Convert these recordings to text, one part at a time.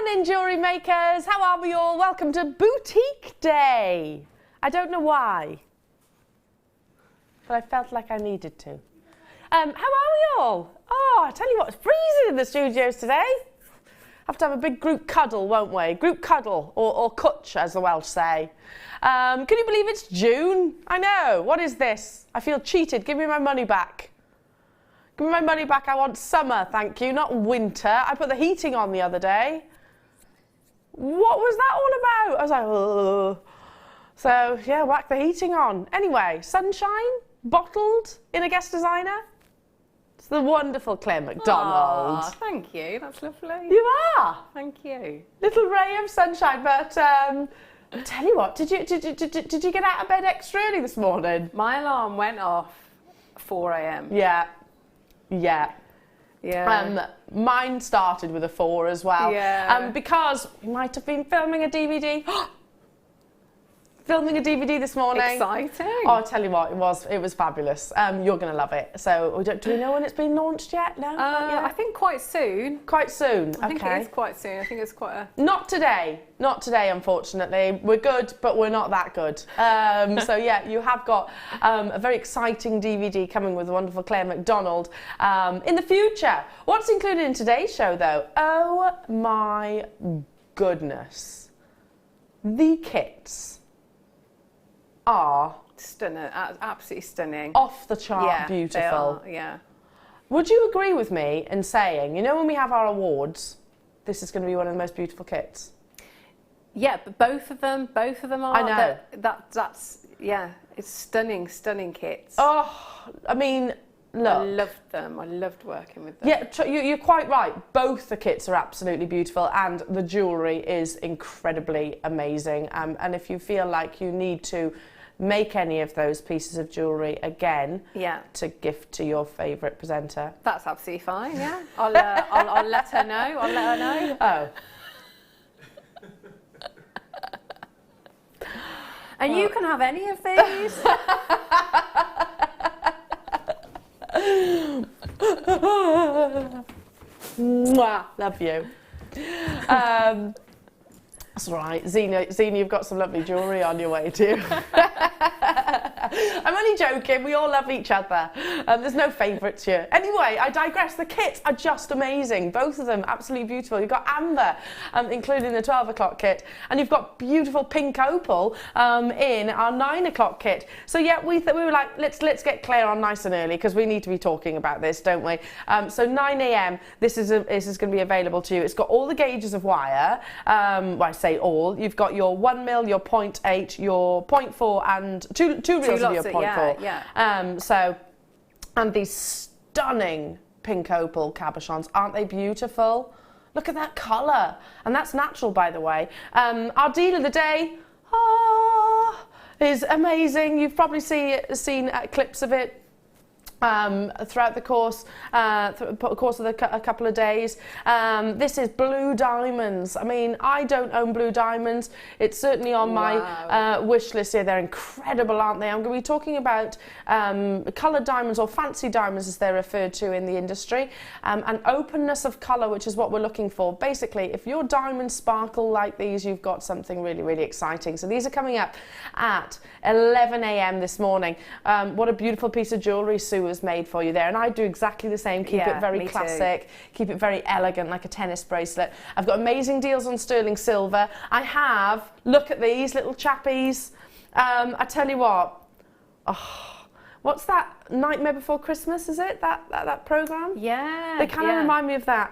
Morning, jewellery makers. How are we all? Welcome to Boutique Day. I don't know why, but I felt like I needed to. How are we all? Oh, I tell you what, it's freezing in the studios today. Have to have a big group cuddle, won't we? Group cuddle, or kutch, as the Welsh say. Can you believe it's June? I know. What is this? I feel cheated. Give me my money back. Give me my money back. I want summer, thank you, not winter. I put the heating on the other day. What was that all about? I was like, ugh. So, yeah, whack the heating on. Anyway, sunshine, bottled in a guest designer. It's the wonderful Claire McDonald. Aww, thank you, that's lovely. You are. Thank you. Little ray of sunshine, but tell you what, did you get out of bed extra early this morning? My alarm went off 4 a.m. Yeah. Mine started with a 4 as well. Yeah. Because we might have been filming a DVD. Filming a DVD this morning. Exciting. Oh, I'll tell you what, it was fabulous. You're going to love it. So, do we know when it's been launched yet? No? I think quite soon. Quite soon, okay. I think it is quite soon. I think it's quite a... Not today, unfortunately. We're good, but we're not that good. So yeah, you have got a very exciting DVD coming with the wonderful Claire McDonald in the future. What's included in today's show, though? Oh my goodness. The kits are stunning, absolutely stunning. Off the chart beautiful. Yeah. Would you agree with me in saying, you know, when we have our awards, this is going to be one of the most beautiful kits? Yeah, but both of them are. I know. That's it's stunning kits. Oh, I mean, look. I loved them. I loved working with them. Yeah, you're quite right. Both the kits are absolutely beautiful and the jewellery is incredibly amazing. And if you feel like you need to make any of those pieces of jewellery again to gift to your favourite presenter. That's absolutely fine, yeah. I'll let her know. I'll let her know. Oh. And you can have any of these. Mwah, love you. That's right, Zena, you've got some lovely jewellery on your way too. I'm only joking, we all love each other. There's no favourites here. Anyway, I digress. The kits are just amazing. Both of them absolutely beautiful. You've got amber, including the 12 o'clock kit, and you've got beautiful pink opal in our 9 o'clock kit. So yeah, we were like, let's get Claire on nice and early because we need to be talking about this, don't we? So 9 a.m. This is going to be available to you. It's got all the gauges of wire. Well, I say all. You've got your 1 mil, your 0.8, your 0.4, and two reels of your 0.4. So, and these stunning pink opal cabochons, aren't they beautiful? Look at that colour, and that's natural, by the way. Our deal of the day is amazing. You've probably seen clips of it throughout the course of a couple of days. This is blue diamonds. I mean, I don't own blue diamonds. It's certainly on my wish list here. They're incredible, aren't they? I'm going to be talking about coloured diamonds, or fancy diamonds as they're referred to in the industry, and openness of colour, which is what we're looking for. Basically, if your diamonds sparkle like these, you've got something really, really exciting. So these are coming up at 11 a.m. this morning. What a beautiful piece of jewellery Sue was made for you there, and I do exactly the same. Keep it very classic, keep it very elegant, like a tennis bracelet. I've got amazing deals on sterling silver. I have, look at these little chappies. I tell you what, what's that, Nightmare Before Christmas, is it? That programme? Yeah. They kind of remind me of that.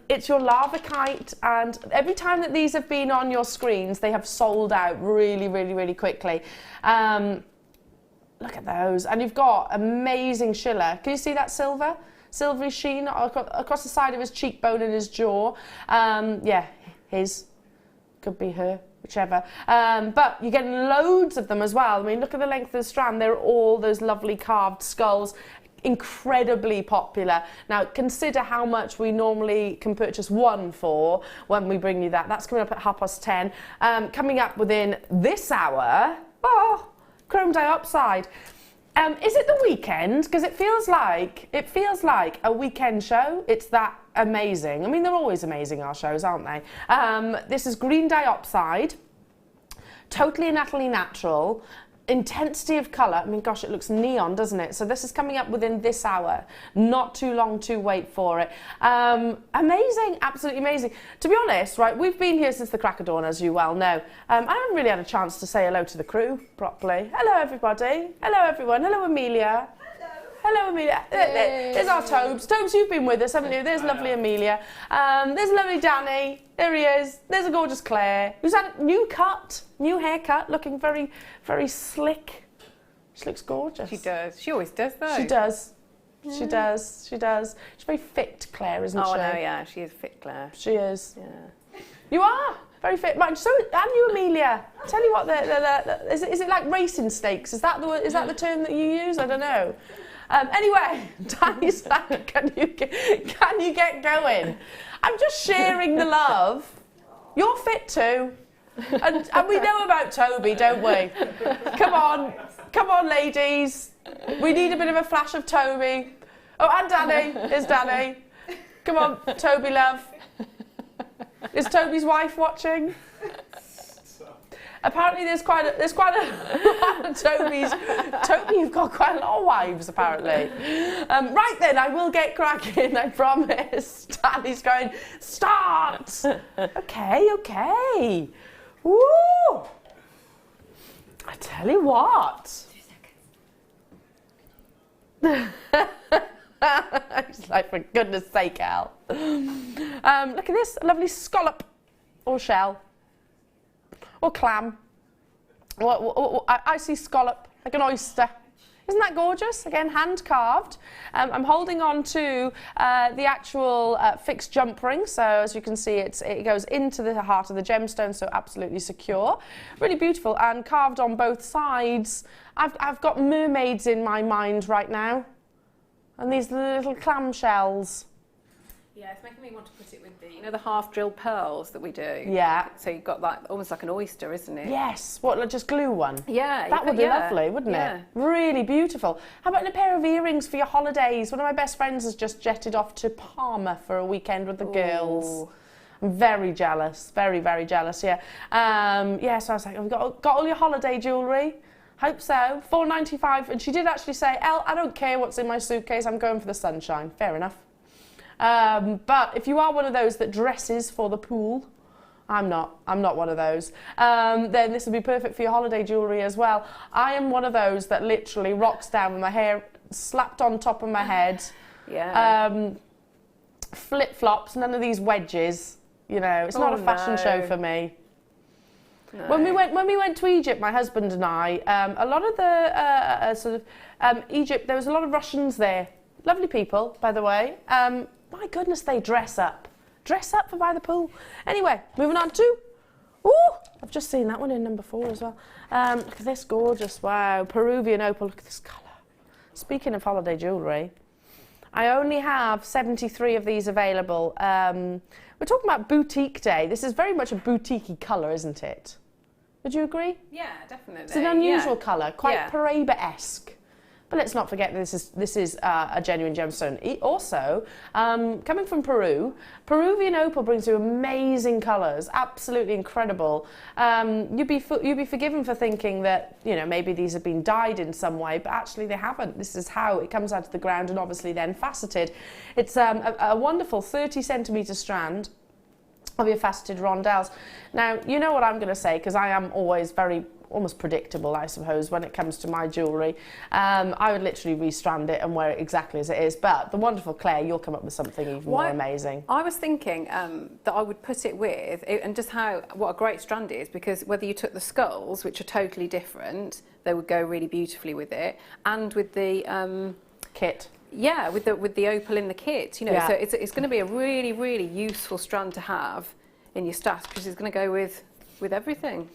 It's your Larvikite, and every time that these have been on your screens, they have sold out really, really, really quickly. Look at those. And you've got amazing schiller. Can you see that silver? Silvery sheen across the side of his cheekbone and his jaw. Yeah, his. Could be her, whichever. But you're getting loads of them as well. I mean, look at the length of the strand. They're all those lovely carved skulls. Incredibly popular. Now, consider how much we normally can purchase one for when we bring you that. That's coming up at 10:30. Coming up within this hour, chrome diopside. Is it the weekend? Because it feels like a weekend show. It's that amazing. I mean, they're always amazing, our shows, aren't they? This is green diopside, totally and utterly natural. Intensity of colour, I mean, gosh, it looks neon, doesn't it? So this is coming up within this hour. Not too long to wait for it. Amazing, absolutely amazing. To be honest, right, we've been here since the crack of dawn, as you well know. I haven't really had a chance to say hello to the crew properly. Hello, everybody. Hello, everyone. Hello, Amelia. Hello, Amelia. There's our Tobes. Tobes, you've been with us, haven't you? There's lovely Amelia. There's lovely Danny. There he is. There's a gorgeous Claire, who's had a new cut, new haircut, looking very, very slick. She looks gorgeous. She does. She always does, though. She does. She does. She does. She's very fit, Claire, isn't she? Oh, no, yeah. She is fit, Claire. She is. Yeah. You are very fit. Mind, so, and you, Amelia. Tell you what, is it like racing stakes? Is that the term that you use? I don't know. Anyway, Danny's like, can you get going? I'm just sharing the love. You're fit too. And we know about Toby, don't we? Come on, ladies. We need a bit of a flash of Toby. Oh, and Danny. Here's Danny. Come on, Toby love. Is Toby's wife watching? Apparently there's quite a lot of Toby's. Toby, you've got quite a lot of wives, apparently. Right then, I will get cracking, I promise. Danny's going, start! Okay. Woo! I tell you what. 2 seconds. It's like, for goodness sake, Elle. Look at this, a lovely scallop or shell. Or clam. I see scallop, like an oyster. Isn't that gorgeous? Again, hand carved. I'm holding on to the actual fixed jump ring, so as you can see, it goes into the heart of the gemstone, so absolutely secure. Really beautiful, and carved on both sides. I've got mermaids in my mind right now, and these little clam shells. Yeah, it's making me want to put it with the half-drilled pearls that we do. Yeah. So you've got that, almost like an oyster, isn't it? Yes. What, like just glue one? Yeah. That would be lovely, wouldn't it? Really beautiful. How about a pair of earrings for your holidays? One of my best friends has just jetted off to Palma for a weekend with the girls. I'm very jealous. Very, very jealous, yeah. So I was like, have you got all your holiday jewellery? Hope so. $4.95. And she did actually say, Elle, I don't care what's in my suitcase. I'm going for the sunshine. Fair enough. But if you are one of those that dresses for the pool, I'm not one of those, then this would be perfect for your holiday jewellery as well. I am one of those that literally rocks down with my hair slapped on top of my head. Yeah. Flip-flops, none of these wedges, you know, it's not a fashion show for me. No. When we went to Egypt, my husband and I, a lot of the Egypt, there was a lot of Russians there. Lovely people, by the way. My goodness, they dress up. Dress up for by the pool. Anyway, moving on to... Ooh, I've just seen that one in number 4 as well. Look at this, gorgeous. Wow, Peruvian opal. Look at this colour. Speaking of holiday jewellery, I only have 73 of these available. We're talking about boutique day. This is very much a boutique-y colour, isn't it? Would you agree? Yeah, definitely. It's an unusual colour, quite Paraiba-esque. But let's not forget that this is a genuine gemstone. Also, coming from Peru, Peruvian opal brings you amazing colours, absolutely incredible. You'd be forgiven for thinking that, you know, maybe these have been dyed in some way, but actually they haven't. This is how it comes out of the ground and obviously then faceted. It's a wonderful 30-centimetre strand of your faceted rondelles. Now, you know what I'm going to say, because I am always almost predictable, I suppose, when it comes to my jewellery. I would literally restrand it and wear it exactly as it is. But the wonderful Claire, you'll come up with something even more amazing. I was thinking that I would put it with, and just what a great strand it is, because whether you took the skulls, which are totally different, they would go really beautifully with it, and with the kit. Yeah, with the opal in the kit, you know. Yeah. So it's going to be a really, really useful strand to have in your stash, because it's going to go with everything.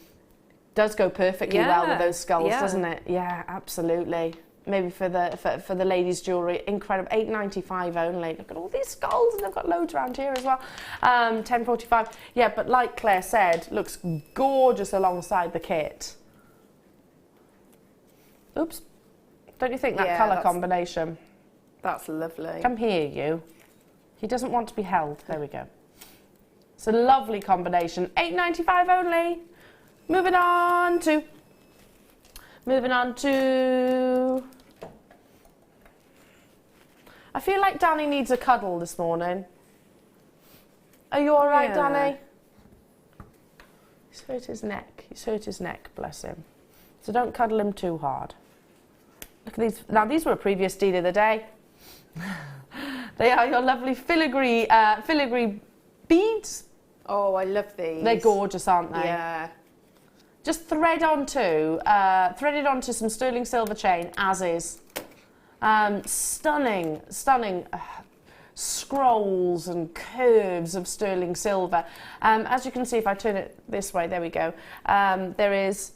Does go perfectly well with those skulls, doesn't it? Yeah, absolutely. Maybe for the ladies' jewellery, incredible. $8.95 only. Look at all these skulls, and they've got loads around here as well. $10.45. Yeah, but like Claire said, looks gorgeous alongside the kit. Oops. Don't you think that colour combination? That's lovely. Come here, you. He doesn't want to be held. There we go. It's a lovely combination. £8.95 only. Moving on to... I feel like Danny needs a cuddle this morning. Are you all right, Danny? He's hurt his neck. He's hurt his neck, bless him. So don't cuddle him too hard. Look at these. Now, these were a previous deal of the day. They are your lovely filigree beads. Oh, I love these. They're gorgeous, aren't they? Yeah. Just threaded onto some sterling silver chain, as is. Stunning scrolls and curves of sterling silver. As you can see, if I turn it this way, there we go. There is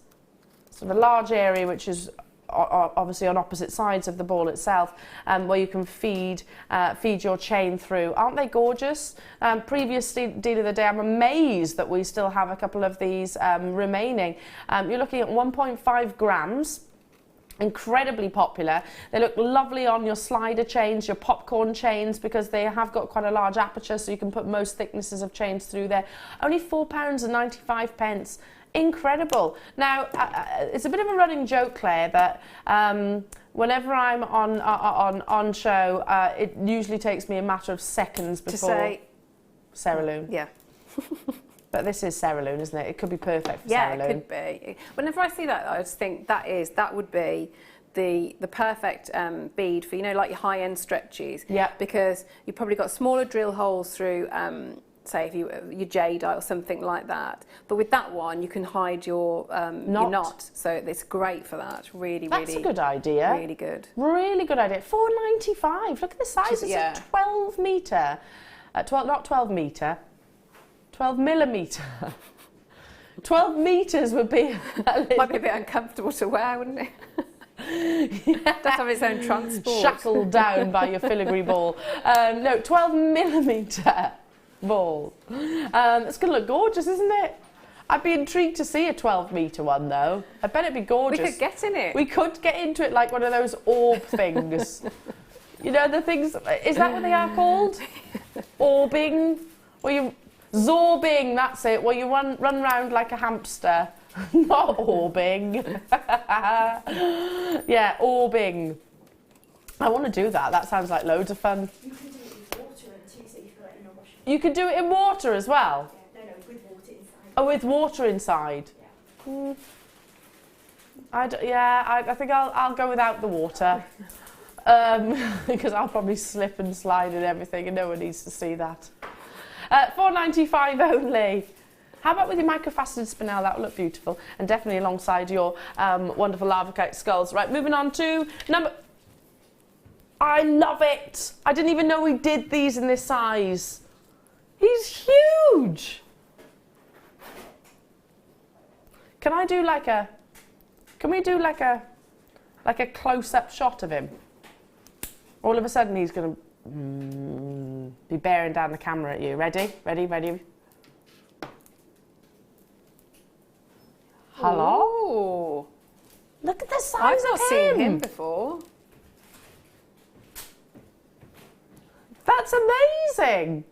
sort of a large area which is obviously on opposite sides of the ball itself, where you can feed your chain through. Aren't they gorgeous? Previous deal of the day, I'm amazed that we still have a couple of these remaining. You're looking at 1.5 grams. Incredibly popular. They look lovely on your slider chains, your popcorn chains, because they have got quite a large aperture, so you can put most thicknesses of chains through there. Only £4.95. Incredible. Now, it's a bit of a running joke, Claire, that whenever I'm on show, it usually takes me a matter of seconds before... To say... Cerulean. Yeah. But this is cerulean, isn't it? It could be perfect for cerulean. Yeah, it could be. Whenever I see that, I just think that would be the perfect bead for, you know, like your high-end stretches. Yeah. Because you've probably got smaller drill holes through, say, if your jadeite or something like that. But with that one, you can hide your knot. So it's great for that. That's a good idea. Really good. Really good idea. £4.95. Look at the size. It's a 12 metre. Not 12 metre. 12 millimetre. 12 metres would be... Might be a bit uncomfortable to wear, wouldn't it? Yeah. Does have its own transport. Shackled down by your filigree ball. No, 12 millimetre ball. It's going to look gorgeous, isn't it? I'd be intrigued to see a 12 metre one, though. I bet it'd be gorgeous. We could get in it. We could get into it like one of those orb things. You know, the things... Is that what they are called? Orbing? Or you... Zorbing, that's it. Well, you run round like a hamster. Not orbing. Yeah, orbing. I want to do that. That sounds like loads of fun. You can do it with water and too, so you feel like you're not washing. You can do it in water as well? Yeah, no, with water inside. Oh, with water inside? Yeah. I think I'll go without the water. Because I'll probably slip and slide and everything, and no one needs to see that. £4.95 only. How about with your microfaceted spinel? That will look beautiful, and definitely alongside your wonderful Larvikite skulls. Right, moving on to number... I love it. I didn't even know we did these in this size. He's huge. Can we do like a close-up shot of him? All of a sudden he's going to be bearing down the camera at you. Ready? Ready? Ready? Hello? Ooh. Look at the size I've of him. not seen him before. That's amazing.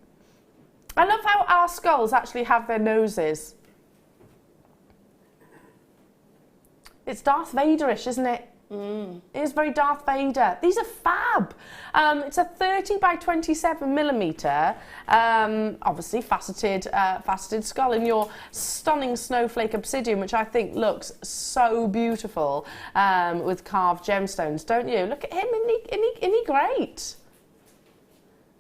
I love how our skulls actually have their noses. It's Darth Vader-ish, isn't it? It is very Darth Vader. These are fab. It's a 30 by 27 millimetre, obviously faceted skull in your stunning snowflake obsidian, which I think looks so beautiful with carved gemstones, don't you? Look at him, isn't he great?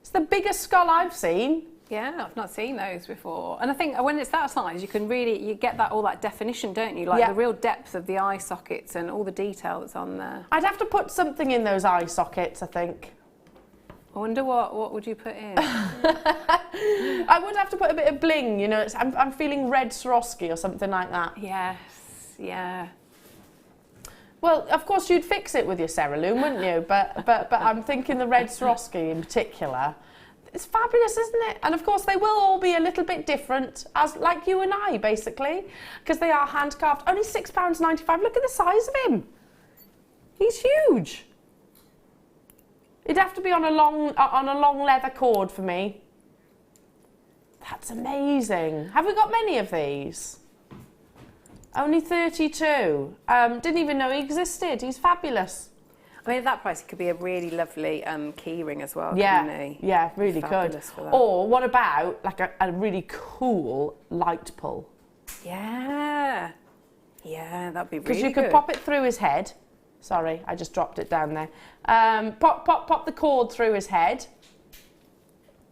It's the biggest skull I've seen. Yeah, I've not seen those before. And I think when it's that size, you can really, you get that all that definition, don't you? Like the real depth of the eye sockets and all the detail that's on there. I'd have to put something in those eye sockets, I think. I wonder what would you put in? I would have to put a bit of bling, you know. I'm feeling red Swarovski or something like that. Yes, yeah. Well, of course you'd fix it with your cerulean, wouldn't you? But I'm thinking the red Swarovski in particular. It's fabulous, isn't it? And of course they will all be a little bit different, as like you and I, basically, because they are hand carved. Only £6.95. Look at the size of him. He's huge. It'd have to be on a long leather cord for me. That's amazing. Have we got many of these? Only 32. Didn't even know he existed. He's fabulous. I mean, at that price, it could be a really lovely key ring as well, Yeah, couldn't he? yeah, really Fabulous could. for that. Or what about like a really cool light pull? Yeah. Yeah, that'd be really good. Because you could pop it through his head. Sorry, I just dropped it down there. Pop the cord through his head.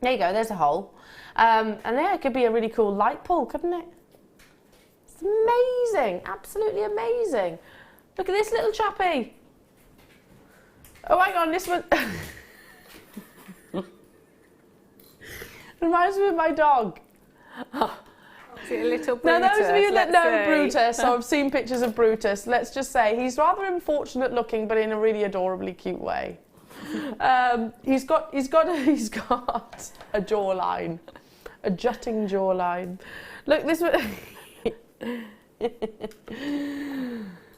There you go, there's a hole. And there it could be a really cool light pull, couldn't it? It's amazing, absolutely amazing. Look at this little chappy. Oh, hang on, this one. Reminds me of my dog. Oh, is it a little Brutus? Now, those of you that know say. Brutus or have seen pictures of Brutus, let's just say he's rather unfortunate looking, but in a really adorably cute way. He's got a jawline, a jutting jawline. Look, this one.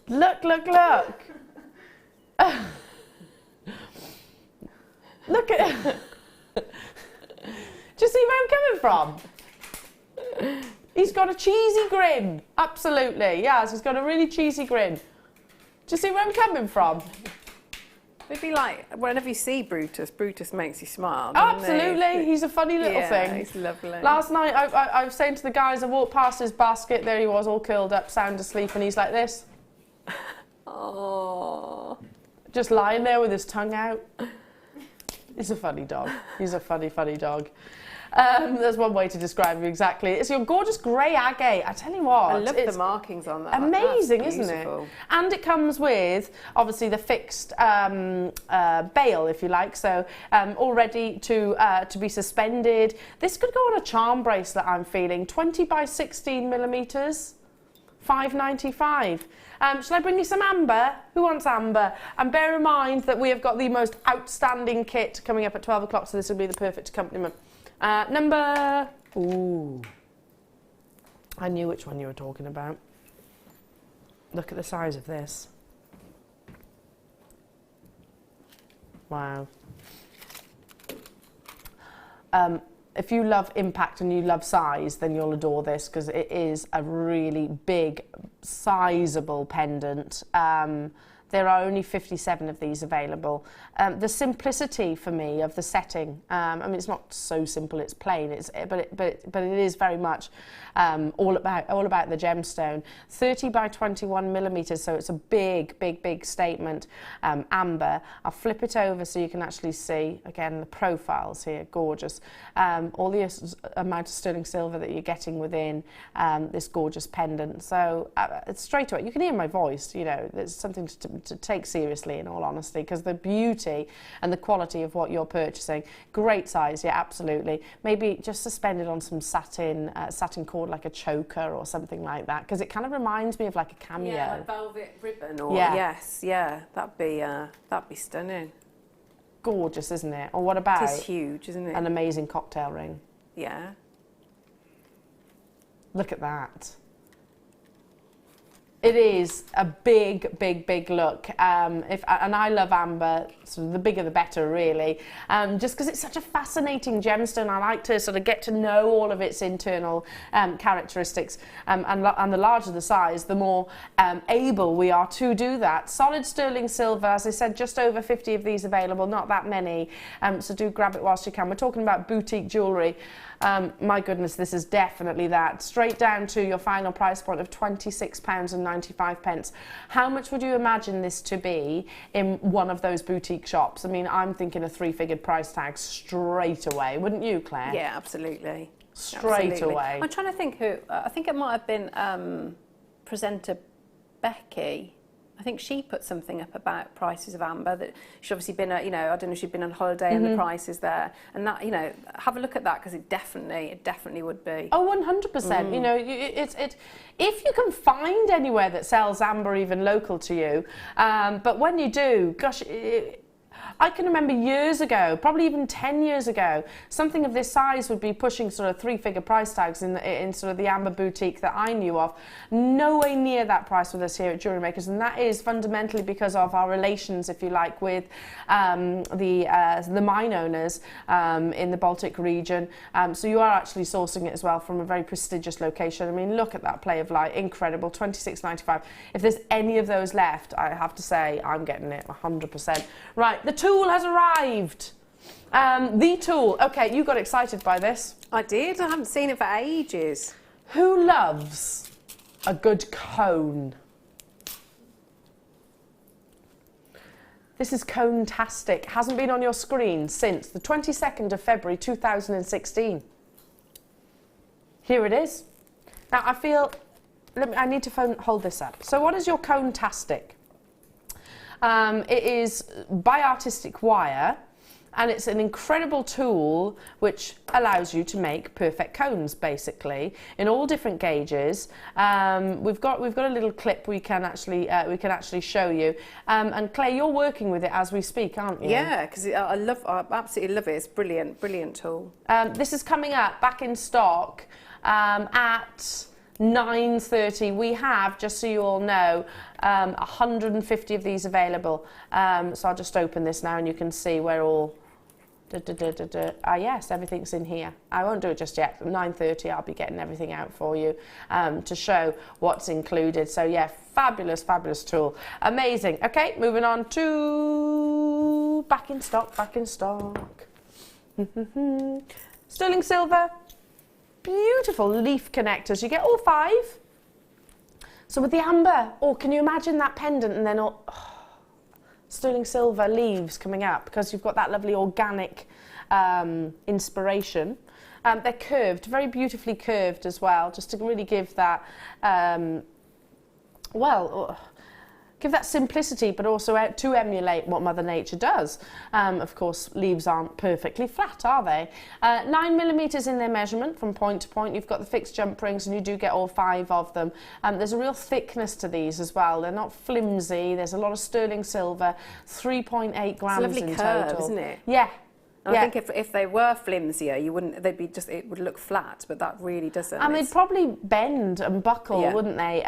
Look. Look at. Do you see where I'm coming from? He's got a cheesy grin. Absolutely, yes. He's got a really cheesy grin. Do you see where I'm coming from? It'd be like, whenever you see Brutus, Brutus makes you smile. Oh, absolutely. He's a funny little thing. He's lovely. Last night, I was saying to the guys, I walked past his basket, there he was, all curled up, sound asleep, and he's like this. Oh. Just lying there with his tongue out. He's a funny dog. He's a funny, funny dog. There's one way to describe him exactly. It's your gorgeous grey agate. I tell you what. I love the markings on that. Amazing, isn't it? And it comes with, obviously, the fixed bail, if you like, so all ready to be suspended. This could go on a charm bracelet, I'm feeling. 20 by 16 millimetres, $5.95. Shall I bring you some amber? Who wants amber? And bear in mind that we have got the most outstanding kit coming up at 12 o'clock, so this will be the perfect accompaniment. Number... Ooh. I knew which one you were talking about. Look at the size of this. Wow. If you love impact and you love size, then you'll adore this because it is a really big, sizable pendant. There are only 57 of these available. The simplicity for me of the setting, I mean, it's not so simple, it's plain, but it is very much all about the gemstone. 30 by 21 millimetres, so it's a big statement. Amber. I'll flip it over so you can actually see, again, the profiles here, gorgeous. All the amount of sterling silver that you're getting within this gorgeous pendant. So straight away, you can hear my voice, you know, there's something to take seriously, in all honesty, because the beauty and the quality of what you're purchasing, great size, yeah, absolutely. Maybe just suspended on some satin cord, like a choker or something like that, because it kind of reminds me of like a cameo. Yeah, like velvet ribbon, or yes, that'd be stunning. Gorgeous, isn't it? Or what about? It's huge, isn't it? An amazing cocktail ring. Yeah. Look at that. It is a big look. And I love amber, so the bigger the better, really. Just because it's such a fascinating gemstone, I like to sort of get to know all of its internal characteristics. And the larger the size, the more able we are to do that. Solid sterling silver, as I said, just over 50 of these available, not that many. So do grab it whilst you can. We're talking about boutique jewellery. My goodness, this is definitely that. Straight down to your final price point of £26.95. How much would you imagine this to be in one of those boutique shops? I mean, I'm thinking a three-figured price tag straight away, wouldn't you, Claire? Yeah, absolutely. Straight away. I'm trying to think who, I think it might have been presenter Becky. I think she put something up about prices of amber, that she's obviously been, I don't know if she'd been on holiday and the prices there, and that, have a look at that, because it definitely would be. Oh, 100%. You know, if you can find anywhere that sells amber even local to you, but when you do, gosh, I can remember years ago, probably even 10 years ago, something of this size would be pushing sort of 3-figure price tags in sort of the amber boutique that I knew of. No way near that price with us here at Jewellery Makers, and that is fundamentally because of our relations, if you like, with the mine owners in the Baltic region. So you are actually sourcing it as well from a very prestigious location. I mean, look at that play of light, incredible, $26.95. If there's any of those left, I have to say I'm getting it 100%. Right, the tool has arrived. The tool. Okay, you got excited by this. I did. I haven't seen it for ages. Who loves a good cone? This is cone-tastic. Hasn't been on your screen since the 22nd of February 2016. Here it is. Now I feel, I need to hold this up. So what is your cone-tastic? It is by artistic wire, and it's an incredible tool which allows you to make perfect cones, basically, in all different gauges. We've got a little clip we can actually show you. And Claire, you're working with it as we speak, aren't you? Yeah, because I absolutely love it. It's brilliant, brilliant tool. This is coming up back in stock at 9:30. We have, just so you all know, 150 of these available. So I'll just open this now and you can see where all... yes, everything's in here. I won't do it just yet. At 9:30 I'll be getting everything out for you to show what's included. So yeah, fabulous, fabulous tool. Amazing. Okay, moving on to back in stock, back in stock. Sterling silver. Beautiful leaf connectors. You get all 5. So with the amber, can you imagine that pendant and then all sterling silver leaves coming up because you've got that lovely organic inspiration. They're curved, very beautifully curved as well, just to really give that, give that simplicity, but also to emulate what Mother Nature does. Of course, leaves aren't perfectly flat, are they? 9mm in their measurement from point to point. You've got the fixed jump rings, and you do get all 5 of them. There's a real thickness to these as well. They're not flimsy. There's a lot of sterling silver, 3.8 grams it's a lovely in curve, total. Isn't it? Yeah. And I think if they were flimsier, you wouldn't. They'd be just. It would look flat, but that really doesn't. And they'd probably bend and buckle, wouldn't they?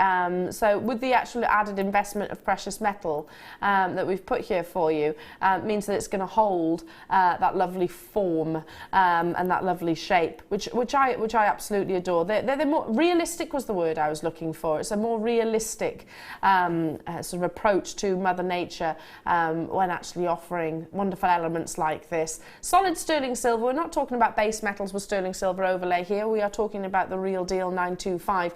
So with the actual added investment of precious metal that we've put here for you, means that it's going to hold that lovely form and that lovely shape, which I absolutely adore. They're more realistic was the word I was looking for. It's a more realistic sort of approach to Mother Nature when actually offering wonderful elements like this. Solid sterling silver. We're not talking about base metals with sterling silver overlay here. We are talking about the real deal 925.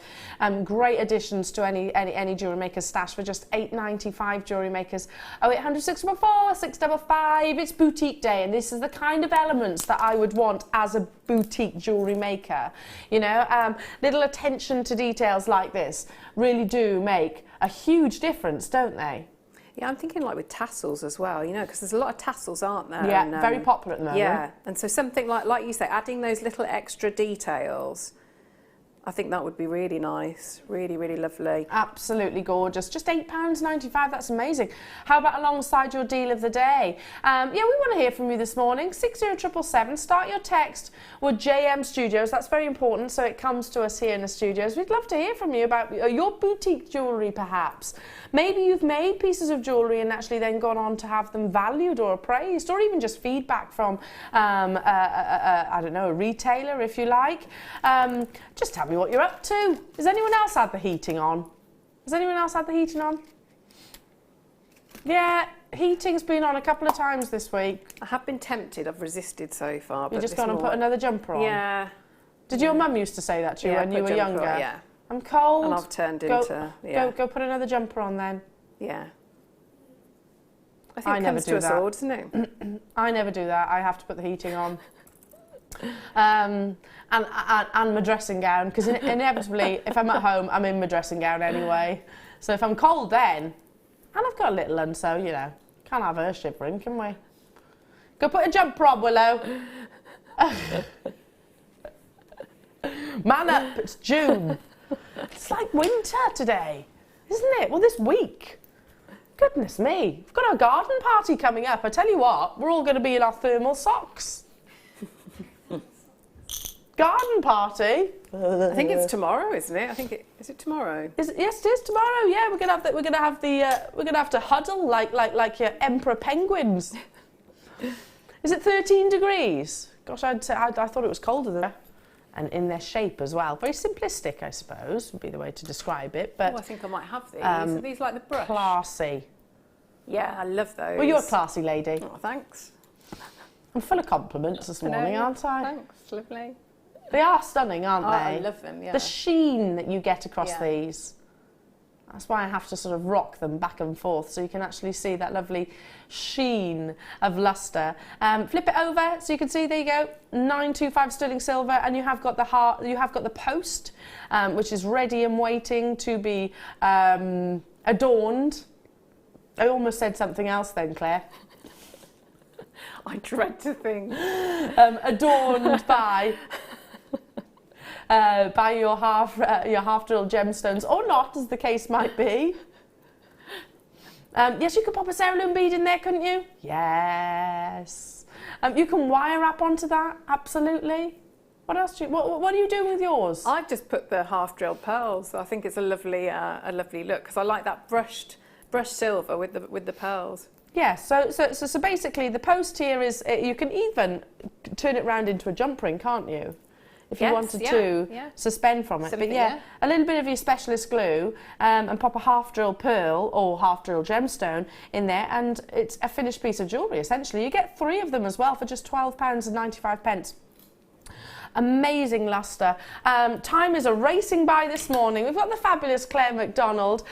Great additions to any Jewellery Makers stash for just $8.95. Jewellery Makers 0800 614 655. It's boutique day, and this is the kind of elements that I would want as a boutique jewellery maker. You know, little attention to details like this really do make a huge difference, don't they? Yeah, I'm thinking like with tassels as well, you know, because there's a lot of tassels, aren't there? Yeah, and, very popular at the moment. Yeah, and so something like you say, adding those little extra details, I think that would be really nice, really, really lovely. Absolutely gorgeous. Just £8.95, that's amazing. How about alongside your deal of the day? Yeah, we want to hear from you this morning. 60777, start your text with JM Studios. That's very important, so it comes to us here in the studios. We'd love to hear from you about your boutique jewellery, perhaps. Maybe you've made pieces of jewellery and actually then gone on to have them valued or appraised, or even just feedback from, I don't know, a retailer, if you like. Just tell me what you're up to. Has anyone else had the heating on? Has anyone else had the heating on? Yeah, heating's been on a couple of times this week. I have been tempted. I've resisted so far. You've just gone and put another jumper on? Yeah. Did your mum used to say that to you when you were younger? On, yeah. I'm cold. And I've turned into... Yeah. Go put another jumper on then. Yeah. I think it comes to us all, doesn't it? I never do that. I have to put the heating on. And my dressing gown, because inevitably if I'm at home I'm in my dressing gown anyway, so if I'm cold then, and I've got a little one, so you know, can't have her shivering, can we? Go put a jumper on, Willow. Man up, it's June. It's like winter today, isn't it? Well, this week Goodness me, we've got our garden party coming up. I tell you what, we're all going to be in our thermal socks. Garden party. I think it's tomorrow, isn't it? Is it tomorrow? Yes, it is tomorrow. Yeah, we're gonna have to huddle like your emperor penguins. Is it 13 degrees? Gosh, I thought it was colder than that. And in their shape as well. Very simplistic, I suppose, would be the way to describe it. But I think I might have these. Are these like the brush? Classy. Yeah, I love those. Well, you're a classy lady. Oh, thanks. I'm full of compliments this morning, aren't I? Thanks, lovely. They are stunning, aren't they? I love them, yeah. The sheen that you get across these. That's why I have to sort of rock them back and forth so you can actually see that lovely sheen of lustre. Flip it over so you can see, there you go, 925 sterling silver, and you have got the post, which is ready and waiting to be adorned. I almost said something else then, Claire. I dread to think. Adorned by your half drilled gemstones, or not, as the case might be. Yes, you could pop a cerulean bead in there, couldn't you? Yes. You can wire wrap onto that, absolutely. What else do you, what are you doing with yours? I've just put the half drilled pearls. I think it's a lovely look, because I like that brushed silver with the pearls. Yeah, so basically the post here is, you can even turn it round into a jump ring, can't you? If you wanted to suspend from it. But yeah, a little bit of your specialist glue and pop a half drill pearl or half drill gemstone in there, and it's a finished piece of jewellery essentially. You get 3 of them as well for just £12.95. Amazing lustre. Time is racing by this morning. We've got the fabulous Claire McDonald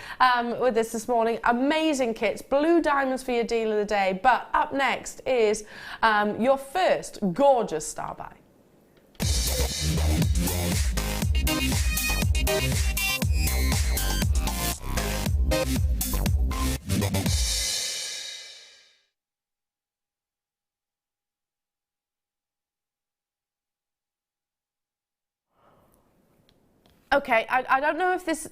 with us this morning. Amazing kits, blue diamonds for your deal of the day. But up next is your first gorgeous star buy. Okay, I don't know if this,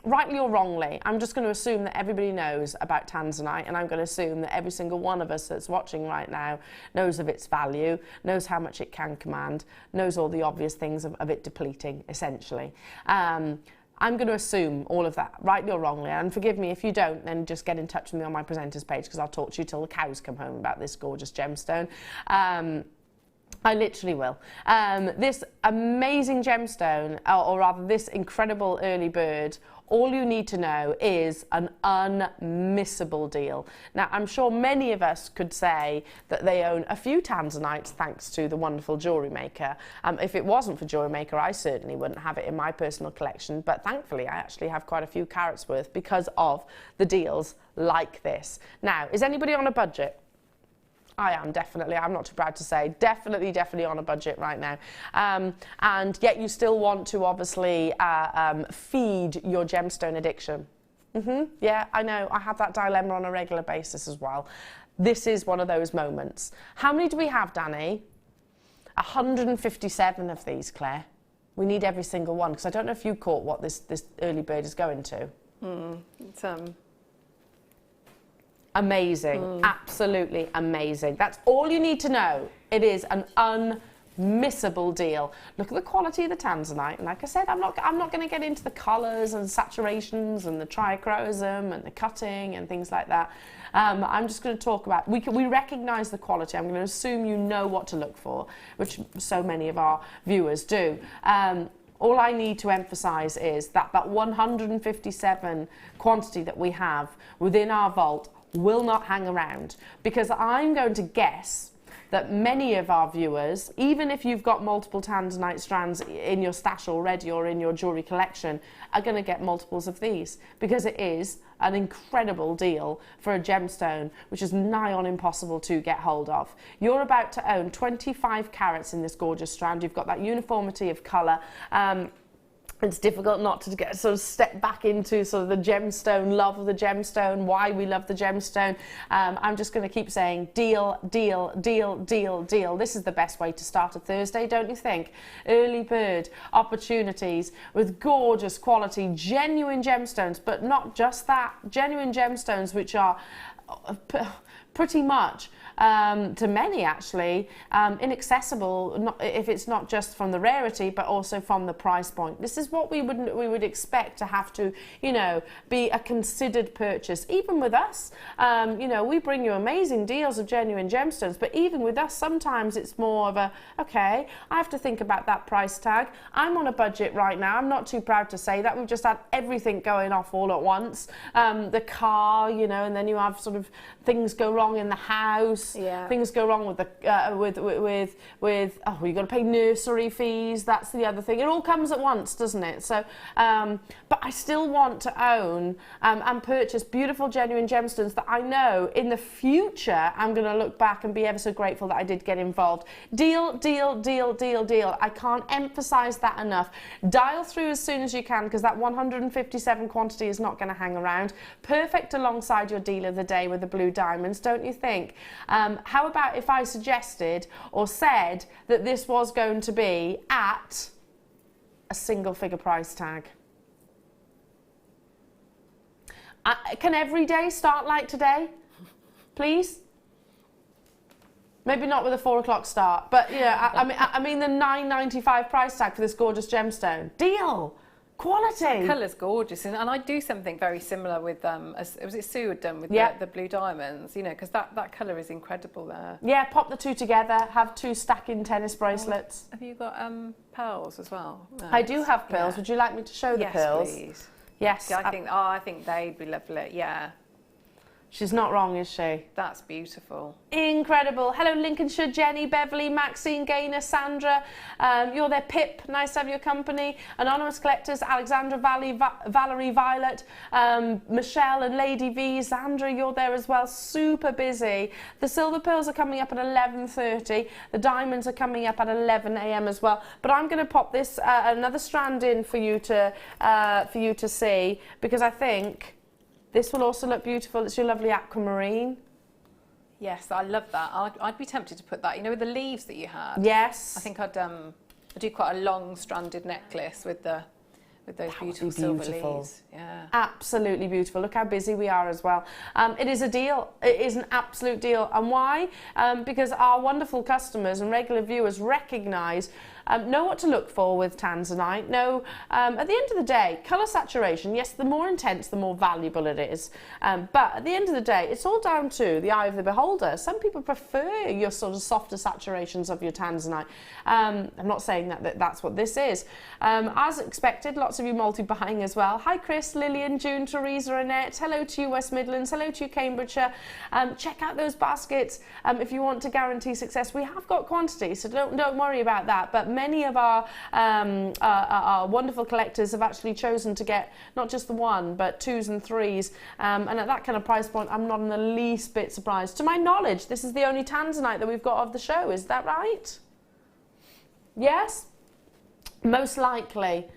rightly or wrongly, I'm just going to assume that everybody knows about Tanzanite, and I'm going to assume that every single one of us that's watching right now knows of its value, knows how much it can command, knows all the obvious things of it depleting, essentially. I'm going to assume all of that, rightly or wrongly, and forgive me if you don't, then just get in touch with me on my presenters page, because I'll talk to you till the cows come home about this gorgeous gemstone. I literally will. This amazing gemstone, or rather this incredible early bird, all you need to know is an unmissable deal. Now, I'm sure many of us could say that they own a few Tanzanites thanks to the wonderful Jewellery Maker. If it wasn't for Jewellery Maker, I certainly wouldn't have it in my personal collection, but thankfully I actually have quite a few carats worth because of the deals like this. Now, is anybody on a budget? I am, definitely. I'm not too proud to say. Definitely on a budget right now. And yet you still want to obviously feed your gemstone addiction. Yeah, I know. I have that dilemma on a regular basis as well. This is one of those moments. How many do we have, Danny? 157 of these, Claire. We need every single one, because I don't know if you caught what this early bird is going to. It's amazing, absolutely amazing. That's all you need to know. It is an unmissable deal. Look at the quality of the Tanzanite, and like I said, I'm not going to get into the colours and saturations and the trichroism and the cutting and things like that. I'm just going to talk about, we recognise the quality. I'm going to assume you know what to look for, which so many of our viewers do. All I need to emphasise is that 157 quantity that we have within our vault will not hang around, because I'm going to guess that many of our viewers, even if you've got multiple Tanzanite strands in your stash already or in your jewellery collection, are going to get multiples of these, because it is an incredible deal for a gemstone which is nigh on impossible to get hold of. You're about to own 25 carats in this gorgeous strand. You've got that uniformity of colour. it's difficult not to get sort of step back into sort of the gemstone, love of the gemstone, why we love the gemstone. I'm just going to keep saying deal, deal, deal, deal, deal. This is the best way to start a Thursday, don't you think? Early bird opportunities with gorgeous quality, genuine gemstones, but not just that, genuine gemstones which are pretty much to many actually inaccessible, if it's not just from the rarity but also from the price point. This is what we would expect to have to, you know, be a considered purchase. Even with us, you know, we bring you amazing deals of genuine gemstones, but even with us sometimes it's more of a, okay, I have to think about that price tag. I'm on a budget right now. I'm not too proud to say that. We've just had everything going off all at once. The car, you know, and then you have sort of things go wrong in the house. Yeah. Things go wrong with the oh, you got to pay nursery fees. That's the other thing. It all comes at once, doesn't it? So, but I still want to own and purchase beautiful, genuine gemstones that I know in the future I'm going to look back and be ever so grateful that I did get involved. Deal, deal, deal, deal, deal. I can't emphasize that enough. Dial through as soon as you can, because that 157 quantity is not going to hang around. Perfect alongside your deal of the day with the blue diamonds, don't you think? How about if I suggested or said that this was going to be at a single figure price tag? Can every day start like today, please? Maybe not with a 4 o'clock start, but yeah, I mean the $9.95 price tag for this gorgeous gemstone. Deal. Quality. The colour's gorgeous, and I do something very similar with was it Sue had done with the blue diamonds, you know, because that colour is incredible there. Yeah, pop the two together, have two stacking tennis bracelets. Have you got pearls as well? No, I do have pearls. Yeah. Would you like me to show the pearls? Yes, please. Yes. Yeah, I think they'd be lovely. Yeah. She's not wrong, is she? That's beautiful. Incredible. Hello, Lincolnshire, Jenny, Beverly, Maxine, Gaynor, Sandra. You're there, Pip. Nice to have your company. Anonymous Collectors, Alexandra, Valerie, Violet, Michelle and Lady V. Zandra, you're there as well. Super busy. The silver pearls are coming up at 11:30. The diamonds are coming up at 11 a.m. as well. But I'm going to pop this another strand in for you to see, because I think this will also look beautiful. It's your lovely aquamarine. Yes, I love that. I'd be tempted to put that, you know, with the leaves that you had. Yes. I think I'd do quite a long stranded necklace with those beautiful silver leaves. Yeah. Absolutely beautiful. Look how busy we are as well. It is a deal. It is an absolute deal. And why? Because our wonderful customers and regular viewers recognise, know what to look for with Tanzanite. Know, at the end of the day, colour saturation, yes, the more intense, the more valuable it is. But at the end of the day, it's all down to the eye of the beholder. Some people prefer your sort of softer saturations of your Tanzanite. I'm not saying that that's what this is. As expected, lots of you multi-buying as well. Hi, Chris, Lillian, June, Teresa, Annette. Hello to you, West Midlands. Hello to you, Cambridgeshire. Check out those baskets if you want to guarantee success. We have got quantity, so don't worry about that. But many of our wonderful collectors have actually chosen to get not just the one, but 2s and 3s. And at that kind of price point, I'm not in the least bit surprised. To my knowledge, this is the only Tanzanite that we've got of the show. Is that right? Yes? Most likely.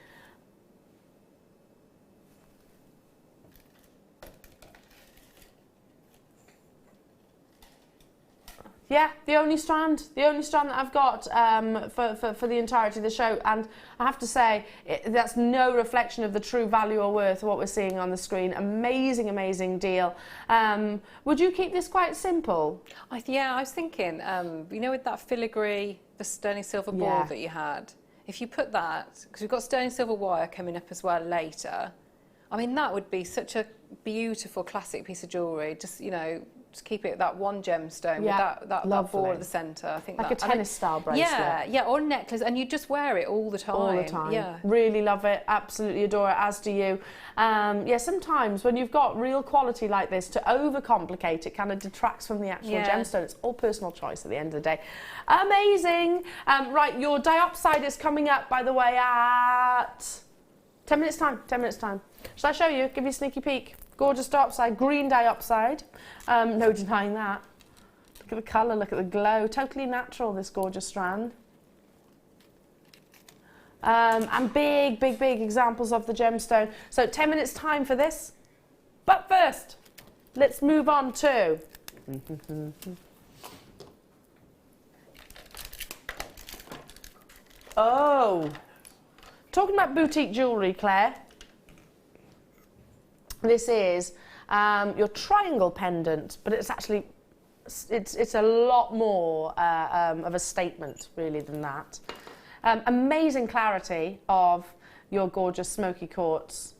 Yeah, the only strand that I've got for the entirety of the show, and I have to say that's no reflection of the true value or worth of what we're seeing on the screen. Amazing, amazing deal. Would you keep this quite simple? Yeah, I was thinking, you know, with that filigree, the sterling silver ball that you had, if you put that, because we've got sterling silver wire coming up as well later, I mean, that would be such a beautiful classic piece of jewellery. Just, you know, just keep it that one gemstone with that ball at the centre. I think like a tennis style bracelet. Yeah, or a necklace, and you just wear it all the time. All the time. Yeah. Really love it. Absolutely adore it, as do you. Yeah, sometimes when you've got real quality like this, to overcomplicate it kind of detracts from the actual gemstone. It's all personal choice at the end of the day. Amazing. Right, your diopside is coming up, by the way, at 10 minutes time. 10 minutes time. Shall I show you? Give you a sneaky peek. Gorgeous diopside, green diopside. No denying that. Look at the colour, look at the glow. Totally natural, this gorgeous strand. And big, big, big examples of the gemstone. So 10 minutes time for this. But first, let's move on to... Oh, talking about boutique jewellery, Claire. This is your triangle pendant, but it's actually, it's a lot more of a statement, really, than that. Amazing clarity of your gorgeous smoky quartz.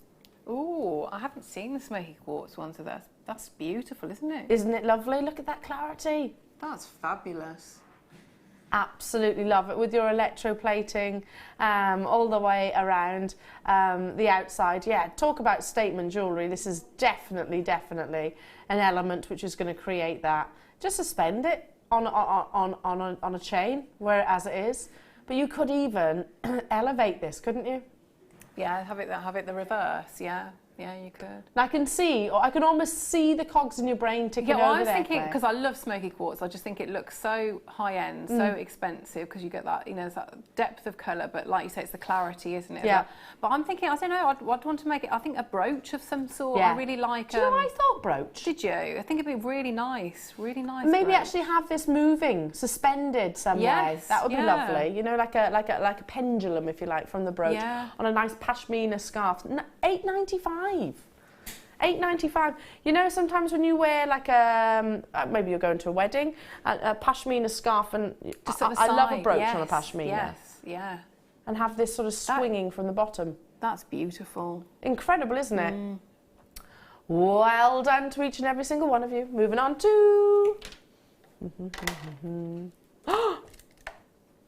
Ooh, I haven't seen the smoky quartz one, so that's beautiful, isn't it? Isn't it lovely? Look at that clarity. That's fabulous. Absolutely love it, with your electroplating all the way around the outside. Yeah, talk about statement jewellery. This is definitely an element which is going to create that. Just suspend it on a chain, where as it is. But you could even elevate this, couldn't you? Yeah, have it the reverse. Yeah. Yeah, you could. And I can see, or I can almost see the cogs in your brain ticking over there. Yeah, I was thinking, because I love smoky quartz, I just think it looks so high-end, so expensive, because you get that, you know, that depth of colour, but like you say, it's the clarity, isn't it? Yeah. But I'm thinking, I don't know, I'd want to make it, I think a brooch of some sort. Yeah. I really like... Do you know what I thought, brooch? Did you? I think it'd be really nice Maybe brooch. actually have this moving, suspended somewhere. Yes, that would be lovely. You know, like a pendulum, if you like, from the brooch, on a nice pashmina scarf. $8.95. $8.95. You know, sometimes when you wear like maybe you're going to a wedding, a pashmina scarf, and just at the I side. love a brooch Yes, on a pashmina. Yes, yeah. And have this sort of swinging from the bottom. That's beautiful. Incredible, isn't it? Well done to each and every single one of you. Moving on to...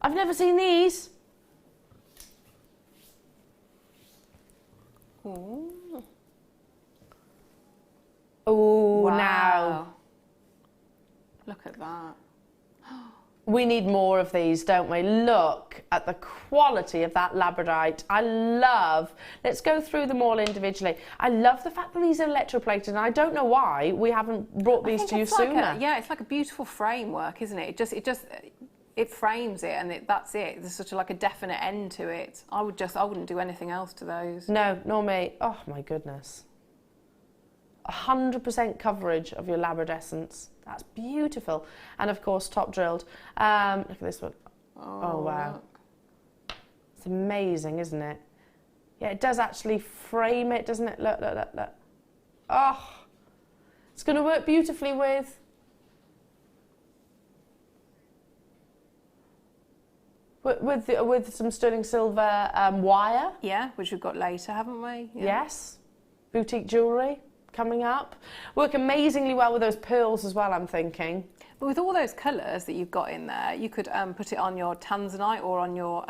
I've never seen these. Ooh. Oh, Wow. now. Look at that. We need more of these, don't we? Look at the quality of that labradorite. I love, let's go through them all individually. I love the fact that these are electroplated, and I don't know why we haven't brought these to you sooner. Yeah, it's like a beautiful framework, isn't it? It frames it, and that's it. There's such like a definite end to it. I wouldn't do anything else to those. No, nor me. Oh my goodness. 100% coverage of your labradescence. That's beautiful. And of course, top drilled. Look at this one. Oh wow. Look. It's amazing, isn't it? Yeah, it does actually frame it, doesn't it? Look, look, look, look. Oh, it's going to work beautifully with some sterling silver wire. Yeah, which we've got later, haven't we? Yeah. Yes. Boutique jewellery coming up. Work amazingly well with those pearls as well, I'm thinking. But with all those colours that you've got in there, you could put it on your Tanzanite or on your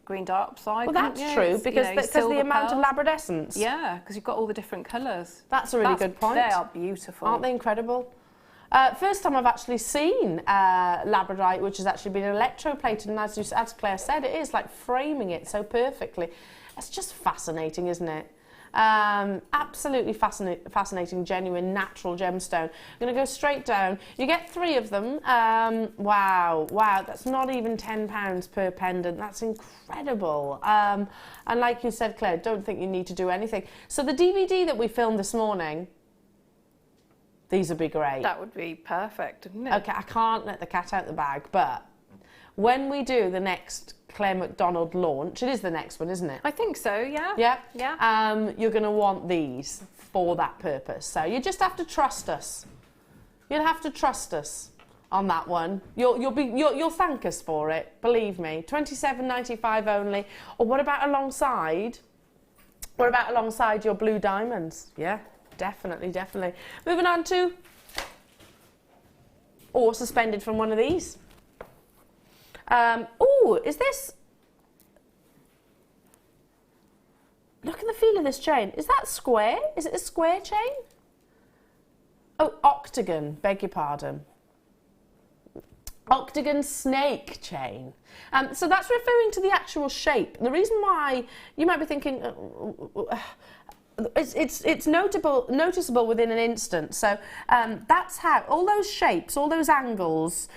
green diopside. Well, that's true, because the amount of labradescence. Yeah, because you've got all the different colours. That's a really good point. They are beautiful. Aren't they incredible? First time I've actually seen labradorite, which has actually been electroplated, and as Claire said, it is like framing it so perfectly. It's just fascinating, isn't it? Absolutely fascinating, genuine, natural gemstone. I'm going to go straight down. You get 3 of them. Wow, that's not even £10 per pendant. That's incredible. And like you said, Claire, don't think you need to do anything. So the DVD that we filmed this morning, these would be great. That would be perfect, wouldn't it? Okay, I can't let the cat out the bag, but when we do the next Claire McDonald launch, it is the next one, isn't it? I think so, yeah. Yeah? Yeah. You're going to want these for that purpose. So you just have to trust us. You'll have to trust us on that one. You'll thank us for it, believe me. $27.95 only. Or what about alongside your blue diamonds? Yeah, definitely. Moving on to, or suspended from one of these. Oh, is this... Look at the feel of this chain. Is that square? Is it a square chain? Oh, octagon, beg your pardon. Octagon snake chain. So that's referring to the actual shape. The reason why you might be thinking, it's noticeable within an instant. So that's how all those shapes, all those angles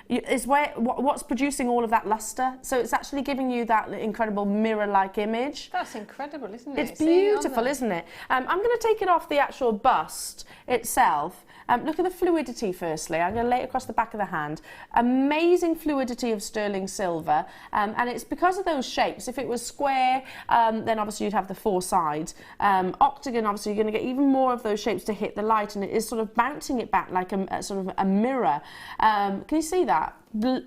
is what's producing all of that luster. So it's actually giving you that incredible mirror-like image. That's incredible, isn't it? It's beautiful, isn't it? I'm going to take it off the actual bust itself. Look at the fluidity firstly. I'm going to lay it across the back of the hand. Amazing fluidity of sterling silver. And it's because of those shapes. If it was square, then obviously you'd have the four sides. Octagon, obviously you're going to get even more of those shapes to hit the light, and it is sort of bouncing it back like a sort of a mirror. Can you see that?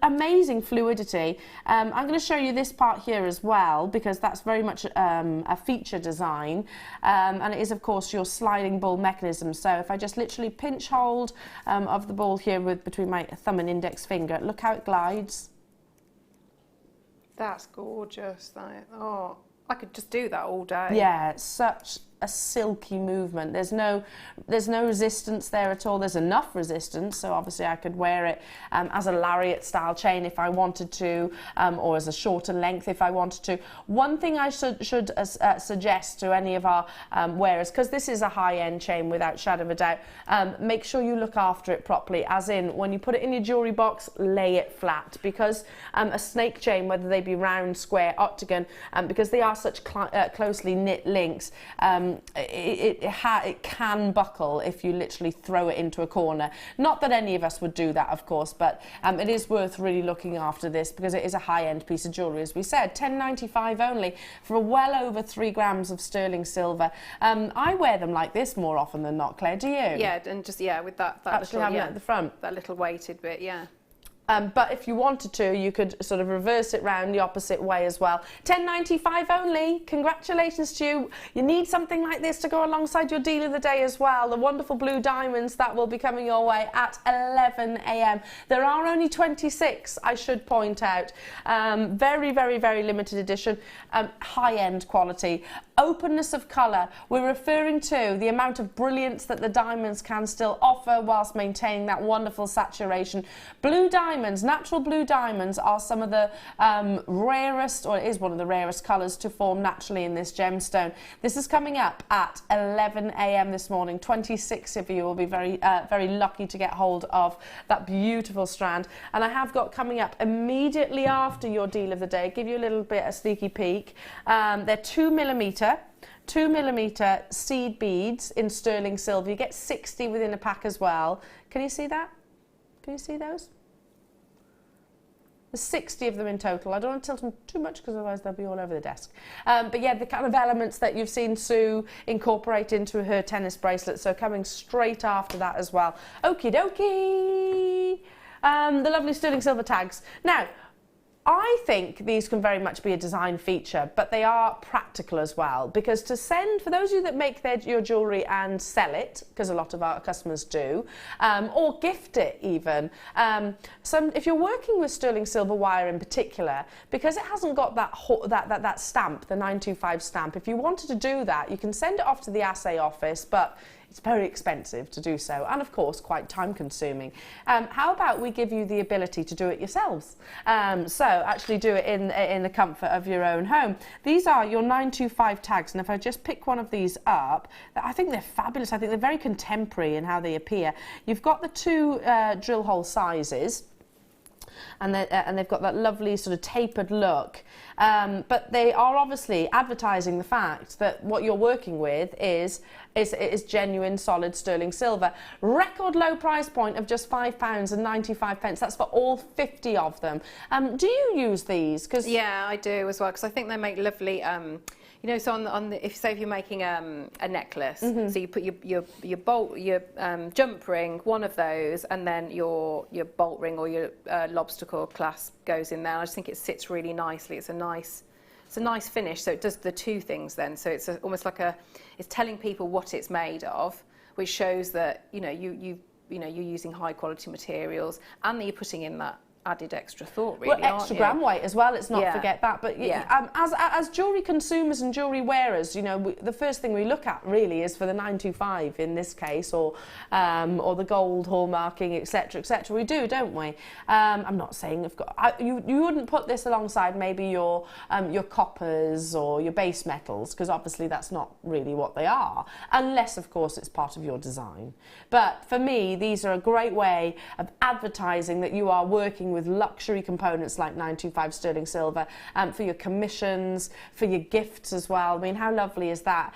Amazing fluidity. I'm going to show you this part here as well, because that's very much a feature design, and it is of course your sliding ball mechanism. So if I just literally pinch hold of the ball here between my thumb and index finger, look how it glides. That's gorgeous. Oh, I could just do that all day. Yeah, it's such a silky movement. There's no resistance there at all. There's enough resistance, so obviously I could wear it as a lariat style chain if I wanted to, or as a shorter length if I wanted to. One thing I should suggest to any of our wearers, because this is a high-end chain without shadow of a doubt, make sure you look after it properly, as in when you put it in your jewellery box, lay it flat, because a snake chain, whether they be round, square, octagon, because they are such closely knit links, it can buckle if you literally throw it into a corner. Not that any of us would do that, of course, but it is worth really looking after this, because it is a high-end piece of jewellery, as we said. $10.95 only for well over 3 grams of sterling silver. I wear them like this more often than not, Claire, do you? Yeah, and just, with that actually little, having it at the front. That little weighted bit, yeah. But if you wanted to, you could sort of reverse it round the opposite way as well. $10.95 only. Congratulations to you. You need something like this to go alongside your deal of the day as well. The wonderful blue diamonds that will be coming your way at 11 a.m. There are only 26, I should point out. Very, very, very limited edition. High-end quality. Openness of colour. We're referring to the amount of brilliance that the diamonds can still offer whilst maintaining that wonderful saturation. Blue diamonds, natural blue diamonds, are some of the rarest, or it is one of the rarest colours to form naturally in this gemstone. This is coming up at 11 a.m. this morning. 26 of you will be very, very lucky to get hold of that beautiful strand. And I have got coming up immediately after your deal of the day, give you a little bit of sneaky peek. They're 2mm seed beads in sterling silver. You get 60 within a pack as well. Can you see that? Can you see those? There's 60 of them in total. I don't want to tilt them too much because otherwise they'll be all over the desk. But yeah, the kind of elements that you've seen Sue incorporate into her tennis bracelet, so coming straight after that as well. Okie dokie! The lovely sterling silver tags. Now, I think these can very much be a design feature, but they are practical as well, because to send, for those of you that make your jewellery and sell it, because a lot of our customers do, or gift it even, if you're working with sterling silver wire in particular, because it hasn't got that stamp, the 925 stamp, if you wanted to do that, you can send it off to the assay office, but it's very expensive to do so, and of course quite time consuming. How about we give you the ability to do it yourselves? So actually do it in the comfort of your own home. These are your 925 tags, and if I just pick one of these up, I think they're fabulous. I think they're very contemporary in how they appear. You've got the 2 drill hole sizes, and they've got that lovely sort of tapered look. But they are obviously advertising the fact that what you're working with is genuine solid sterling silver. Record low price point of just £5.95. That's for all 50 of them. Do you use these? Yeah, I do as well, because I think they make lovely so if you're making a necklace, so you put your jump ring, one of those, and then your bolt ring or your lobster claw clasp goes in there. I just think it sits really nicely. It's a nice finish. So it does the 2 things then. So it's almost like it's telling people what it's made of, which shows that you're using high quality materials, and that you're putting in that added extra thought, really. Well, extra gram weight as well. Let's not forget that. But as jewellery consumers and jewellery wearers, you know, the first thing we look at really is for the 925 in this case, or the gold hallmarking, etc., etc. We do, don't we? I'm not saying you wouldn't put this alongside maybe your coppers or your base metals, because obviously that's not really what they are, unless of course it's part of your design. But for me, these are a great way of advertising that you are working with luxury components like 925 sterling silver, for your commissions, for your gifts as well. I mean, how lovely is that?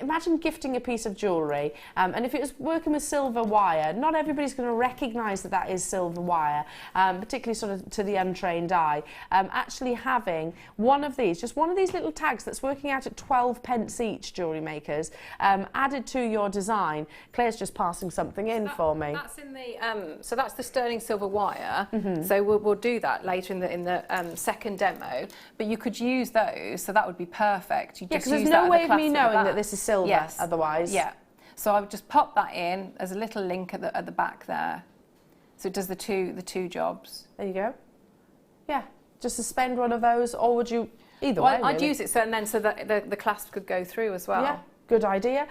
Imagine gifting a piece of jewellery, and if it was working with silver wire, not everybody's going to recognise that that is silver wire, particularly sort of to the untrained eye. Actually having one of these, just one of these little tags that's working out at 12 pence each, jewellery makers, added to your design. Claire's just passing something in for me. That's in the so that's the sterling silver wire. So we'll do that later in the second demo. But you could use those, so that would be perfect. Yeah, because there's no way of me knowing that this is silver otherwise. Yeah. So I would just pop that in as a little link at the back there. So it does the two jobs. There you go. Yeah, just suspend one of those, or would you either way? I'd use it so that the clasp could go through as well. Yeah. Good idea.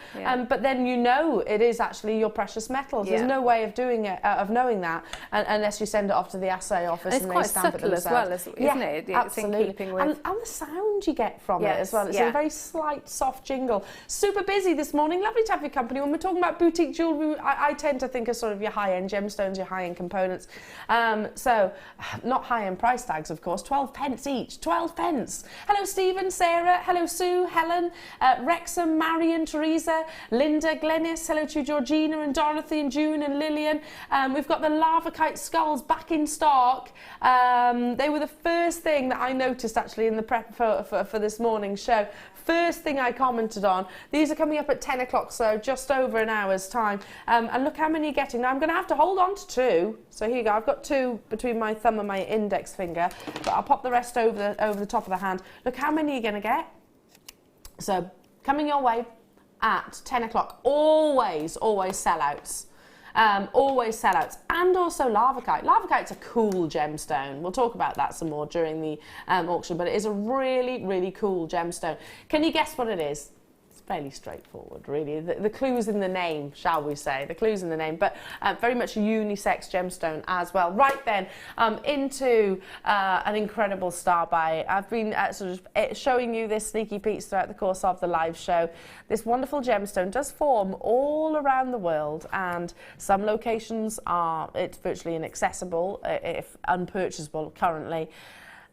But then you know it is actually your precious metals. There's no way of doing it, of knowing that, unless you send it off to the assay office and they stamp it themselves. It's quite subtle as well, isn't it? Absolutely. It's in keeping with... and the sound you get from it as well. It's a very slight, soft jingle. Super busy this morning. Lovely to have your company. When we're talking about boutique jewellery, I tend to think of sort of your high-end gemstones, your high-end components. So, not high-end price tags, of course. 12 pence each. 12 pence. Hello, Stephen, Sarah. Hello, Sue, Helen, Wrexham, Marion, Teresa, Linda, Glennis, hello to Georgina and Dorothy and June and Lillian. We've got the Larvikite skulls back in stock. They were the first thing that I noticed actually in the prep for this morning's show. First thing I commented on. These are coming up at 10 o'clock, so just over an hour's time. And look how many you're getting. Now I'm going to have to hold on to two. So here you go. I've got two between my thumb and my index finger, but I'll pop the rest over the top of the hand. Look how many you're going to get. So coming your way at 10 o'clock. Always sellouts. Always sellouts. And also Larvikite. Larvikite's a cool gemstone. We'll talk about that some more during the auction, but it is a really, really cool gemstone. Can you guess what it is? Fairly straightforward, really. The clue's in the name, shall we say. The clue's in the name, but very much a unisex gemstone as well. Right then, into an incredible star buy. I've been sort of showing you this sneaky peeks throughout the course of the live show. This wonderful gemstone does form all around the world, and some locations it's virtually inaccessible, if unpurchasable currently.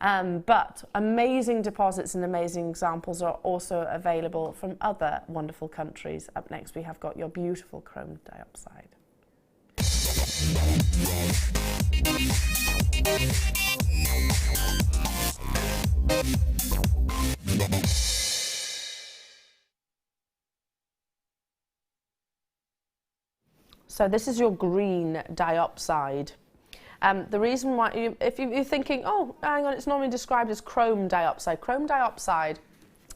But amazing deposits and amazing examples are also available from other wonderful countries. Up next, we have got your beautiful chrome diopside. So this is your green diopside. The reason why, if you're thinking, oh, hang on, it's normally described as chrome diopside. Chrome diopside,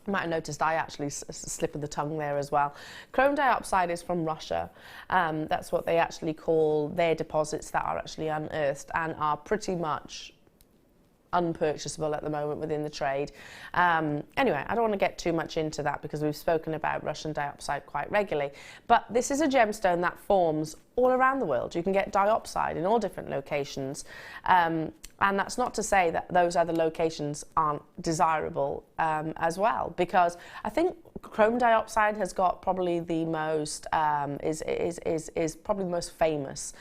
you might have noticed I actually slip of the tongue there as well. Chrome diopside is from Russia. That's what they actually call their deposits that are actually unearthed and are pretty much unpurchasable at the moment within the trade. Anyway, I don't want to get too much into that because we've spoken about Russian diopside quite regularly. But this is a gemstone that forms all around the world. You can get diopside in all different locations. And that's not to say that those other locations aren't desirable as well, because I think chrome diopside has got probably the most, is probably the most famous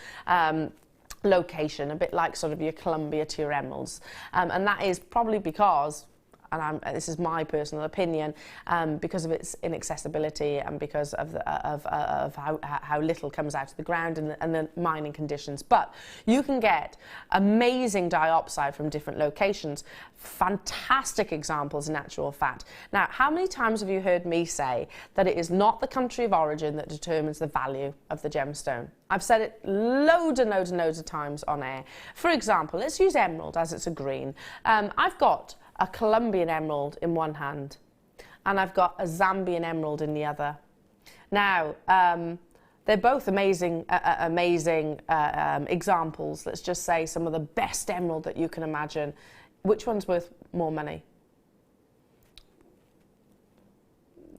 location, a bit like sort of your Columbia to your emeralds, and that is probably because, and this is my personal opinion, because of its inaccessibility and because of how little comes out of the ground and the mining conditions. But you can get amazing diopside from different locations. Fantastic examples in actual fact. Now, how many times have you heard me say that it is not the country of origin that determines the value of the gemstone? I've said it loads and loads of times on air. For example, let's use emerald as it's a green. I've got a Colombian emerald in one hand and I've got a Zambian emerald in the other. Now, they're both amazing, amazing examples. Let's just say some of the best emerald that you can imagine. Which one's worth more money?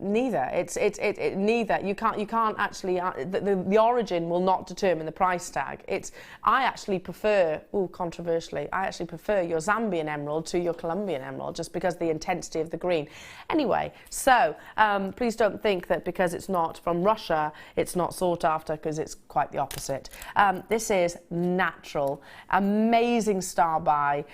Neither. Neither. You can't actually. The origin will not determine the price tag. I actually prefer. Controversially, I actually prefer your Zambian emerald to your Colombian emerald, just because of the intensity of the green. Anyway, so please don't think that because it's not from Russia, it's not sought after, because it's quite the opposite. This is natural, amazing star by.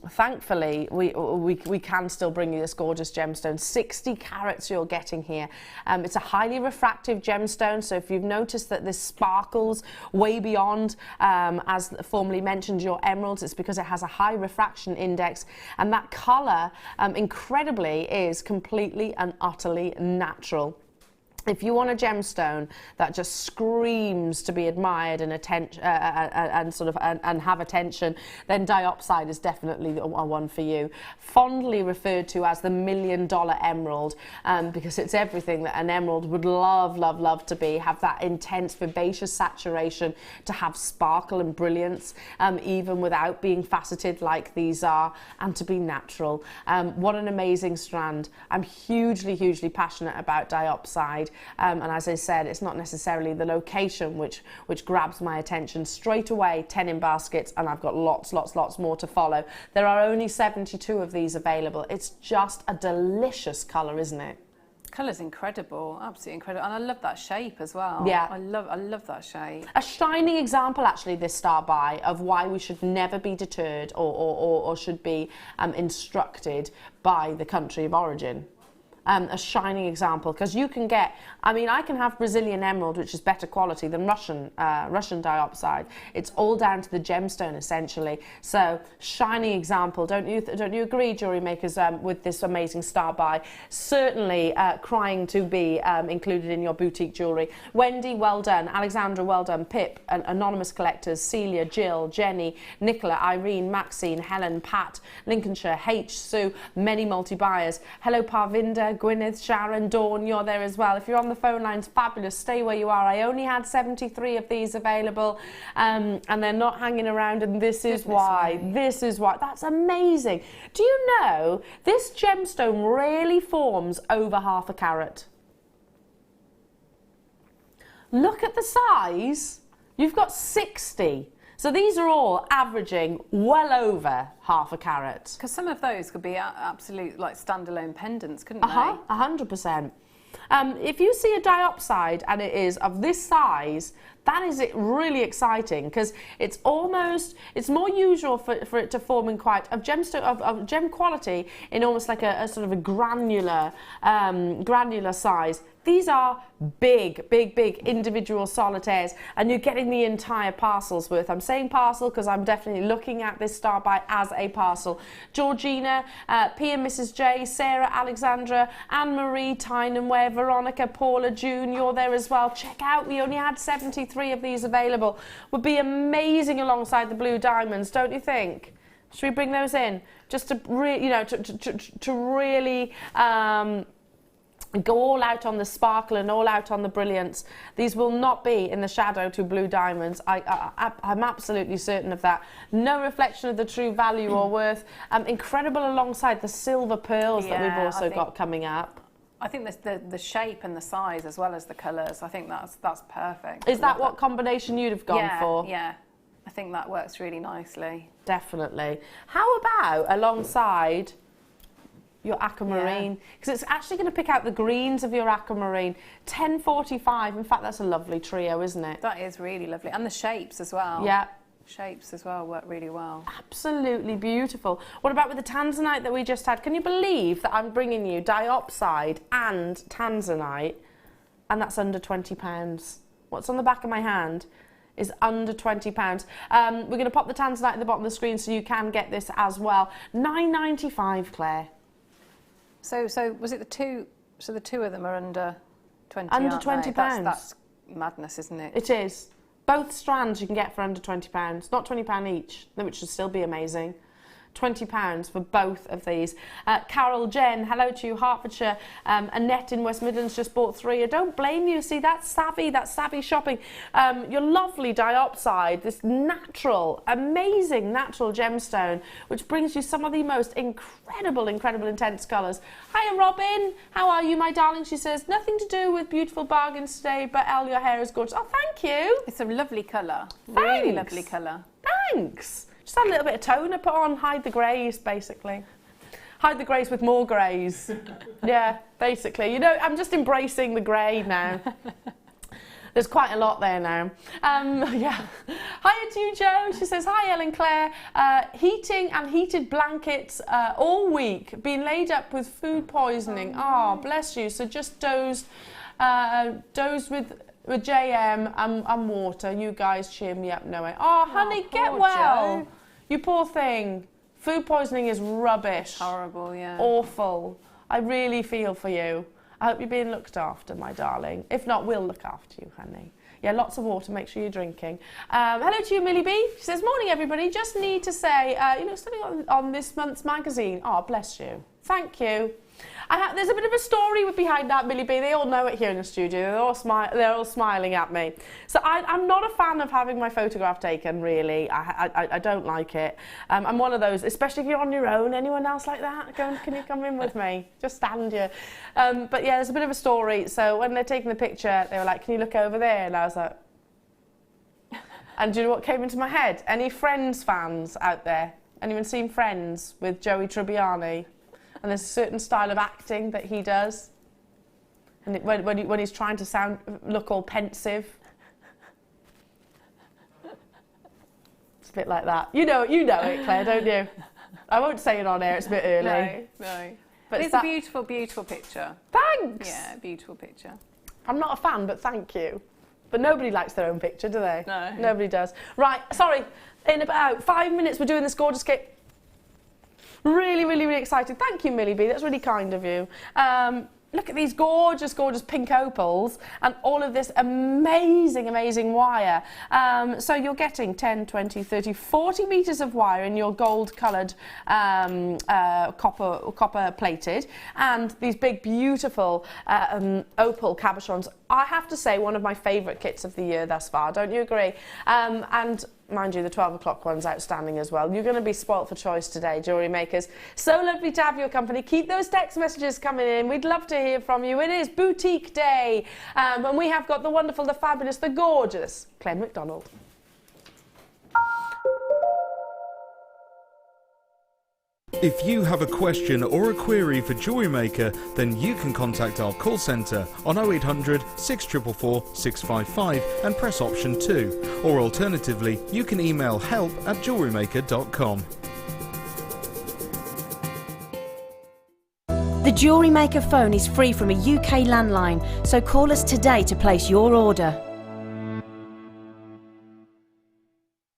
Thankfully, we can still bring you this gorgeous gemstone. 60 carats you're getting here. It's a highly refractive gemstone, so if you've noticed that this sparkles way beyond, as formerly mentioned, your emeralds, it's because it has a high refraction index, and that colour, incredibly, is completely and utterly natural. If you want a gemstone that just screams to be admired and and have attention, then diopside is definitely a one for you. Fondly referred to as the $1 million emerald, because it's everything that an emerald would love to be. Have that intense, vivacious saturation, to have sparkle and brilliance, even without being faceted like these are, and to be natural. What an amazing strand. I'm hugely passionate about diopside. And as I said, it's not necessarily the location which grabs my attention. Straight away, 10 in baskets, and I've got lots more to follow. There are only 72 of these available. It's just a delicious colour, isn't it? Colour's incredible, absolutely incredible, and I love that shape as well. Yeah, I love that shape. A shining example, actually, this star by, of why we should never be deterred or should be instructed by the country of origin. A shining example, because you can get, I mean, I can have Brazilian emerald, which is better quality than Russian diopside. It's all down to the gemstone, essentially. So, shining example. Don't you agree, jewellery makers, with this amazing star by? Certainly crying to be included in your boutique jewellery. Wendy, well done. Alexandra, well done. Pip, anonymous collectors. Celia, Jill, Jenny, Nicola, Irene, Maxine, Helen, Pat, Lincolnshire, H, Sue, many multi-buyers. Hello, Parvinda, Gwyneth, Sharon, Dawn, you're there as well. If you're on the phone lines, fabulous, stay where you are. I only had 73 of these available, and they're not hanging around, and this is why. This is why. That's amazing. Do you know this gemstone rarely forms over half a carat? Look at the size. You've got 60. So these are all averaging well over half a carat. Because some of those could be absolute, like, standalone pendants, couldn't they? 100%. If you see a diopside and it is of this size, that is really exciting, because it's more usual for it to form in quite of gemstone of gem quality in almost like a sort of a granular size. These are big individual solitaires, and you're getting the entire parcel's worth. I'm saying parcel because I'm definitely looking at this star by as a parcel. Georgina, P and Mrs. J, Sarah, Alexandra, Anne-Marie, Tynanware, Veronica, Paula, June, you're there as well. Check out, we only had 73 of these available. Would be amazing alongside the blue diamonds, don't you think? Should we bring those in? Just to really go all out on the sparkle and all out on the brilliance. These will not be in the shadow to blue diamonds. I'm absolutely certain of that. No reflection of the true value or worth. Incredible alongside the silver pearls that we've also got coming up. I think the shape and the size as well as the colours, I think that's perfect. Is that what combination you'd have gone for? Yeah, I think that works really nicely. Definitely. How about alongside your aquamarine, because it's actually going to pick out the greens of your aquamarine. 1045, in fact, that's a lovely trio, isn't it? That is really lovely, and the shapes as well. Yeah, shapes as well work really well. Absolutely beautiful. What about with the Tanzanite that we just had? Can you believe that I'm bringing you diopside and Tanzanite, and that's under £20? What's on the back of my hand is under £20. We're going to pop the Tanzanite at the bottom of the screen so you can get this as well. £9.95, Claire. So was it the two? So the two of them are under 20. Under £20. That's madness, isn't it? It is. Both strands you can get for under £20, not £20 each, which would still be amazing. £20 for both of these. Carol Jen, hello to you, Hertfordshire. Annette in West Midlands just bought 3. I don't blame you. See, that's savvy shopping. Your lovely diopside, this natural, amazing natural gemstone, which brings you some of the most incredible intense colours. Hiya, Robin. How are you, my darling? She says, nothing to do with beautiful bargains today, but Elle, your hair is gorgeous. Oh, thank you. It's a lovely colour. Thanks. Really lovely colour. Thanks. Just had a little bit of toner put on, hide the greys, basically. Hide the greys with more greys. Yeah, basically. You know, I'm just embracing the grey now. There's quite a lot there now. Yeah. Hiya to you, Joe. She says, hi, Elle and Claire. Heating and heated blankets all week. Been laid up with food poisoning. Oh, bless you. So just dozed with JM and water. You guys cheer me up, no way. Oh, honey, get well. Joe. You poor thing. Food poisoning is rubbish. Horrible, yeah. Awful. I really feel for you. I hope you're being looked after, my darling. If not, we'll look after you, honey. Yeah, lots of water. Make sure you're drinking. Hello to you, Millie B. She says, morning, everybody. Just need to say, something on this month's magazine. Oh, bless you. Thank you. There's a bit of a story behind that, Millie B. They all know it here in the studio. They're all smiling at me. So I'm not a fan of having my photograph taken, really. I don't like it. I'm one of those, especially if you're on your own. Anyone else like that? Can you come in with me? Just stand here. But yeah, there's a bit of a story. So when they're taking the picture, they were like, can you look over there? And I was like... And do you know what came into my head? Any Friends fans out there? Anyone seen Friends with Joey Tribbiani? And there's a certain style of acting that he does, and when he's trying to look all pensive, it's a bit like that. You know it, Claire, don't you? I won't say it on air; it's a bit early. No. But it's a beautiful, beautiful picture. Thanks. Yeah, beautiful picture. I'm not a fan, but thank you. But nobody likes their own picture, do they? No. Nobody does. Right. Sorry. In about 5 minutes, we're doing this gorgeous cake. Really, really, really excited. Thank you, Millie B. That's really kind of you. Look at these gorgeous, gorgeous pink opals and all of this amazing, amazing wire. So you're getting 10, 20, 30, 40 metres of wire in your gold-coloured copper plated, and these big, beautiful opal cabochons. I have to say, one of my favourite kits of the year thus far. Don't you agree? And mind you, the 12 o'clock one's outstanding as well. You're going to be spoilt for choice today, jewellery makers. So lovely to have your company. Keep those text messages coming in. We'd love to hear from you. It is boutique day. And we have got the wonderful, the fabulous, the gorgeous Claire McDonald. If you have a question or a query for Jewellery Maker, then you can contact our call centre on 0800 644 655 and press option 2. Or alternatively, you can email help@jewellerymaker.com. The Jewellery Maker phone is free from a UK landline, so call us today to place your order.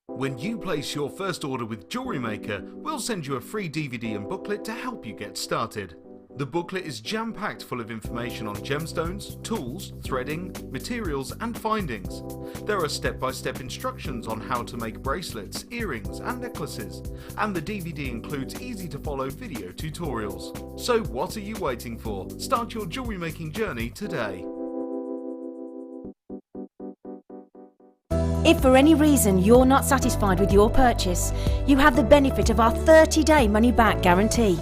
When you place your first order with Jewellery Maker, we'll send you a free DVD and booklet to help you get started. The booklet is jam-packed full of information on gemstones, tools, threading, materials and findings. There are step-by-step instructions on how to make bracelets, earrings and necklaces, and the DVD includes easy-to-follow video tutorials. So what are you waiting for? Start your jewellery making journey today. If for any reason you're not satisfied with your purchase, you have the benefit of our 30-day money-back guarantee.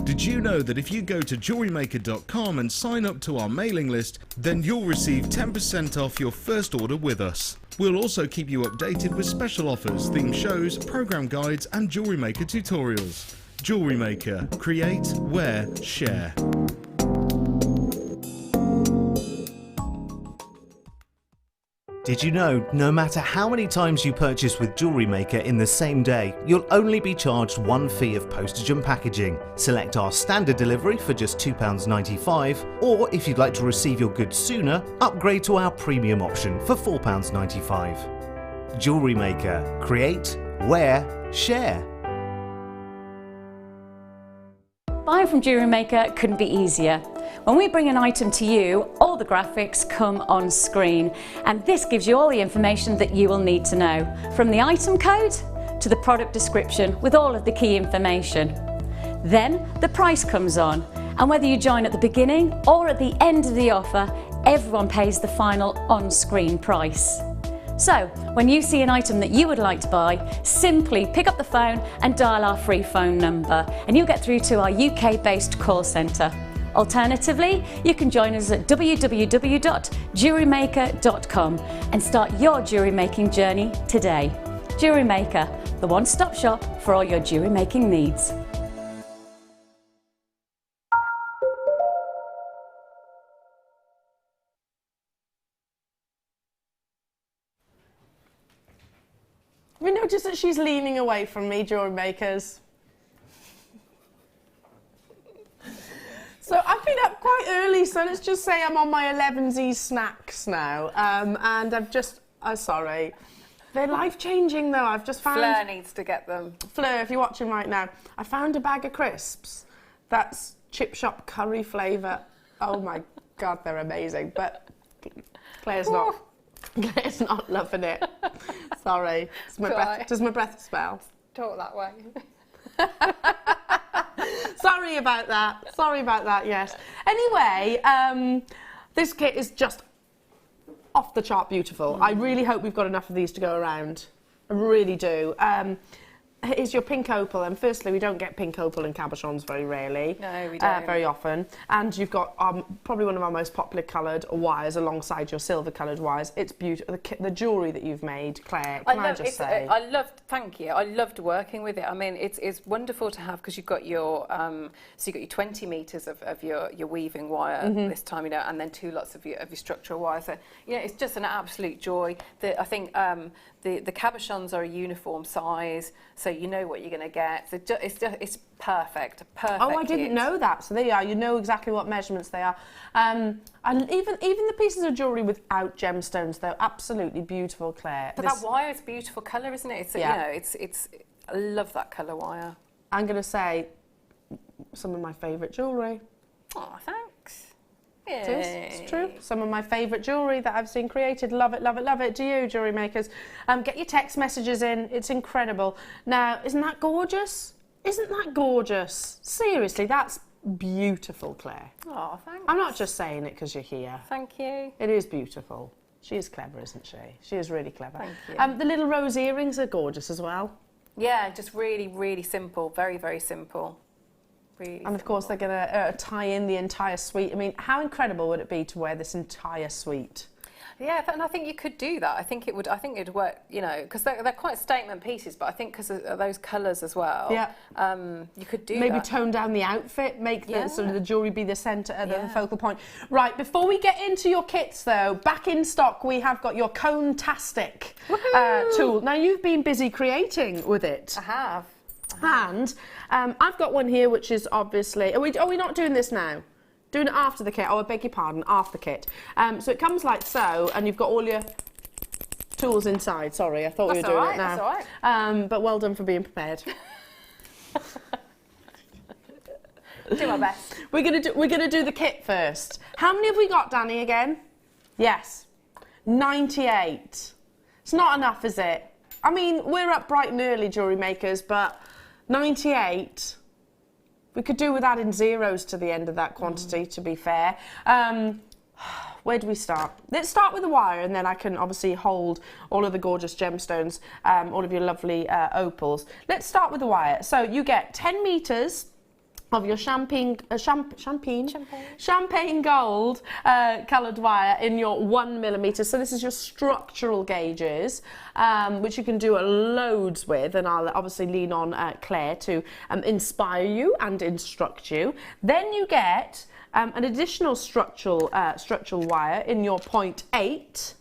Did you know that if you go to jewellerymaker.com and sign up to our mailing list, then you'll receive 10% off your first order with us. We'll also keep you updated with special offers, theme shows, program guides and Jewellery Maker tutorials. Jewellery Maker. Create, wear, share. Did you know, no matter how many times you purchase with Jewellery Maker in the same day, you'll only be charged one fee of postage and packaging. Select our standard delivery for just £2.95, or if you'd like to receive your goods sooner, upgrade to our premium option for £4.95. Jewellery Maker. Create, wear, share. Buying from Jewellery Maker couldn't be easier. When we bring an item to you, all the graphics come on screen, and this gives you all the information that you will need to know, from the item code to the product description with all of the key information. Then the price comes on, and whether you join at the beginning or at the end of the offer, everyone pays the final on-screen price. So, when you see an item that you would like to buy, simply pick up the phone and dial our free phone number, and you'll get through to our UK-based call centre. Alternatively, you can join us at www.jewellerymaker.com and start your jewellery making journey today. Jewellery Maker, the one-stop shop for all your jewellery making needs. Have you noticed that she's leaning away from me, Jewellery Makers? So I've been up quite early, so let's just say I'm on my 11s snacks now. And I've just, sorry. They're life-changing though, I've just found... Fleur needs to get them. Fleur, if you're watching right now, I found a bag of crisps. That's chip shop curry flavour. Oh my God, they're amazing. But Claire's not loving it. Sorry. Does my breath smell? Talk that way. Sorry about that, yes. Anyway, this kit is just off the chart beautiful. I really hope we've got enough of these to go around. I really do. Here's your pink opal, and firstly, we don't get pink opal in cabochons very rarely. No, we don't. Very often. And you've got probably one of our most popular coloured wires alongside your silver coloured wires. It's beautiful. The jewellery that you've made, Claire, Thank you. I loved working with it. I mean, it's wonderful to have, because you've got your so you've got your 20 metres of your weaving wire this time, you know, and then 2 lots of your structural wire. So, you know, it's just an absolute joy. I think the cabochons are a uniform size, so you know what you're going to get. So it's perfect. Oh, I didn't know that. So there you are. You know exactly what measurements they are. And even the pieces of jewellery without gemstones, they're absolutely beautiful, Claire. But that wire is a beautiful colour, isn't it? You know, it's. I love that colour wire. I'm going to say some of my favourite jewellery. Oh, thanks. It is. It's true. Some of my favourite jewellery that I've seen created. Love it, love it, love it. Do you, Jewellery Makers? Get your text messages in. It's incredible. Now, isn't that gorgeous? Isn't that gorgeous? Seriously, that's beautiful, Claire. Oh, thanks. I'm not just saying it because you're here. Thank you. It is beautiful. She is clever, isn't she? She is really clever. Thank you. The little rose earrings are gorgeous as well. Yeah, just really, really simple. Very, very simple. Really and of course, they're going to tie in the entire suite. I mean, how incredible would it be to wear this entire suite? Yeah, and I think you could do that. I think it'd work, you know, because they're quite statement pieces, but I think because of those colours as well, yeah. You could do maybe that. tone down the outfit, make the sort of the jewellery be the centre, the focal point. Right, before we get into your kits though, back in stock we have got your Cone-tastic tool. Now you've been busy creating with it. I have. And I've got one here which is obviously... Are we not doing this now? Doing it after the kit? Oh, I beg your pardon, after the kit. So it comes like so, and you've got all your tools inside. Sorry, I thought we were doing it now. That's all right. But well done for being prepared. Do my best. We're gonna do the kit first. How many have we got, Danny, again? Yes. 98. It's not enough, is it? I mean, we're up bright and early, Jewellery Makers, but 98... We could do with adding zeros to the end of that quantity, to be fair. Where do we start? Let's start with the wire, and then I can obviously hold all of the gorgeous gemstones, all of your lovely opals. Let's start with the wire. So you get 10 metres of your champagne gold coloured wire in your 1mm. So this is your structural gauges, which you can do loads with, and I'll obviously lean on Claire to inspire you and instruct you. Then you get an additional structural wire in your 0.8.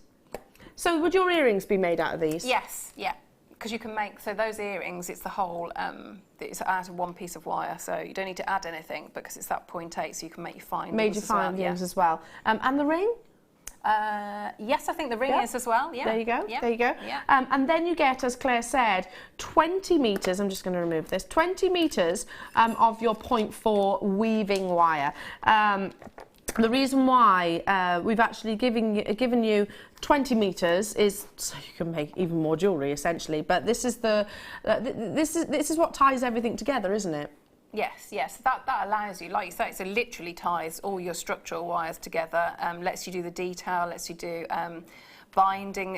So would your earrings be made out of these? Yes, yeah. Because you can make, so those earrings, it's the whole, it's out of one piece of wire, so you don't need to add anything because it's that 0.8, so you can make your findings Made your findings as well. And the ring? Yes, I think the ring is as well, yeah. There you go, yeah. there you go. Yeah. And then you get, as Claire said, 20 metres, I'm just going to remove this, 20 metres of your 0.4 weaving wire. The reason why we've actually given you 20 metres is so you can make even more jewellery, essentially. But this is this is what ties everything together, isn't it? Yes, yes. That allows you, like you say, so literally ties all your structural wires together. Lets you do the detail, lets you do binding,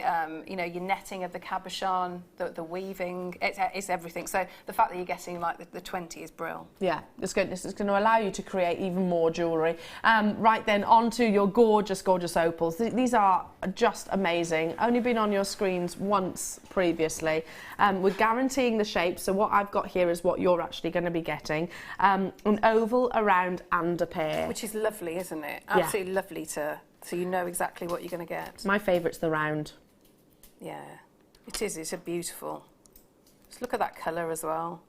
you know, your netting of the cabochon, the weaving, it's everything. So the fact that you're getting like the 20 is brilliant. Yeah, it's going to allow you to create even more jewellery. Right then, onto your gorgeous, gorgeous opals. These are just amazing. Only been on your screens once previously. We're guaranteeing the shape, so what I've got here is what you're actually going to be getting. An oval, a round and a pear. Which is lovely, isn't it? Absolutely lovely so you know exactly what you're going to get. My favourite's the round. Yeah, it is. It's a beautiful. Just look at that colour as well.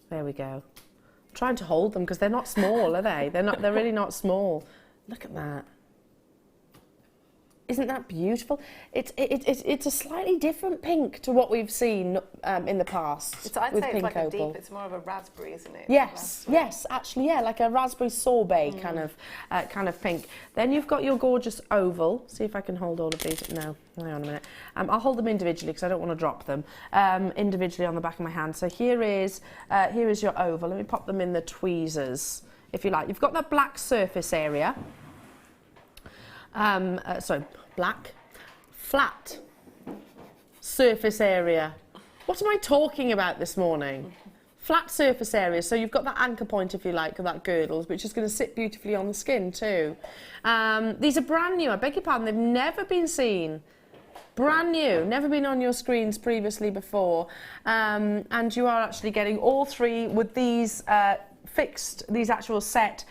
There we go. I'm trying to hold them because they're not small, are they? They're really not small. Look at that. Isn't that beautiful? It's a slightly different pink to what we've seen in the past. I'd with say pink it's like opal. a deep. It's more of a raspberry, isn't it? Yes, yes, actually, yeah, like a raspberry sorbet kind of pink. Then you've got your gorgeous oval. See if I can hold all of these. No, hang on a minute. I'll hold them individually because I don't want to drop them. Individually on the back of my hand. So here is your oval. Let me pop them in the tweezers, if you like. You've got that black surface area. Sorry, black, flat surface area. What am I talking about this morning? Flat surface area, so you've got that anchor point, if you like, of that girdle, which is going to sit beautifully on the skin too. These are brand new, I beg your pardon, they've never been seen. Brand new, never been on your screens previously before. And you are actually getting all three with these fixed, these actual set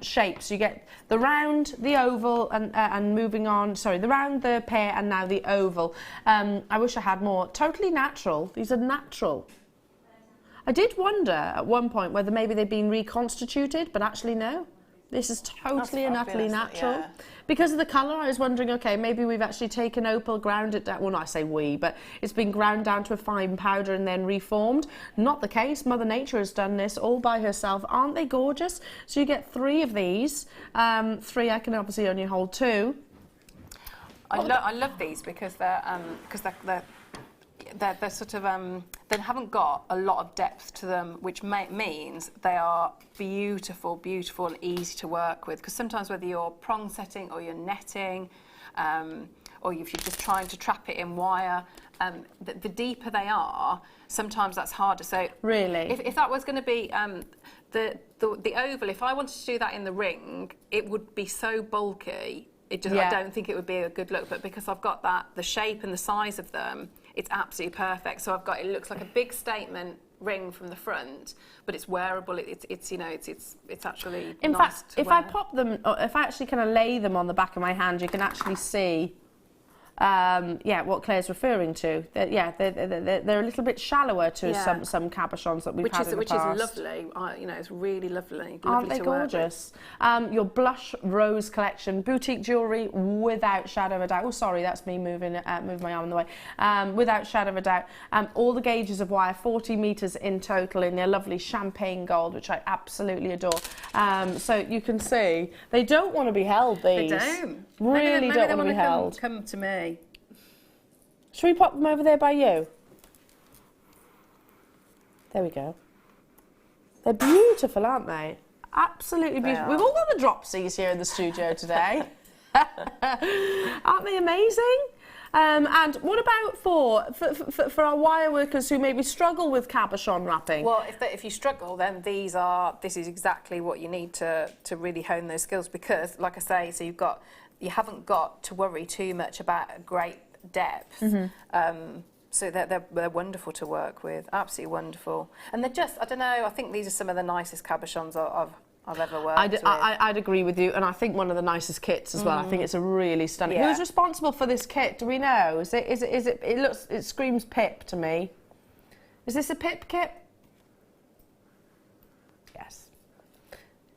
shapes. You get the round, the oval, and moving on, sorry, the round, the pear, and now the oval. I wish I had more. Totally natural. These are natural. I did wonder at one point whether maybe they'd been reconstituted, but actually no. This is totally and utterly natural. Yeah. Because of the colour, I was wondering, okay, maybe we've actually taken opal, ground it down. Well, not I say we, but it's been ground down to a fine powder and then reformed. Not the case. Mother Nature has done this all by herself. Aren't they gorgeous? So you get three of these. Three, I can obviously only hold two. I love these because they're sort of they haven't got a lot of depth to them, which means they are beautiful, beautiful and easy to work with. Because sometimes whether you're prong setting or you're netting, or if you're just trying to trap it in wire, the deeper they are, sometimes that's harder. So really, if that was going to be the oval, if I wanted to do that in the ring, it would be so bulky. I don't think it would be a good look. But because I've got the shape and the size of them, it's absolutely perfect. So it looks like a big statement ring from the front, but it's wearable. It's actually in nice fact, to if wear. I pop them, if I actually kind of lay them on the back of my hand, you can actually see what Claire's referring to. They're a little bit shallower to some cabochons that we've had in the past. Which is lovely. It's really lovely. Aren't they gorgeous? Your blush rose collection, boutique jewellery without shadow of a doubt. Oh, sorry, that's me moving my arm in the way. Without shadow of a doubt. All the gauges of wire, 40 metres in total in their lovely champagne gold, which I absolutely adore. So you can see they don't want to be held. These they don't. Really maybe don't they want to be held. Come to me. Shall we pop them over there by you? There we go. They're beautiful, aren't they? Absolutely beautiful. We've all got the dropsies here in the studio today. Aren't they amazing? And what about for our wire workers who maybe struggle with cabochon wrapping? Well, if you struggle, then this is exactly what you need to really hone those skills, because, like I say, so you haven't got to worry too much about a great depth. Mm-hmm. So they're wonderful to work with, absolutely wonderful. And they're just, I don't know, I think these are some of the nicest cabochons I've ever worked with. I'd agree with you, and I think one of the nicest kits as well. I think it's a really stunning. Yeah. Who's responsible for this kit? Do we know? Is it? It screams Pip to me. Is this a Pip kit? Yes.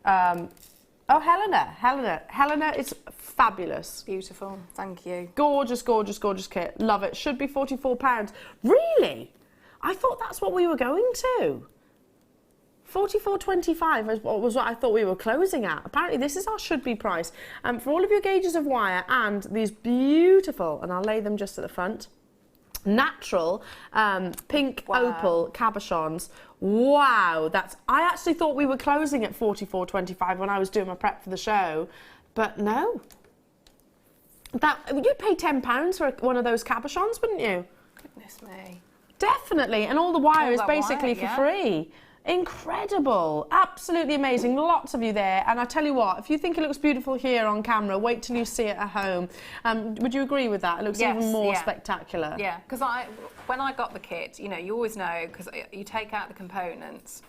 Oh, Helena is fabulous. Beautiful, thank you. Gorgeous, gorgeous, gorgeous kit. Love it. Should be £44. Really? I thought that's what we were going to. 44.25 was what I thought we were closing at. Apparently this is our should be price. For all of your gauges of wire and these beautiful, and I'll lay them just at the front, natural pink opal cabochons. Wow, I actually thought we were closing at 44.25 when I was doing my prep for the show, but no. You'd pay £10 for one of those cabochons, wouldn't you? Goodness me. Definitely, and all the wire is basically for free. Incredible, absolutely amazing. Lots of you there, and I tell you what, if you think it looks beautiful here on camera, wait till you see it at home. Would you agree with that? It looks even more spectacular. Yeah, because when I got the kit, you know, you always know, because you take out the components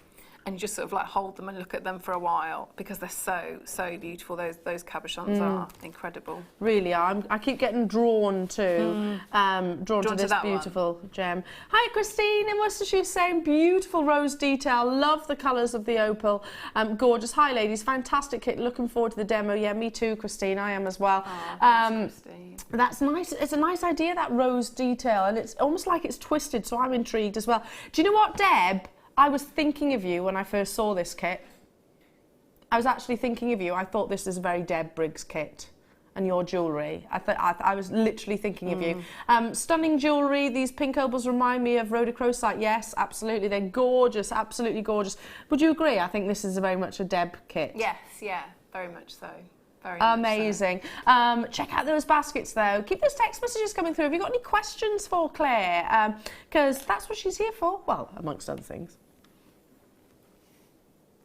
and you just sort of like hold them and look at them for a while because they're so beautiful. Those cabochons are incredible. Really are. I keep getting drawn to this beautiful gem. Hi Christine in Worcestershire saying beautiful rose detail. Love the colours of the opal. Gorgeous. Hi ladies, fantastic kit. Looking forward to the demo. Yeah, me too, Christine. I am as well. Christine. That's nice. It's a nice idea, that rose detail, and it's almost like it's twisted. So I'm intrigued as well. Do you know what, Deb? I was thinking of you when I first saw this kit. I was actually thinking of you. I thought this is a very Deb Briggs kit and your jewellery. I was literally thinking of you. Stunning jewellery. These pink opals remind me of rhodochrosite. Yes, absolutely. They're gorgeous, absolutely gorgeous. Would you agree? I think this is very much a Deb kit. Yes, yeah, very much so. Amazing. Check out those baskets though. Keep those text messages coming through. Have you got any questions for Claire? Because that's what she's here for. Well, amongst other things.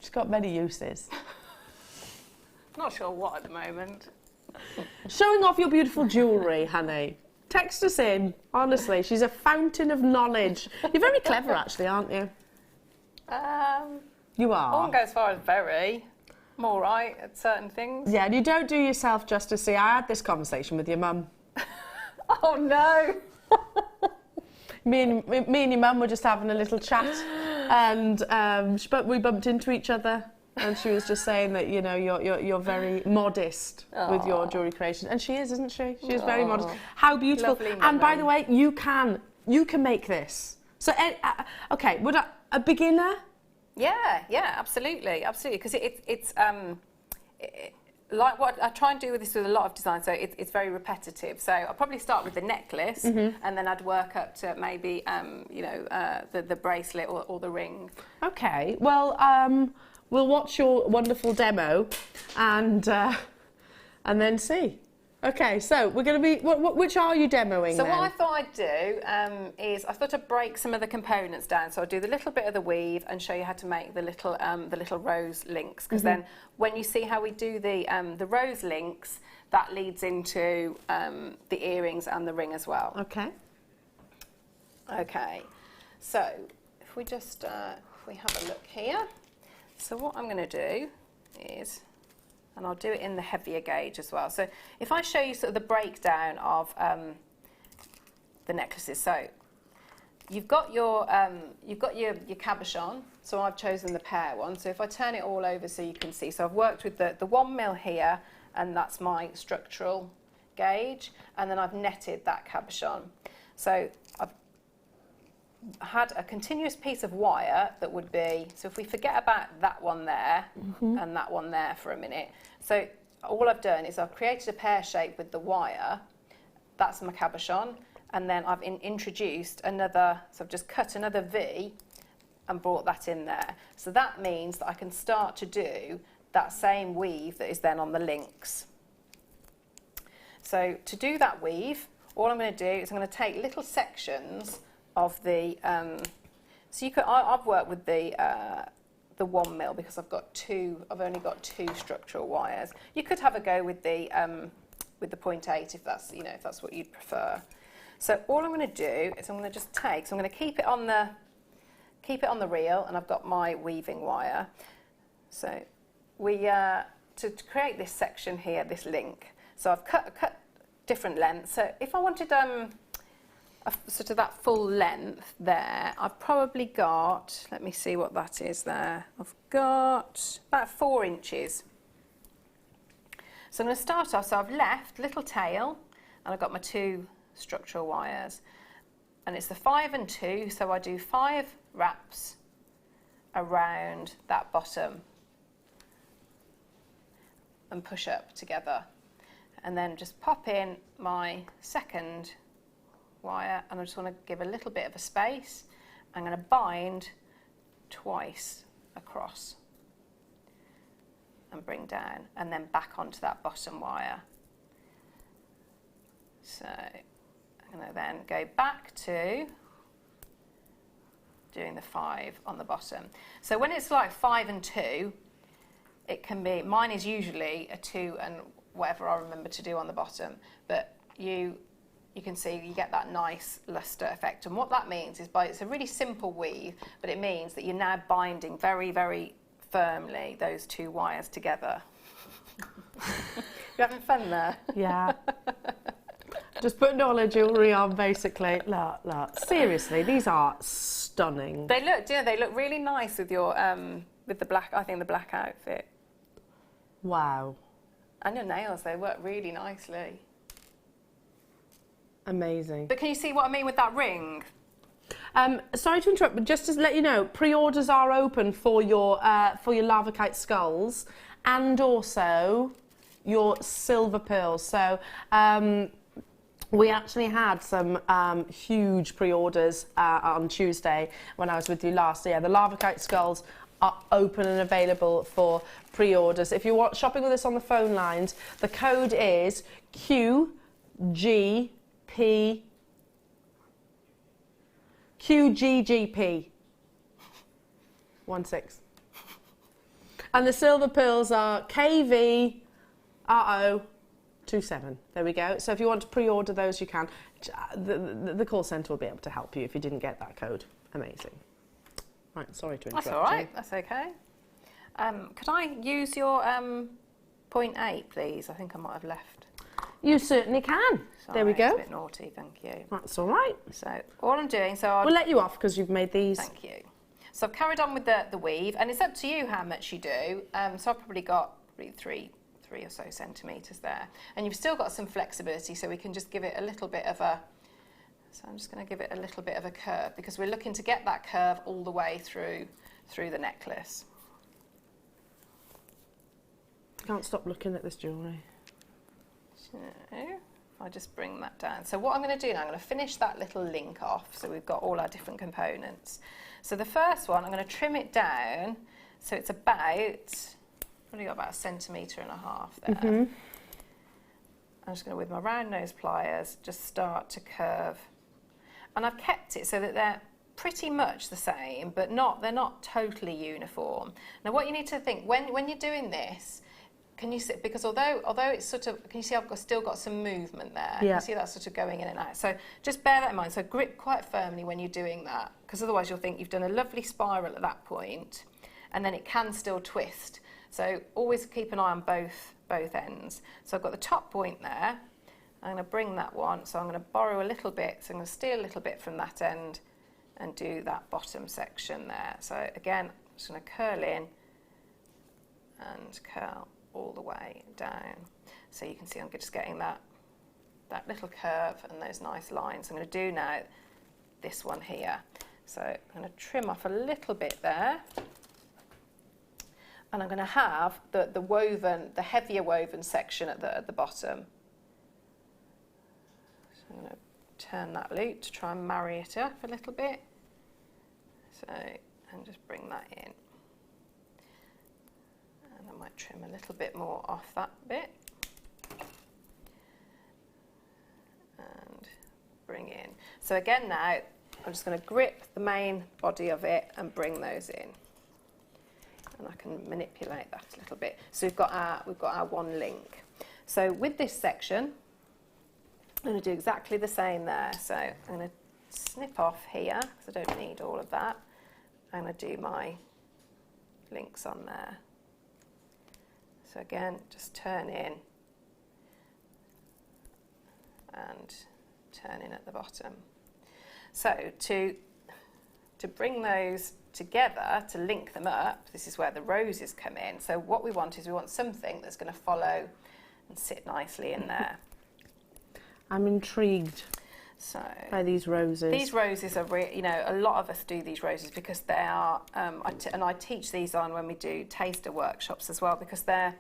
She's got many uses. Not sure what at the moment. Showing off your beautiful jewellery, honey. Text us in. Honestly, she's a fountain of knowledge. You're very clever, actually, aren't you? You are. I won't go as far as very. I'm all right at certain things. Yeah, and you don't do yourself justice. See, I had this conversation with your mum. Oh no! Me and your mum were just having a little chat, and we bumped into each other, and she was just saying that, you know, you're very modest with your jewellery creation, and she is, isn't she? She is very modest. How beautiful! Lovely, and by the way, you can make this. So, okay, would a beginner? Yeah, absolutely, because it's like what I try and do with this with a lot of design. So it's very repetitive. So I'll probably start with the necklace, and then I'd work up to maybe the bracelet or the ring. Okay, well we'll watch your wonderful demo and then see. Okay, so we're going to be... which are you demoing So then? what I thought I'd do is I thought I'd break some of the components down. So I'll do the little bit of the weave and show you how to make the little rose links. Because then when you see how we do the rose links, that leads into the earrings and the ring as well. Okay. Okay, so if we just if we have a look here. So what I'm going to do is... and I'll do it in the heavier gauge as well. So if I show you sort of the breakdown of the necklaces, so you've got your cabochon. So I've chosen the pear one. So if I turn it all over so you can see, so I've worked with the 1 mil here, and that's my structural gauge, and then I've netted that cabochon. So I've had a continuous piece of wire that would be, so if we forget about that one there and that one there for a minute, so all I've done is I've created a pear shape with the wire, that's my cabochon, and then I've introduced another, so I've just cut another V and brought that in there. So that means that I can start to do that same weave that is then on the links. So to do that weave, all I'm going to do is I'm going to take little sections of the, so you could, I've worked with the 1 mil because I've only got 2 structural wires. You could have a go with the 0.8 if that's what you'd prefer. So all I'm going to do is I'm going to just take, so I'm going to keep it on the reel, and I've got my weaving wire. So to create this section here, this link, so I've cut different lengths. So if I wanted sort of that full length there, I've probably got, let me see what that is there. I've got about 4 inches. So I'm going to start off, so I've left little tail and I've got my 2 structural wires. And it's the 5 and 2, so I do 5 wraps around that bottom and push up together. And then just pop in my second wire, and I just want to give a little bit of a space. I'm going to bind twice across and bring down, and then back onto that bottom wire. So I'm going to then go back to doing the 5 on the bottom. So when it's like 5 and 2, it can be, mine is usually a 2 and whatever I remember to do on the bottom, but you can see you get that nice luster effect. And what that means is, it's a really simple weave, but it means that you're now binding very, very firmly those 2 wires together. You having fun there? Yeah. Just putting all her jewellery on, basically. Look. Seriously, these are stunning. They look really nice with your with the black. I think the black outfit. Wow. And your nails, they work really nicely. Amazing. But can you see what I mean with that ring? Sorry to interrupt, but just to let you know, pre-orders are open for your Larvikite skulls and also your silver pearls. So we actually had some huge pre-orders on Tuesday when I was with you last year. The Larvikite skulls are open and available for pre-orders. If you're shopping with us on the phone lines, the code is QGGP 16. And the silver pearls are KVRO27. There we go. So if you want to pre-order those, you can. The call centre will be able to help you if you didn't get that code. Amazing. Right, sorry to interrupt. That's all right. That's okay. Could I use your 0.8, please? I think I might have left. You certainly can. Sorry, there we go. It's a bit naughty, thank you. That's all right. So all I'm doing, we'll let you off because you've made these. Thank you. So I've carried on with the weave, and it's up to you how much you do. So I've probably got three or so centimetres there, and you've still got some flexibility, so we can just give it a little bit of a. So I'm just going to give it a little bit of a curve because we're looking to get that curve all the way through the necklace. Can't stop looking at this jewellery. So I'll just bring that down. So what I'm going to do now, I'm going to finish that little link off so we've got all our different components. So the first one, I'm going to trim it down so it's about, only got about 1.5 centimetres there. I'm just going to, with my round nose pliers, just start to curve. And I've kept it so that they're pretty much the same, but they're not totally uniform. Now what you need to think, when you're doing this, can you see, because although it's sort of, can you see I've still got some movement there? Yeah. You see that sort of going in and out. So just bear that in mind. So grip quite firmly when you're doing that, because otherwise you'll think you've done a lovely spiral at that point, and then it can still twist. So always keep an eye on both ends. So I've got the top point there. I'm going to bring that one. So I'm going to borrow a little bit. So I'm going to steal a little bit from that end and do that bottom section there. So again, I'm just going to curl in and curl all the way down. So you can see I'm just getting that little curve and those nice lines. I'm going to do now this one here. So I'm going to trim off a little bit there. And I'm going to have the heavier woven section at the bottom. So I'm going to turn that loop to try and marry it up a little bit. So, and just bring that in. And I might trim a little bit more off that bit. And bring in. So again now, I'm just going to grip the main body of it and bring those in. And I can manipulate that a little bit. So we've got our one link. So with this section, I'm going to do exactly the same there. So I'm going to snip off here because I don't need all of that. I'm going to do my links on there. So again, just turn in and turn in at the bottom. So to bring those together, to link them up, this is where the roses come in. So what we want is we want something that's going to follow and sit nicely in there. I'm intrigued by these roses. These roses are, you know, a lot of us do these roses because they are, and I teach these on when we do taster workshops as well, because they're,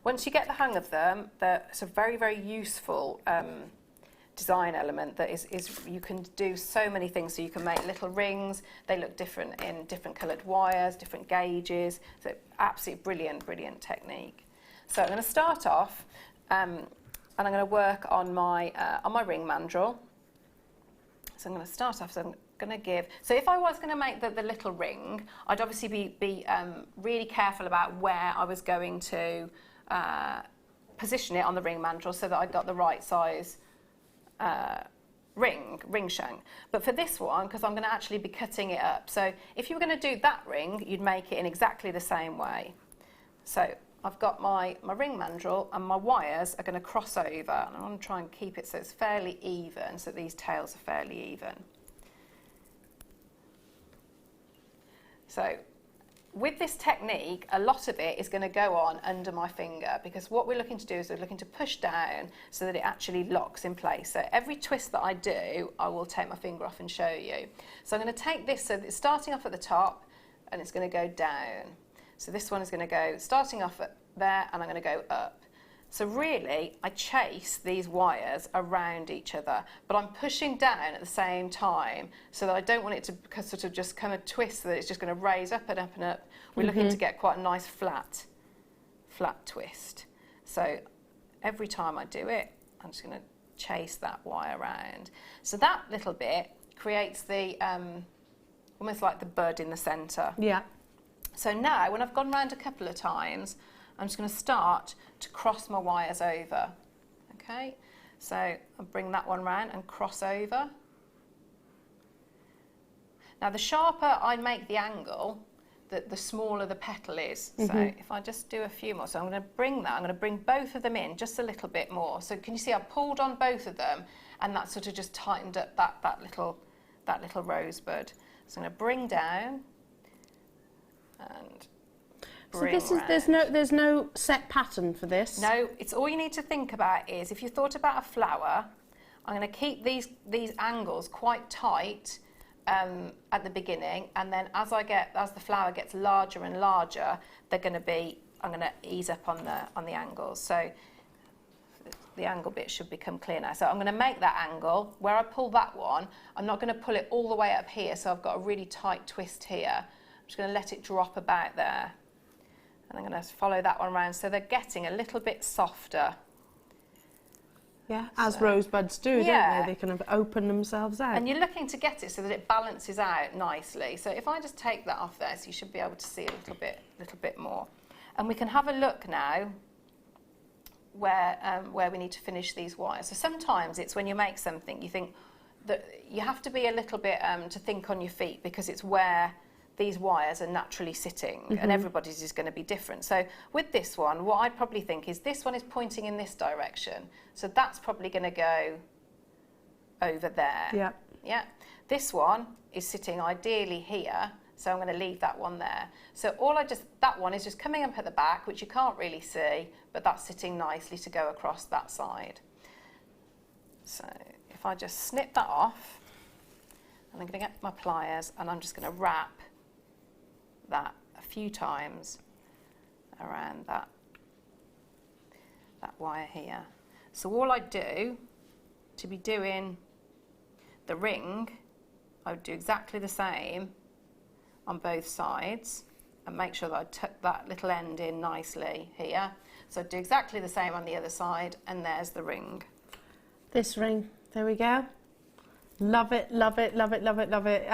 once you get the hang of them, it's a very, very useful design element that is you can do so many things. So you can make little rings, they look different in different coloured wires, different gauges. So absolutely brilliant technique. So I'm going to start off and I'm going to work on my ring mandrel. So I'm going to start off, so I'm going to give, so if I was going to make the little ring, I'd obviously be really careful about where I was going to position it on the ring mandrel so that I got the right size ring shank. But for this one, because I'm going to actually be cutting it up, so if you were going to do that ring, you'd make it in exactly the same way. So I've got my ring mandrel and my wires are going to cross over, and I'm going to try and keep it so it's fairly even, so these tails are fairly even. So with this technique, a lot of it is going to go on under my finger, because what we're looking to do is we're looking to push down so that it actually locks in place. So every twist that I do, I will take my finger off and show you. So I'm going to take this, so it's starting off at the top and it's going to go down. So this one is going to go starting off at there and I'm going to go up. So really, I chase these wires around each other, but I'm pushing down at the same time so that I don't want it to sort of just kind of twist, so that it's just going to raise up and up and up. We're looking to get quite a nice flat twist. So every time I do it, I'm just going to chase that wire around. So that little bit creates the, almost like the bud in the centre. Yeah. So now, when I've gone round a couple of times, I'm just going to start to cross my wires over. Okay, so I'll bring that one round and cross over. Now, the sharper I make the angle, the smaller the petal is. So if I just do a few more, so I'm going to bring that, I'm going to bring both of them in just a little bit more. So can you see I pulled on both of them, and that sort of just tightened up that little rosebud. So I'm going to bring down and bring so this is there's no set pattern for this. No, it's all you need to think about is, if you thought about a flower, I'm going to keep these angles quite tight at the beginning, and then as the flower gets larger and larger, I'm going to ease up on the angles. So the angle bit should become clear now. So I'm going to make that angle. Where I pull that one, I'm not going to pull it all the way up here, so I've got a really tight twist here. I'm just going to let it drop about there. And I'm going to follow that one around so they're getting a little bit softer. Yeah, as rosebuds do, don't they? They kind of open themselves out. And you're looking to get it so that it balances out nicely. So if I just take that off there, so you should be able to see a little bit more. And we can have a look now where we need to finish these wires. So sometimes it's when you make something, you think that you have to be a little bit to think on your feet, because it's where these wires are naturally sitting, and everybody's is going to be different. So with this one, what I'd probably think is this one is pointing in this direction, so that's probably going to go over there. Yeah. Yeah. This one is sitting ideally here, so I'm going to leave that one there. So that one is just coming up at the back, which you can't really see, but that's sitting nicely to go across that side. So if I just snip that off, and I'm going to get my pliers, and I'm just going to wrap that a few times around that wire here. So all I do to be doing the ring, I would do exactly the same on both sides and make sure that I tuck that little end in nicely here. So I'd do exactly the same on the other side, and there's the ring. This ring, there we go. Love it, love it, love it, love it, love it.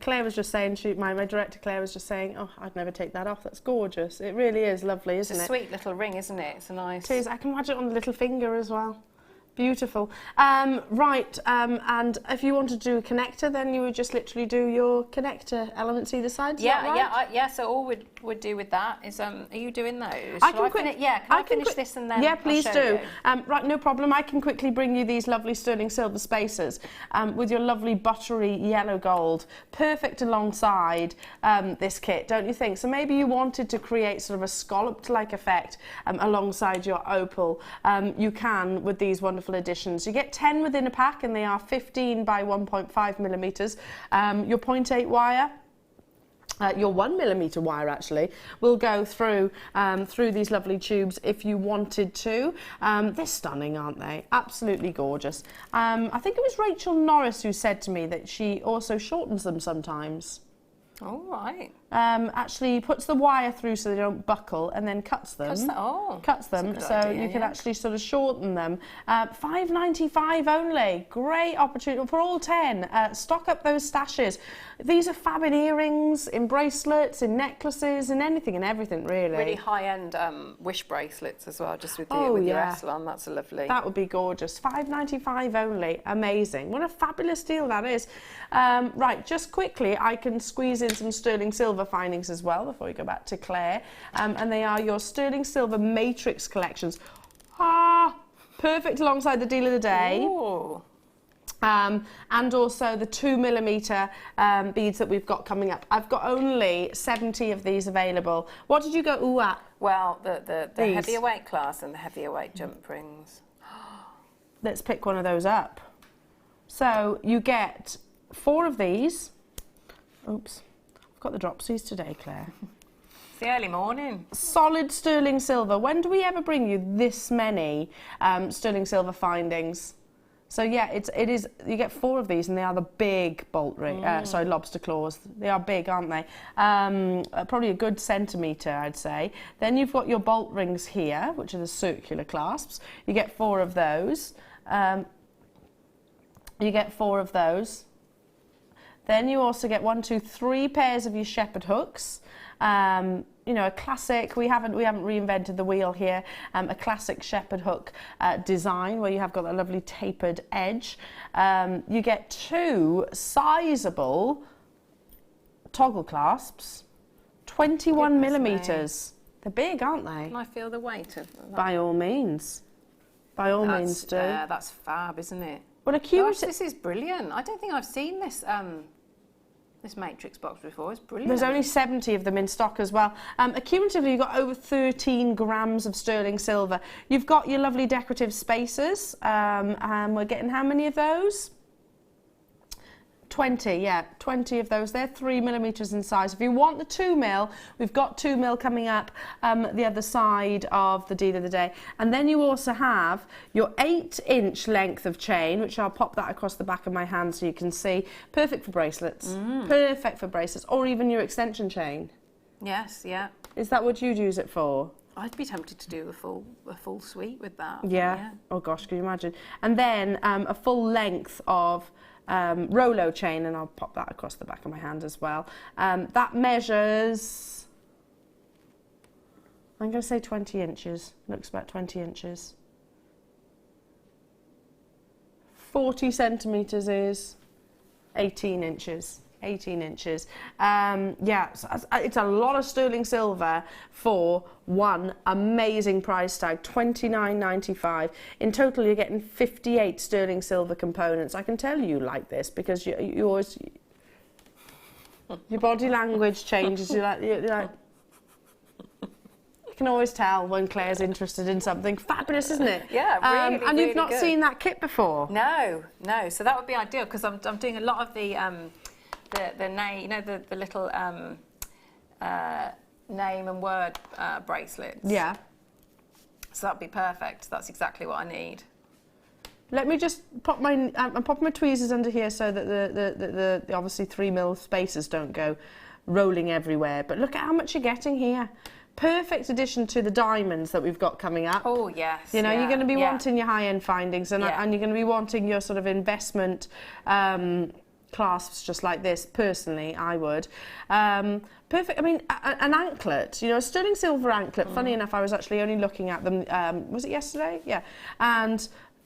Claire was just saying, my director Claire was just saying, oh, I'd never take that off. That's gorgeous. It really is lovely, isn't it? It's a sweet little ring, isn't it? It's a nice... It is. I can imagine it on the little finger as well. Beautiful. Right, and if you want to do a connector, then you would just literally do your connector elements either side. Is that right? Yeah. So all we'd do with that is, are you doing those? Can I finish this and then? Yeah, please I'll show do. you. Right, no problem. I can quickly bring you these lovely sterling silver spacers with your lovely buttery yellow gold, perfect alongside this kit, don't you think? So maybe you wanted to create sort of a scalloped-like effect alongside your opal. You can with these wonderful additions. You get 10 within a pack, and they are 15 by 1.5 millimeters. Your 0.8 wire, your 1 millimeter wire actually, will go through these lovely tubes if you wanted to. They're stunning, aren't they? Absolutely gorgeous. I think it was Rachel Norris who said to me that she also shortens them sometimes. All right. Actually puts the wire through so they don't buckle, and then cuts them. Cuts them so idea, you can actually sort of shorten them. $5.95 only. Great opportunity for all 10. Stock up those stashes. These are fab in earrings, in bracelets, in necklaces, in anything and everything, really. Really high-end wish bracelets as well, just with your S on. That's lovely. That would be gorgeous. $5.95 only. Amazing. What a fabulous deal that is. Right, just quickly, I can squeeze in some sterling silver findings as well before we go back to Claire. And they are your sterling silver matrix collections. Perfect alongside the deal of the day. Ooh. And also the 2 millimeter beads that we've got coming up. I've got only 70 of these available. What did you go ooh at? Well, the heavier weight class and the heavier weight jump rings. Let's pick one of those up. So you get 4 of these. Oops, I've got the dropsies today, Claire. It's the early morning. Solid sterling silver. When do we ever bring you this many sterling silver findings? So yeah, it is. You get 4 of these, and they are the big bolt ring. Sorry, lobster claws. They are big, aren't they? Probably a good centimetre, I'd say. Then you've got your bolt rings here, which are the circular clasps. You get 4 of those. You get 4 of those. Then you also get 1, 2, 3 pairs of your shepherd hooks. You know, a classic, we haven't reinvented the wheel here, a classic shepherd hook design where you have got that lovely tapered edge. You get 2 sizable toggle clasps, 21 millimetres. They're big, aren't they? Can I feel the weight of that? By all means. By all means do. That's fab, isn't it? Well, Gosh, this is brilliant. I don't think I've seen this this matrix box before. It's brilliant. There's only 70 of them in stock as well. Accumulatively, you've got over 13 grams of sterling silver. You've got your lovely decorative spacers, and we're getting how many of those? 20, yeah, 20 of those. They're 3 millimetres in size. If you want the 2 mil, we've got 2 mil coming up the other side of the deal of the day. And then you also have your 8-inch length of chain, which I'll pop that across the back of my hand so you can see. Perfect for bracelets. Perfect for bracelets, or even your extension chain. Yes, yeah. Is that what you'd use it for? I'd be tempted to do a full suite with that. Yeah. Oh gosh, can you imagine? And then a full length of Rolo chain, and I'll pop that across the back of my hand as well. That measures, I'm going to say 20 inches. Looks about 20 inches. 40 centimetres is 18 inches. 18 inches. Yeah, so it's a lot of sterling silver for one amazing price tag, $29.95. In total, you're getting 58 sterling silver components. I can tell you like this because you always, your body language changes. You're like, you can always tell when Claire's interested in something. Fabulous, isn't it? Yeah, really, and you've not good. seen that kit before? No. So that would be ideal because I'm doing a lot of the name, you know, the little name and word bracelets. Yeah. So that'd be perfect. That's exactly what I need. Let me just pop my I'm popping my tweezers under here so that the obviously 3 mil spacers don't go rolling everywhere. But look at how much you're getting here. Perfect addition to the diamonds that we've got coming up. Oh yes. You know, you're going to be wanting your high-end findings, and you're going to be wanting your sort of investment clasps just like this. Personally, I would. Perfect. I mean, an anklet, you know, a sterling silver anklet. Funny enough, I was actually only looking at them, was it yesterday? Yeah. And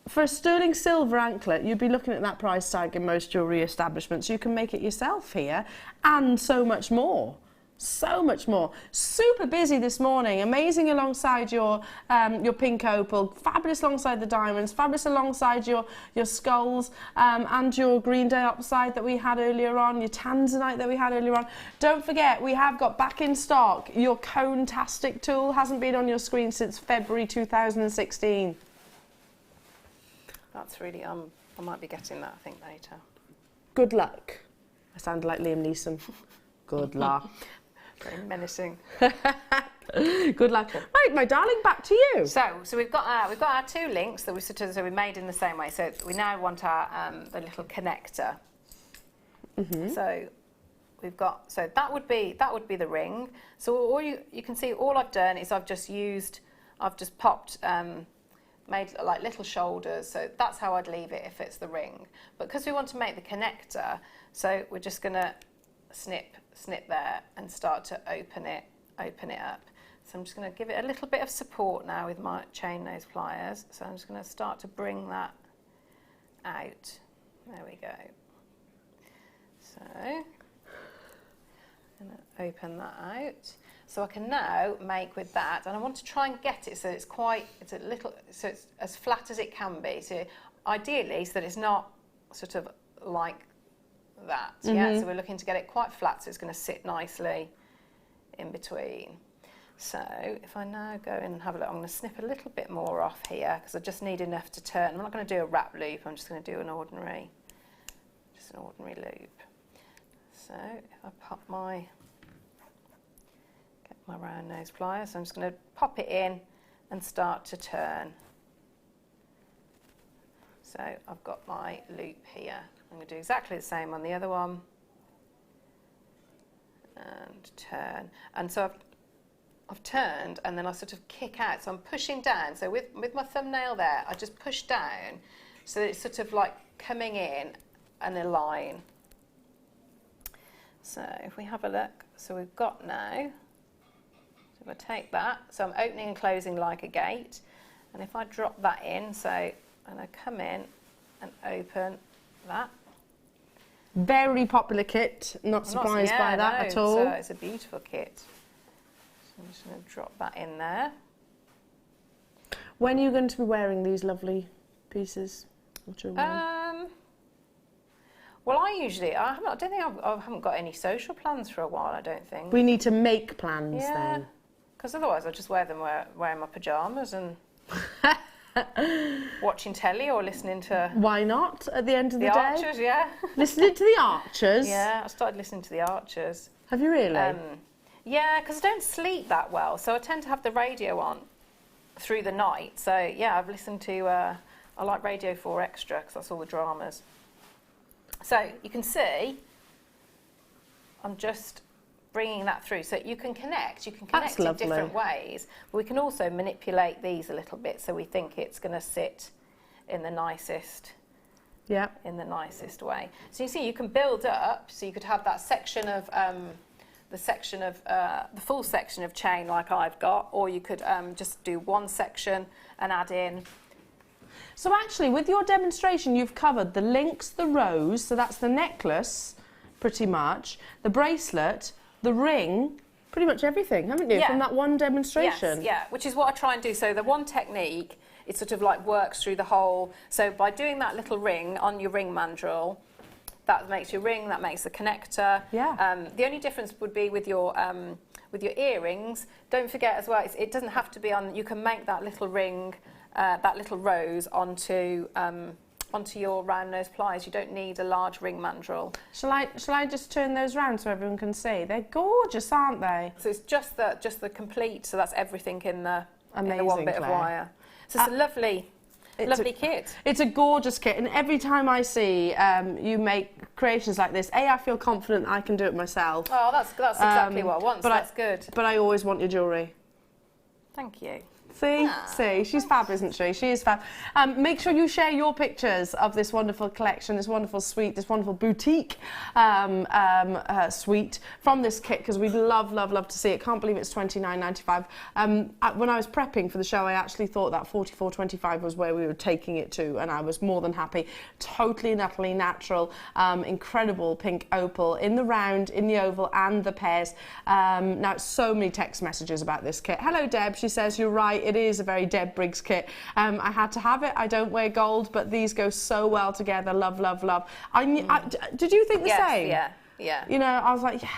For a sterling silver anklet, you'd be looking at that price tag in most jewellery establishments. You can make it yourself here, and so much more. So much more. Super busy this morning. Amazing alongside your pink opal. Fabulous alongside the diamonds. Fabulous alongside your skulls and your green diopside that we had earlier on. Your Tanzanite that we had earlier on. Don't forget, we have got back in stock your Cone-tastic tool. Hasn't been on your screen since February 2016. That's really, I might be getting that, I think, later. Good luck. I sound like Liam Neeson. Good luck. Very menacing. Good luck. Right, my darling, back to you. So we've got our two links that we made in the same way. So we now want our the little connector. So we've got, so that would be the ring. So all you can see, all I've done is I've just popped made like little shoulders. So that's how I'd leave it if it's the ring. But because we want to make the connector, so we're just going to snip there and start to open it up. So I'm just going to give it a little bit of support now with my chain nose pliers. So I'm just going to start to bring that out. There we go. So I'm going to open that out. So I can now make with that, and I want to try and get it so it's as flat as it can be. So ideally, so that it's not sort of like that. Yeah, so we're looking to get it quite flat, so it's going to sit nicely in between. So if I now go in and have a look, I'm going to snip a little bit more off here because I just need enough to turn. I'm not going to do a wrap loop. I'm just going to do an ordinary loop. So if I pop get my round nose pliers, so I'm just going to pop it in and start to turn. So I've got my loop here. I'm going to do exactly the same on the other one and turn. And so I've turned and then I sort of kick out. So I'm pushing down. So with my thumbnail there, I just push down so that it's sort of like coming in and a line. So if we have a look, so we've got now, so if I take that, so I'm opening and closing like a gate. And if I drop that in, and I come in and open that. Very popular kit, not surprised by that at all. So it's a beautiful kit. So I'm just going to drop that in there. When are you going to be wearing these lovely pieces? Well, I haven't got any social plans for a while, I don't think. We need to make plans then. Because otherwise I'll just wear them wearing my pyjamas and watching telly or listening to... Why not, at the end of the day? The Archers, yeah. Listening to the Archers? Yeah, I started listening to the Archers. Have you really? Yeah, because I don't sleep that well, so I tend to have the radio on through the night. So, yeah, I've listened to... I like Radio 4 Extra, because that's all the dramas. So, you can see, I'm just bringing that through. So you can connect in different ways, but we can also manipulate these a little bit so we think it's going to sit in the nicest way. So you see, you can build up, so you could have that section of the full section of chain like I've got, or you could just do one section and add in. So actually, with your demonstration, you've covered the links, the rose, so that's the necklace, pretty much, the bracelet, the ring, pretty much everything, haven't you, from that one demonstration? Yes, yeah, which is what I try and do. So the one technique, it sort of like works through the whole. So by doing that little ring on your ring mandrel, that makes your ring, that makes the connector. Yeah. The only difference would be with your earrings. Don't forget as well, it doesn't have to be on. You can make that little ring, that little rose onto your round nose pliers. You don't need a large ring mandrel. Shall I just turn those round so everyone can see? They're gorgeous, aren't they? So it's just the complete. So that's everything in the one bit of wire. So it's a lovely kit. It's a gorgeous kit, and every time I see you make creations like this, I feel confident I can do it myself. Oh, that's exactly what I want. So that's good. But I always want your jewellery. Thank you. See, she's fab, isn't she? She is fab. Make sure you share your pictures of this wonderful collection, this wonderful suite, this wonderful boutique suite from this kit, because we'd love to see it. Can't believe it's $29.95. When I was prepping for the show, I actually thought that $44.25 was where we were taking it to, and I was more than happy. Totally and utterly natural, incredible pink opal in the round, in the oval, and the pairs. Now, so many text messages about this kit. Hello, Deb. She says, you're right. It is a very Deb Briggs kit. I had to have it. I don't wear gold, but these go so well together. Love. Did you think the same? Yeah. You know, I was like, yeah.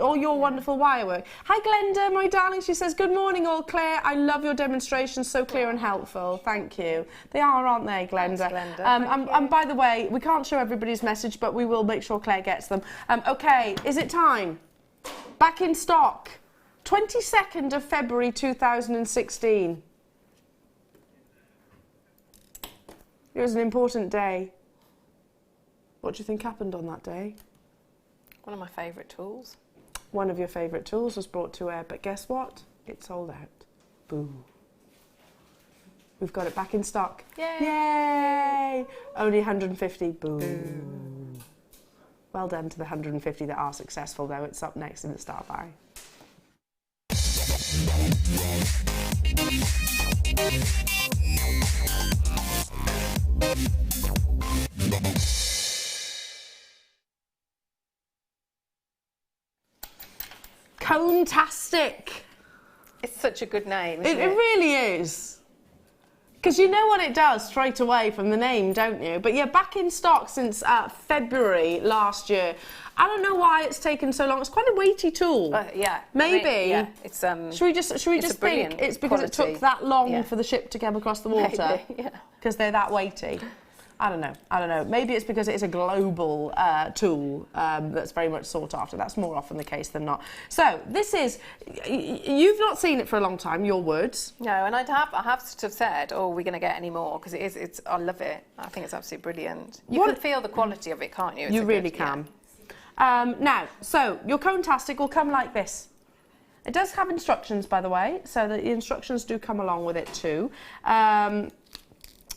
All your wonderful wire work. Hi, Glenda, my darling. She says, good morning, all. Claire, I love your demonstrations. So clear and helpful. Thank you. They are, aren't they, Glenda? Thanks, Glenda. And by the way, we can't show everybody's message, but we will make sure Claire gets them. Okay, is it time? Back in stock. 22nd of February 2016. It was an important day. What do you think happened on that day? One of my favourite tools. One of your favourite tools was brought to air, but guess what? It sold out. Boo. We've got it back in stock. Yay! Yay! Only 150. Boo. Well done to the 150 that are successful, though. It's up next in the Star Buy. Conetastic. It's such a good name, It isn't it? really is. Because you know what it does straight away from the name, don't you? But yeah, back in stock since February last year. I don't know why it's taken so long. It's quite a weighty tool. Yeah. Maybe. I mean, yeah, it's Should we just think it's because it took that long for the ship to come across the water? Maybe, yeah. Because they're that weighty. I don't know. Maybe it's because it is a global tool that's very much sought after. That's more often the case than not. So this is, you've not seen it for a long time, your words. No, and I have sort of said, oh, we're going to get any more, because I love it. I think it's absolutely brilliant. You can feel the quality of it, can't you? You really can. Now, so your Conetastic will come like this. It does have instructions, by the way, so the instructions do come along with it too.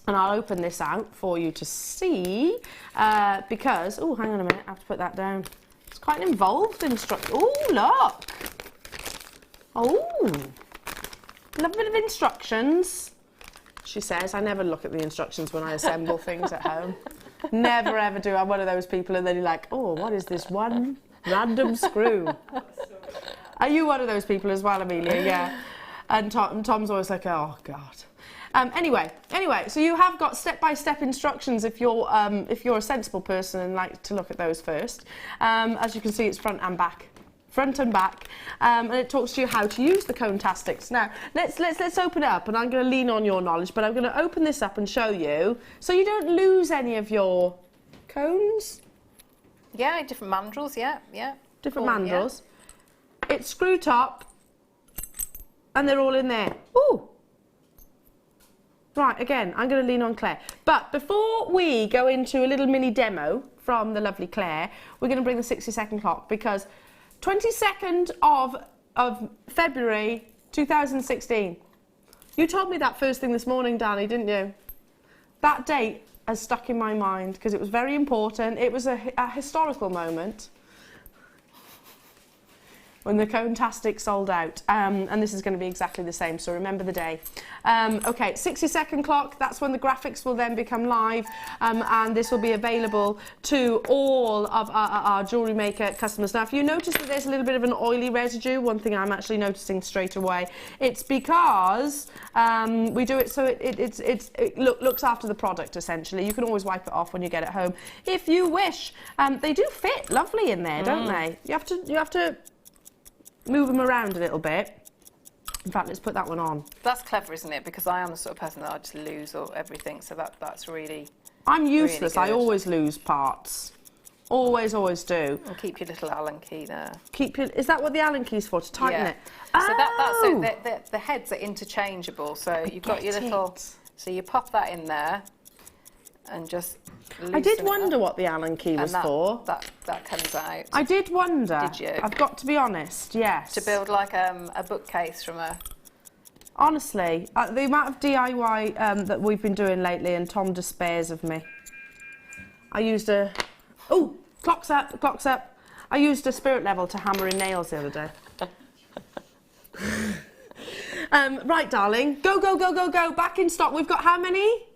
And I'll open this out for you to see, because, oh, hang on a minute, I have to put that down. It's quite an involved instruction. Oh, look. Oh, love a bit of instructions. She says, I never look at the instructions when I assemble things at home. Never ever do. I'm one of those people, and then you're like, oh, what is this one random screw? Are you one of those people as well, Amelia? Yeah. And Tom's always like, oh, God. Anyway, so you have got step-by-step instructions if you're a sensible person and like to look at those first. As you can see, it's front and back, and it talks to you how to use the Conetastics. Now, let's open it up, and I'm going to lean on your knowledge, but I'm going to open this up and show you so you don't lose any of your cones. Yeah, different mandrels. Yeah. Different mandrels. Yeah. It's screw top, and they're all in there. Ooh. Right, again, I'm going to lean on Claire. But before we go into a little mini demo from the lovely Claire, we're going to bring the 60-second clock, because 22nd of February 2016. You told me that first thing this morning, Danny, didn't you? That date has stuck in my mind because it was very important. It was a historical moment when the Conetastic sold out, and this is going to be exactly the same, so remember the day. Okay, 60-second clock, that's when the graphics will then become live, and this will be available to all of our Jewellery Maker customers. Now, if you notice that there's a little bit of an oily residue, one thing I'm actually noticing straight away, it's because we do it so it looks after the product, essentially. You can always wipe it off when you get it home if you wish. They do fit lovely in there, don't they? You have to move them around a little bit. In fact, let's put that one on. That's clever, isn't it? Because I am the sort of person that I just lose everything, so that's really... I'm useless. Really I always lose parts. Always do. And keep your little Allen key there. Is that what the Allen key's for? To tighten it? So the heads are interchangeable. So you've got your little... So you pop that in there and just loosen I did wonder what the Allen key was for. That comes out. I did wonder. Did you? I've got to be honest, yes. To build like a bookcase from a Honestly, the amount of DIY that we've been doing lately, and Tom despairs of me. I used a... Oh, clock's up, clock's up. I used a spirit level to hammer in nails the other day. Right, darling. Go, go, go, go, go. Back in stock. We've got how many?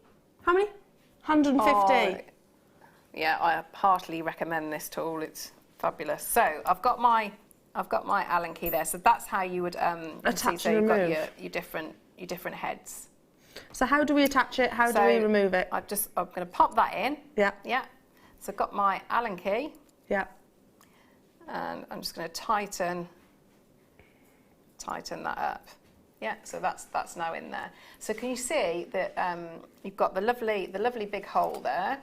How many? 150. Oh, yeah, I heartily recommend this tool. It's fabulous. So I've got my Allen key there. So that's how you would attach so and you've remove. got your different heads. So how do we attach it? How do we remove it? I'm going to pop that in. Yeah. Yeah. So I've got my Allen key. Yeah. And I'm just going to tighten that up. Yeah, so that's now in there. So can you see that you've got the lovely big hole there?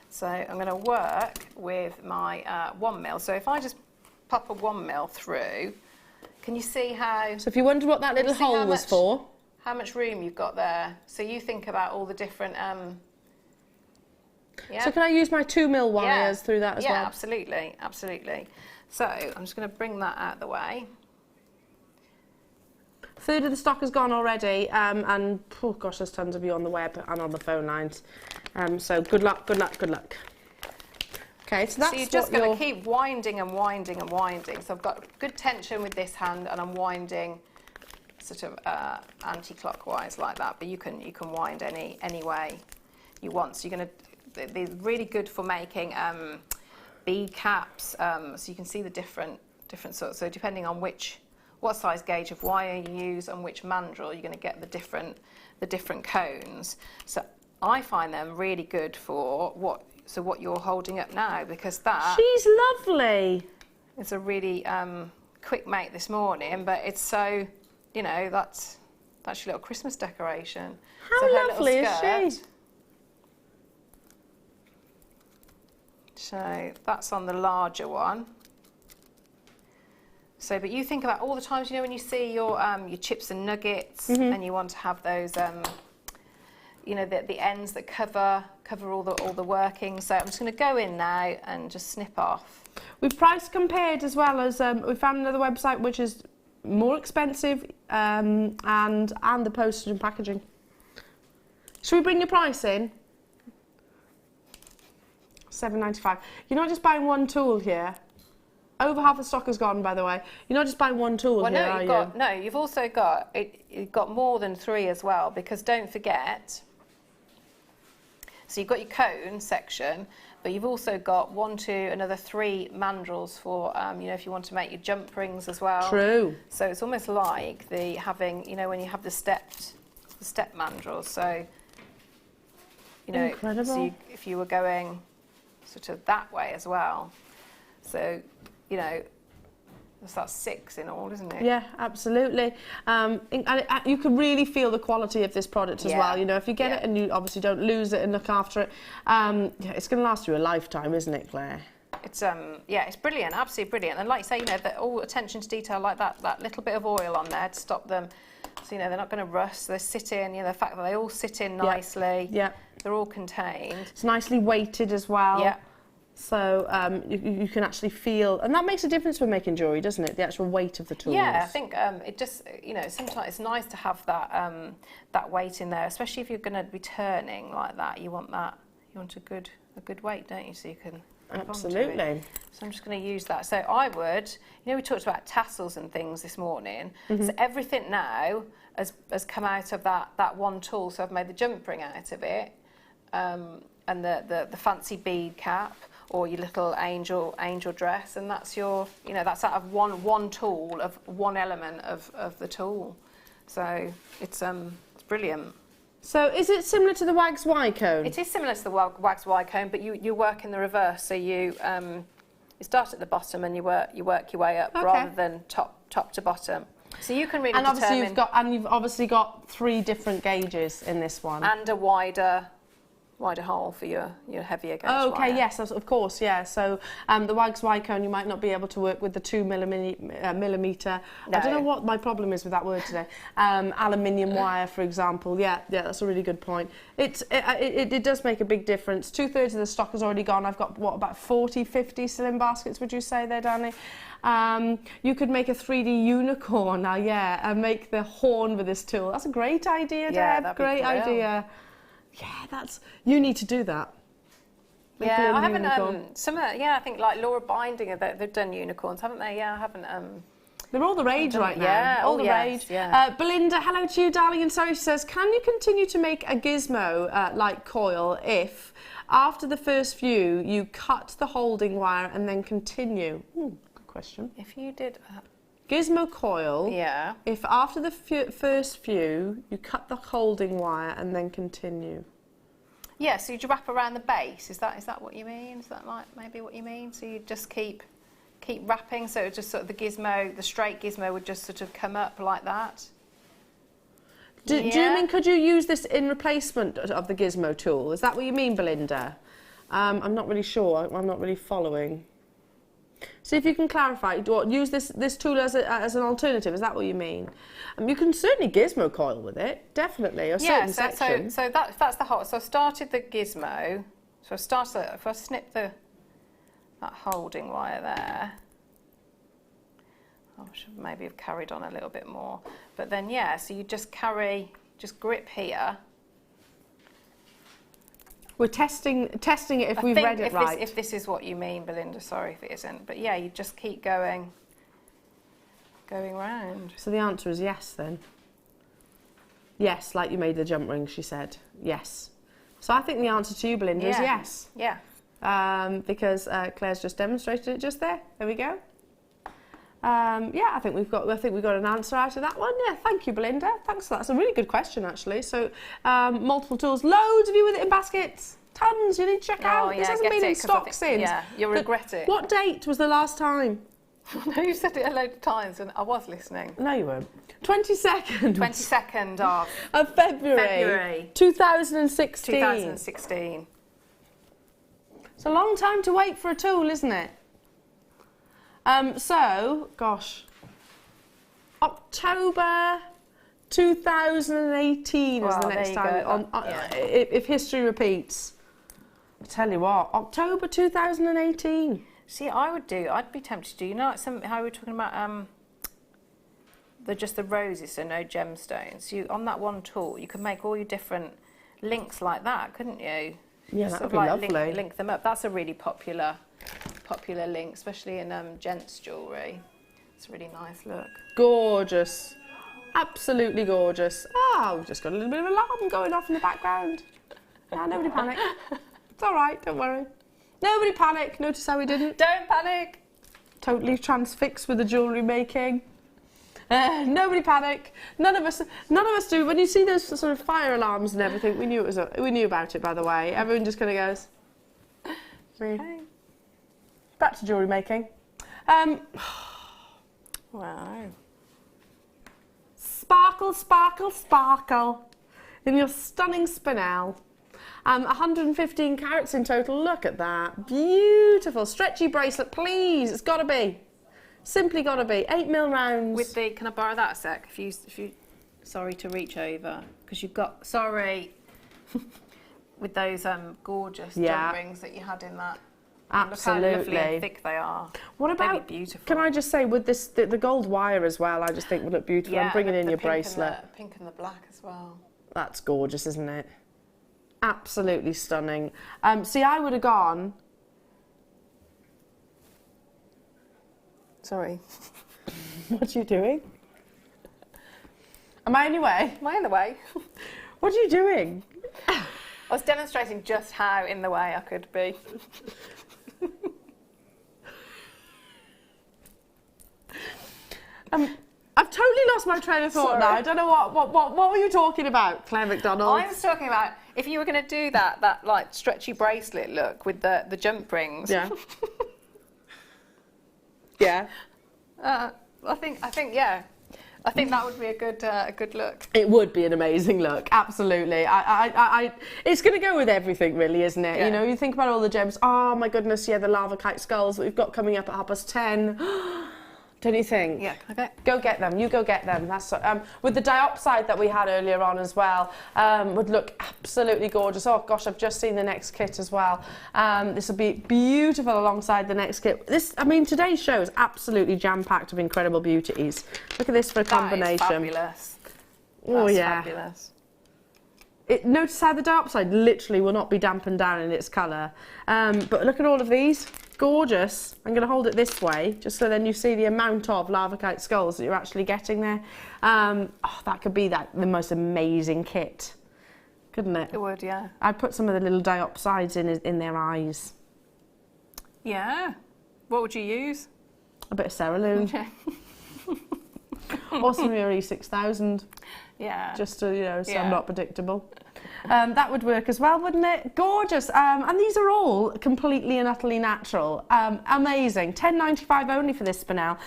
So I'm going to work with my 1mm. So if I just pop a 1mm through, can you see how? So if you wonder what that little hole was for, how much room you've got there? So you think about all the different. Yeah. So can I use my 2mm wires through that as well? Yeah, absolutely, absolutely. So I'm just going to bring that out of the way. A third of the stock has gone already, and oh gosh, there's tons of you on the web and on the phone lines. So good luck, good luck, good luck. Okay, so that's so you're just going to keep winding and winding and winding. So I've got good tension with this hand, and I'm winding sort of anti-clockwise like that. But you can wind any way you want. So you're going to, they're really good for making bead caps. So you can see the different sorts. So depending on what size gauge of wire you use and which mandrel, you're going to get the different cones. So I find them really good for what you're holding up now, because that she's lovely. It's a really quick make this morning, but it's so, that's your little Christmas decoration. How lovely is she? So that's on the larger one. So, but you think about all the times, when you see your chips and nuggets, and you want to have those, the ends that cover all the workings. So I'm just going to go in now and just snip off. We've price compared as well as we found another website which is more expensive, and the postage and packaging. Should we bring your price in? $7.95. You're not just buying one tool here. Over half the stock has gone, by the way. You're not just buying one tool here, are you? No, you've also got you've got more than 3 as well, because don't forget. So you've got your cone section, but you've also got 1, 2, another 3 mandrels for if you want to make your jump rings as well. True. So it's almost like having when you have the step mandrels. So incredible. So if you were going sort of that way as well, so. That's 6 in all, isn't it? Yeah, absolutely. And you can really feel the quality of this product as well. If you get it and you obviously don't lose it and look after it, it's going to last you a lifetime, isn't it, Claire? It's it's brilliant, absolutely brilliant. And like you say, that all attention to detail like that little bit of oil on there to stop them, so they're not going to rust. They sit in. The fact that they all sit in nicely. Yeah. They're all contained. It's nicely weighted as well. Yeah. So you can actually feel, and that makes a difference when making jewellery, doesn't it? The actual weight of the tools. Yeah, I think it just, sometimes it's nice to have that weight in there, especially if you're going to be turning like that. You want a good weight, don't you? So you can. Absolutely. So I'm just going to use that. So I would, we talked about tassels and things this morning. So everything now has come out of that one tool. So I've made the jump ring out of it, and the fancy bead cap, or your little angel dress, and that's your, that's out of one tool, of one element of the tool. So it's brilliant. So is it similar to the Wags Y cone? It is similar to the Wags Y cone, but you work in the reverse. So you start at the bottom and you work your way up, rather than top to bottom. So you can really determine. You've obviously got 3 different gauges in this one, and a wider wider hole for your heavier gauge Oh, okay, wire. yes, of course, yeah. So the wax wire cone, you might not be able to work with the 2 millimetre. No. I don't know what my problem is with that word today. Aluminium wire, for example. Yeah, that's a really good point. It does make a big difference. 2/3 of the stock has already gone. I've got, what, about 40, 50 still in baskets, would you say there, Danny? You could make a 3D unicorn now, yeah, and make the horn with this tool. That's a great idea, Deb. Yeah, that'd be great brilliant. idea. Yeah, you need to do that. Make a Yeah, little I haven't. unicorn. I think like Laura Binding, they've done unicorns, haven't they? Yeah, I haven't. They're all the rage right now. Yeah, all the yes, rage. yeah. Belinda, hello to you, darling. And sorry, she says, can you continue to make a gizmo like coil if, after the first few, you cut the holding wire and then continue? Good question. If you did, Gizmo coil. yeah. If after the first few, you cut the holding wire and then continue. Yeah, so you'd wrap around the base. Is that what you mean? Is that like maybe what you mean? So you just keep wrapping. So it just sort of the straight gizmo would just sort of come up like that. Do you mean could you use this in replacement of the gizmo tool? Is that what you mean, Belinda? I'm not really sure. I'm not really following. See if you can clarify. Use this tool as an alternative. Is that what you mean? You can certainly gizmo coil with it, definitely. Or certain sections. So that's the whole. So I started the gizmo. So if I snip that holding wire there. I should maybe have carried on a little bit more. But then so you just grip here. We're testing it if we've read it right. If this is what you mean, Belinda, sorry if it isn't. But yeah, you just keep going round. So the answer is yes then. Yes, like you made the jump ring, she said. Yes. So I think the answer to you, Belinda, is yes. Yeah. Because Claire's just demonstrated it just there. There we go. I think we've got an answer out of that one. Yeah, thank you, Belinda. Thanks for that. That's a really good question, actually. So, multiple tools, loads of you with it in baskets, tons. You need to check out. This hasn't been in stock since. Yeah, you'll regret it. What date was the last time? No, you said it a load of times, and I was listening. No, you weren't. 22nd. 22nd of February. 2016. 2016. It's a long time to wait for a tool, isn't it? October 2018 is the next time. If history repeats. I tell you what, October 2018. See, I'd be tempted to do, you know, like how we were talking about just the roses, so no gemstones. On that one tool, you could make all your different links like that, couldn't you? Yeah, that would be lovely. Link them up. That's a really popular link, especially in gents jewellery. It's a really nice look. Gorgeous. Absolutely gorgeous. Oh, we've just got a little bit of alarm going off in the background. No, nobody panic. It's all right, don't worry. Nobody panic. Notice how we didn't? Don't panic. Totally transfixed with the jewellery making. Nobody panic. None of us do. When you see those sort of fire alarms and everything, we knew about it, by the way. Everyone just kind of goes. Okay. Back to jewellery making. Wow. Sparkle, sparkle, sparkle in your stunning spinel. 115 carats in total. Look at that. Beautiful. Stretchy bracelet, please. It's got to be. Simply got to be. 8mm rounds. With the, can I borrow that a sec? If you, sorry to reach over, because you've got, sorry, with those gorgeous jump rings that you had in that. Absolutely. Look how lovely and thick they are. What about, they'd be beautiful. Can I just say, with this, the gold wire as well, I just think would look beautiful. Yeah, I'm bringing in your pink bracelet. And the pink and the black as well. That's gorgeous, isn't it? Absolutely stunning. See, I would have gone. Sorry. What are you doing? Am I in your way? Am I in the way? What are you doing? I was demonstrating just how in the way I could be. I've totally lost my train of thought now. I don't know what were you talking about, Claire McDonald? I was talking about if you were going to do that like stretchy bracelet look with the jump rings. Yeah. Yeah. I think yeah. I think that would be a good look. It would be an amazing look, absolutely. It's going to go with everything, really, isn't it? Yeah. You know, you think about all the gems. Oh my goodness, yeah, the Larvikite skulls that we've got coming up at 10:30. Don't you think? Yeah. Okay. Go get them. You go get them. That's with the diopside that we had earlier on as well. Would look absolutely gorgeous. Oh gosh, I've just seen the next kit as well. This will be beautiful alongside the next kit. This, I mean, today's show is absolutely jam-packed of incredible beauties. Look at this for a combination. That is fabulous. Oh That's yeah. Fabulous. Notice how the diopside literally will not be dampened down in its colour. But look at all of these. Gorgeous. I'm going to hold it this way, just so then you see the amount of Larvikite skulls that you're actually getting there. Oh, that could be the most amazing kit, couldn't it? It would, yeah. I'd put some of the little diopsides in their eyes. Yeah. What would you use? A bit of cerulean. Okay. Or some E6000. Yeah. Just to, you know, so Yeah. I'm not predictable. That would work as well, wouldn't it? Gorgeous. And these are all completely and utterly natural. Amazing. £10.95 only for this spinel.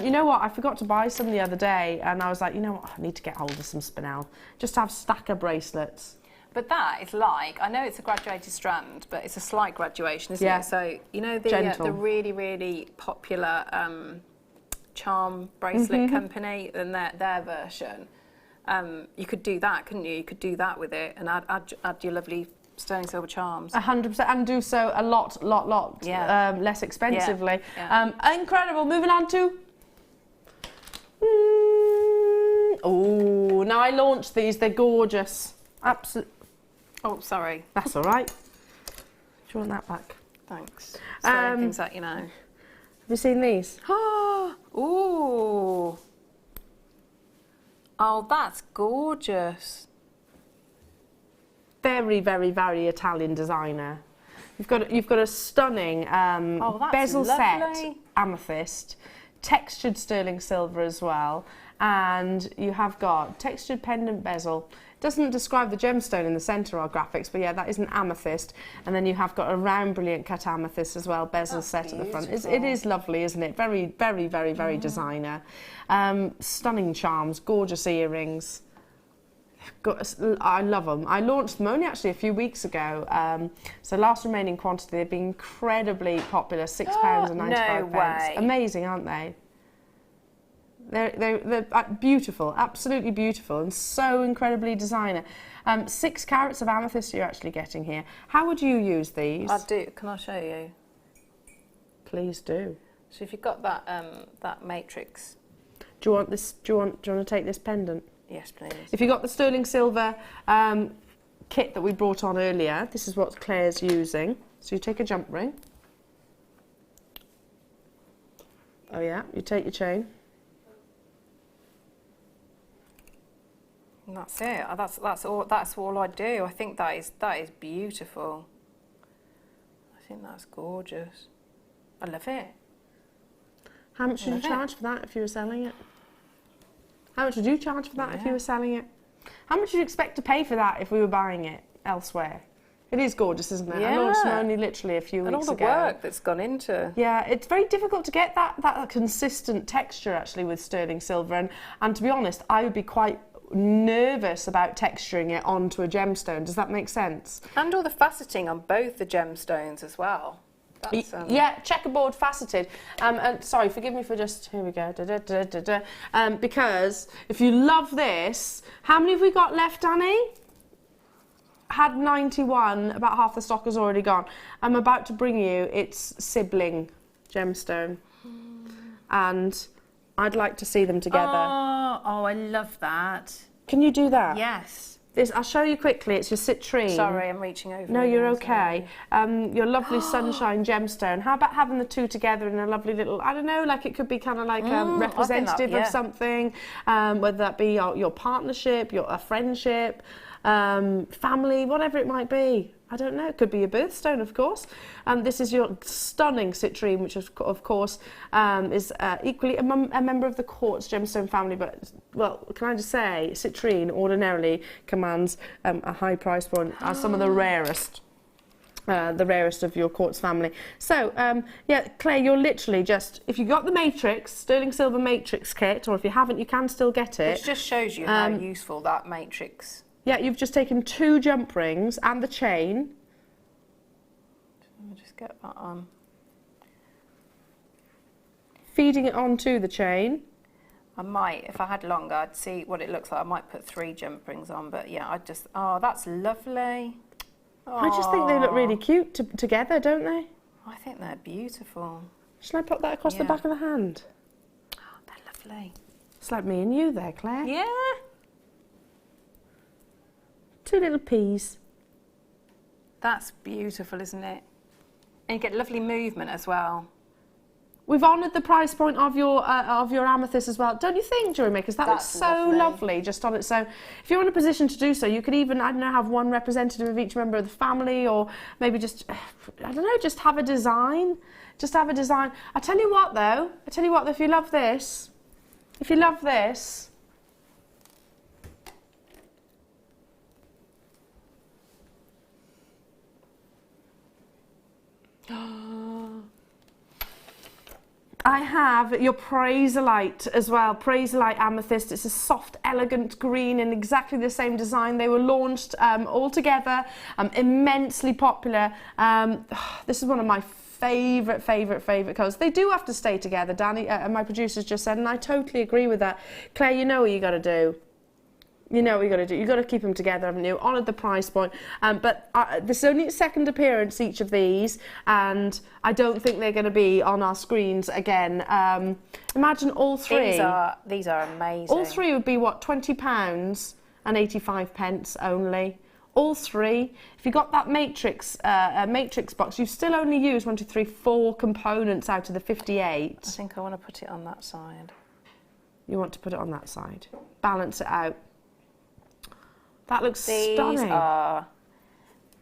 You know what? I forgot to buy some the other day, and I was like, you know what? I need to get hold of some spinel. Just to have stacker bracelets. But that is like, I know it's a graduated strand, but it's a slight graduation, isn't Yeah. it? So, you know, the really, really popular charm bracelet company and their version, you could do that, couldn't you? You could do that with it and add your lovely sterling silver charms. 100%, and do so a lot less expensively. Yeah. Yeah. Incredible. Moving on to... Oh, now I launched these. They're gorgeous. Absolutely. Oh, sorry. That's all right. Do you want that back? Thanks. Throwing things at you now. Have you seen these? Ooh. Oh, that's gorgeous. Very, very, very Italian designer. You've got a stunning that's bezel set lovely. amethyst, textured sterling silver as well, and you have got textured pendant bezel. Doesn't describe the gemstone in the centre or graphics, but yeah, that is an amethyst. And then you have got a round brilliant cut amethyst as well, bezel set at the front. It is lovely, isn't it? Very, very, very, very designer. Stunning charms, gorgeous earrings. I love them. I launched them only actually a few weeks ago. So last remaining quantity, they've been incredibly popular, £6.95. No way. Amazing, aren't they? They're beautiful, absolutely beautiful, and so incredibly designer. 6 carats of amethyst you're actually getting here. How would you use these? I do. Can I show you? Please do. So if you've got that matrix. Do you want this? Do you want to take this pendant? Yes, please. If you got the sterling silver kit that we brought on earlier, this is what Claire's using. So you take a jump ring. Oh yeah, you take your chain. And that's it. That's all I do. I think that is beautiful. I think that's gorgeous. I love it. How much would you charge for that if you were selling it? How much would you charge for that if you were selling it? How much would you expect to pay for that if we were buying it elsewhere? It is gorgeous, isn't it? Yeah. I launched them only literally a few weeks ago. And all the work that's gone into. Yeah, it's very difficult to get that consistent texture actually with sterling silver, and to be honest, I would be quite nervous about texturing it onto a gemstone. Does that make sense? And all the faceting on both the gemstones as well. That's, yeah, checkerboard faceted. And sorry, forgive me for just, here we go, because if you love this, how many have we got left, Annie? Had 91, about half the stock has already gone. I'm about to bring you its sibling gemstone, and I'd like to see them together. Oh, I love that. Can you do that? Yes. This, I'll show you quickly. It's your citrine. Sorry, I'm reaching over. No, you're okay. Your lovely sunshine gemstone. How about having the two together in a lovely little, I don't know, like it could be kind of like representative of something, whether that be your partnership, a friendship, family, whatever it might be. I don't know. It could be your birthstone, of course. This is your stunning citrine, which of course is equally a member of the quartz gemstone family. But, well, can I just say, citrine ordinarily commands a high price point, as some of the rarest the rarest of your quartz family. So, yeah, Claire, you're literally just, if you got the matrix, sterling silver matrix kit, or if you haven't, you can still get it. Which just shows you how useful that matrix. Yeah, you've just taken 2 jump rings and the chain. Let me just get that on. Feeding it onto the chain. I might, if I had longer, I'd see what it looks like. I might put 3 jump rings on, but yeah, I just, oh, that's lovely. I just think they look really cute together, don't they? I think they're beautiful. Shall I put that across the back of the hand? Oh, they're lovely. It's like me and you there, Claire. Yeah. 2 little peas. That's beautiful, isn't it? And you get lovely movement as well. We've honoured the price point of your amethyst as well, don't you think, Jewellery Makers? That looks so lovely just on its own. If you're in a position to do so, you could even, I don't know, have one representative of each member of the family, or maybe just, I don't know, just have a design. Just have a design. I tell you what, though, if you love this, I have your Praiselite as well, Praiselite Amethyst. It's a soft, elegant green in exactly the same design. They were launched all together, immensely popular. This is one of my favourite colours. They do have to stay together, Danny, my producer's just said, and I totally agree with that. Claire, you know what you got to do. You know what you got to do. You've got to keep them together, haven't you? Honoured the price point. But this is only its 2nd appearance, each of these, and I don't think they're going to be on our screens again. Imagine all 3. These are amazing. All 3 would be, what, £20 and 85 pence only. All 3. If you got that matrix box, you've still only used 1, 2, 3, 4 components out of the 58. I think I want to put it on that side. You want to put it on that side. Balance it out. That looks stunning. These are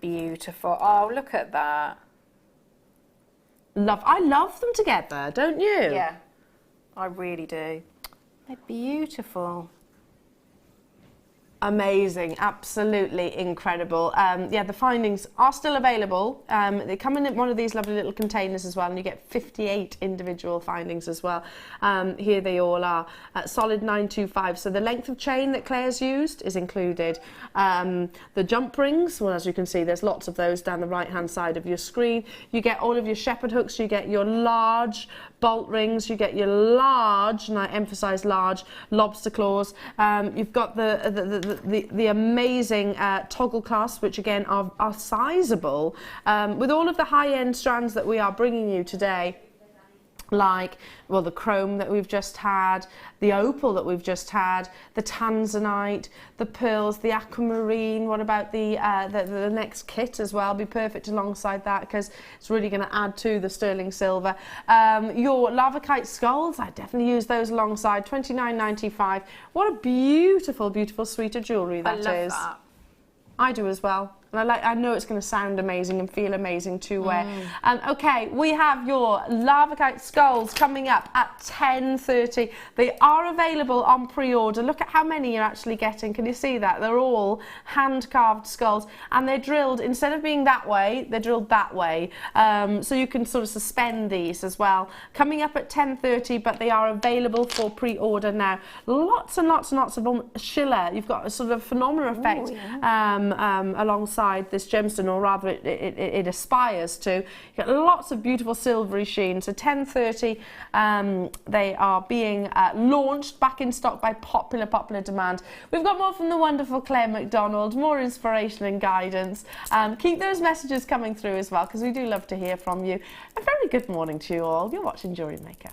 beautiful. Oh, look at that. I love them together, don't you? Yeah, I really do. They're beautiful. Amazing, absolutely incredible. Yeah, the findings are still available. They come in one of these lovely little containers as well, and you get 58 individual findings as well. Here they all are, solid 925. So the length of chain that Claire's used is included. The jump rings, well, as you can see, there's lots of those down the right-hand side of your screen. You get all of your shepherd hooks, you get your large bolt rings, you get your large, and I emphasise large, lobster claws. You've got the amazing toggle clasps, which again are sizable, with all of the high-end strands that we are bringing you today, like, well, the chrome that we've just had, the opal that we've just had, the Tanzanite, the pearls, the aquamarine. What about the next kit as well? Be perfect alongside that, because it's really going to add to the sterling silver. Your Larvikite skulls, I definitely use those alongside, $29.95. What a beautiful, beautiful suite of jewellery that is. I love that. I do as well. And I know it's going to sound amazing and feel amazing to wear. Okay, we have your Larvikite skulls coming up at 10:30. They are available on pre-order. Look at how many you're actually getting. Can you see that? They're all hand-carved skulls, and they're drilled, instead of being that way, they're drilled that way. So you can sort of suspend these as well. Coming up at 10:30, but they are available for pre-order now. Lots and lots and lots of schiller. You've got a sort of phenomenal effect alongside this gemstone, or rather it aspires to. You get lots of beautiful silvery sheen. So 10:30, they are being launched back in stock by popular demand. We've got more from the wonderful Claire McDonald, more inspiration and guidance. Keep those messages coming through as well, because we do love to hear from you. A very good morning to you all. You're watching Jewellery Maker.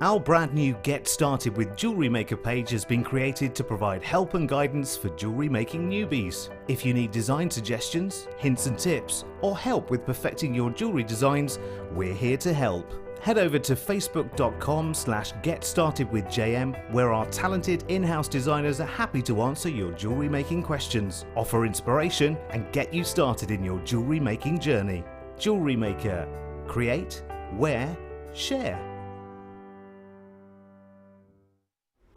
Our brand new Get Started with Jewellery Maker page has been created to provide help and guidance for jewellery making newbies. If you need design suggestions, hints and tips, or help with perfecting your jewellery designs, we're here to help. Head over to facebook.com/getstartedwithjm, where our talented in-house designers are happy to answer your jewellery making questions, offer inspiration and get you started in your jewellery making journey. Jewellery Maker. Create, wear, share.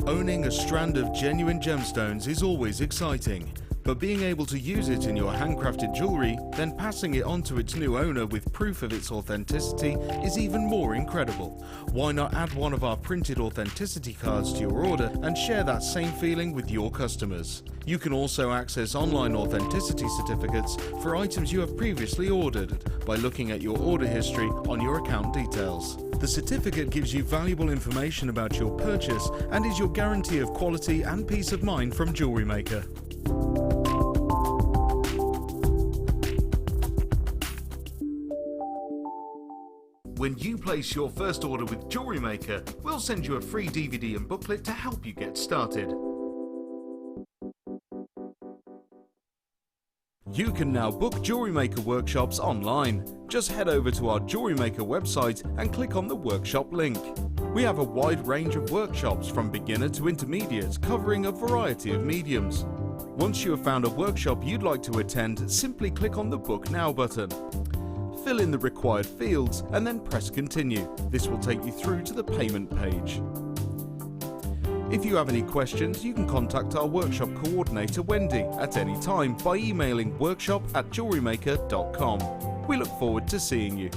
Owning a strand of genuine gemstones is always exciting, but being able to use it in your handcrafted jewellery, then passing it on to its new owner with proof of its authenticity is even more incredible. Why not add one of our printed authenticity cards to your order and share that same feeling with your customers? You can also access online authenticity certificates for items you have previously ordered by looking at your order history on your account details. The certificate gives you valuable information about your purchase and is your guarantee of quality and peace of mind from Jewellery Maker. When you place your first order with Jewellery Maker, we'll send you a free DVD and booklet to help you get started. You can now book Jewellery Maker workshops online. Just head over to our Jewellery Maker website and click on the workshop link. We have a wide range of workshops from beginner to intermediate, covering a variety of mediums. Once you have found a workshop you'd like to attend, simply click on the Book Now button. Fill in the required fields and then press continue. This will take you through to the payment page. If you have any questions, you can contact our workshop coordinator Wendy at any time by emailing workshop@jewellerymaker.com. We look forward to seeing you.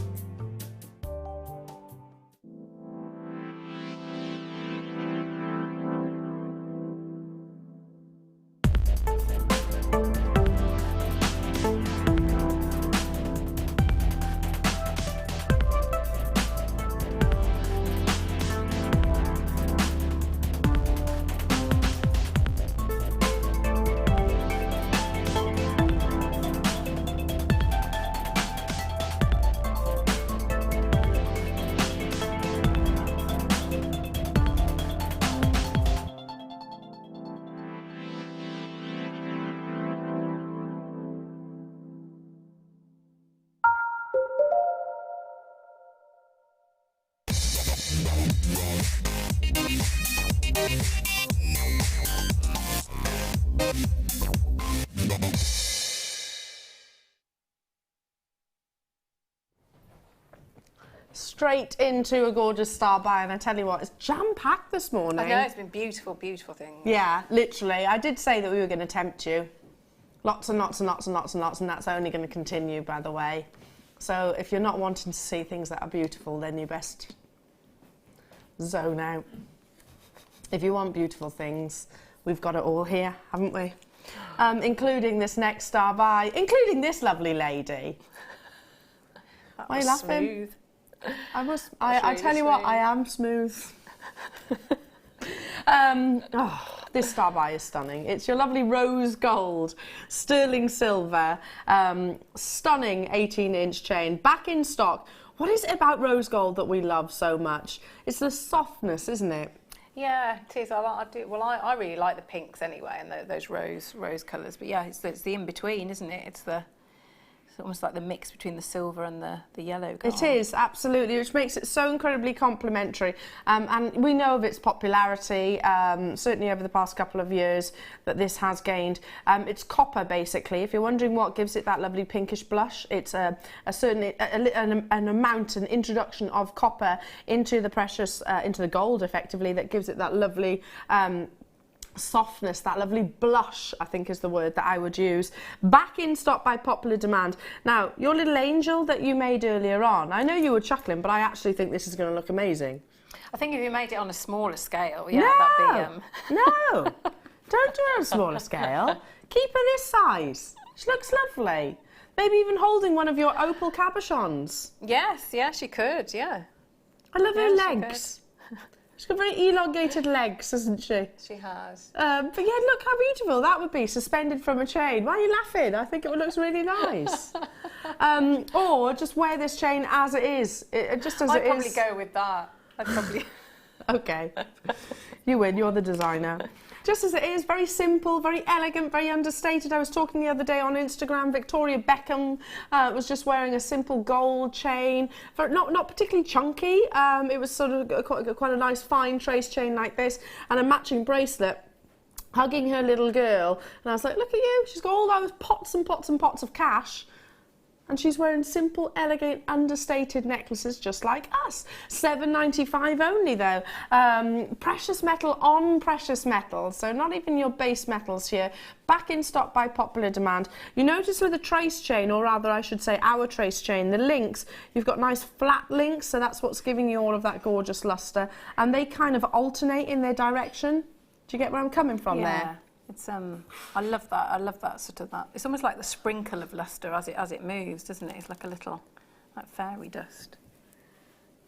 Straight into a gorgeous star buy, and I tell you what, it's jam-packed this morning. I know, it's been beautiful, beautiful things. Yeah, literally. I did say that we were going to tempt you. Lots and lots and lots and lots and lots, and that's only going to continue, by the way. So if you're not wanting to see things that are beautiful, then you best zone out. If you want beautiful things, we've got it all here, haven't we? Including this next star buy, including this lovely lady. Why are you laughing? Smooth. I tell you what, I am smooth. This star buy is stunning. It's your lovely rose gold, sterling silver, stunning 18-inch chain, back in stock. What is it about rose gold that we love so much? It's the softness, isn't it? Yeah, it is. I really like the pinks anyway, and those rose colours. But yeah, it's the in between, isn't it? It's almost like the mix between the silver and the yellow gold. It is, absolutely, which makes it so incredibly complementary. And we know of its popularity, certainly over the past couple of years, that this has gained. It's copper, basically. If you're wondering what gives it that lovely pinkish blush, it's an amount, an introduction of copper into the precious, into the gold, effectively, that gives it that lovely softness, that lovely blush, I think is the word that I would use. Back in stock by popular demand. Now, your little angel that you made earlier on, I know you were chuckling, but I actually think this is going to look amazing. I think if you made it on a smaller scale, yeah, that'd be... No, don't do it on a smaller scale. Keep her this size. She looks lovely. Maybe even holding one of your opal cabochons. Yes, yeah, she could, yeah. I love her legs. She's got very elongated legs, hasn't she? She has. But yeah, look how beautiful that would be, suspended from a chain. Why are you laughing? I think it looks really nice. Or just wear this chain as it is, just as it is. I'd probably go with that. I'd probably... Okay. You win, you're the designer. just as it is, very simple, very elegant, very understated. I was talking the other day on Instagram, Victoria Beckham was just wearing a simple gold chain, not particularly chunky. It was sort of quite a nice fine trace chain like this, and a matching bracelet, hugging her little girl. And I was like, look at you, she's got all those pots and pots and pots of cash. And she's wearing simple, elegant, understated necklaces just like us. $7.95 only though. Precious metal on precious metal, so not even your base metals here. Back in stock by popular demand. You notice with the trace chain, or rather I should say our trace chain, the links, you've got nice flat links, so that's what's giving you all of that gorgeous luster. And they kind of alternate in their direction. Do you get where I'm coming from there? It's I love that. I love that sort of that. It's almost like the sprinkle of luster as it moves, doesn't it? It's like a little like fairy dust.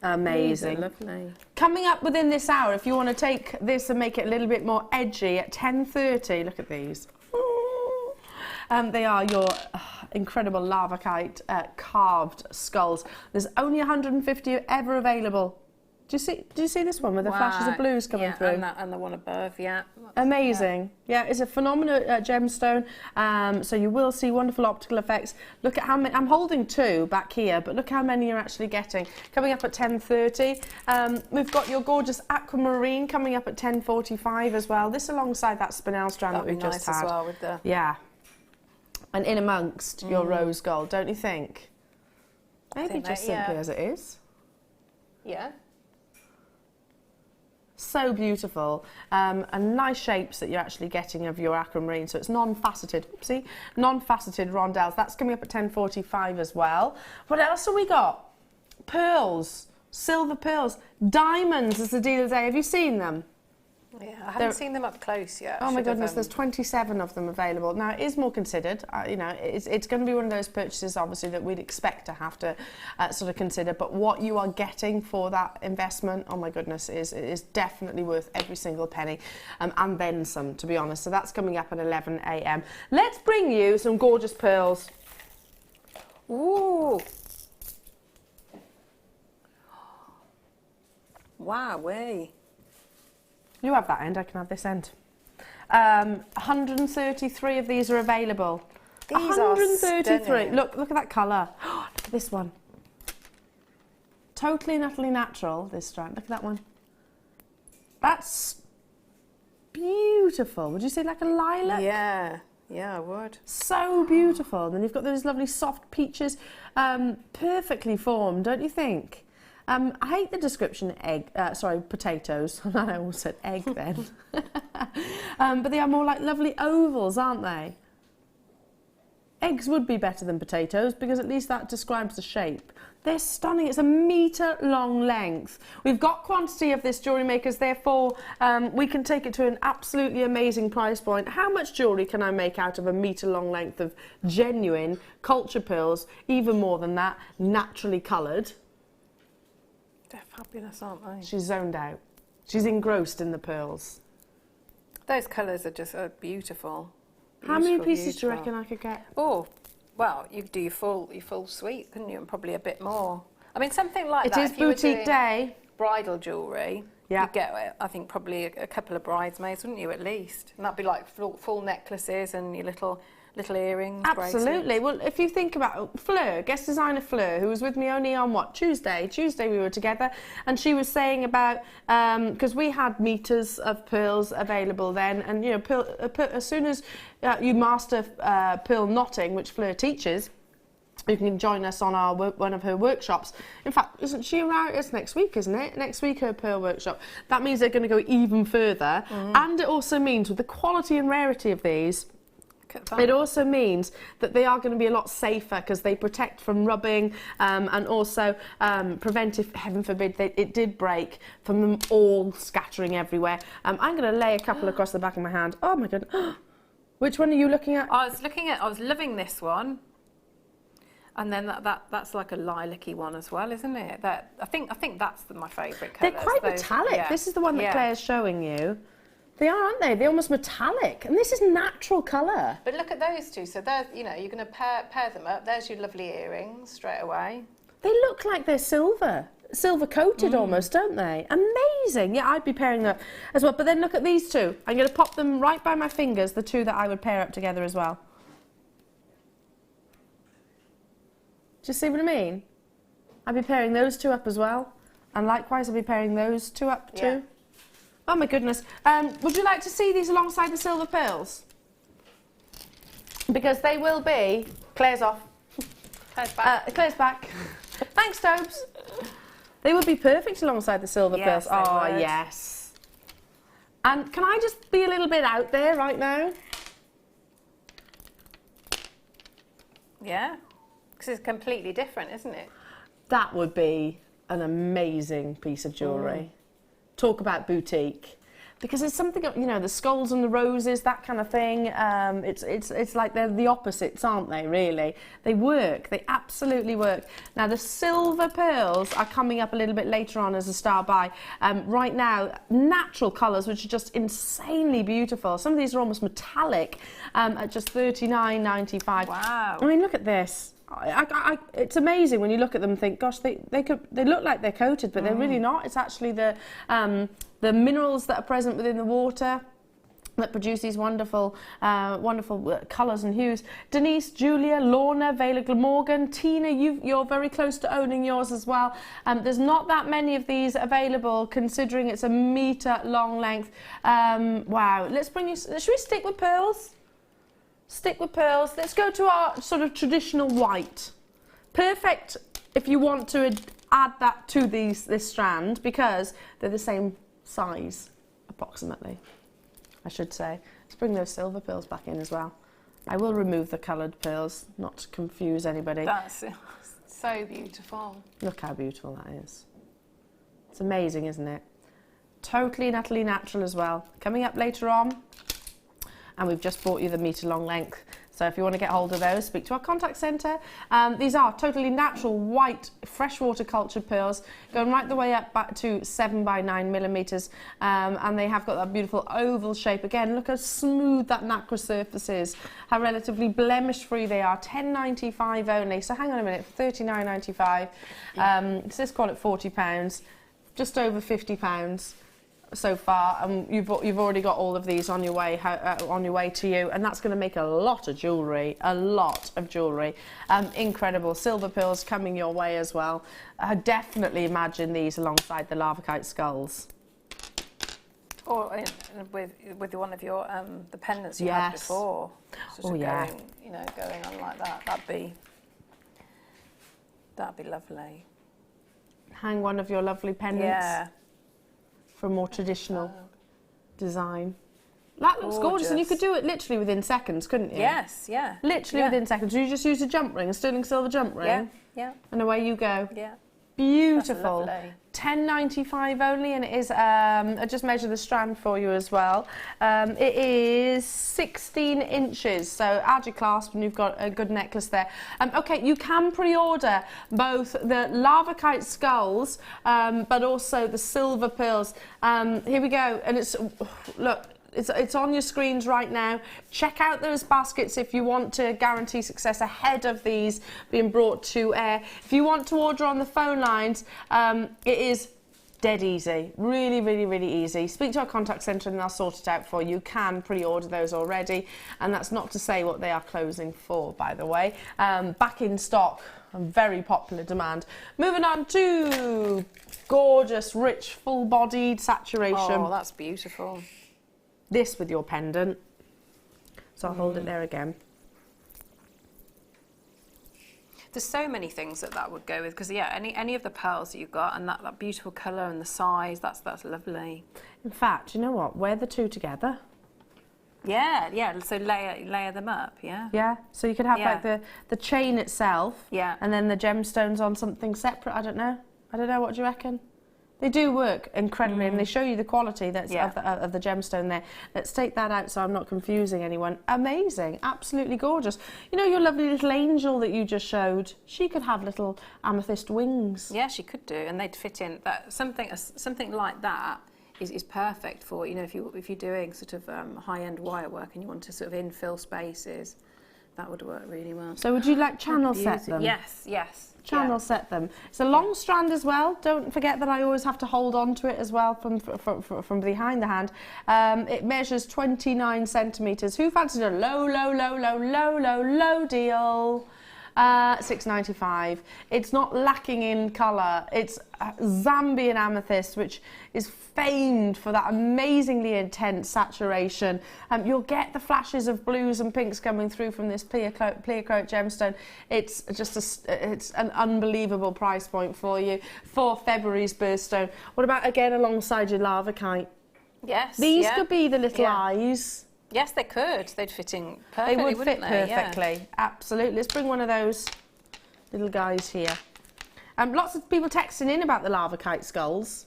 Amazing. Lovely. Coming up within this hour, if you want to take this and make it a little bit more edgy, at 10:30, look at these. They are your incredible Larvikite carved skulls. There's only 150 ever available. Do you see this one with the flashes of blues coming through? And the one above, yeah. Amazing. Yeah, it's a phenomenal gemstone. So you will see wonderful optical effects. Look at how many, I'm holding two back here, but look how many you're actually getting. Coming up at 10:30. We've got your gorgeous Aquamarine coming up at 10:45 as well. This alongside that spinel strand that we've just had. As well with the... Yeah. And in amongst your rose gold, don't you think? Maybe just simply as it is. Yeah. So beautiful, and nice shapes that you're actually getting of your aquamarine. So it's non-faceted, oopsie, non-faceted rondelles. That's coming up at 10:45 as well. What else have we got? Pearls, silver pearls, diamonds is the deal of the day. Have you seen them? Yeah, I haven't seen them up close yet. Oh my goodness, there's 27 of them available. Now, it is more considered. You know, it's going to be one of those purchases, obviously, that we'd expect to have to sort of consider. But what you are getting for that investment, oh my goodness, is definitely worth every single penny, and then some, to be honest. So that's coming up at 11 a.m. Let's bring you some gorgeous pearls. Ooh. Wow-wee. You have that end, I can have this end. 133 of these are available. These 133. Are look at that colour. Look at this one. Totally and utterly natural, this strand. Look at that one. That's beautiful. Would you say like a lilac? Yeah, I would. So beautiful. And then you've got those lovely soft peaches, perfectly formed, don't you think? I hate the description potatoes. I almost said egg then. But they are more like lovely ovals, aren't they? Eggs would be better than potatoes because at least that describes the shape. They're stunning. It's a metre long length. We've got quantity of this, Jewellery Makers, therefore we can take it to an absolutely amazing price point. How much jewellery can I make out of a metre long length of genuine culture pearls? Even more than that, naturally coloured. They're fabulous, aren't they? She's zoned out. She's engrossed in the pearls. Those colours are just beautiful. How many pieces do you reckon I could get? Oh, well, you could do your full suite, couldn't you? And probably a bit more. I mean, something like that. It is boutique day. Bridal jewellery. Yeah. You'd get, I think, probably a couple of bridesmaids, wouldn't you, at least? And that'd be like full necklaces and your little earrings. Absolutely. Bracelets. Well, if you think about Fleur, guest designer Fleur, who was with me only on what, Tuesday we were together, and she was saying about because we had meters of pearls available then, and you know, as soon as you master pearl knotting, which Fleur teaches, you can join us on one of her workshops. In fact, isn't she around? It's next week, isn't it? Next week, her pearl workshop. That means they're going to go even further, and it also means with the quality and rarity of these, it also means that they are going to be a lot safer because they protect from rubbing and also prevent, if heaven forbid it did break, from them all scattering everywhere. I'm going to lay a couple across the back of my hand. Oh my goodness. Which one are you looking at? I was loving this one. And then that's like a lilac-y one as well, isn't it? I think that's my favourite colours. They're quite metallic. Yeah. This is the one that Claire's showing you. They are, aren't they? They're almost metallic, and this is natural colour. But look at those two. So there's, you know, you're going to pair them up. There's your lovely earrings straight away. They look like they're silver. silver coated almost, don't they? Amazing. Yeah, I'd be pairing that as well. But then look at these two. I'm going to pop them right by my fingers, the two that I would pair up together as well. Do you see what I mean? I'd be pairing those two up as well. And likewise, I'd be pairing those two up too. Yeah. Oh my goodness. Would you like to see these alongside the silver pearls? Because they will be... Claire's off. Claire's back. Claire's back. Thanks, Tobes. They would be perfect alongside the silver pearls. Oh, would. yes. And can I just be a little bit out there right now? Yeah. Because it's completely different, isn't it? That would be an amazing piece of jewellery. Talk about boutique. Because it's something, you know, the skulls and the roses, that kind of thing. It's like they're the opposites, aren't they, really? They work. They absolutely work. Now, the silver pearls are coming up a little bit later on as a star buy. Right now, natural colours, which are just insanely beautiful. Some of these are almost metallic at just $39.95. Wow. I mean, look at this. It's amazing when you look at them and think, gosh, they look like they're coated, but they're really not. It's actually the minerals that are present within the water that produce these wonderful colours and hues. Denise, Julia, Lorna, Vela Glamorgan, Tina, you're very close to owning yours as well. There's not that many of these available, considering it's a metre long length. Wow, let's bring you. Should we stick with pearls? Stick with pearls. Let's go to our sort of traditional white. Perfect if you want to add that to this strand, because they're the same size, approximately, I should say. Let's bring those silver pearls back in as well. I will remove the coloured pearls, not to confuse anybody. That's so beautiful. Look how beautiful that is. It's amazing, isn't it? Totally and utterly natural as well. Coming up later on. And we've just brought you the metre long length. So if you want to get hold of those, speak to our contact centre. These are totally natural white freshwater cultured pearls, going right the way up back to 7 by 9 millimetres. And they have got that beautiful oval shape. Again, look how smooth that nacre surface is, how relatively blemish free they are. $10.95 only. So hang on a minute, $39.95. So let's call it £40, just over £50. So far, and you've already got all of these on your way to you, and that's going to make a lot of jewellery, incredible silver pearls coming your way as well. I definitely imagine these alongside the Larvikite skulls, or with one of your the pendants you had before. Sort of going on like that. That'd be lovely. Hang one of your lovely pendants. Yeah. For a more traditional design. That looks gorgeous, and you could do it literally within seconds, couldn't you? Yes, yeah. Literally within seconds. You just use a jump ring, a sterling silver jump ring. Yeah, yeah. And away you go. Yeah. Beautiful. $10.95 only, and it is, I just measured the strand for you as well. It is 16 inches, so add your clasp and you've got a good necklace there. Okay, you can pre-order both the Larvikite skulls, but also the silver pearls. Here we go, and it's, look, it's on your screens right now. Check out those baskets if you want to guarantee success ahead of these being brought to air. If you want to order on the phone lines, it is dead easy. Really, really, really easy. Speak to our contact centre and they'll sort it out for you. You can pre-order those already, and that's not to say what they are closing for, by the way. Back in stock, very popular demand. Moving on to gorgeous, rich, full-bodied saturation. Oh, that's beautiful. This with your pendant. So I'll hold it there again. There's so many things that would go with, because yeah, any of the pearls that you've got, and that beautiful colour and the size, that's lovely. In fact, you know what? Wear the two together. Yeah, yeah. So layer them up. Yeah. Yeah. So you could have like the chain itself. Yeah. And then the gemstones on something separate. I don't know. What do you reckon? They do work incredibly, and they show you the quality that's of the gemstone there. Let's take that out so I'm not confusing anyone. Amazing, absolutely gorgeous. You know your lovely little angel that you just showed? She could have little amethyst wings. Yeah, she could do, and they'd fit in. That something like that is perfect for, you know, if you're doing sort of high-end wire work and you want to sort of infill spaces. That would work really well. So would you like channel set Beauty. them? Yes, yes. Channel set them. It's a long strand as well. Don't forget that I always have to hold on to it as well from behind the hand. It measures 29 centimetres. Who fancies a low deal? $6.95. It's not lacking in colour. It's Zambian amethyst, which is famed for that amazingly intense saturation. You'll get the flashes of blues and pinks coming through from this clear coat gemstone. It's just it's an unbelievable price point for you for February's birthstone. What about again alongside your Larvikite? Yes. These could be the little eyes. Yes, they could. They'd fit in perfectly, They would fit wouldn't they? perfectly. Yeah. Absolutely. Let's bring one of those little guys here. Lots of people texting in about the Larvikite skulls.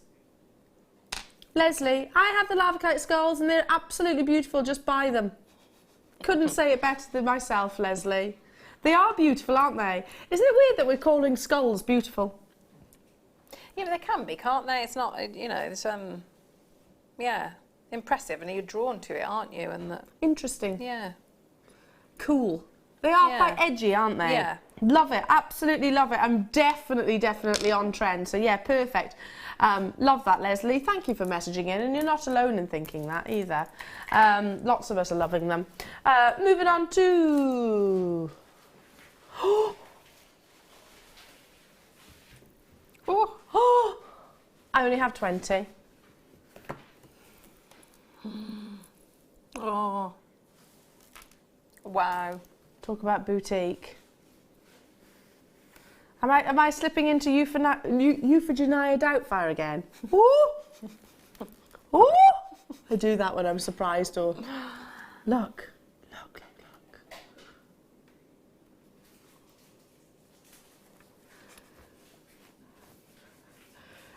Leslie, I have the Larvikite skulls and they're absolutely beautiful. Just buy them. Couldn't say it better than myself, Leslie. They are beautiful, aren't they? Isn't it weird that we're calling skulls beautiful? Yeah, but they can be, can't they? It's not, you know, it's yeah, impressive, and you're drawn to it, aren't you? And that. Interesting. Yeah. Cool. They are quite edgy, aren't they? Yeah. Love it. Absolutely love it. I'm definitely on trend. So yeah, perfect. Love that, Leslie. Thank you for messaging in, and you're not alone in thinking that either. Lots of us are loving them. Moving on to... I only have 20. Oh. Wow. Talk about boutique. Am I slipping into Euphigenia Doubtfire again? Ooh! Ooh! I do that when I'm surprised or... Look.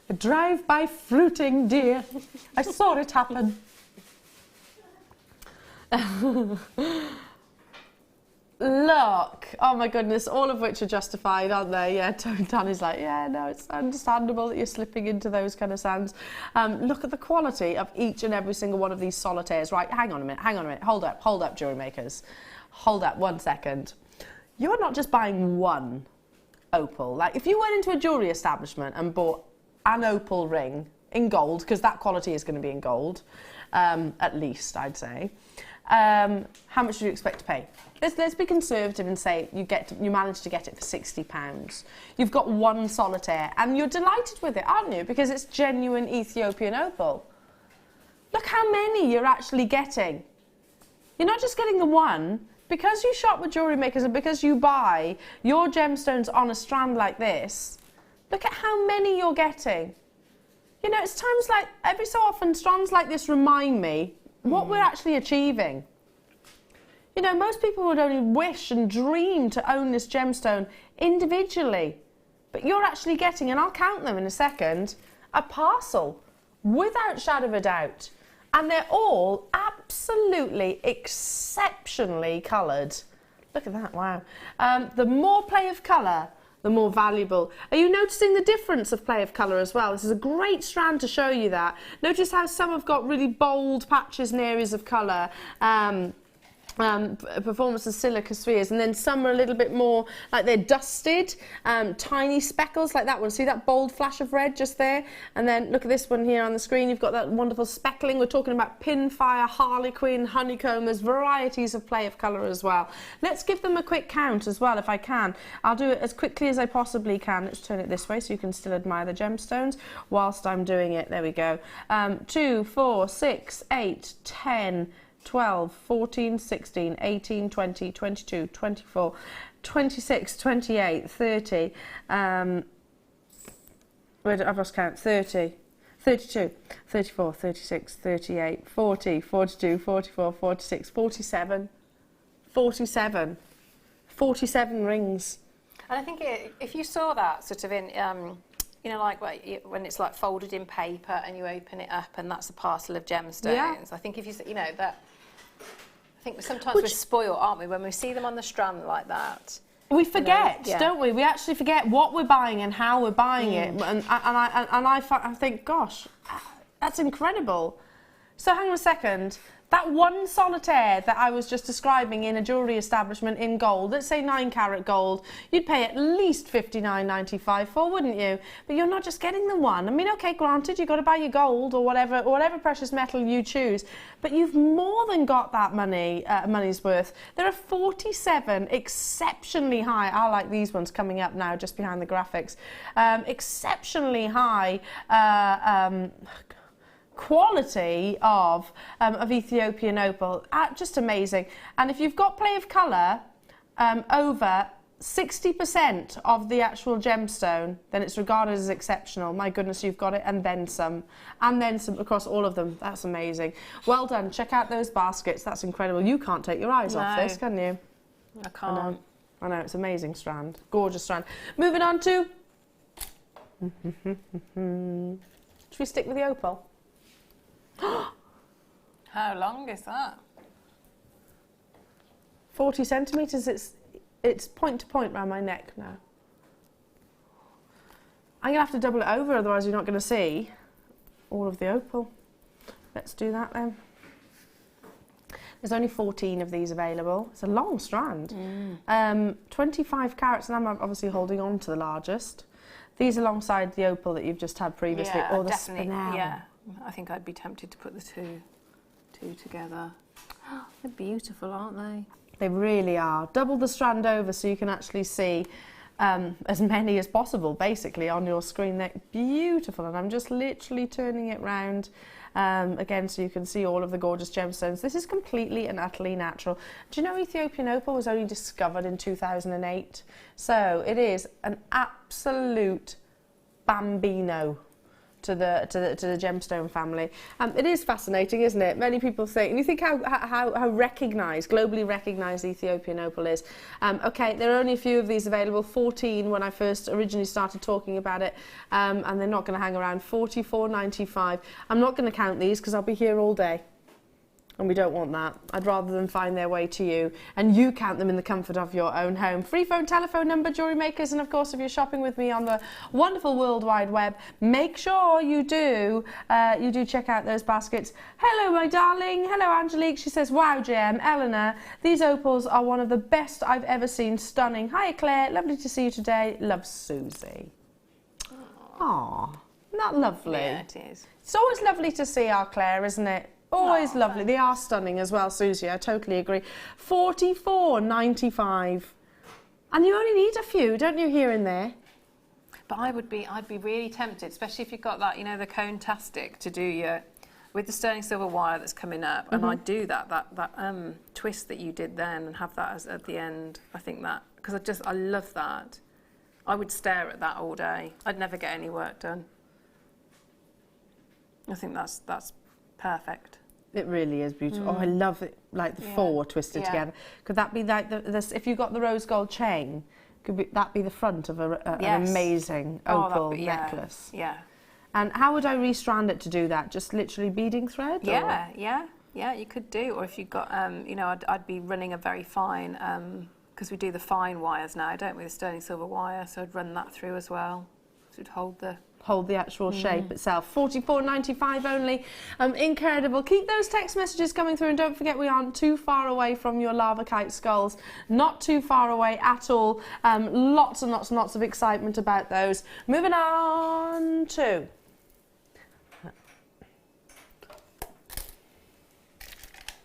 A drive-by fruiting deer. I saw it happen. Look, oh my goodness, all of which are justified, aren't they? Yeah, Danny's like, yeah, no, it's understandable that you're slipping into those kind of sands. Look at the quality of each and every single one of these solitaires. Right, hang on a minute, hold up, jewellery makers. Hold up 1 second. You're not just buying one opal. Like, if you went into a jewellery establishment and bought an opal ring in gold, because that quality is going to be in gold, at least, I'd say, how much do you expect to pay? Let's be conservative and say you manage to get it for £60. You've got one solitaire and you're delighted with it, aren't you? Because it's genuine Ethiopian opal. Look how many you're actually getting. You're not just getting the one. Because you shop with jewellery makers and because you buy your gemstones on a strand like this, look at how many you're getting. You know, it's times like, every so often, strands like this remind me what we're actually achieving. You know, most people would only wish and dream to own this gemstone individually. But you're actually getting, and I'll count them in a second, a parcel, without shadow of a doubt. And they're all absolutely exceptionally coloured. Look at that, wow. The more play of colour, the more valuable. Are you noticing the difference of play of colour as well? This is a great strand to show you that. Notice how some have got really bold patches and areas of colour. Performance of silica spheres, and then some are a little bit more like they're dusted, tiny speckles like that one. See that bold flash of red just there? And then look at this one here on the screen. You've got that wonderful speckling. We're talking about pinfire, harlequin, honeycomb. There's varieties of play of colour as well. Let's give them a quick count as well if I can. I'll do it as quickly as I possibly can. Let's turn it this way so you can still admire the gemstones whilst I'm doing it. There we go. 2, 4, 6, 8, 10, 12, 14, 16, 18, 20, 22, 24, 26, 28, 30, I've lost count, 30, 32, 34, 36, 38, 40, 42, 44, 46, 47, 47, 47 rings. And I think if you saw that sort of in, you know, like when it's like folded in paper and you open it up and that's a parcel of gemstones, Yeah. I think if you know, that... I think sometimes we're spoiled, aren't we, when we see them on the strand like that. We forget, don't we? We actually forget what we're buying and how we're buying it. And I think, gosh, that's incredible. So hang on a second. That one solitaire that I was just describing in a jewellery establishment in gold, let's say 9 carat gold, you'd pay at least $59.95 for, wouldn't you? But you're not just getting the one. I mean, okay, granted, you've got to buy your gold or whatever precious metal you choose, but you've more than got that money's worth. There are 47 exceptionally high, I like these ones coming up now just behind the graphics, exceptionally high quality of Ethiopian opal, just amazing. And if you've got play of colour over 60% of the actual gemstone, then it's regarded as exceptional. My goodness, you've got it, and then some across all of them. That's amazing. Well done. Check out those baskets. That's incredible. You can't take your eyes off this, can you? I can't. I know, it's amazing strand. Gorgeous strand. Moving on to... Should we stick with the opal? How long is that? 40 centimetres. It's point to point around my neck now. I'm going to have to double it over, otherwise you're not going to see all of the opal. Let's do that then. There's only 14 of these available. It's a long strand. 25 carats, and I'm obviously holding on to the largest. These alongside the opal that you've just had previously, or the spinel. Yeah, I think I'd be tempted to put the two together. They're beautiful, aren't they? They really are. Double the strand over so you can actually see as many as possible, basically, on your screen. They're beautiful, and I'm just literally turning it round again so you can see all of the gorgeous gemstones. This is completely and utterly natural. Do you know Ethiopian opal was only discovered in 2008? So it is an absolute bambino to the gemstone family. It is fascinating, isn't it? Many people think, and you think how recognised, globally recognised Ethiopian opal is. Okay, there are only a few of these available, 14 when I first originally started talking about it, and they're not going to hang around. $44.95. I'm not going to count these because I'll be here all day. And we don't want that. I'd rather them find their way to you, and you count them in the comfort of your own home. Free phone, telephone number, Jewellery Makers, and of course if you're shopping with me on the wonderful World Wide Web, make sure you do check out those baskets. Hello my darling, hello Angelique. She says, wow Gem, Eleanor, these opals are one of the best I've ever seen. Stunning. Hi Claire, lovely to see you today. Love, Susie. Aww, isn't that lovely? Yeah, it is. It's always lovely to see our Claire, isn't it? Always lovely. They are stunning as well, Susie. I totally agree. $44.95. And you only need a few, don't you, here and there? But I'd be really tempted, especially if you've got that, you know, the cone-tastic to do your, with the sterling silver wire that's coming up, and I'd do that twist that you did then and have that as at the end. I think that, because I love that. I would stare at that all day. I'd never get any work done. I think that's perfect. It really is beautiful. Oh, I love it, like the four twisted together. Could that be like this? If you got the rose gold chain, could that be the front of an amazing opal necklace? Yeah. And how would I restrand it to do that? Just literally beading thread? Yeah, you could do. Or if you've got, you know, I'd be running a very fine, because we do the fine wires now, don't we? The sterling silver wire, so I'd run that through as well. So it'd hold the actual shape itself. $44.95 only. Incredible. Keep those text messages coming through, and don't forget we aren't too far away from your Larvikite skulls. Not too far away at all. Lots and lots and lots of excitement about those. Moving on to...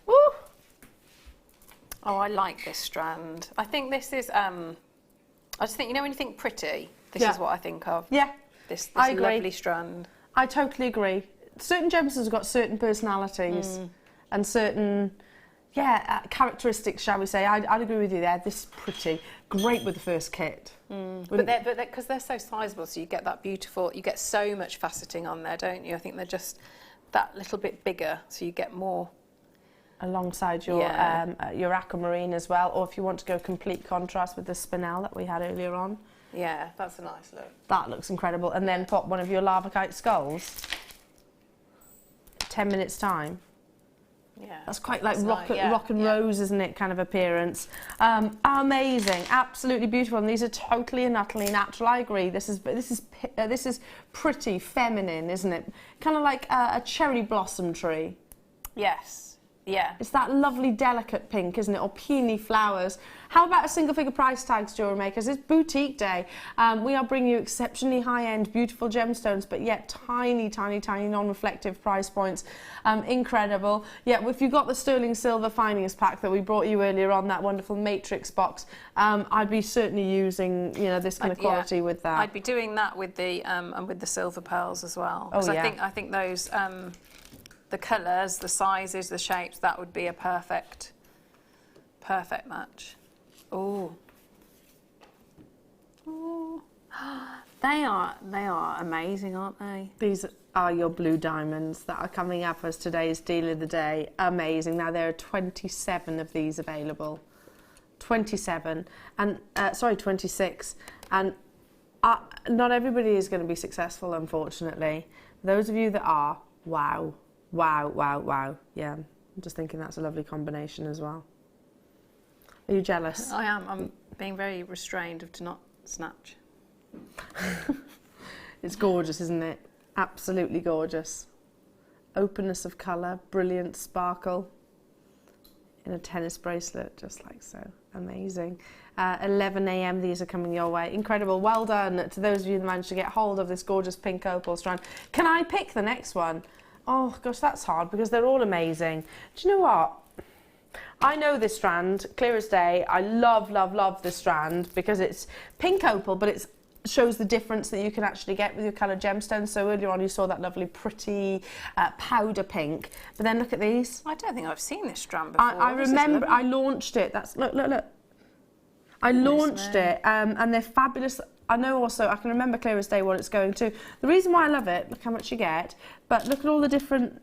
Woo! Oh, I like this strand. I think this is, I just think, you know when you think pretty, this is what I think of. Yeah. This I agree. lovely strand. I totally agree. Certain gemstones have got certain personalities and certain, characteristics, shall we say. I'd agree with you there. This is pretty. Great with the first kit. But because they're so sizable, so you get that beautiful, you get so much faceting on there, don't you? I think they're just that little bit bigger, so you get more. Alongside your aquamarine as well, or if you want to go complete contrast with the spinel that we had earlier on. Yeah, that's a nice look. That looks incredible. And then pop one of your Larvikite skulls. 10 minutes time. Yeah. That's quite like rock and rose, isn't it, kind of appearance. Amazing, absolutely beautiful. And these are totally and utterly natural. I agree. This is pretty feminine, isn't it? Kind of like a cherry blossom tree. Yes. Yeah. It's that lovely delicate pink, isn't it? Or peony flowers. How about a single figure price tags, Jewellery Makers? It's boutique day. We are bringing you exceptionally high-end, beautiful gemstones, but yet tiny, tiny, tiny non-reflective price points. Incredible. Yeah, if you've got the sterling silver findings pack that we brought you earlier on, that wonderful matrix box, I'd be certainly using, you know, this kind of quality with that. I'd be doing that with the silver pearls as well. Oh, yeah. I think those the colours, the sizes, the shapes, that would be a perfect match. Oh. Oh. They are amazing, aren't they? These are your blue diamonds that are coming up as today's deal of the day. Amazing. Now there are 27 of these available. 27 and 26, and not everybody is going to be successful, unfortunately. Those of you that are, wow. Wow, wow, wow. Yeah, I'm just thinking that's a lovely combination as well. Are you jealous? I am. I'm being very restrained to not snatch. It's gorgeous, isn't it? Absolutely gorgeous. Openness of colour, brilliant sparkle. In a tennis bracelet, just like so. Amazing. 11 a.m. these are coming your way. Incredible. Well done to those of you that managed to get hold of this gorgeous pink opal strand. Can I pick the next one? Oh gosh, that's hard because they're all amazing. Do you know what? I know this strand, clear as day. I love, love, love this strand because it's pink opal, but it shows the difference that you can actually get with your coloured gemstones. So earlier on you saw that lovely, pretty powder pink. But then look at these. I don't think I've seen this strand before. I remember I launched it. That's look. I launched it, and they're fabulous. I know also, I can remember clear as day what it's going to. The reason why I love it, look how much you get, but look at all the different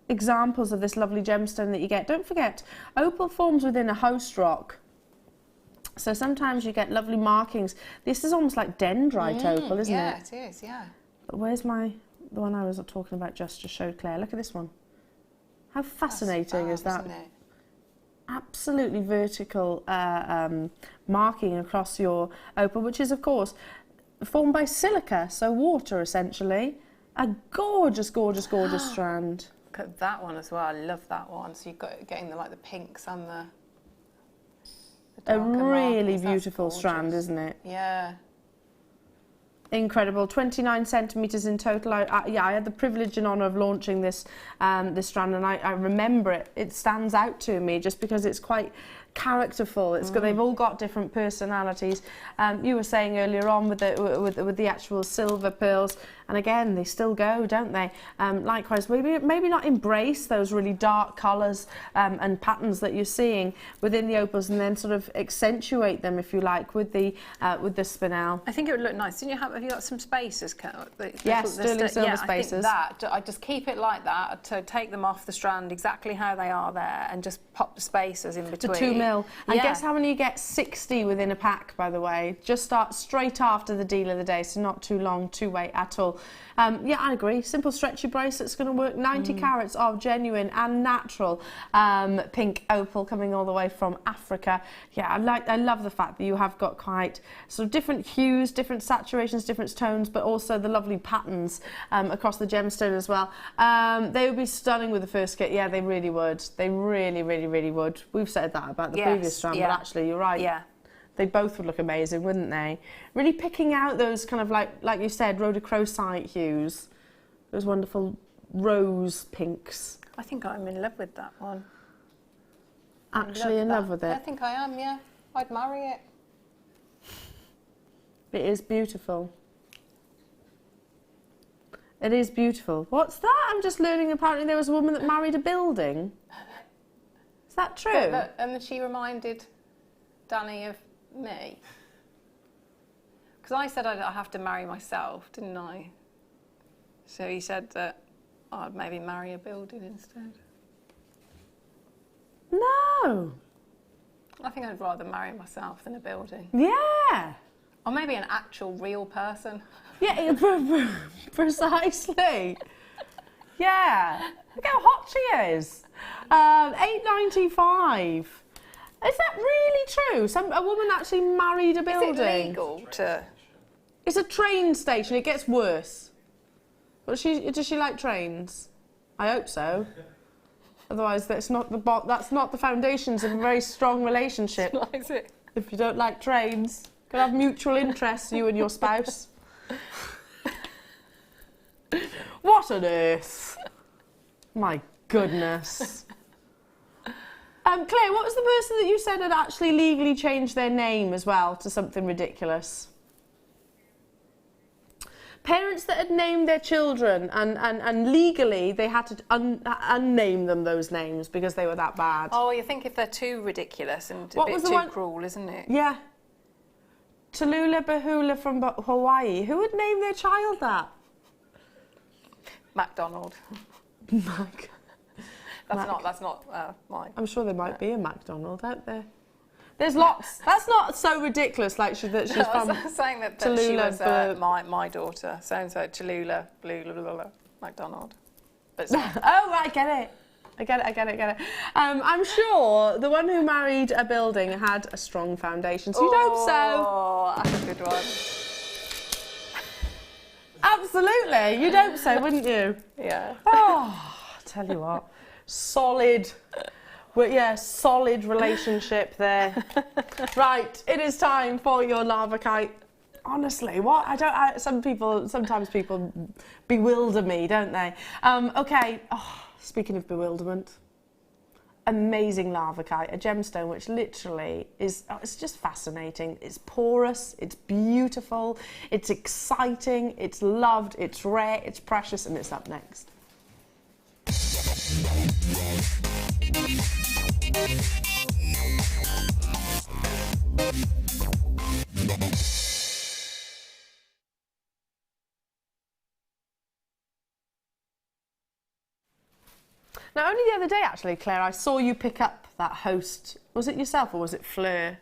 examples of this lovely gemstone that you get. Don't forget, opal forms within a host rock. So sometimes you get lovely markings. This is almost like dendrite opal, isn't it? Yeah, it is, yeah. But where's the one I was talking about just showed Claire? Look at this one. How fascinating is that? Isn't it? Absolutely vertical marking across your opal, which is of course formed by silica, so water essentially. A gorgeous, gorgeous, gorgeous strand. Look at that one as well. I love that one. So you've got getting the pinks and the a really markings. beautiful strand, isn't it? Yeah. Incredible. 29 centimetres in total. I had the privilege and honour of launching this this strand, and I remember it. It stands out to me just because it's quite characterful. It's got, they've all got different personalities. You were saying earlier on with the actual silver pearls, and again they still go, don't they? Likewise, maybe not embrace those really dark colours and patterns that you're seeing within the opals, and then sort of accentuate them, if you like, with the spinel. I think it would look nice. Didn't you have you got some spacers? Yes, sterling silver spacers. I think I just keep it like that, to take them off the strand exactly how they are there, and just pop the spacers in between. The 2 mil. And guess how many you get? 60 within a pack, by the way. Just start straight after the deal of the day, so not too long to wait at all. Yeah, I agree. Simple stretchy bracelet's going to work. 90 carats of genuine and natural pink opal coming all the way from Africa. Yeah, I love the fact that you have got quite sort of different hues, different saturations, different tones, but also the lovely patterns across the gemstone as well. They would be stunning with the first kit. Yeah, they really would. They really, really, really would. We've said that about the previous strand, but actually you're right. Yeah. They both would look amazing, wouldn't they? Really picking out those kind of like you said, rhodochrosite hues, those wonderful rose pinks. I think I'm in love with that one. Actually in love with it? I think I am, yeah. I'd marry it. It is beautiful. It is beautiful. What's that? I'm just learning apparently there was a woman that married a building. Is that true? And then she reminded Danny of me. Because I said I have to marry myself, didn't I? So he said that I'd maybe marry a building instead. No. I think I'd rather marry myself than a building. Yeah. Or maybe an actual real person. Yeah, precisely. Yeah. Look how hot she is. $8.95. Is that really true? A woman actually married a building? Is it legal to... It's a train station. It gets worse. But does she like trains? I hope so. Otherwise, that's not the foundations of a very strong relationship. Is it? If you don't like trains, you can have mutual interests, you and your spouse. What on earth? My goodness. Claire, what was the person that you said had actually legally changed their name as well to something ridiculous? Parents that had named their children and legally they had to unname them those names because they were that bad. Oh, you think if they're too ridiculous and a bit too cruel, isn't it? Yeah. Tallulah Bahula from Hawaii. Who would name their child that? MacDonald. Mac. That's not mine. I'm sure there might be a MacDonald out there. There's lots. That's not so ridiculous. Like that she's from. I was saying that she was my daughter. So Tallulah, MacDonald. But it's not. Oh, right, I get it. I'm sure the one who married a building had a strong foundation. So you'd hope so. Oh, that's a good one. Absolutely, you'd hope so, wouldn't you? Yeah. Oh, I'll tell you what, solid. Well, yeah, solid relationship there. Right, it is time for your Larvikite. Honestly, what? Sometimes people bewilder me, don't they? Okay, speaking of bewilderment, amazing Larvikite, a gemstone which literally is, it's just fascinating. It's porous, it's beautiful, it's exciting, it's loved, it's rare, it's precious, and it's up next. Now, only the other day, actually, Claire, I saw you pick up that host. Was it yourself or was it Fleur?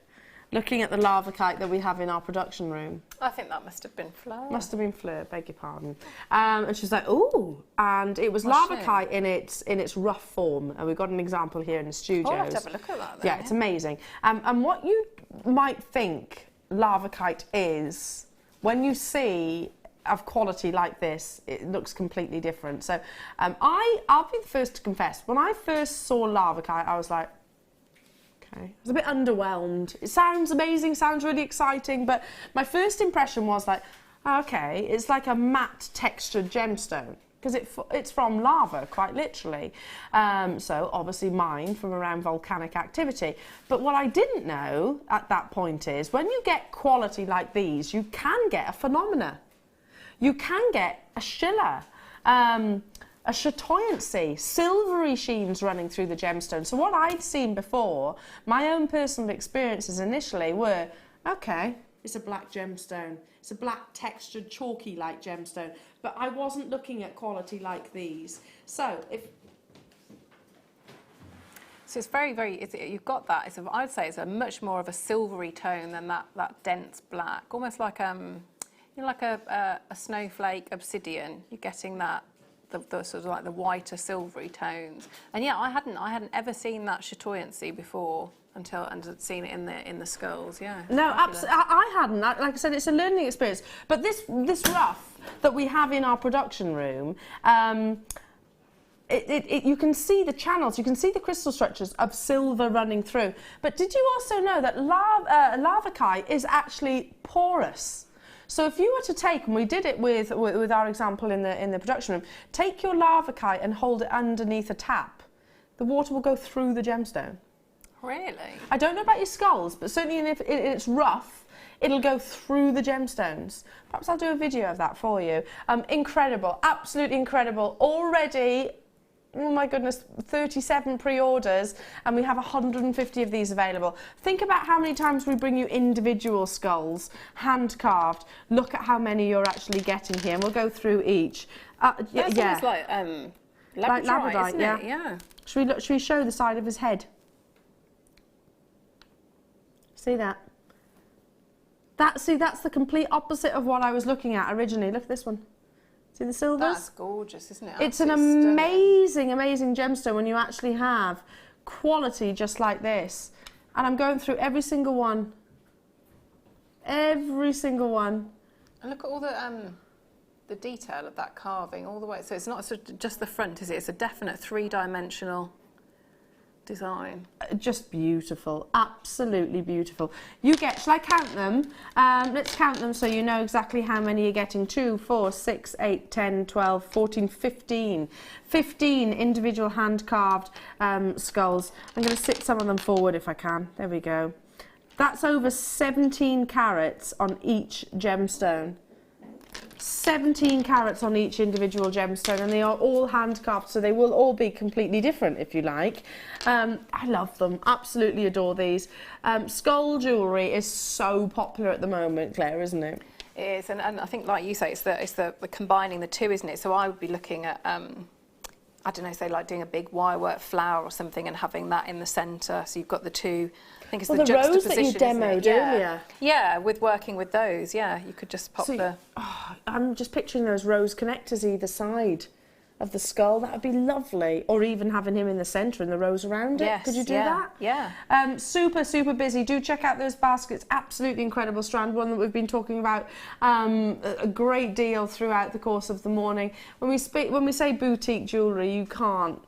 Looking at the Larvikite that we have in our production room. I think that must have been Fleur. Must have been Fleur, beg your pardon. And she was like, ooh. And it was Larvikite in its rough form. And we've got an example here in the studios. Oh, I'll have to have a look at that then. Yeah, it's amazing. And what you might think Larvikite is, when you see of quality like this, it looks completely different. So I'll be the first to confess, when I first saw Larvikite, I was like, okay, I was a bit underwhelmed. It sounds amazing, sounds really exciting, but my first impression was like, okay, it's like a matte textured gemstone, because it's from lava, quite literally. So obviously mined from around volcanic activity. But what I didn't know at that point is, when you get quality like these, you can get a phenomena. You can get a schiller, a chatoyancy, silvery sheens running through the gemstone. So what I'd seen before, my own personal experiences initially were, okay, it's a black gemstone. It's a black textured, chalky-like gemstone. But I wasn't looking at quality like these. So it's very, very, you've got that. I'd say it's a much more of a silvery tone than that dense black. Almost like like a snowflake obsidian. You're getting that the sort of like the whiter silvery tones. And yeah, I hadn't ever seen that chatoyancy before and had seen it in the skulls. Yeah. No, absolutely. I hadn't. Like I said, it's a learning experience. But this rough that we have in our production room, you can see the channels, you can see the crystal structures of silver running through. But did you also know that Larvikite is actually porous? So if you were to take, and we did it with our example in the production room, take your Larvikite and hold it underneath a tap, the water will go through the gemstone. Really? I don't know about your skulls, but certainly if it's rough, it'll go through the gemstones. Perhaps I'll do a video of that for you. Incredible, absolutely incredible. Already, oh my goodness, 37 pre-orders, and we have 150 of these available. Think about how many times we bring you individual skulls, hand-carved. Look at how many you're actually getting here, and we'll go through each. That's almost like labradorite, isn't it? Yeah. Should we show the side of his head? See that? That's the complete opposite of what I was looking at originally. Look at this one. See the silvers? That's gorgeous, isn't it? It's an amazing, amazing gemstone when you actually have quality just like this. And I'm going through every single one. Every single one. And look at all the detail of that carving all the way. So it's not just the front, is it? It's a definite three-dimensional design. Just beautiful, absolutely beautiful. You get, shall I count them? Let's count them so you know exactly how many you're getting. 2, 4, 6, 8, 10, 12, 14, 15. 15 individual hand-carved skulls. I'm going to sit some of them forward if I can. There we go. That's over 17 carats on each gemstone. 17 carats on each individual gemstone, and they are all hand carved, so they will all be completely different if you like. I love them, absolutely adore these. Skull jewellery is so popular at the moment, Claire, isn't it? It is, and I think, like you say, it's the combining the two, isn't it? So I would be looking at I don't know, say like doing a big wirework flower or something and having that in the centre. So you've got the two, I think it's the rose that you juxtaposition, demoed earlier. Yeah, with working with those, yeah, you could just pop I'm just picturing those rose connectors either side of the skull. That would be lovely. Or even having him in the centre and the rose around it. Yes, could you do that? Yeah. Super, super busy. Do check out those baskets. Absolutely incredible strand. One that we've been talking about a great deal throughout the course of the morning. When we say boutique jewellery, you can't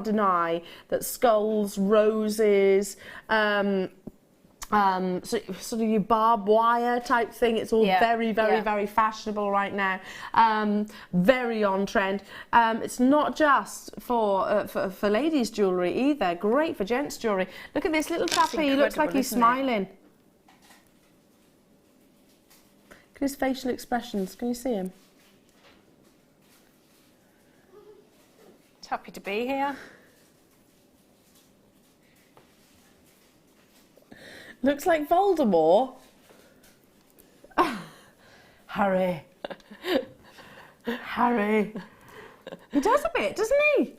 deny that skulls, roses, so sort of your barbed wire type thing, it's all very fashionable right now, very on trend. It's not just for ladies jewellery either, great for gents jewellery. Look at this little chappy, he looks like he's smiling. Look at his facial expressions, can you see him? It's happy to be here. Looks like Voldemort. Harry. Harry. He does a bit, doesn't he?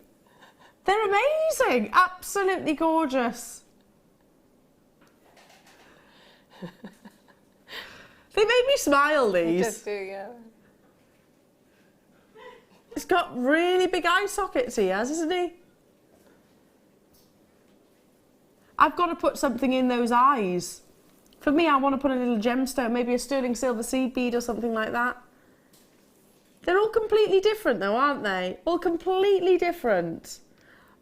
They're amazing. Absolutely gorgeous. They make me smile, these. They just do, yeah. He's got really big eye sockets, he has, isn't he? I've got to put something in those eyes. For me, I want to put a little gemstone, maybe a sterling silver seed bead or something like that. They're all completely different though, aren't they? All completely different.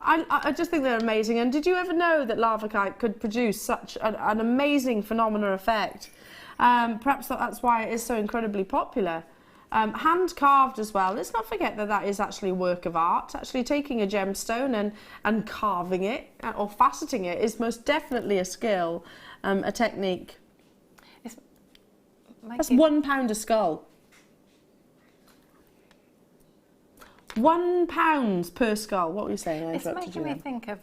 I just think they're amazing. And did you ever know that Larvikite could produce such an amazing phenomena effect? Perhaps that's why it is so incredibly popular. Hand carved as well. Let's not forget that is actually a work of art. Actually taking a gemstone and carving it or faceting it is most definitely a skill, a technique. That's £1 a skull. £1 per skull. What were you saying? It's making me think of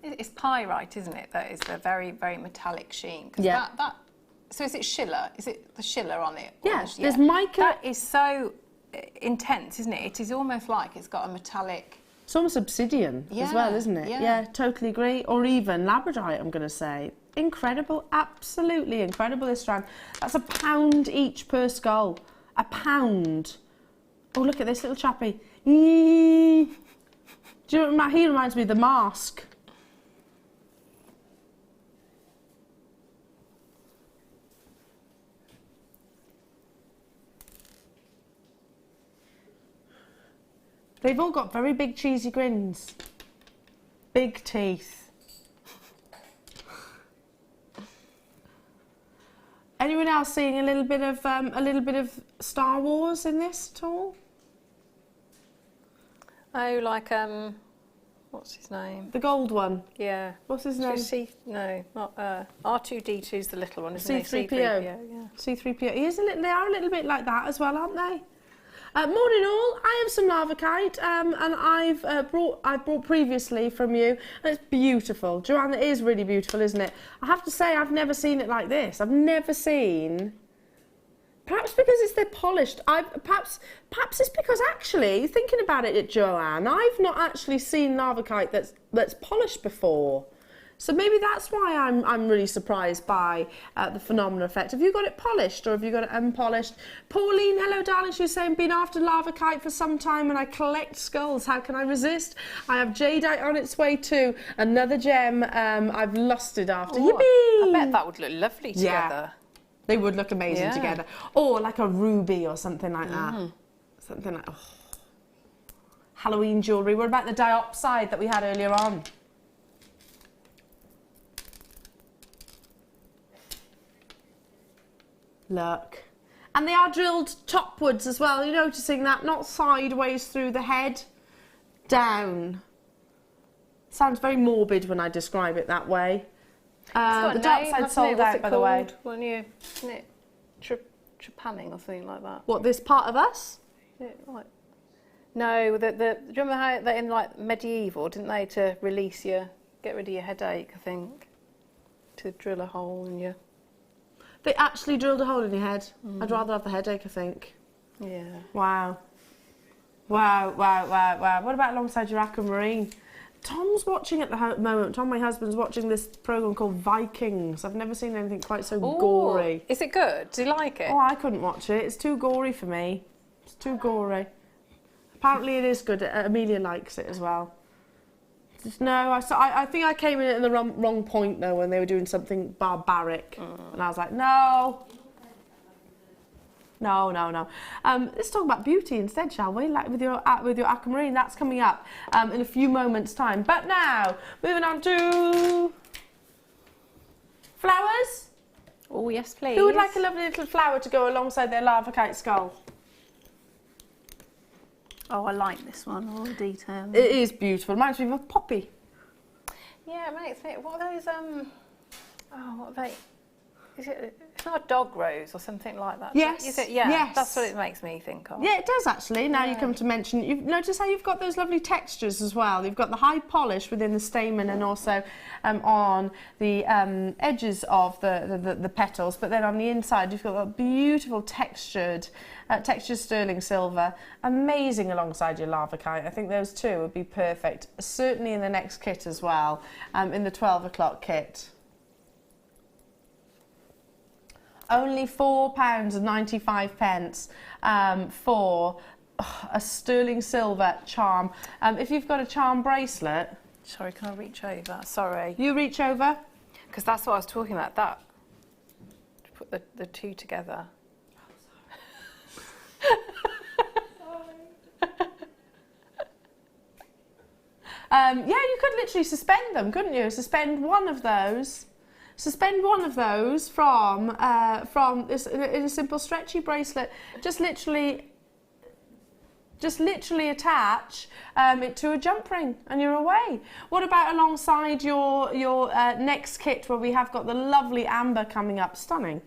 it's pyrite, isn't it? That is the very, very metallic sheen. Yeah. So is it Schiller? Is it the Schiller on it? Yes, there's mica. That is so intense, isn't it? It is almost like it's got a metallic... It's almost obsidian as well, isn't it? Yeah, totally agree. Or even labradorite, I'm going to say. Incredible, absolutely incredible, this strand. That's £1 each per skull. £1. Oh, look at this little chappy. Do you know, he reminds me of the mask. They've all got very big cheesy grins. Big teeth. Anyone else seeing a little bit of Star Wars in this at all? Oh, like what's his name? The gold one. Yeah. What's his name? No, not R2D2's the little one, isn't C3PO. he? C3PO. Yeah. C3PO. He is they are a little bit like that as well, aren't they? Morning all, I have some Larvikite and I've brought previously from you, and it's beautiful. Joanne, it is really beautiful, isn't it? I have to say I've never seen it like this. I've never seen, perhaps because they're polished. Perhaps it's because actually, thinking about it, Joanne, I've not actually seen Larvikite that's polished before. So maybe that's why I'm really surprised by the phenomenal effect. Have you got it polished or have you got it unpolished? Pauline, hello darling, she's saying, been after Larvikite for some time and I collect skulls. How can I resist? I have jadeite on its way too. Another gem I've lusted after. Ooh, yippee! I bet that would look lovely together. Yeah, they would look amazing together. Or like a ruby or something like that. Something like, Halloween jewellery. What about the diopside that we had earlier on? Look. And they are drilled topwards as well. You're noticing that? Not sideways through the head. Down. Sounds very morbid when I describe it that way. The diopside sold out, by the way. Isn't it trepanning or something like that? What, this part of us? Yeah, like, no, do you remember how they in like medieval, didn't they, to release get rid of your headache, I think, to drill a hole in your... They actually drilled a hole in your head. I'd rather have the headache, I think. Yeah. Wow. Wow, wow, wow, wow. What about alongside your Aquamarine? Tom's watching at the moment. Tom, my husband's watching this programme called Vikings. I've never seen anything quite so gory. Is it good? Do you like it? Oh, I couldn't watch it. It's too gory for me. It's too gory. Apparently it is good. Amelia likes it as well. No, I think I came in at the wrong point though when they were doing something barbaric. And I was like, no. No, no, no. Let's talk about beauty instead, shall we? Like with your Aquamarine, that's coming up in a few moments' time. But now, moving on to flowers. Oh, yes, please. Who would like a lovely little flower to go alongside their Larvikite skull? Oh, I like this one, all the detail. It is beautiful. Reminds me of a poppy. Yeah, it makes me... What are those, what are they... It's not a dog rose or something like that. Yes. Is it? Yeah, yes. That's what it makes me think of. Yeah, it does actually. Now you come to mention, you've noticed how you've got those lovely textures as well. You've got the high polish within the stamen and also on the edges of the petals, but then on the inside you've got that beautiful textured sterling silver. Amazing alongside your Larvikite. I think those two would be perfect. Certainly in the next kit as well, in the 12 o'clock kit. Only £4.95 for a sterling silver charm. If you've got a charm bracelet... Sorry, can I reach over? Sorry. You reach over. Because that's what I was talking about, that. To put the two together. Yeah, you could literally suspend them, couldn't you? Suspend one of those. Suspend one of those from this in a simple stretchy bracelet. Just literally attach it to a jump ring, and you're away. What about alongside your next kit, where we have got the lovely amber coming up? Stunning.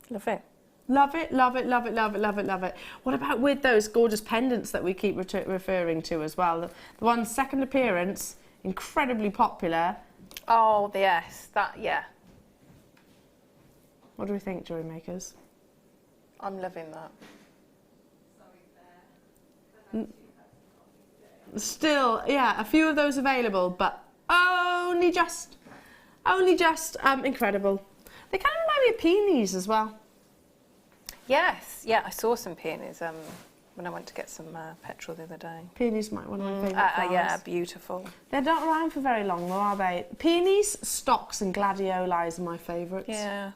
Love it. Love it, love it, love it, love it, love it, love it. What about with those gorgeous pendants that we keep referring to as well? The one's second appearance, incredibly popular. Oh, yes, that, yeah. What do we think, jewellery makers? I'm loving that. Still, yeah, a few of those available, but only just incredible. They kind of remind me of peonies as well. Yes, yeah, I saw some peonies when I went to get some petrol the other day. Peonies might one of my favourite flowers. Yeah, beautiful. They're not around for very long, though, are they? Peonies, stocks and gladioli are my favourites. Yeah.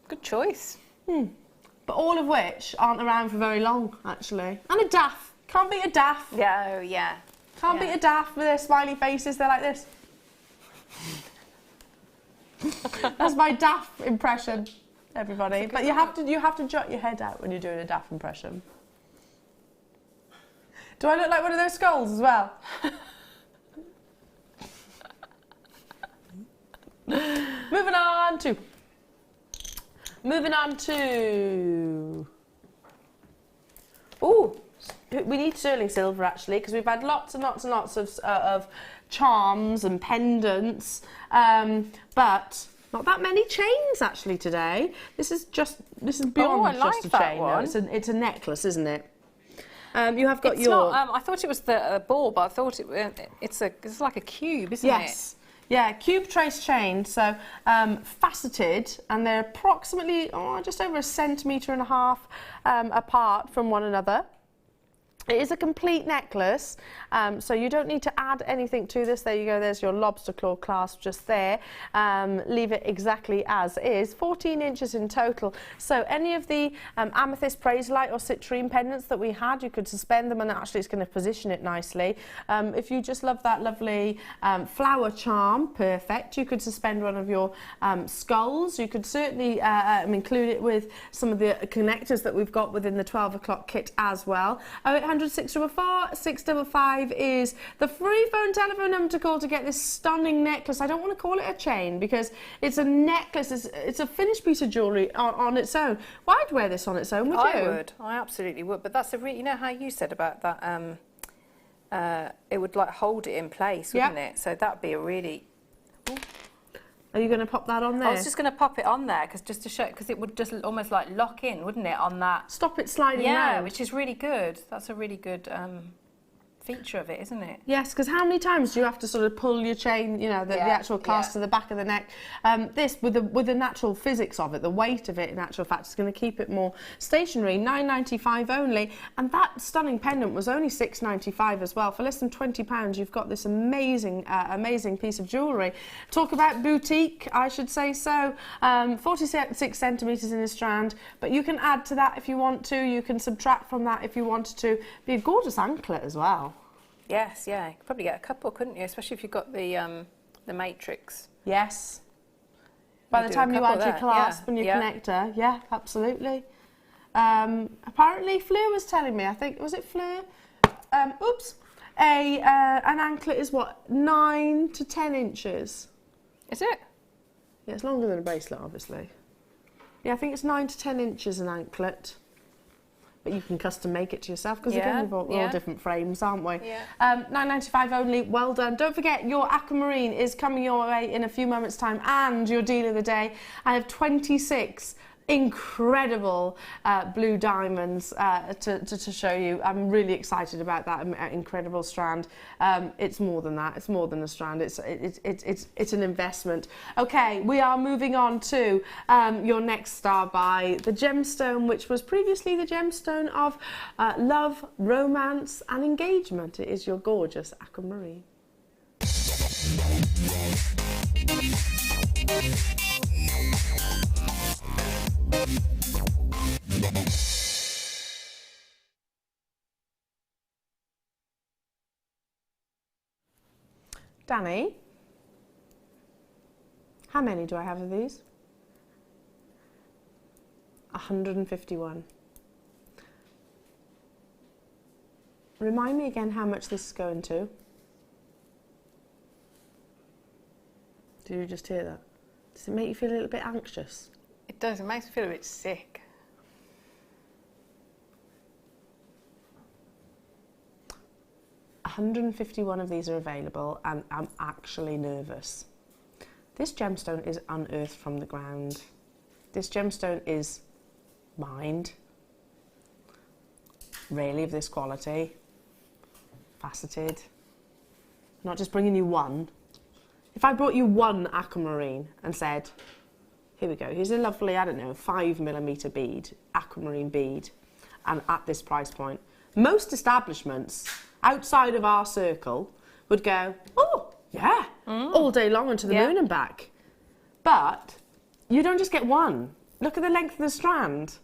Good choice. But all of which aren't around for very long, actually. And a daff. Can't beat a daff. Yeah, yeah. Can't beat a daff with their smiley faces. They're like this. That's my daff impression, everybody. But you have to jut your head out when you're doing a daff impression. Do I look like one of those skulls as well? Moving on to... Ooh, we need sterling silver actually, because we've had lots and lots and lots of charms and pendants, but not that many chains actually today. This is beyond just a chain. No, it's a necklace, isn't it? You have got I thought it was the ball, but I thought it's like a cube, isn't it? Yes. Yeah, cube trace chain, so faceted, and they're approximately just over 1.5 centimetres apart from one another. It is a complete necklace, so you don't need to add anything to this. There you go, there's your lobster claw clasp just there. Leave it exactly as is. 14 inches in total. So any of the amethyst, praselite or citrine pendants that we had, you could suspend them and actually it's going to position it nicely. If you just love that lovely flower charm, perfect. You could suspend one of your skulls. You could certainly include it with some of the connectors that we've got within the 12 o'clock kit as well. 0800 644 655 is the free phone telephone number to call to get this stunning necklace. I don't want to call it a chain because it's a necklace. It's a finished piece of jewellery on its own. Well, I'd wear this on its own, would you? I would. I absolutely would. But that's you know how you said about that, it would like hold it in place, wouldn't it? So that'd be a really... Ooh. Are you going to pop that on there? I was just going to pop it on there just to show, because it would just almost like lock in, wouldn't it, on that? Stop it sliding round. Yeah, which is really good. That's a really good feature of it, isn't it? Yes, because how many times do you have to sort of pull your chain, you know, the actual clasp to the back of the neck? This, with the natural physics of it, the weight of it, in actual fact, is going to keep it more stationary. £9.95 only, and that stunning pendant was only £6.95 as well. For less than £20, you've got this amazing, amazing piece of jewellery. Talk about boutique, I should say so. 46 centimetres in a strand, but you can add to that if you want to. You can subtract from that if you wanted to. Be a gorgeous anklet as well. Yes, yeah. You could probably get a couple, couldn't you? Especially if you've got the matrix. Yes. By the time you add your clasp and your connector, yeah, absolutely. Apparently, Fleur was telling me, I think, was it Fleur? An anklet is what, 9 to 10 inches? Is it? Yeah, it's longer than a bracelet, obviously. Yeah, I think it's 9 to 10 inches an anklet. But you can custom make it to yourself because again we're all different frames, aren't we? Yeah. £9.95 only. Well done. Don't forget your Aquamarine is coming your way in a few moments' time, and your deal of the day. I have 26 incredible blue diamonds to show you. I'm really excited about that incredible strand. It's more than that. It's more than a strand. It's an investment. Okay, we are moving on to your next star buy, the gemstone, which was previously the gemstone of love, romance, and engagement. It is your gorgeous Aquamarine. Danny, how many do I have of these? 151. Remind me again how much this is going to. Did you just hear that? Does it make you feel a little bit anxious? It does. It makes me feel a bit sick. 151 of these are available, and I'm actually nervous. This gemstone is unearthed from the ground. This gemstone is mined, really, of this quality, faceted. I'm not just bringing you one. If I brought you one Aquamarine and said, here we go, here's a lovely, I don't know, 5mm bead, Aquamarine bead, and at this price point, most establishments outside of our circle would go, oh, yeah, all day long and to the moon and back. But you don't just get one. Look at the length of the strand.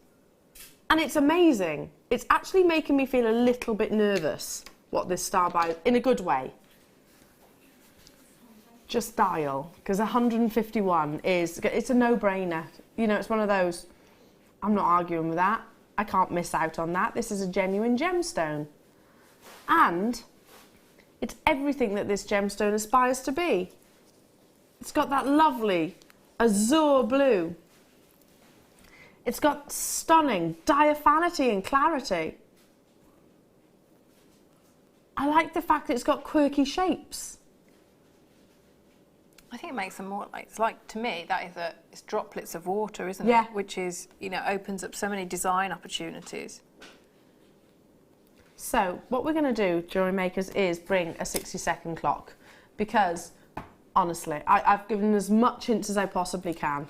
And it's amazing. It's actually making me feel a little bit nervous, what this star buy, in a good way. Just dial, because 151 it's a no-brainer. You know, it's one of those, I'm not arguing with that. I can't miss out on that. This is a genuine gemstone. And it's everything that this gemstone aspires to be. It's got that lovely azure blue. It's got stunning diaphanity and clarity. I like the fact that it's got quirky shapes. I think it makes them more like, it's like, to me, that is it's droplets of water, isn't it? Which is, you know, opens up so many design opportunities. So what we're going to do, Jewellery Makers, is bring a 60-second clock, because honestly, I've given as much hints as I possibly can.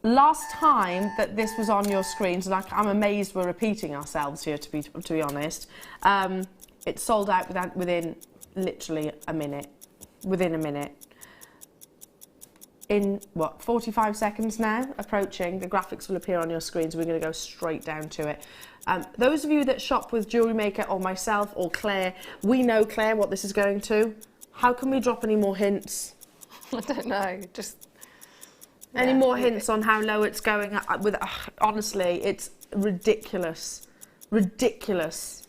last time that this was on your screens, and I'm amazed we're repeating ourselves here, to be honest, it sold out within literally a minute. Within a minute. In, what, 45 seconds now, approaching, the graphics will appear on your screens. We're going to go straight down to it. Those of you that shop with Jewellery Maker or myself or Claire, we know, Claire, what this is going to. How can we drop any more hints? I don't know, just... Any more hints on how low it's going? Honestly, it's ridiculous. Ridiculous.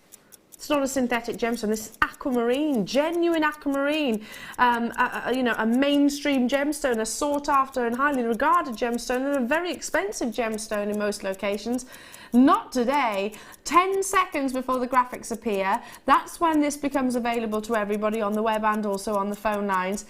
It's not a synthetic gemstone. This is aquamarine, genuine aquamarine. You know, a mainstream gemstone, a sought after and highly regarded gemstone, and a very expensive gemstone in most locations. Not today. 10 seconds before the graphics appear. That's when this becomes available to everybody on the web and also on the phone lines.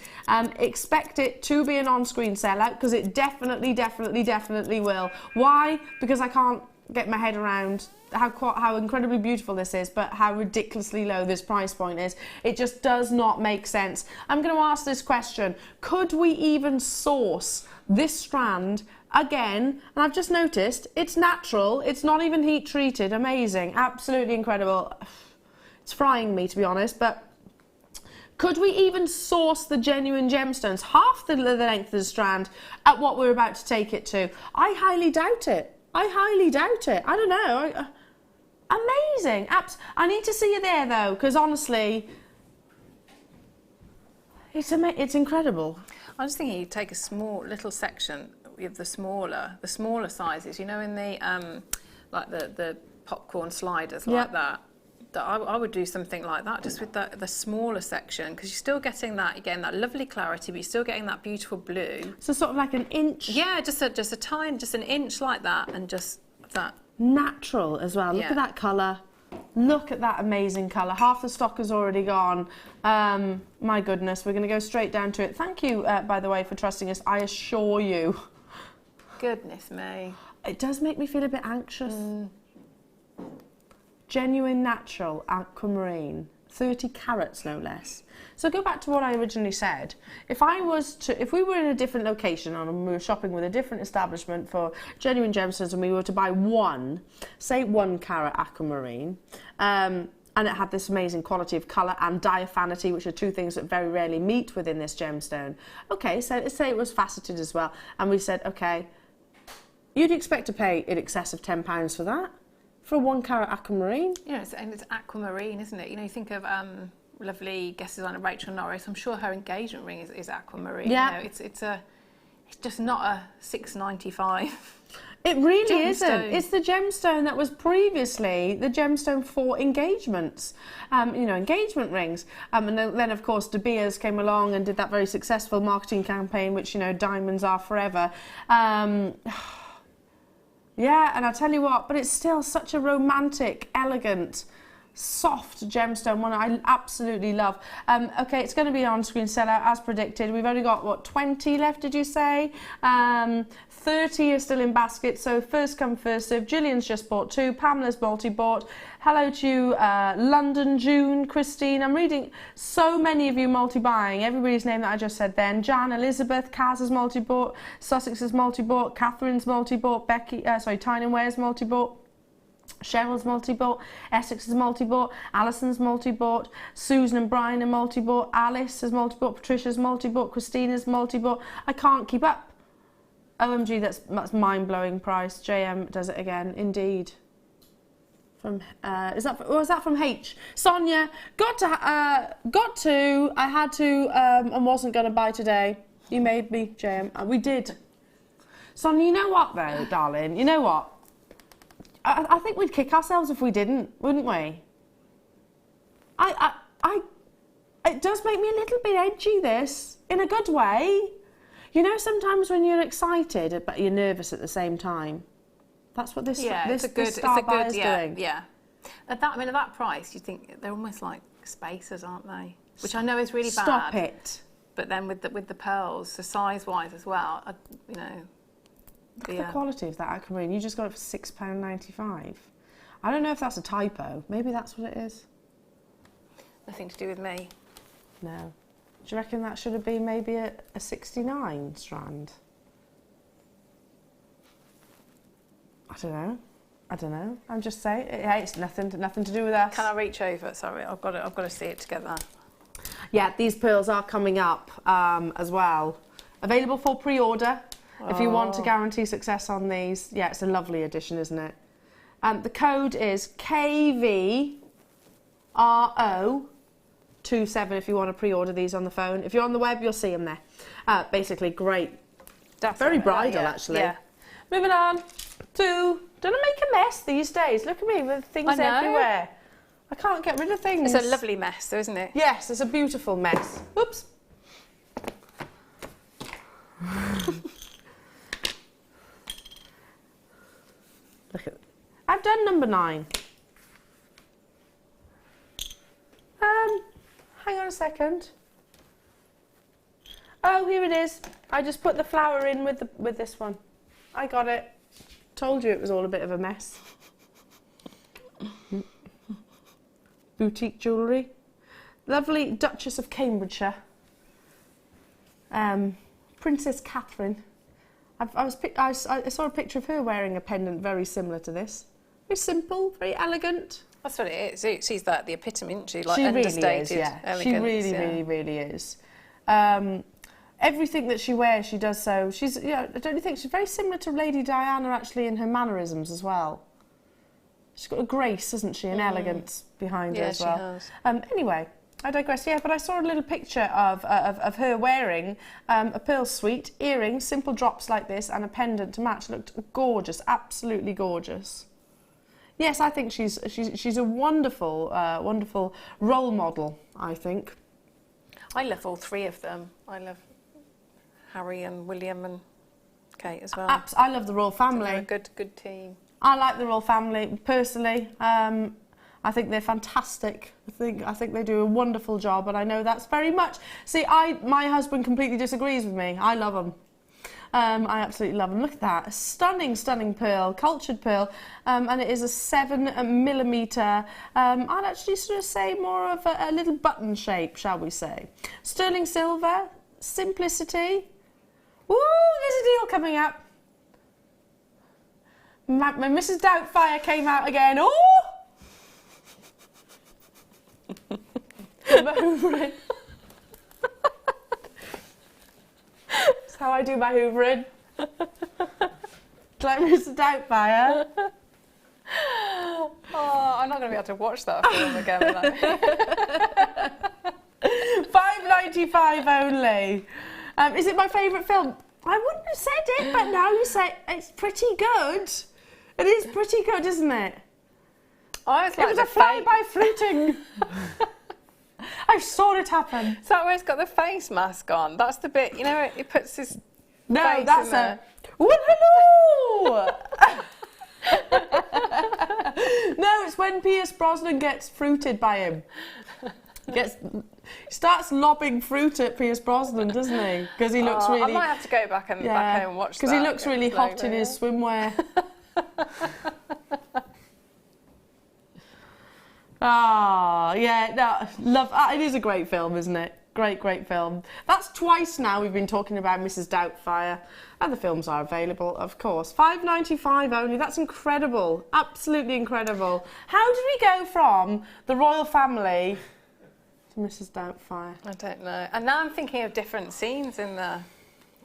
Expect it to be an on-screen sellout, because it definitely will. Why? Because I can't get my head around how incredibly beautiful this is, but how ridiculously low this price point is. It just does not make sense. I'm going to ask this question. Could we even source this strand again? And I've just noticed it's natural. It's not even heat treated. Amazing. Absolutely incredible. It's frying me, to be honest, but could we even source the genuine gemstones, half the length of the strand, at what we're about to take it to? I highly doubt it. I highly doubt it. I don't know. Amazing. I need to see you there, though, because honestly, it's incredible. I was thinking you'd take a small little section of the smaller sizes, you know, in the like the popcorn sliders, like that. I would do something like that, just with the smaller section, because you're still getting that, you're getting that lovely clarity, but you're still getting that beautiful blue. So sort of like an inch. Yeah, just an inch like that, and just that. Natural as well. Look at that colour. Look at that amazing colour. Half the stock is already gone. My goodness, we're going to go straight down to it. Thank you, by the way, for trusting us. I assure you. Goodness me. It does make me feel a bit anxious. Genuine natural aquamarine. 30 carats, no less. So go back to what I originally said. If we were in a different location and we were shopping with a different establishment for genuine gemstones, and we were to buy one, say 1 carat aquamarine, and it had this amazing quality of colour and diaphanity, which are two things that very rarely meet within this gemstone. Okay, so let's say it was faceted as well, and we said, okay, you'd expect to pay in excess of £10 for that. For a 1 carat aquamarine? Yeah, and it's aquamarine, isn't it? You know, you think of lovely guest designer Rachel Norris. I'm sure her engagement ring is aquamarine. Yeah. You know, it's just not a $6.95. It really gemstone. isn't. It's the gemstone that was previously the gemstone for engagements, you know, engagement rings. And then, of course, De Beers came along and did that very successful marketing campaign, which, you know, diamonds are forever. Yeah, and I'll tell you what, but it's still such a romantic, elegant, soft gemstone, one I absolutely love. Okay, it's going to be on-screen sellout as predicted. We've only got, what, 20 left, did you say? 30 are still in basket, so first come, first serve. Gillian's just bought 2, Pamela's multi-bought. Hello to you, London, June, Christine. I'm reading so many of you multi-buying. Everybody's name that I just said then. Jan, Elizabeth, Kaz is multi-bought, Sussex is multi-bought, Catherine's multi-bought, Tyne and Ware's multi-bought. Cheryl's multi-bought, Essex is multi-bought, Alison's multi-bought, Susan and Brian are multi-bought, Alice is multi-bought, Patricia's multi-bought, Christina's multi-bought. I can't keep up. OMG, that's mind-blowing price. JM does it again, indeed. From was that from H? Sonia, I had to, and wasn't going to buy today. You made me, JM. We did. Sonia, you know what though, darling? You know what? I think we'd kick ourselves if we didn't, wouldn't we? It does make me a little bit edgy, this, in a good way. You know, sometimes when you're excited, but you're nervous at the same time. That's what this star buy is doing. Yeah. At that price, you think they're almost like spacers, aren't they? Which I know is really bad. Stop it. But then with the pearls, so size-wise as well, you know. Look at the quality of that aquamarine. You just got it for £6.95. I don't know if that's a typo. Maybe that's what it is. Nothing to do with me. No. Do you reckon that should have been maybe a 69 strand? I don't know. I'm just saying, hey, it's nothing to do with us. Can I reach over? Sorry, I've got to see it together. Yeah, these pearls are coming up as well. Available for pre-order if you want to guarantee success on these. Yeah, it's a lovely addition, isn't it? The code is KVRO27 if you want to pre-order these on the phone. If you're on the web, you'll see them there. Basically, great. Definitely. Very bridal, actually. Yeah. Moving on to... Don't I make a mess these days? Look at me with things everywhere. I can't get rid of things. It's a lovely mess, though, isn't it? Yes, it's a beautiful mess. Whoops. Look at... I've done number 9. Hang on a second. Oh, here it is. I just put the flower in with this one. I got it. Told you it was all a bit of a mess. Boutique jewellery. Lovely Duchess of Cambridgeshire. Princess Catherine. I saw a picture of her wearing a pendant very similar to this. Very simple, very elegant. That's what it is. She's like the epitome, isn't she? Like She really understated is, yeah. elegance. She really is. Everything that she wears, she does so. She's, don't you think she's very similar to Lady Diana actually in her mannerisms as well? She's got a grace, isn't she, and elegance behind her as well. Yeah, she has. Anyway, I digress. Yeah, but I saw a little picture of her wearing a pearl suite, earrings, simple drops like this, and a pendant to match. Looked gorgeous, absolutely gorgeous. Yes, I think she's a wonderful, wonderful role model, I think. I love all 3 of them. I love Harry and William and Kate as well. I love the royal family. They're a good team. I like the royal family personally. I think they're fantastic. I think they do a wonderful job, and I know that's very much. See, my husband completely disagrees with me. I love them. I absolutely love them. Look at that, a stunning pearl, cultured pearl, and it is a 7mm. I'd actually sort of say more of a little button shape, shall we say? Sterling silver, simplicity. Woo! There's a deal coming up. My Mrs. Doubtfire came out again. Oh! Hoovering. That's how I do my hoovering. Like Mrs. Doubtfire. Oh, I'm not going to be able to watch that film again. £5.95 only. Is it my favourite film? I wouldn't have said it, but now you say it's pretty good. It is pretty good, isn't it? It was a fly-by fluting. I saw it happen. Is that where it's got the face mask on? That's the bit, you know, it puts his face that's in there. Well, hello! No, it's when Pierce Brosnan gets fruited by him. He starts lobbing fruit at Pierce Brosnan, doesn't he? Because he looks really... I might have to go back home and watch that. Because he looks really hot in his swimwear. It is a great film, isn't it? Great film. That's twice now we've been talking about Mrs. Doubtfire, and the films are available, of course. £5.95 only. That's incredible. Absolutely incredible. How did we go from the royal family to Mrs. Doubtfire? I don't know. And now I'm thinking of different scenes in there.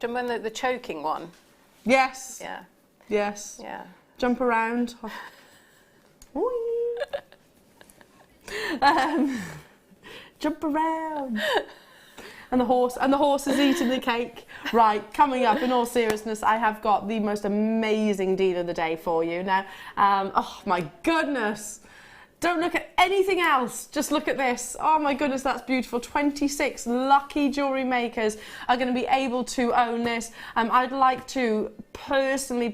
Do you remember the choking one? Yes. Yeah. Yes. Yeah. Jump around. Jump around. And the horse is eating the cake. Right, coming up, in all seriousness, I have got the most amazing deal of the day for you. Now, oh my goodness. Don't look at anything else, just look at this. Oh my goodness, that's beautiful. 26 lucky jewellery makers are going to be able to own this. I'd like to personally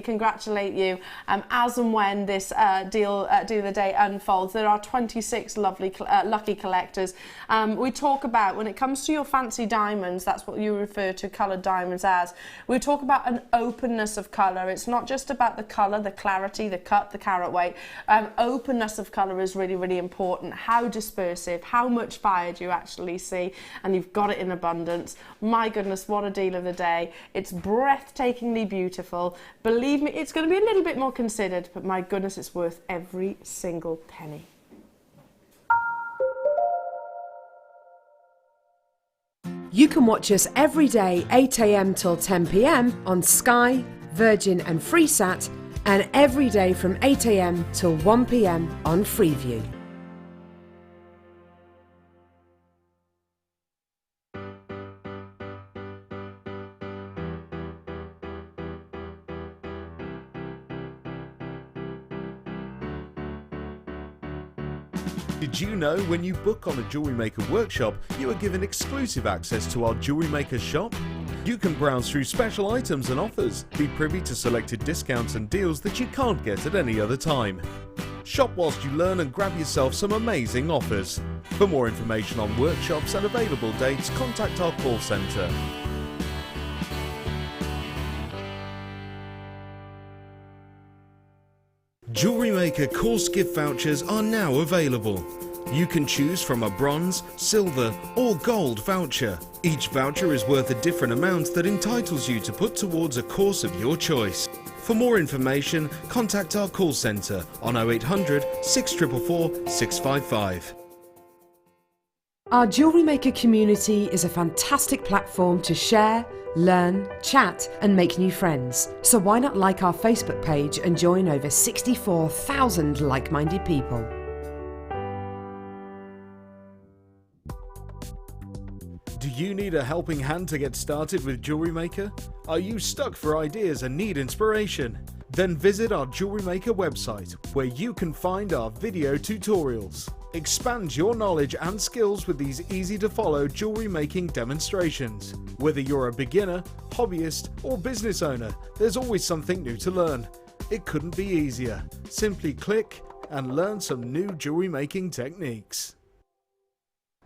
congratulate you as and when this deal of the day unfolds. There are 26 lovely lucky collectors. We talk about, when it comes to your fancy diamonds, that's what you refer to coloured diamonds as, we talk about an openness of colour. It's not just about the colour, the clarity, the cut, the carat weight, openness of of colour is really, really important. How dispersive, how much fire do you actually see? And you've got it in abundance. My goodness, what a deal of the day. It's breathtakingly beautiful. Believe me, it's going to be a little bit more considered, but my goodness, it's worth every single penny. You can watch us every day 8 a.m. till 10 p.m. on Sky, Virgin and Freesat, and every day from 8 a.m. till 1 p.m. on Freeview. Did you know when you book on a Jewellery Maker workshop, you are given exclusive access to our Jewellery Maker shop? You can browse through special items and offers, be privy to selected discounts and deals that you can't get at any other time. Shop whilst you learn and grab yourself some amazing offers. For more information on workshops and available dates, contact our call centre. Jewellery Maker course gift vouchers are now available. You can choose from a bronze, silver or gold voucher. Each voucher is worth a different amount that entitles you to put towards a course of your choice. For more information, contact our call centre on 0800 644 655. Our Jewellery Maker community is a fantastic platform to share, learn, chat and make new friends. So why not like our Facebook page and join over 64,000 like-minded people. Do you need a helping hand to get started with Jewellery Maker? Are you stuck for ideas and need inspiration? Then visit our Jewellery Maker website where you can find our video tutorials. Expand your knowledge and skills with these easy to follow jewellery making demonstrations. Whether you're a beginner, hobbyist or business owner, there's always something new to learn. It couldn't be easier. Simply click and learn some new jewellery making techniques.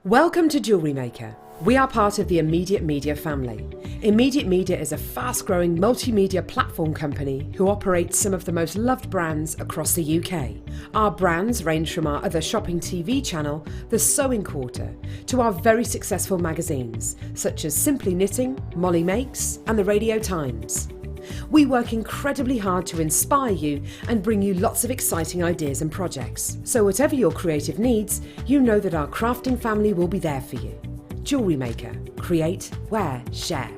Welcome to Jewellery Maker. We are part of the Immediate Media family. Immediate Media is a fast-growing multimedia platform company who operates some of the most loved brands across the UK. Our brands range from our other shopping TV channel, The Sewing Quarter, to our very successful magazines, such as Simply Knitting, Molly Makes, and The Radio Times. We work incredibly hard to inspire you and bring you lots of exciting ideas and projects. So whatever your creative needs, you know that our crafting family will be there for you. Jewellery Maker. Create, wear, share.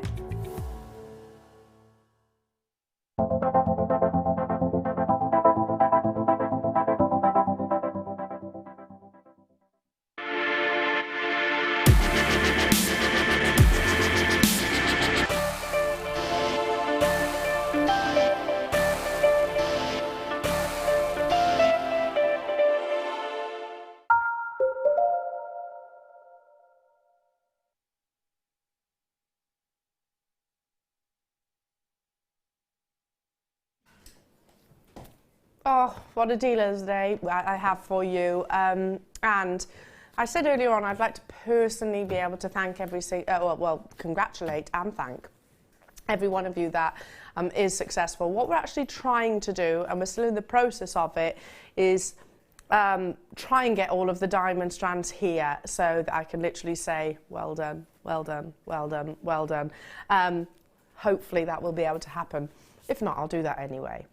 Oh, what a dealer's day I have for you. And I said earlier on, I'd like to personally be able to thank congratulate and thank every one of you that is successful. What we're actually trying to do, and we're still in the process of it, is try and get all of the diamond strands here so that I can literally say, well done, well done, well done, well done. Hopefully that will be able to happen. If not, I'll do that anyway.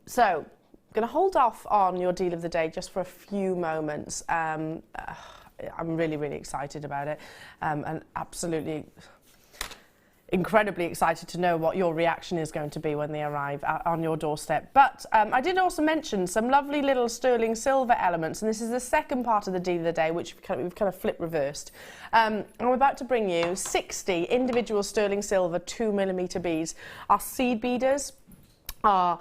So, I'm going to hold off on your deal of the day just for a few moments. I'm really, really excited about it and absolutely incredibly excited to know what your reaction is going to be when they arrive on your doorstep. But I did also mention some lovely little sterling silver elements, and this is the second part of the deal of the day, which we've kind of flip reversed. I'm about to bring you 60 individual sterling silver 2mm beads. Our seed beaders, our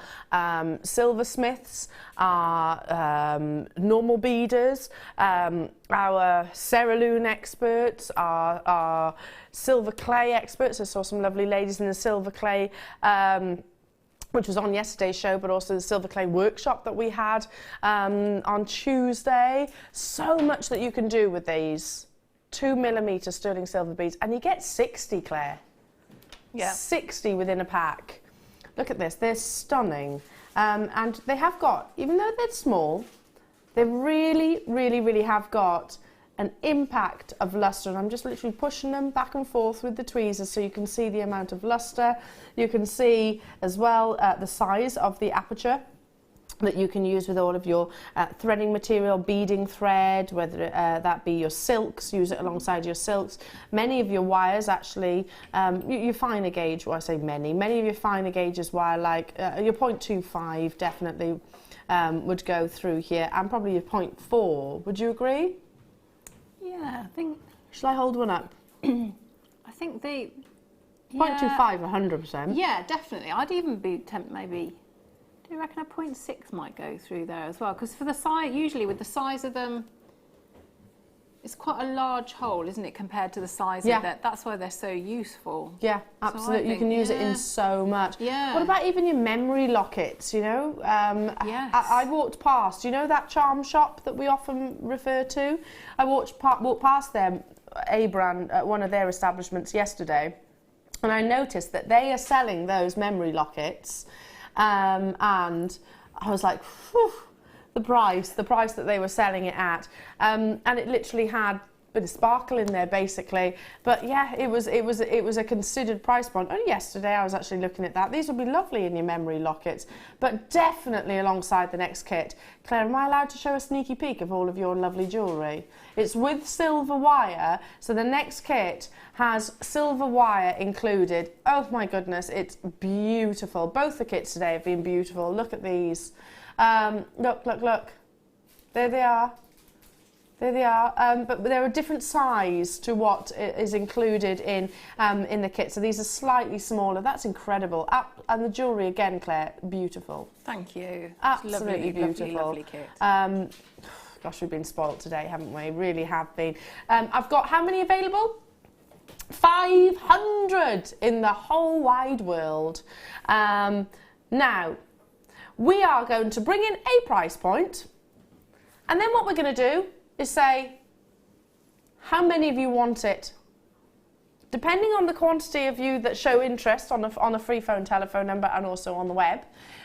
silversmiths, our normal beaders, our cerulean experts, our silver clay experts. I saw some lovely ladies in the silver clay, which was on yesterday's show, but also the silver clay workshop that we had on Tuesday. So much that you can do with these 2mm sterling silver beads, and you get 60, Claire. Yeah. 60 within a pack. Look at this, they're stunning. and they have got, even though they're small, they really have got an impact of luster. And I'm just literally pushing them back and forth with the tweezers so you can see the amount of luster. You can see as well the size of the aperture that you can use with all of your threading material, beading thread, whether that be your silks, use it alongside your silks. Many of your wires actually, your finer gauge, well I say many of your finer gauges wire, like your 0.25 definitely would go through here, and probably your 0.4, would you agree? Yeah, I think... Shall I hold one up? I think they... 0.25, 100%. Yeah, definitely. I'd even be tempt maybe... Do you reckon a 0.6 might go through there as well? Because for the size, usually with the size of them, it's quite a large hole, isn't it, compared to the size of that? That's why they're so useful. Yeah, absolutely. So you can use it in so much. Yeah. What about even your memory lockets, you know? Yes. I walked past, you know that charm shop that we often refer to? I walked past them, a brand, at one of their establishments yesterday, and I noticed that they are selling those memory lockets. And I was like, whew, the price that they were selling it at, and it literally had a bit of sparkle in there basically. But yeah, it was a considered price point. Only yesterday I was actually looking at that. These would be lovely in your memory lockets, but definitely alongside the next kit. Claire, am I allowed to show a sneaky peek of all of your lovely jewellery? It's with silver wire, so the next kit has silver wire included. Oh my goodness, it's beautiful. Both the kits today have been beautiful. Look at these. Look. There they are. There they are, but they're a different size to what is included in the kit. So these are slightly smaller. That's incredible. And the jewellery again, Claire, beautiful. Thank you. Absolutely beautiful. Lovely kit. Gosh, we've been spoilt today, haven't we? Really have been. I've got how many available? 500 in the whole wide world. Now, we are going to bring in a price point, and then what we're going to do is say, how many of you want it? Depending on the quantity of you that show interest on a free phone telephone number and also on the web,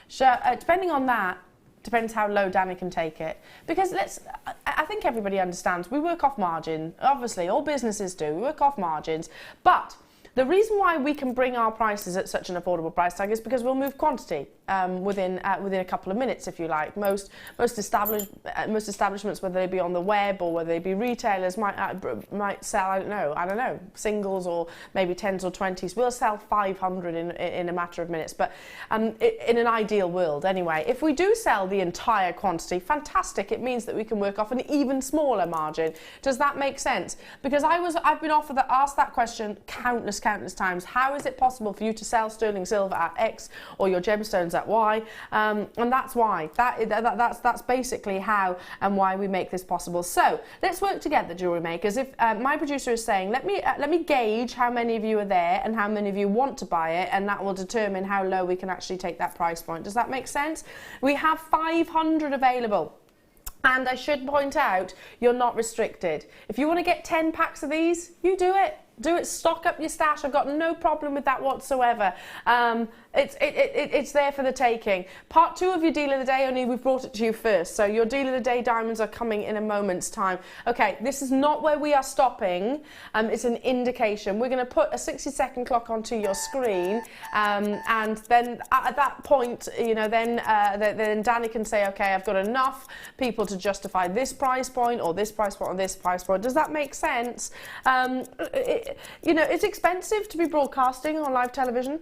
depending on that, depends how low Danny can take it. Because I think everybody understands, we work off margin. Obviously, all businesses do, we work off margins. But the reason why we can bring our prices at such an affordable price tag is because we'll move quantity within a couple of minutes, if you like. Most establishments, whether they be on the web or whether they be retailers, might sell I don't know singles or maybe 10s or 20s. We'll sell 500 in a matter of minutes. But in an ideal world, anyway, if we do sell the entire quantity, fantastic. It means that we can work off an even smaller margin. Does that make sense? Because I've been asked that question countless times. How is it possible for you to sell sterling silver at X or your gemstones at Y? And that's why. That's basically how and why we make this possible. So let's work together, jewellery makers. If my producer is saying, let me gauge how many of you are there and how many of you want to buy it, and that will determine how low we can actually take that price point. Does that make sense? We have 500 available. And I should point out, you're not restricted. If you want to get 10 packs of these, you do it. Do it, stock up your stash. I've got no problem with that whatsoever. It's there for the taking. Part 2 of your deal of the day, only we've brought it to you first. So your deal of the day diamonds are coming in a moment's time. Okay, this is not where we are stopping. It's an indication. We're going to put a 60-second clock onto your screen, and then at that point, you know, then Danny can say, okay, I've got enough people to justify this price point or this price point or this price point. Does that make sense? You know, it's expensive to be broadcasting on live television.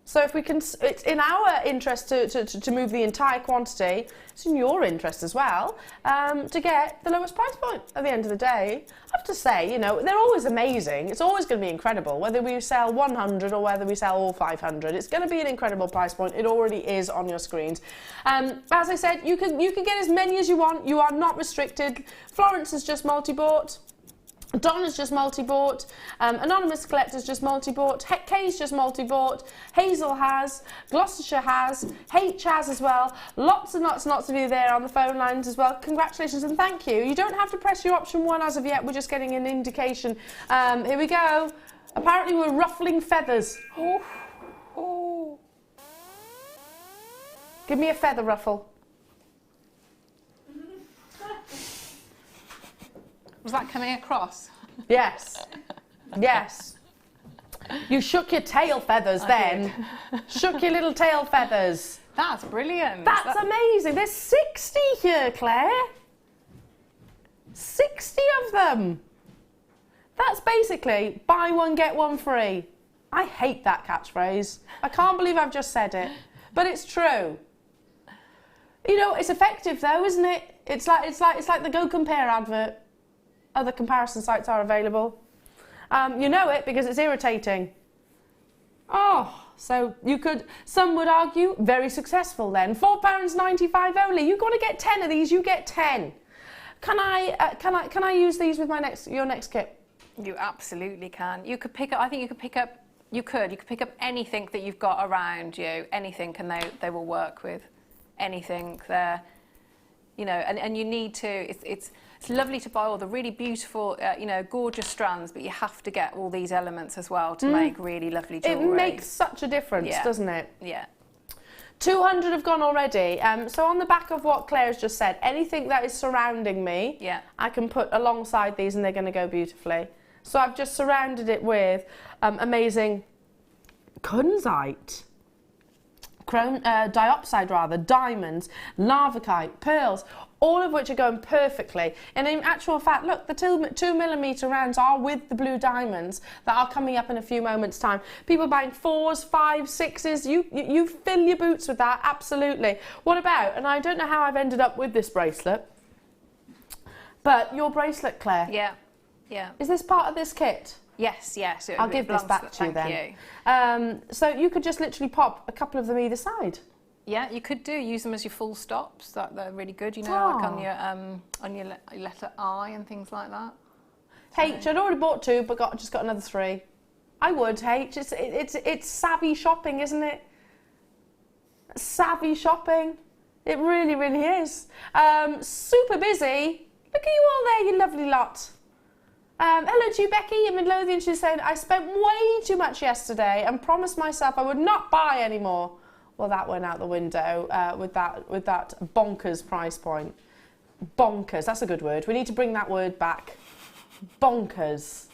So if we can, it's in our interest to move the entire quantity. It's in your interest as well to get the lowest price point at the end of the day. I have to say, you know, they're always amazing. It's always going to be incredible, whether we sell 100 or whether we sell all 500. It's going to be an incredible price point. It already is on your screens. As I said, you can get as many as you want. You are not restricted. Florence is just multi-bought. Donna's just multi-bought, Anonymous Collector's just multi-bought, Kay's just multi-bought, Hazel has, Gloucestershire has, H has as well, lots and lots of you there on the phone lines as well. Congratulations and thank you. You don't have to press your option 1 as of yet, we're just getting an indication. Here we go. Apparently we're ruffling feathers. Oh. Give me a feather ruffle. Was that coming across? Yes. Yes. You shook your tail feathers then. Shook your little tail feathers. That's brilliant. That's amazing. There's 60 here, Claire. 60 of them. That's basically buy one, get one free. I hate that catchphrase. I can't believe I've just said it. But it's true. You know, it's effective though, isn't it? It's like the Go Compare advert. Other comparison sites are available. You know it because it's irritating. Oh, so you could, some would argue, very successful then. £4.95 only. You've got to get 10 of these, you get 10. Can I use these with your next kit? You absolutely can. You could pick up, I think you could pick up, you could pick up anything that you've got around you, anything, and they will work with anything there. You know, and you need to, it's lovely to buy all the really beautiful, you know, gorgeous strands, but you have to get all these elements as well to make really lovely jewellery. It makes such a difference, doesn't it? Yeah. 200 have gone already. So on the back of what Claire's just said, anything that is surrounding me, I can put alongside these and they're going to go beautifully. So I've just surrounded it with amazing Tanzanite. Diopside rather, diamonds, Larvikite, pearls, all of which are going perfectly. And in actual fact, look, the 2mm rounds are with the blue diamonds that are coming up in a few moments' time. People buying 4s, 5s, 6s, you fill your boots with that, absolutely. What about, and I don't know how I've ended up with this bracelet, but your bracelet, Claire. Yeah, yeah. Is this part of this kit? Yes, yes. I'll give this back to you then. So you could just literally pop a couple of them either side. Yeah, you could use them as your full stops. They're really good, you know, like on your letter I and things like that. H, I'd already bought 2, but just got another 3. I would, H. It's savvy shopping, isn't it? Savvy shopping. It really, really is. Super busy. Look at you all there, you lovely lot. Hello to you, Becky in Midlothian. She said, I spent way too much yesterday and promised myself I would not buy anymore. Well, that went out the window with that bonkers price point. Bonkers, that's a good word. We need to bring that word back. Bonkers.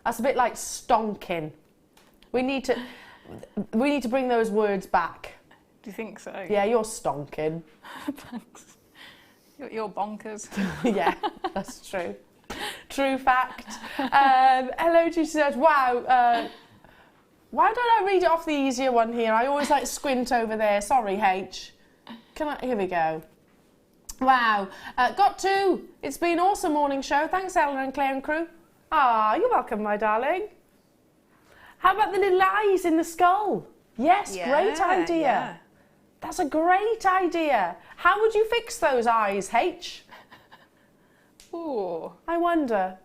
That's a bit like stonking. We need to bring those words back. Do you think so? Yeah, you're stonking. Thanks. You're bonkers. Yeah, that's true. True fact. Hello, she says, wow, why don't I read it off the easier one here? I always like squint over there. Sorry, H. Here we go. Wow, got 2. It's been an awesome morning show. Thanks, Elle and Claire and crew. Ah, you're welcome, my darling. How about the little eyes in the skull? Yes, great idea. Yeah. That's a great idea. How would you fix those eyes, H? Ooh. I wonder,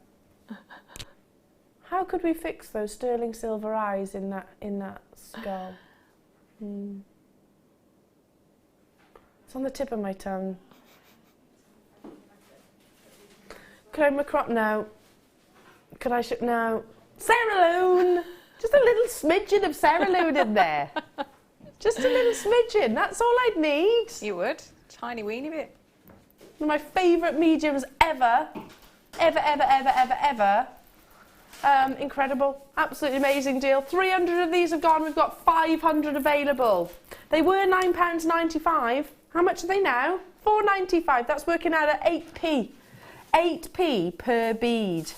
how could we fix those sterling silver eyes in that skull? It's on the tip of my tongue. Could I no. Could I no. Cerulean! Just a little smidgen of cerulean in there. Just a little smidgen, that's all I'd need. You would? Tiny weeny bit. One of my favourite mediums ever. Ever. Incredible. Absolutely amazing deal. 300 of these have gone. We've got 500 available. They were £9.95. How much are they now? £4.95. That's working out at 8p. 8p per bead.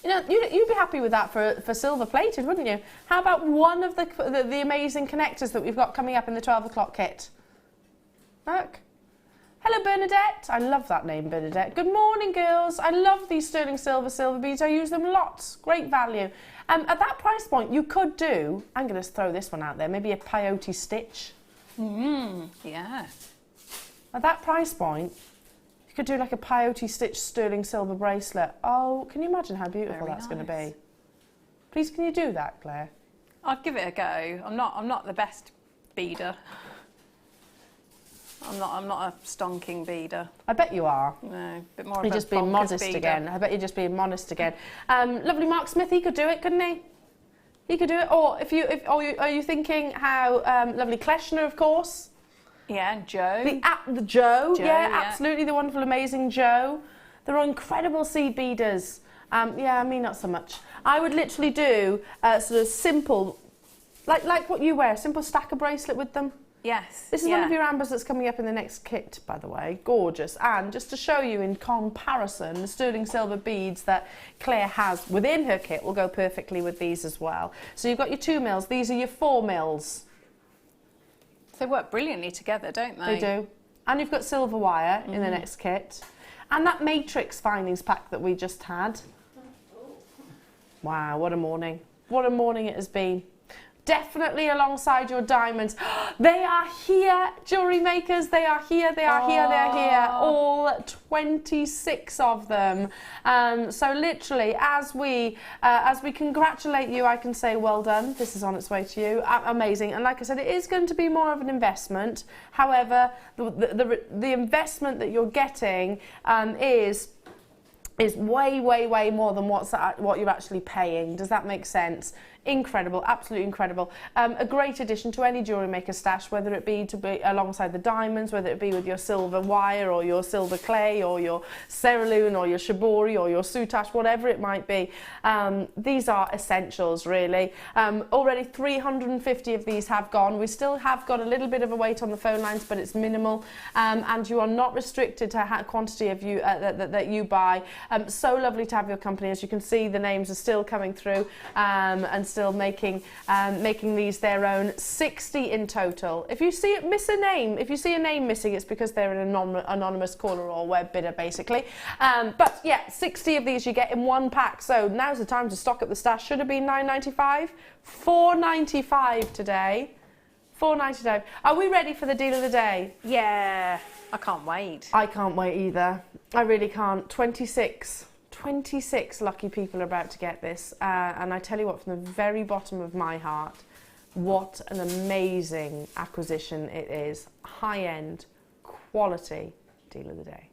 You know, you'd be happy with that for silver plated, wouldn't you? How about one of the amazing connectors that we've got coming up in the 12 o'clock kit? Look. Hello, Bernadette. I love that name, Bernadette. Good morning, girls. I love these sterling silver beads. I use them lots. Great value. At that price point, you could do, I'm going to throw this one out there, maybe a peyote stitch. Yeah. At that price point, you could do like a peyote stitch sterling silver bracelet. Oh, can you imagine how beautiful that's going to be? Please, can you do that, Claire? I'd give it a go. I'm not the best beader. I'm not a stonking beader. I bet you are. No, a bit more. You're just being modest again. I bet you're just being modest again. Lovely Mark Smith, he could do it, couldn't he? You could do it, or are you thinking how lovely Kleshner, of course. Yeah, and Joe. The Joe, yeah, yeah, absolutely, the wonderful, amazing Joe. They're incredible seed beaders. Yeah, me not so much. I would literally do sort of simple, like what you wear, simple stacker bracelet with them. Yes. This is one of your ambers that's coming up in the next kit, by the way. Gorgeous. And just to show you in comparison, the sterling silver beads that Claire has within her kit will go perfectly with these as well. So you've got your 2 mils. These are your 4 mils. They work brilliantly together, don't they? They do. And you've got silver wire in the next kit. And that matrix findings pack that we just had. Wow, what a morning. What a morning it has been. Definitely alongside your diamonds. They are here, jewellery makers. They are here, they are here, they are here. All 26 of them. So literally, as we congratulate you, I can say well done. This is on its way to you. Amazing. And like I said, it is going to be more of an investment. However, the investment that you're getting is way, way, way more than what you're actually paying. Does that make sense? Incredible, absolutely incredible. A great addition to any jewellery maker stash, whether it be alongside the diamonds, whether it be with your silver wire or your silver clay or your cerulean or your shibori or your soutache, whatever it might be. These are essentials, really. Already 350 of these have gone. We still have got a little bit of a wait on the phone lines, but it's minimal. And you are not restricted to quantity of you that you buy. So lovely to have your company. As you can see, the names are still coming through and still making these their own. 60 in total. If you see if you see a name missing, it's because they're an anonymous caller or web bidder, basically. But yeah, 60 of these you get in one pack. So now's the time to stock up the stash. Should have been $9.95, $4.95 today. $4.95. Are we ready for the deal of the day? Yeah, I can't wait. I can't wait either. I really can't. 26 lucky people are about to get this. And I tell you what, from the very bottom of my heart, what an amazing acquisition it is. High-end, quality deal of the day.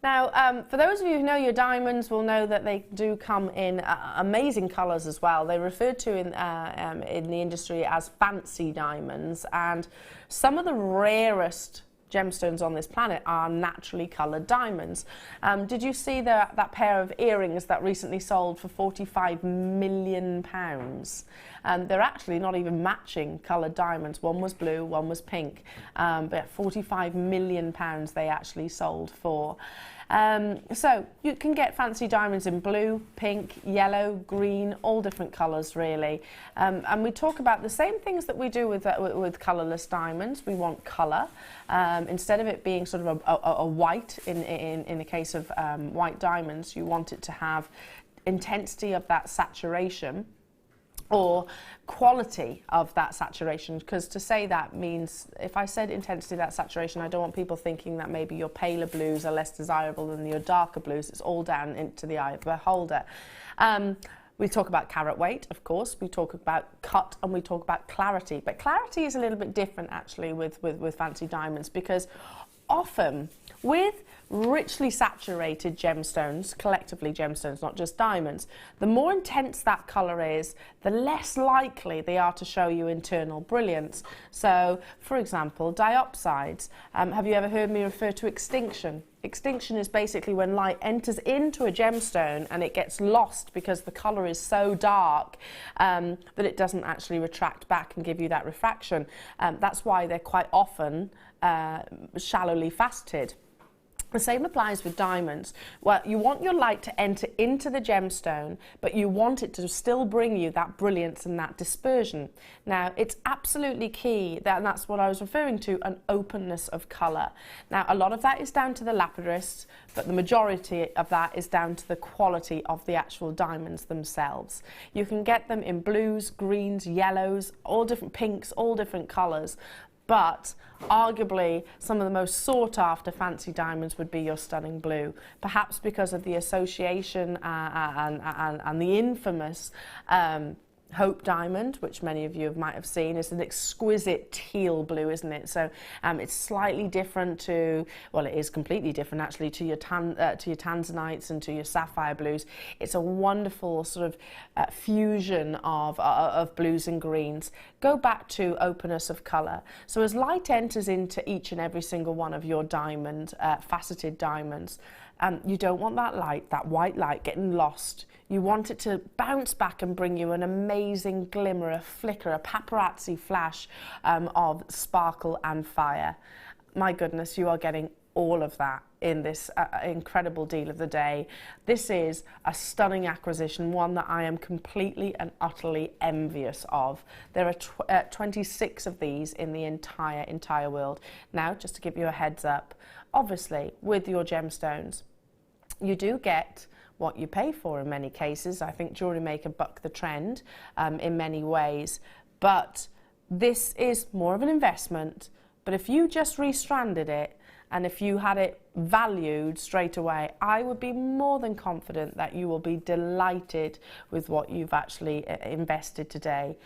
Now, for those of you who know your diamonds will know that they do come in amazing colours as well. They're referred to in the industry as fancy diamonds, and some of the rarest gemstones on this planet are naturally coloured diamonds. Did you see that pair of earrings that recently sold for £45 million? They're actually not even matching coloured diamonds. One was blue, one was pink, but £45 million they actually sold for. So you can get fancy diamonds in blue, pink, yellow, green, all different colours really. And we talk about the same things that we do with colourless diamonds. We want colour. Instead of it being sort of a white, in the case of white diamonds, you want it to have intensity of that saturation or quality of that saturation, because to say that means, if I said intensity of that saturation, I don't want people thinking that maybe your paler blues are less desirable than your darker blues. It's all down into the eye of the beholder. We talk about carat weight, of course, we talk about cut, and we talk about clarity. But clarity is a little bit different actually with fancy diamonds, because often with richly saturated gemstones, collectively gemstones, not just diamonds, the more intense that colour is, the less likely they are to show you internal brilliance. So, for example, diopsides. Have you ever heard me refer to extinction? Extinction is basically when light enters into a gemstone and it gets lost because the colour is so dark that it doesn't actually retract back and give you that refraction. That's why they're quite often shallowly faceted. The same applies with diamonds. Well, you want your light to enter into the gemstone, but you want it to still bring you that brilliance and that dispersion. Now, it's absolutely key, and that's what I was referring to, an openness of colour. Now, a lot of that is down to the lapidarists, but the majority of that is down to the quality of the actual diamonds themselves. You can get them in blues, greens, yellows, all different pinks, all different colours. but arguably some of the most sought after fancy diamonds would be your stunning blue, perhaps because of the association and the infamous Hope diamond, which many of you might have seen, is an exquisite teal blue, isn't it? So it's slightly different to, well, it is completely different actually to your tanzanites and to your sapphire blues. It's a wonderful sort of fusion of blues and greens. Go back to openness of colour. So as light enters into each and every single one of your diamond, faceted diamonds, you don't want that light, that white light, getting lost. You want it to bounce back and bring you an amazing glimmer, a flicker, a paparazzi flash of sparkle and fire. My goodness, you are getting all of that in this incredible deal of the day. This is a stunning acquisition, one that I am completely and utterly envious of. There are 26 of these in the entire world. Now, just to give you a heads up, obviously with your gemstones, you do get what you pay for in many cases. I think Jewellery Maker buck the trend in many ways, but this is more of an investment. But if you just restranded it and if you had it valued straight away, I would be more than confident that you will be delighted with what you've actually invested today.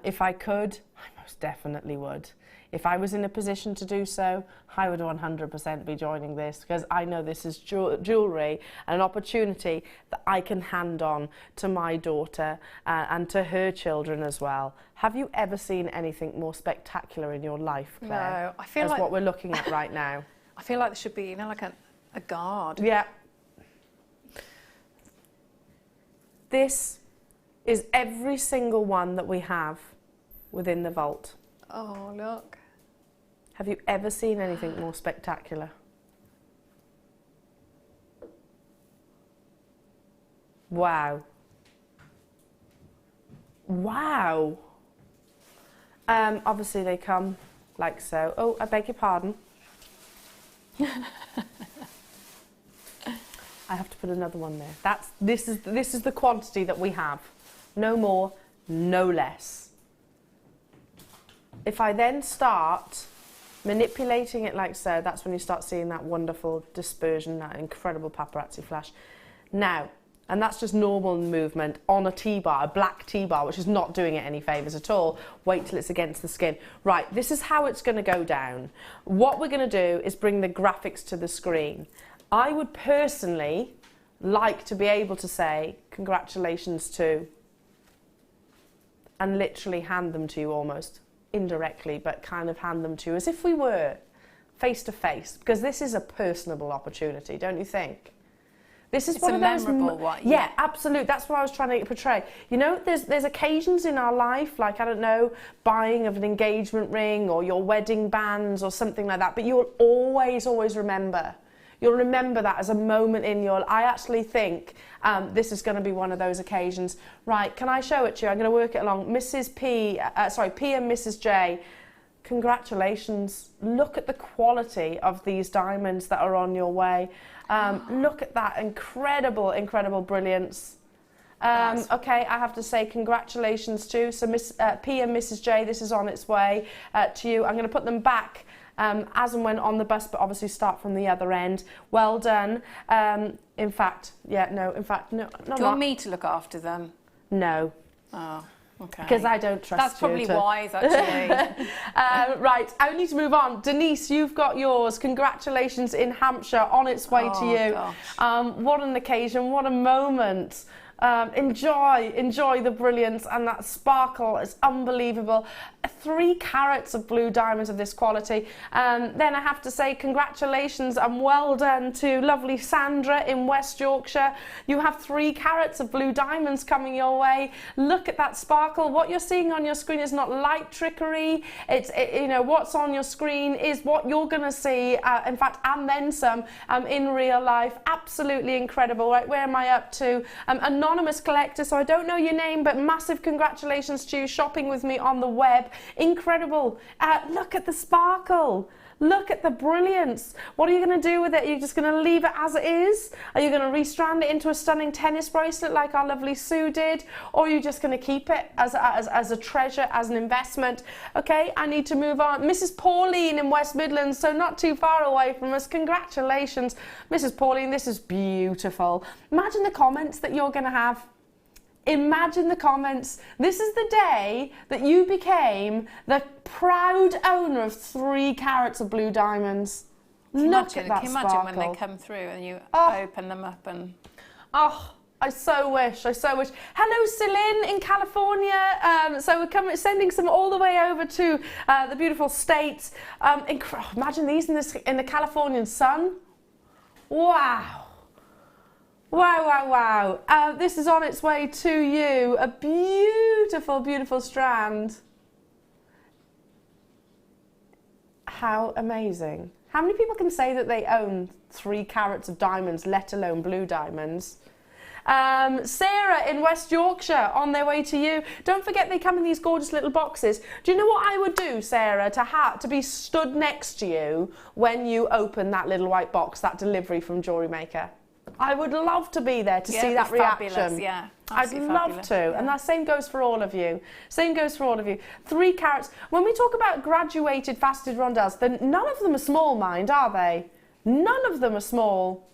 If I could, I most definitely would. If I was in a position to do so, I would 100% be joining this, because I know this is jewellery and an opportunity that I can hand on to my daughter and to her children as well. Have you ever seen anything more spectacular in your life, Claire? No, I feel as like what we're looking at right now. I feel like there should be, you know, like a guard. Yeah. This is every single one that we have within the vault. Oh, look. Have you ever seen anything more spectacular? Wow. Wow. Obviously they come like so. Oh, I beg your pardon. I have to put another one there. This is the quantity that we have. No more, no less. If I then start manipulating it like so, that's when you start seeing that wonderful dispersion, that incredible paparazzi flash. Now, and that's just normal movement on a T-bar, a black T-bar, which is not doing it any favours at all. Wait till it's against the skin. Right, this is how it's going to go down. What we're going to do is bring the graphics to the screen. I would personally like to be able to say congratulations to, and literally hand them to you almost. Indirectly, but kind of hand them to you as if we were face to face, because this is a personable opportunity, don't you think? This is one of those memorable one. Yeah, absolutely. That's what I was trying to portray. You know, there's occasions in our life, like, I don't know, buying of an engagement ring or your wedding bands or something like that, but you'll always remember. You'll remember that as a moment in your... I actually think this is going to be one of those occasions. Right, can I show it to you? I'm going to work it along. Mrs. P and Mrs. J, congratulations. Look at the quality of these diamonds that are on your way. Look at that incredible brilliance. Okay, I have to say congratulations too. So Miss P and Mrs. J, this is on its way to you. I'm going to put them back as and when on the bus, but obviously start from the other end. Well done. In fact, no. Do you want me to look after them? No. Oh, okay. Because I don't trust That's probably wise, actually. Right, I need to move on. Denise, you've got yours. Congratulations in Hampshire, on its way to you. Gosh. What an occasion, what a moment. Enjoy the brilliance and that sparkle. It's unbelievable. 3 carats of blue diamonds of this quality. Then I have to say congratulations and well done to lovely Sandra in West Yorkshire. You have 3 carats of blue diamonds coming your way. Look at that sparkle. What you're seeing on your screen is not light trickery. You know, what's on your screen is what you're going to see, in fact, and then some in real life. Absolutely incredible. Right, where am I up to? Anonymous collector, so I don't know your name, but massive congratulations to you shopping with me on the web. Incredible. Look at the sparkle. Look at the brilliance. What are you going to do with it? Are you just going to leave it as it is? Are you going to restrand it into a stunning tennis bracelet like our lovely Sue did? Or are you just going to keep it as a treasure, as an investment? Okay, I need to move on. Mrs. Pauline in West Midlands, so not too far away from us. Congratulations, Mrs. Pauline. This is beautiful. Imagine the comments that you're going to have. Imagine the comments. This is the day that you became the proud owner of 3 carats of blue diamonds. Look at that Can you sparkle. imagine when they come through and you open them up and... Oh, I so wish, I so wish. Hello, Celine in California. So we're sending some all the way over to the beautiful States. Imagine these in the Californian sun. Wow. Wow, wow, wow. This is on its way to you. A beautiful, beautiful strand. How amazing. How many people can say that they own 3 carats of diamonds, let alone blue diamonds? Sarah in West Yorkshire, on their way to you. Don't forget they come in these gorgeous little boxes. Do you know what I would do, Sarah, to be stood next to you when you open that little white box, that delivery from Jewellery Maker? I would love to be there to see that reaction. Fabulous, yeah. I'd love to. Yeah. And that same goes for all of you. Same goes for all of you. 3 carats. When we talk about graduated faceted rondelles, then none of them are small, mind, are they? None of them are small.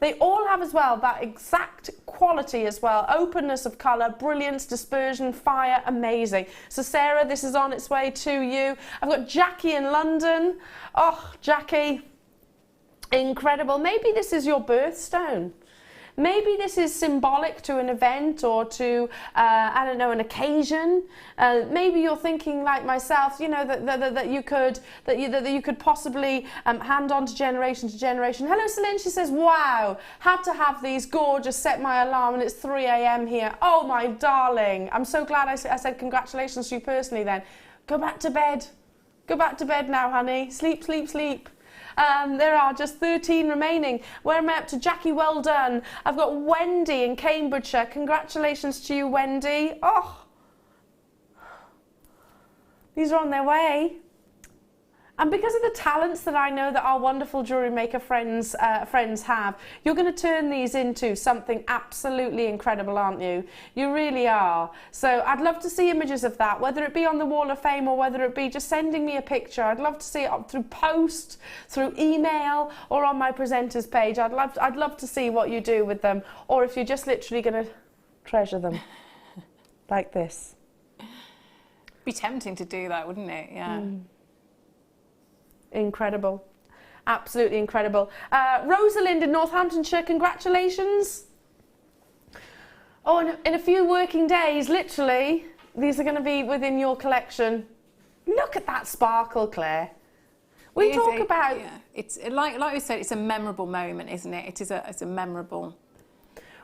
They all have as well that exact quality as well. Openness of colour, brilliance, dispersion, fire, amazing. So Sarah, this is on its way to you. I've got Jackie in London. Oh, Jackie. Incredible. Maybe this is your birthstone. Maybe this is symbolic to an event or to, I don't know, an occasion. Maybe you're thinking like myself, you know, that you could possibly hand on to generation to generation. Hello, Celine. She says, wow, had to have these gorgeous, set my alarm and it's 3 a.m. here. Oh, my darling. I'm so glad I said congratulations to you personally then. Go back to bed. Go back to bed now, honey. Sleep, sleep, sleep. There are just 13 remaining. Where am I up to? Jackie, well done. I've got Wendy in Cambridgeshire. Congratulations to you, Wendy. Oh, these are on their way. And because of the talents that I know that our wonderful jewellery maker friends have, you're going to turn these into something absolutely incredible, aren't you? You really are. So I'd love to see images of that, whether it be on the Wall of Fame or whether it be just sending me a picture. I'd love to see it through post, through email, or on my presenters page. I'd love to see what you do with them, or if you're just literally going to treasure them like this. Be tempting to do that, wouldn't it? Yeah. Incredible. Absolutely incredible. Rosalind in Northamptonshire, congratulations. Oh, in a few working days, literally, these are going to be within your collection. Look at that sparkle, Claire. We talk about... Yeah. It's like we said, it's a memorable moment, isn't it? It's a memorable...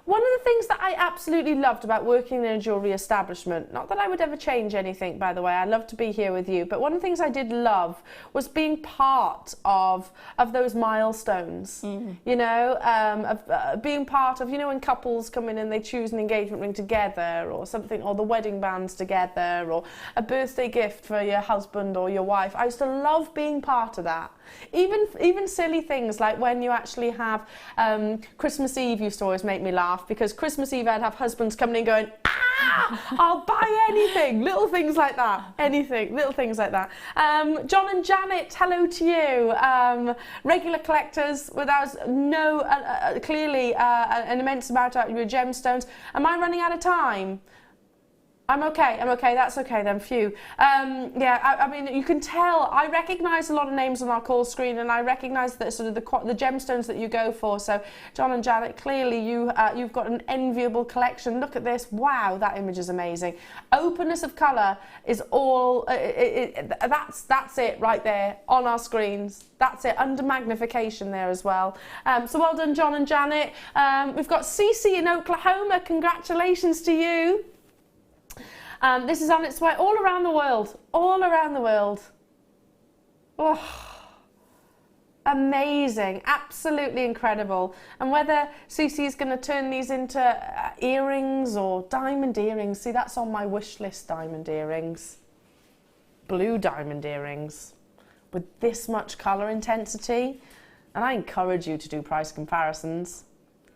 One of the things that I absolutely loved about working in a jewellery establishment, not that I would ever change anything, by the way, I love to be here with you, but one of the things I did love was being part of those milestones, you know, being part of, you know, when couples come in and they choose an engagement ring together or something, or the wedding bands together, or a birthday gift for your husband or your wife. I used to love being part of that. Even silly things like when you actually have Christmas Eve used to always make me laugh, because Christmas Eve I'd have husbands coming in going, ah, I'll buy anything. Little things like that. Anything. Little things like that. John and Janet, hello to you. Regular collectors without clearly an immense amount of your gemstones. Am I running out of time? I'm okay, that's okay then, phew. I mean, you can tell, I recognise a lot of names on our call screen, and I recognise that sort of the gemstones that you go for. So, John and Janet, clearly you've got an enviable collection. Look at this, wow, that image is amazing. Openness of colour is all, that's it right there on our screens. That's it, under magnification there as well. So well done, John and Janet. We've got Cece in Oklahoma, congratulations to you. This is on its way all around the world, all around the world. Oh, amazing, absolutely incredible. And whether Susie is going to turn these into earrings or diamond earrings, see, that's on my wish list, diamond earrings. Blue diamond earrings. with this much colour intensity. And I encourage you to do price comparisons.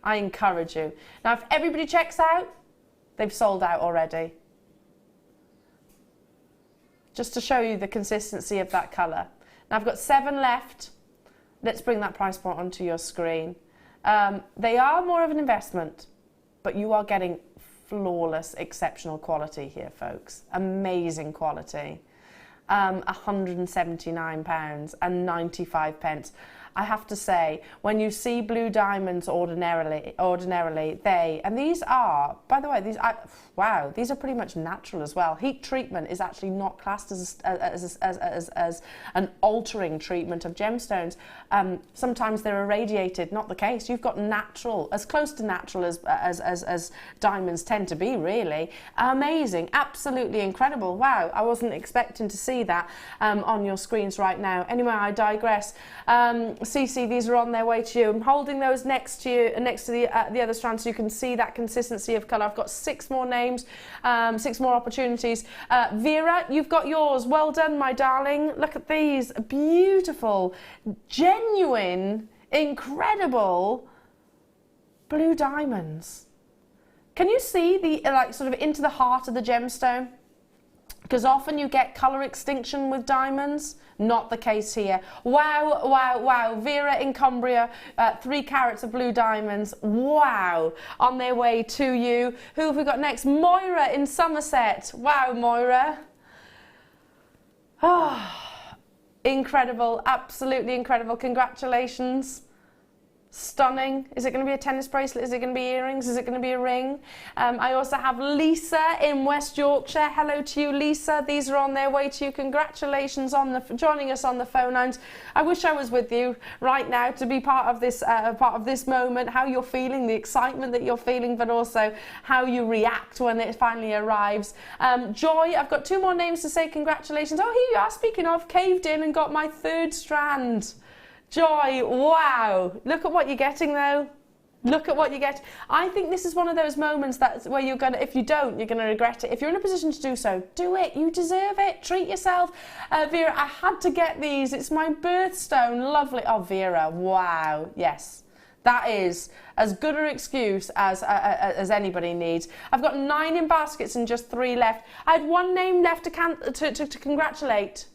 I encourage you. Now, if everybody checks out, they've sold out already. Just to show you the consistency of that colour. Now, I've got 7 left. Let's bring that price point onto your screen. They are more of an investment, but you are getting flawless, exceptional quality here, folks. Amazing quality. £179.95. I have to say, when you see blue diamonds ordinarily, and these are, by the way, wow, these are pretty much natural as well. Heat treatment is actually not classed as an altering treatment of gemstones. Sometimes they're irradiated, not the case. You've got natural, as close to natural as diamonds tend to be, really. Amazing, absolutely incredible. Wow, I wasn't expecting to see that on your screens right now. Anyway, I digress. Cece, these are on their way to you. I'm holding those next to you, next to the other strands, so you can see that consistency of colour. I've got 6 more names, 6 more opportunities. Vera, you've got yours. Well done, my darling. Look at these beautiful, genuine, incredible blue diamonds. Can you see the sort of into the heart of the gemstone? Because often you get colour extinction with diamonds. Not the case here. Wow, wow, wow. Vera in Cumbria, 3 carats of blue diamonds. Wow. On their way to you. Who have we got next? Moira in Somerset. Wow, Moira. Oh, incredible. Absolutely incredible. Congratulations. Stunning. Is it going to be a tennis bracelet? Is it going to be earrings? Is it going to be a ring? I also have Lisa in West Yorkshire. Hello to you, Lisa. These are on their way to you. Congratulations on joining us on the phone lines. I wish I was with you right now to be part of this moment, how you're feeling, the excitement that you're feeling, but also how you react when it finally arrives. Joy, I've got 2 more names to say congratulations. Oh, here you are. Speaking of, caved in and got my 3rd strand. Joy, wow. Look at what you're getting though. Look at what you get. I think this is one of those moments that's where you're gonna, if you don't, you're gonna regret it. If you're in a position to do so, do it. You deserve it. Treat yourself. Vera, I had to get these. It's my birthstone. Lovely. Oh, Vera, wow. Yes. That is as good an excuse as anybody needs. I've got 9 in baskets and just 3 left. I had 1 name left to congratulate.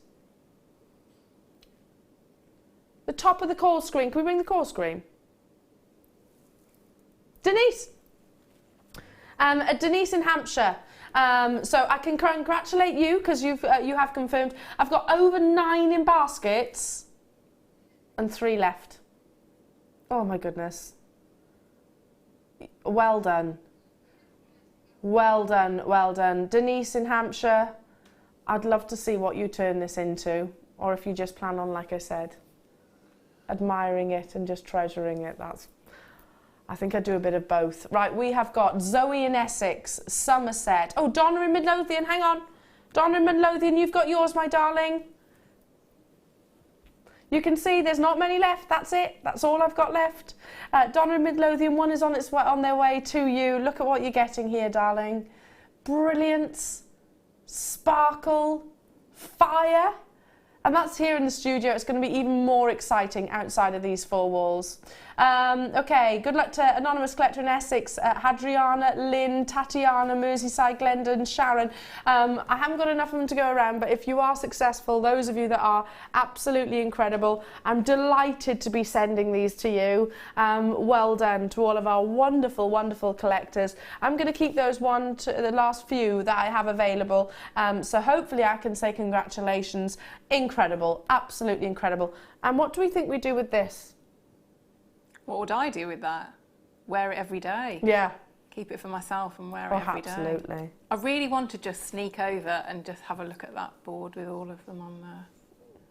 The top of the call screen. Can we bring the call screen? Denise. Denise in Hampshire. So I can congratulate you because you have confirmed. I've got over 9 in baskets and 3 left. Oh my goodness. Well done. Well done, well done. Denise in Hampshire, I'd love to see what you turn this into, or if you just plan on, like I said, admiring it and just treasuring it. I think I do a bit of both. Right, we have got Zoe in Essex, Somerset. Oh, Donna in Midlothian, hang on. Donna in Midlothian, you've got yours, my darling. You can see there's not many left. That's it. That's all I've got left. Donna in Midlothian, 1 is on their way to you. Look at what you're getting here, darling. Brilliance, sparkle, fire. And that's here in the studio. It's going to be even more exciting outside of these 4 walls. Okay, good luck to Anonymous Collector in Essex, Hadriana, Lynn, Tatiana, Merseyside, Glendon, Sharon. I haven't got enough of them to go around, but if you are successful, those of you that are, absolutely incredible. I'm delighted to be sending these to you. Well done to all of our wonderful, wonderful collectors. I'm going to keep those the last few that I have available. So hopefully I can say congratulations. Incredible, absolutely incredible. And what do we think we do with this? What would I do with that? Wear it every day. Yeah. Keep it for myself and wear it every day. Absolutely. I really want to just sneak over and just have a look at that board with all of them on there.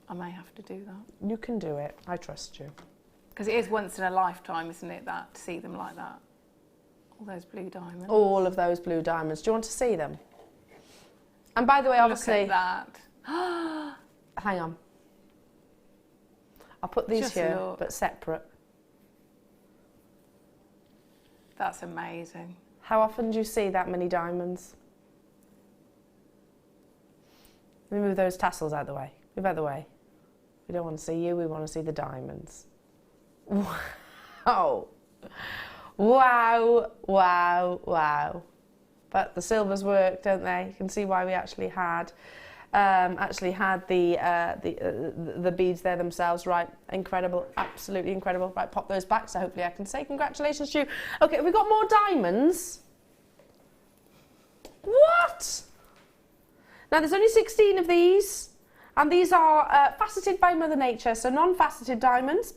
I may have to do that. You can do it. I trust you. Because it is once in a lifetime, isn't it, that to see them like that? All those blue diamonds. All of those blue diamonds. Do you want to see them? And by the way, obviously... Look at that. Hang on. I'll put these Just here, look. but separate. That's amazing. How often do you see that many diamonds? Let me move those tassels out of the way. Move out of the way. We don't want to see you, we want to see the diamonds. Wow. Wow, wow, wow. But the silvers work, don't they? You can see why we actually had the beads there themselves. Right, incredible, absolutely incredible. Right, pop those back, so hopefully I can say congratulations to you. Okay, have we got more diamonds? What? Now there's only 16 of these, and these are faceted by Mother Nature, so non-faceted diamonds.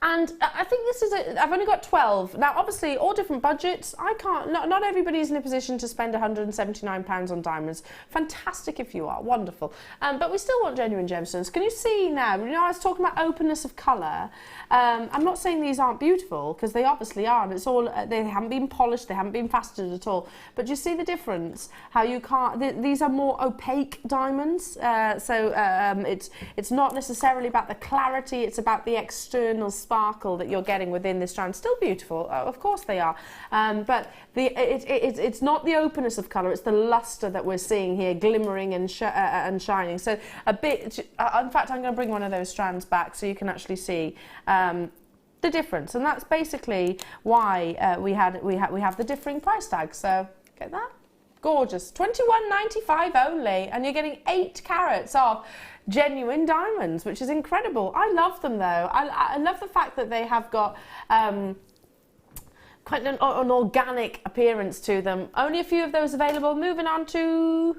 And I think this is I've only got 12. Now, obviously, all different budgets. I can't, not everybody's in a position to spend £179 on diamonds. Fantastic if you are, wonderful. But we still want genuine gemstones. Can you see now, you know, I was talking about openness of colour. I'm not saying these aren't beautiful, because they obviously are, and it's all, they haven't been polished, they haven't been faceted at all. But you see the difference, how you can't, these are more opaque diamonds. It's not necessarily about the clarity, it's about the external sparkle that you're getting within this strand. Still beautiful, of course they are, but it's not the openness of colour, it's the lustre that we're seeing here, glimmering and shining. So a bit, in fact, I'm going to bring one of those strands back so you can actually see the difference, and that's basically why we have the differing price tags. So get that, gorgeous, $21.95 only, and you're getting 8 carats of genuine diamonds, which is incredible. I love them though. I love the fact that they have got quite an organic appearance to them. Only a few of those available. Moving on to,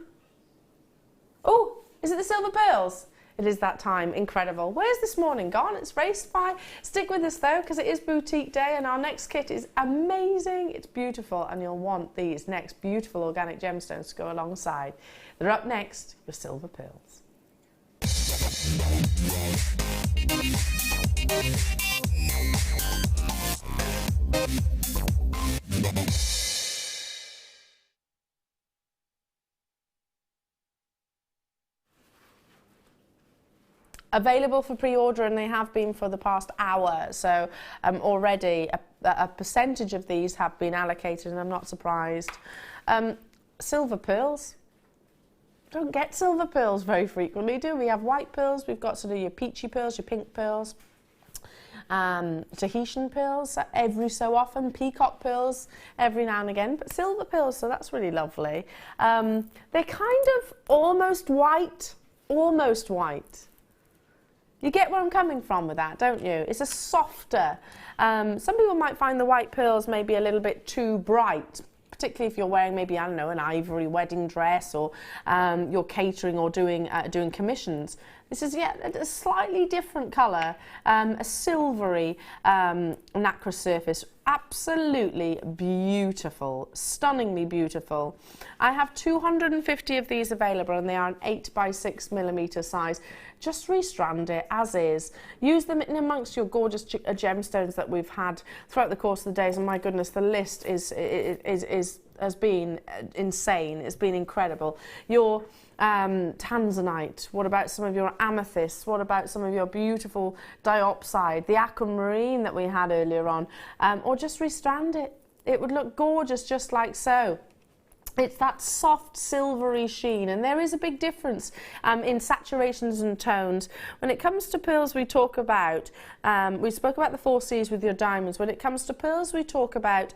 oh, is it the silver pearls? It is that time. Incredible. Where's this morning gone? It's raced by. Stick with us though, because it is boutique day and our next kit is amazing. It's beautiful, and you'll want these next beautiful organic gemstones to go alongside. They're up next, your silver pearls. Available for pre-order, and they have been for the past hour, so already a percentage of these have been allocated, and I'm not surprised. Silver pearls. Don't get silver pearls very frequently, do we? Have white pearls, we've got sort of your peachy pearls, your pink pearls, Tahitian pearls every so often, peacock pearls every now and again, but silver pearls, so that's really lovely. They're kind of almost white. You get where I'm coming from with that, don't you? It's a softer. Some people might find the white pearls maybe a little bit too bright, particularly if you're wearing maybe, I don't know, an ivory wedding dress, or you're catering or doing commissions. This is, yeah, a slightly different colour, a silvery nacre surface. Absolutely beautiful, stunningly beautiful. I have 250 of these available, and they are an 8x6mm size. Just restrand it as is. Use them in amongst your gorgeous gemstones that we've had throughout the course of the days, and my goodness, the list has been insane. It's been incredible. Your Tanzanite, what about some of your amethysts, what about some of your beautiful diopside, the aquamarine that we had earlier on, or just restrand it. It would look gorgeous just like so. It's that soft silvery sheen, and there is a big difference in saturations and tones. When it comes to pearls, we talk about, we spoke about the 4 C's with your diamonds. When it comes to pearls, we talk about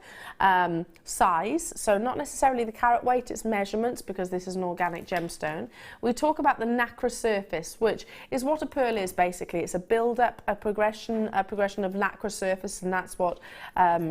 size, so not necessarily the carat weight, it's measurements, because this is an organic gemstone. We talk about the nacre surface, which is what a pearl is basically. It's a build-up, a progression of nacre surface, and that's what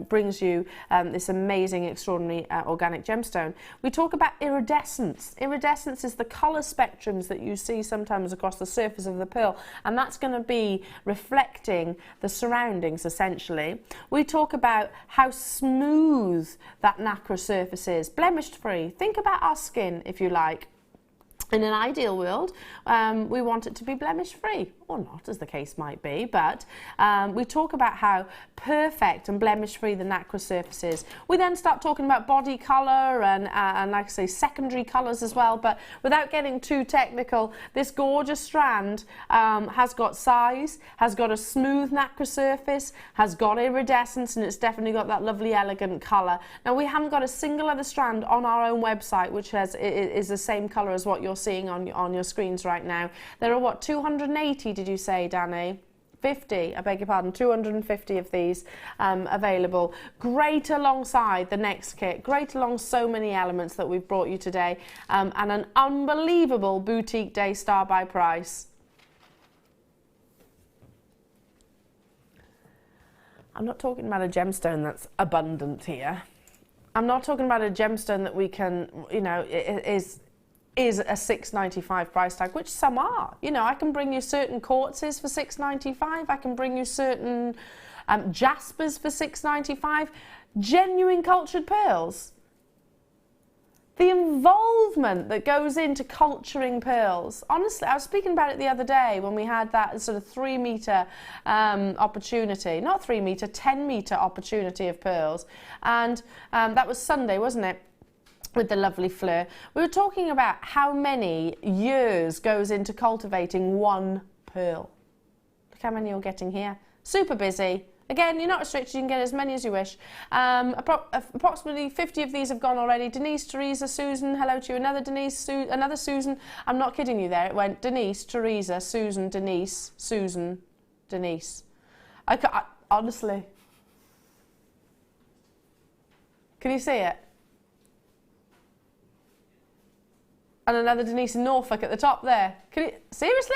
brings you this amazing, extraordinary organic gemstone. We talk about iridescence. Iridescence is the colour spectrums that you see sometimes across the surface of the pearl, and that's going to be reflecting the surroundings essentially. We talk about how smooth that nacre surface is, blemished free. Think about our skin, if you like. In an ideal world, we want it to be blemish free, or not, as the case might be, but we talk about how perfect and blemish free the nacre surface is. We then start talking about body colour and like I say, secondary colours as well, but without getting too technical, this gorgeous strand has got size, has got a smooth nacre surface, has got iridescence, and it's definitely got that lovely elegant colour. Now, we haven't got a single other strand on our own website which is the same colour as what you're seeing on your screens right now. There are what, 280 did you say, Danny? 50, I beg your pardon, 250 of these available. Great alongside the next kit, great along so many elements that we've brought you today, and an unbelievable boutique day star by price. I'm not talking about a gemstone that's abundant here. I'm not talking about a gemstone that we can, you know, is a $6.95 price tag, which some are. You know, I can bring you certain quartzes for $6.95. I can bring you certain jaspers for $6.95. Genuine cultured pearls. The involvement that goes into culturing pearls. Honestly, I was speaking about it the other day when we had that sort of 3 metre opportunity. Not 3 metre, 10 metre opportunity of pearls. And that was Sunday, wasn't it? With the lovely Fleur. We were talking about how many years goes into cultivating one pearl. Look how many you're getting here. Super busy. Again, you're not restricted, you can get as many as you wish. Approximately 50 of these have gone already. Denise, Teresa, Susan, hello to you. Another Denise, another Susan. I'm not kidding you there. It went Denise, Teresa, Susan, Denise, Susan, Denise. I honestly. Can you see it? And another Denise in Norfolk at the top there. Can you, seriously?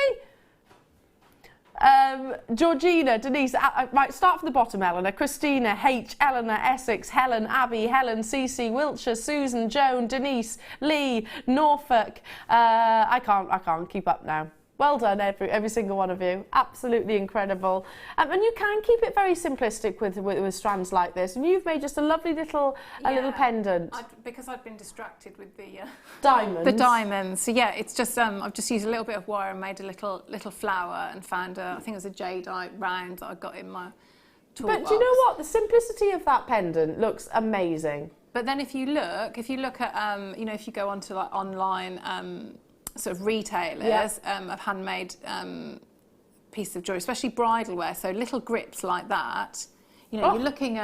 Georgina, Denise, right, start from the bottom, Eleanor. Christina, H, Eleanor, Essex, Helen, Abby, Helen, Cece, Wiltshire, Susan, Joan, Denise, Lee, Norfolk. I can't keep up now. Well done, every single one of you. Absolutely incredible. And you can keep it very simplistic with strands like this. And you've made just a lovely little little pendant. Because I've been distracted with the diamonds. The diamonds. So yeah, it's just I've just used a little bit of wire and made a little flower and found I think it was a jadeite round that I got in my toolbox. But do you know what? The simplicity of that pendant looks amazing. But then if you look at you know, if you go onto like online sort of retailers of handmade pieces of jewellery, especially bridal wear, so little grips like that, you know, you're looking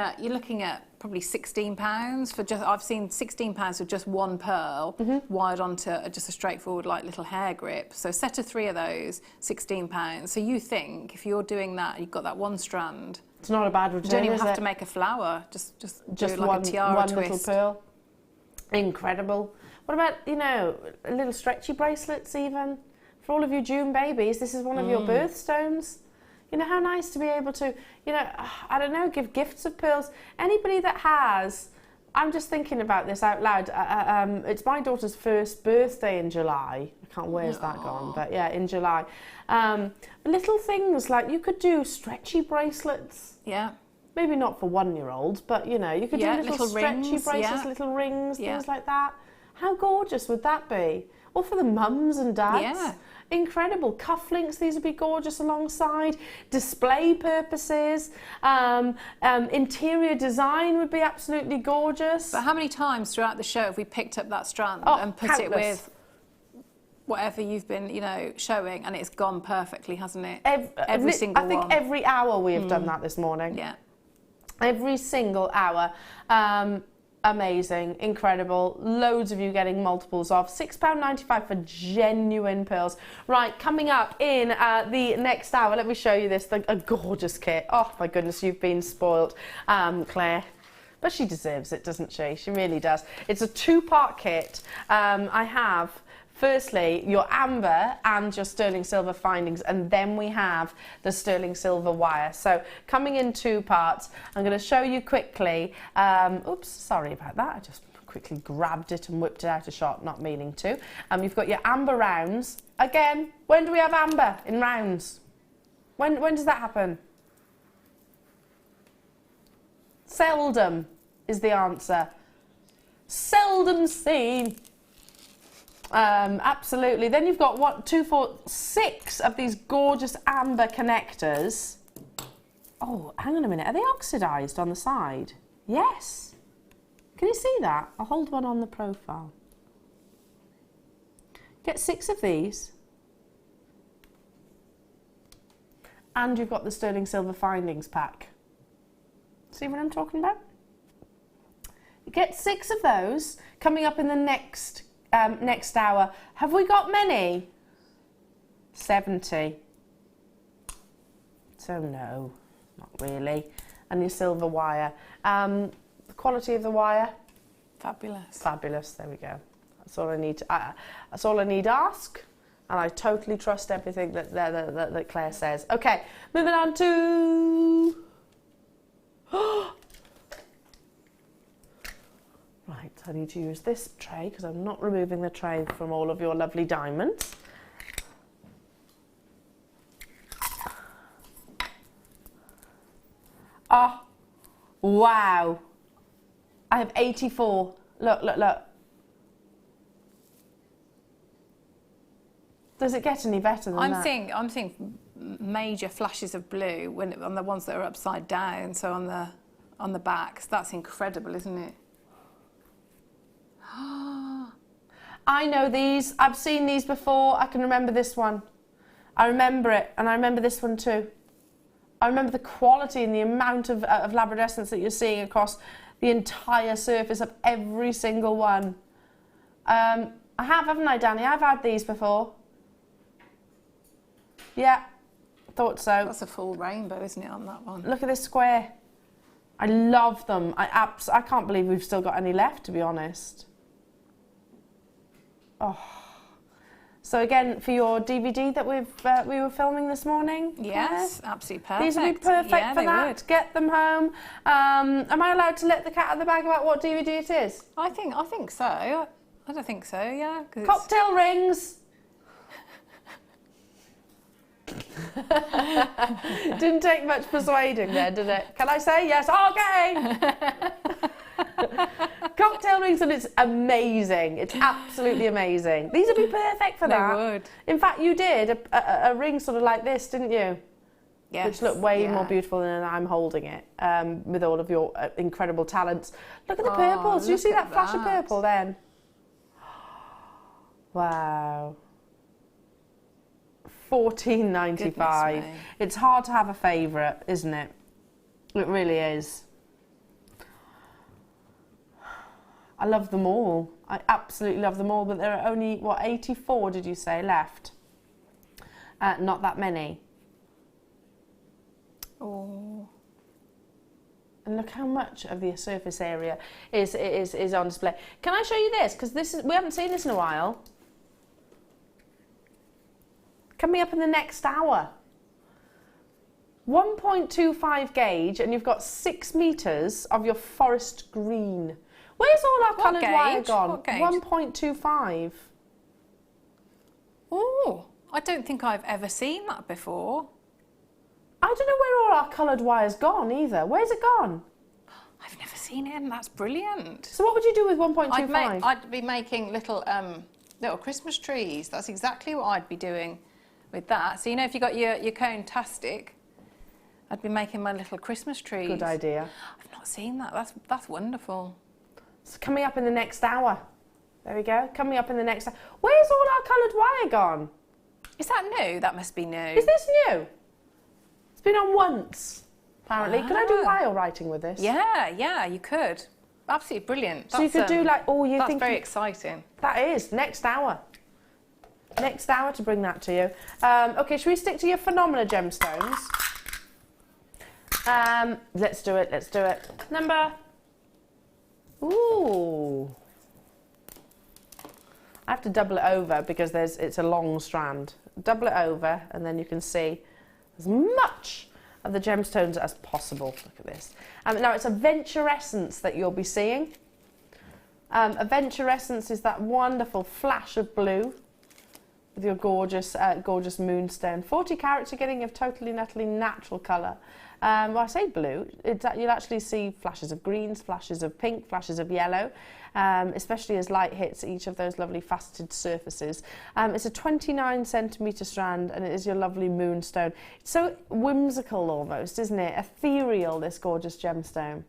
at probably £16 for just, I've seen £16 for just one pearl wired onto just a straightforward like little hair grip. So a set of 3 of those, £16. So you think if you're doing that, you've got that one strand. It's not a bad return. You don't even have to make a flower. Just do like a tiara one twist. Little pearl. Incredible. What about, you know, little stretchy bracelets even? For all of you June babies, this is one of your birthstones. You know, how nice to be able to, you know, I don't know, give gifts of pearls. Anybody that has, I'm just thinking about this out loud. It's my daughter's first birthday in July. I can't, where's that gone? But yeah, in July. Little things like you could do stretchy bracelets. Yeah. Maybe not for 1-year-olds, but you know, you could do little stretchy rings, bracelets, little rings, things like that. How gorgeous would that be? Or for the mums and dads. Yeah. Incredible. Cufflinks, these would be gorgeous alongside. Display purposes. Interior design would be absolutely gorgeous. But how many times throughout the show have we picked up that strand and put countless. it with whatever you've been, you know, showing, and it's gone perfectly, hasn't it? Every single one. I think every hour we have done that this morning. Yeah. Every single hour. Amazing, incredible, loads of you getting multiples of. £6.95 for genuine pearls. Right, coming up in the next hour, let me show you this, a gorgeous kit. Oh my goodness, you've been spoilt, Claire. But she deserves it, doesn't she? She really does. It's a 2-part kit. I have, firstly, your amber and your sterling silver findings, and then we have the sterling silver wire. So coming in 2 parts, I'm going to show you quickly. Oops, sorry about that. I just quickly grabbed it and whipped it out of shot, not meaning to. You've got your amber rounds. Again, when do we have amber in rounds? When does that happen? Seldom is the answer. Seldom seen. Absolutely. Then you've got 1, 2, 4, 6 of these gorgeous amber connectors. Oh, hang on a minute. Are they oxidized on the side? Yes. Can you see that? I'll hold one on the profile. Get 6 of these. And you've got the sterling silver findings pack. See what I'm talking about? You get 6 of those coming up in the next next hour. Have we got many? 70. So no, not really. And your silver wire. The quality of the wire? Fabulous. Fabulous, there we go. That's all I need to, that's all I need to ask. And I totally trust everything that Claire says. Okay, moving on to... Right, I need to use this tray because I'm not removing the tray from all of your lovely diamonds. Oh, wow. I have 84. Look, look, look. Does it get any better than that? I'm seeing major flashes of blue on the ones that are upside down, so on the backs. That's incredible, isn't it? I know these. I've seen these before. I can remember this one. I remember it, and I remember this one too. I remember the quality and the amount of labradescence that you're seeing across the entire surface of every single one. I have, haven't I, Danny? I've had these before. Yeah, thought so. That's a full rainbow, isn't it, on that one? Look at this square. I love them. I can't believe we've still got any left, to be honest. Oh. So again, for your DVD that we were filming this morning? Yes, absolutely perfect. These would be perfect for that. Would. Get them home. Am I allowed to let the cat out of the bag about what DVD it is? I think so. I don't think so, yeah. Cocktail rings. Didn't take much persuading there, did it? Can I say yes? Okay. Cocktail rings, and it's amazing. It's absolutely amazing. These would be perfect for that. They would. In fact, you did a ring sort of like this, didn't you? Yes. Which looked way more beautiful than I'm holding it, with all of your incredible talents. Look at the purples. Do you see that flash of purple then? Wow. $14.95. It's hard to have a favourite, isn't it? It really is. I love them all. I absolutely love them all, but there are only, what, 84, did you say, left? Not that many. Oh. And look how much of the surface area is on display. Can I show you this? Because we haven't seen this in a while. Coming up in the next hour. 1.25 gauge, and you've got 6 metres of your forest green. Where's all our coloured wire gone? What gauge? 1.25. Oh, I don't think I've ever seen that before. I don't know where all our coloured wire's gone either. Where's it gone? I've never seen it, and that's brilliant. So what would you do with 1.25? I'd be making little Christmas trees. That's exactly what I'd be doing with that. So, you know, if you got your cone-tastic, I'd be making my little Christmas trees. Good idea. I've not seen that. That's wonderful. It's coming up in the next hour. There we go. Coming up in the next hour. Where's all our coloured wire gone? Is that new? That must be new. Is this new? It's been on once, apparently. Could I do wire writing with this? Yeah, you could. Absolutely brilliant. So you could do like, that's very exciting. That is. Next hour. Next hour to bring that to you. Okay, should we stick to your Phenomena gemstones? Let's do it. Number... Ooh. I have to double it over because it's a long strand. Double it over, and then you can see as much of the gemstones as possible. Look at this. Now it's a venturescence that you'll be seeing. A venturescence is that wonderful flash of blue with your gorgeous, gorgeous moonstone. 40 carats, you're getting a totally and utterly natural colour. Well, I say blue, you'll actually see flashes of greens, flashes of pink, flashes of yellow, especially as light hits each of those lovely faceted surfaces. It's a 29 centimetre strand, and it is your lovely moonstone. It's so whimsical almost, isn't it? Ethereal, this gorgeous gemstone.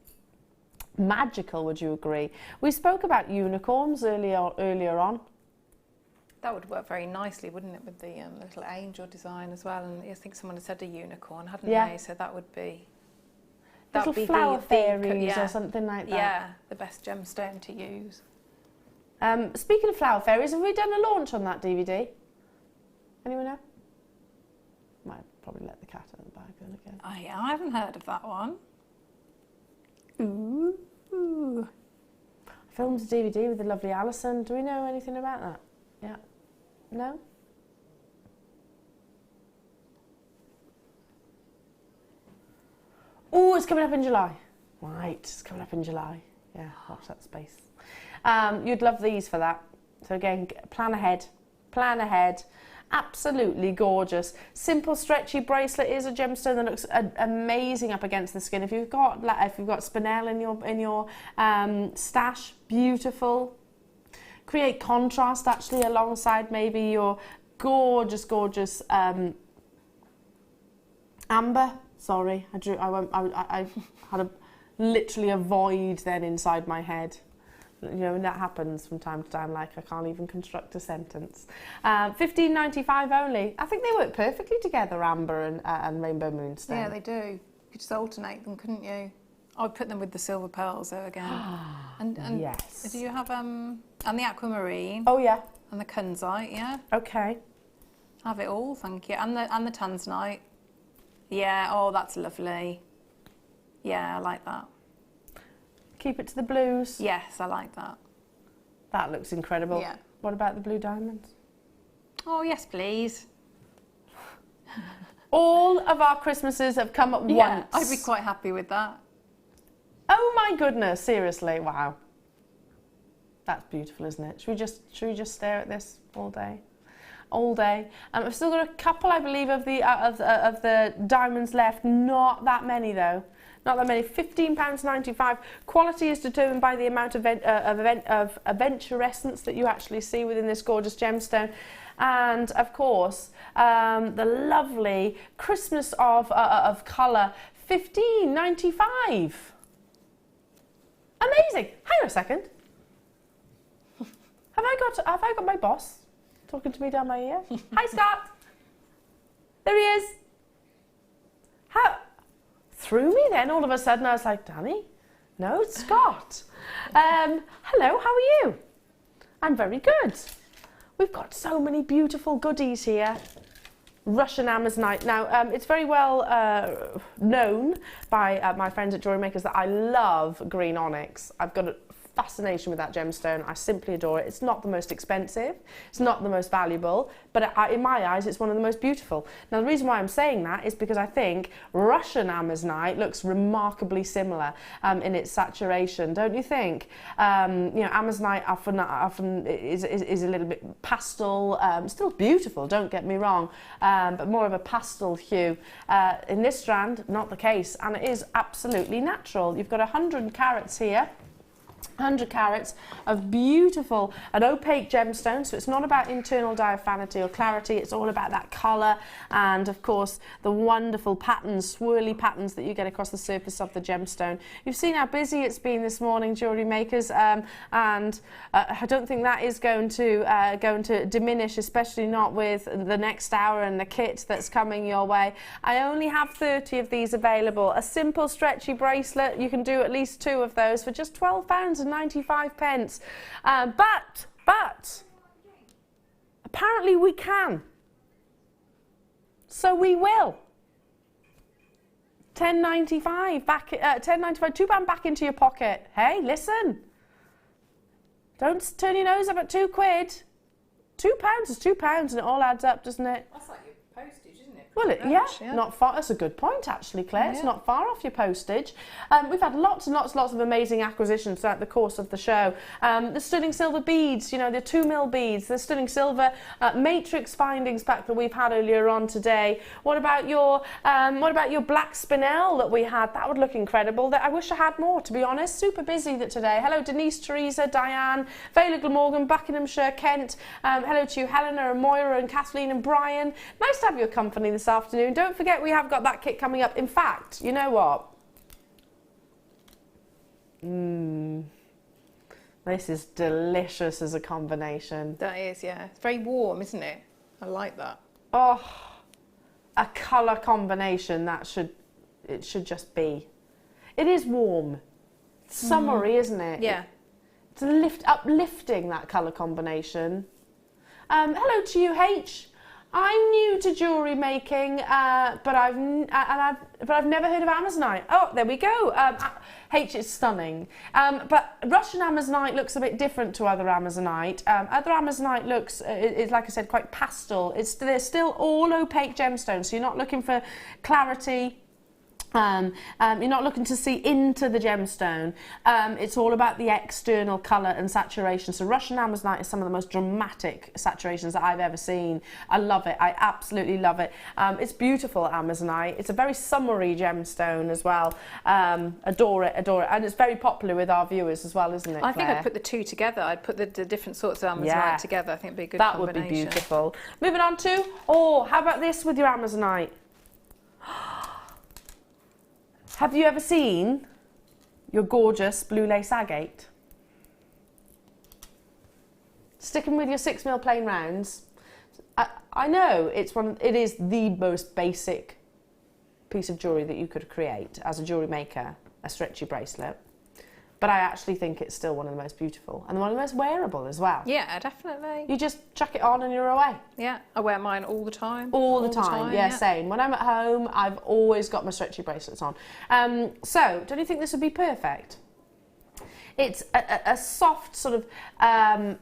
Magical, would you agree? We spoke about unicorns earlier on. That would work very nicely, wouldn't it, with the little angel design as well? And I think someone had said a unicorn, hadn't they? So that would be... Little flower fairies or something like that. Yeah, the best gemstone to use. Speaking of Flower Fairies, have we done a launch on that DVD? Anyone know? Might probably let the cat out of the bag then again. I haven't heard of that one. Ooh. I filmed a DVD with the lovely Alison. Do we know anything about that? Yeah. No? Oh, it's coming up in July. Right, it's coming up in July. Yeah, watch that space. You'd love these for that. So again, plan ahead. Plan ahead. Absolutely gorgeous. Simple stretchy bracelet is a gemstone that looks amazing up against the skin. If you've got spinel in your stash, beautiful. Create contrast actually alongside maybe your gorgeous amber. Sorry, I had literally a void then inside my head. You know, and that happens from time to time, like I can't even construct a sentence. $15.95 only. I think they work perfectly together, amber and rainbow moonstone. Yeah, they do. You could just alternate them, couldn't you? I would put them with the silver pearls though again. and yes. Do you have and the aquamarine? Oh yeah. And the kunzite, yeah. Okay. Have it all, thank you. And the tanzanite. Yeah. Oh, that's lovely. Yeah, I like that. Keep it to the blues. Yes, I like that. That looks incredible. Yeah. What about the blue diamonds? Oh, yes, please. All of our Christmases have come at once. I'd be quite happy with that. Oh my goodness, seriously, wow. That's beautiful, isn't it? Should we just stare at this all day? All day. I've still got a couple, I believe, of the diamonds left. Not that many though. Not that many. £15.95. Quality is determined by the amount of aventurescence that you actually see within this gorgeous gemstone, and of course the lovely Christmas of colour. $15.95. Amazing. Hang on a second. Have I got my boss talking to me down my ear? Hi, Scott. There he is. How? Through me then, all of a sudden, I was like, Danny? No, it's Scott. Hello, how are you? I'm very good. We've got so many beautiful goodies here. Russian Amazonite. Now, it's very well known by my friends at Jewellery Makers that I love green onyx. I've got a fascination with that gemstone. I simply adore it. It's not the most expensive, it's not the most valuable, but in my eyes it's one of the most beautiful. Now the reason why I'm saying that is because I think Russian Amazonite looks remarkably similar in its saturation, don't you think? You know, Amazonite often is a little bit pastel, still beautiful, don't get me wrong, but more of a pastel hue. In this strand, not the case, and it is absolutely natural. You've got 100 carats here. 100 carats of beautiful and opaque gemstones, so it's not about internal diaphanity or clarity, it's all about that colour and of course the wonderful patterns, swirly patterns that you get across the surface of the gemstone. You've seen how busy it's been this morning, Jewellery Makers, and I don't think that is going to diminish, especially not with the next hour and the kit that's coming your way. I only have 30 of these available. A simple stretchy bracelet, you can do at least 2 of those for just £12.95. But apparently we can, so we will. £10.95 back. £10.95. £2 back into your pocket. Hey, listen. Don't turn your nose up at £2. £2 is £2, and it all adds up, doesn't it? That's like your postage, isn't it? Well, yeah, not far. That's a good point, actually, Claire. Yeah. It's not far off your postage. We've had lots and lots of amazing acquisitions throughout the course of the show. The sterling silver beads, you know, the 2mm beads, the sterling silver matrix findings pack that we've had earlier on today. What about your black spinel that we had? That would look incredible. I wish I had more, to be honest. Super busy today. Hello, Denise, Teresa, Diane, Vela Glamorgan, Buckinghamshire, Kent. Hello to you, Helena and Moira and Kathleen and Brian. Nice to have your company this afternoon. Don't forget we have got that kit coming up. In fact, you know what? This is delicious as a combination. That is, yeah. It's very warm, isn't it? I like that. Oh, a colour combination it should just be. It is warm. Summery, isn't it? Yeah. uplifting that colour combination. Hello to you, H. I'm new to jewellery making, but I've never heard of Amazonite. Oh, there we go. H is stunning. But Russian Amazonite looks a bit different to other Amazonite. Other Amazonite looks, is like I said, quite pastel. They're still all opaque gemstones, so you're not looking for clarity. You're not looking to see into the gemstone. It's all about the external colour and saturation. So Russian Amazonite is some of the most dramatic saturations that I've ever seen. I love it. I absolutely love it. It's beautiful, Amazonite. It's a very summery gemstone as well. Adore it, adore it. And it's very popular with our viewers as well, isn't it, I think Claire? I'd put the two together. I'd put the different sorts of Amazonite together. I think it'd be a good that combination. That would be beautiful. Moving on to, how about this with your Amazonite? Have you ever seen your gorgeous blue lace agate? Sticking with your 6mm plain rounds, I know it is the most basic piece of jewellery that you could create as a jewellery maker, a stretchy bracelet. But I actually think it's still one of the most beautiful and one of the most wearable as well. Yeah, definitely. You just chuck it on and you're away. Yeah, I wear mine all the time. All the time, yeah, same. When I'm at home, I've always got my stretchy bracelets on. So, don't you think this would be perfect? It's a soft sort of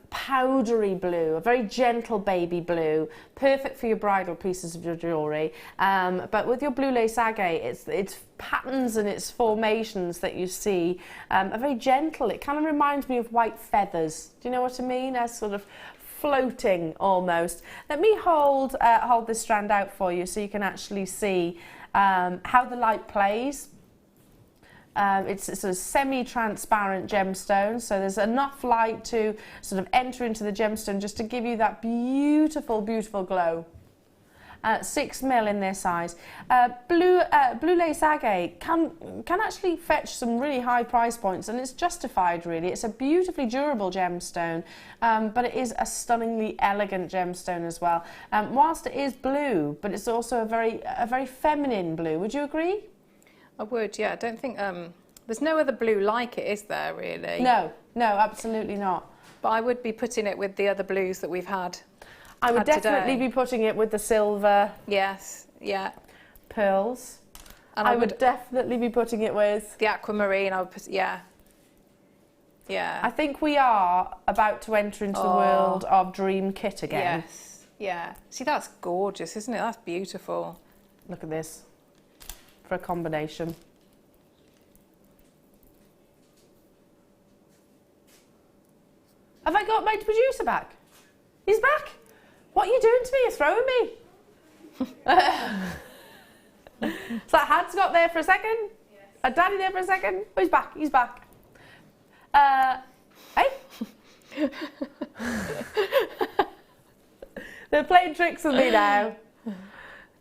powdery blue, a very gentle baby blue, perfect for your bridal pieces of your jewellery. But with your blue lace agate, its patterns and its formations that you see are very gentle. It kind of reminds me of white feathers. Do you know what I mean? As sort of floating almost. Let me hold this strand out for you so you can actually see how the light plays. It's a sort of semi-transparent gemstone, so there's enough light to sort of enter into the gemstone just to give you that beautiful, beautiful glow. 6mm in their size. Blue lace agate can actually fetch some really high price points, and it's justified really. It's a beautifully durable gemstone, but it is a stunningly elegant gemstone as well. Whilst it is blue, but it's also a very feminine blue. Would you agree? I would, yeah. I don't think there's no other blue like it, is there, really? No, absolutely not. But I would be putting it with the other blues that we've had. I would definitely be putting it with the silver. Yes, yeah. Pearls. And I would definitely be putting it with the aquamarine. I would put, yeah. I think we are about to enter into the world of dream kit again. Yes, yeah. See, that's gorgeous, isn't it? That's beautiful. Look at this. For a combination. Have I got my producer back? He's back. What are you doing to me? You're throwing me. So that Had's got there for a second. Yes. Daddy there for a second. Oh, he's back. He's back. Hey. They're playing tricks with me now.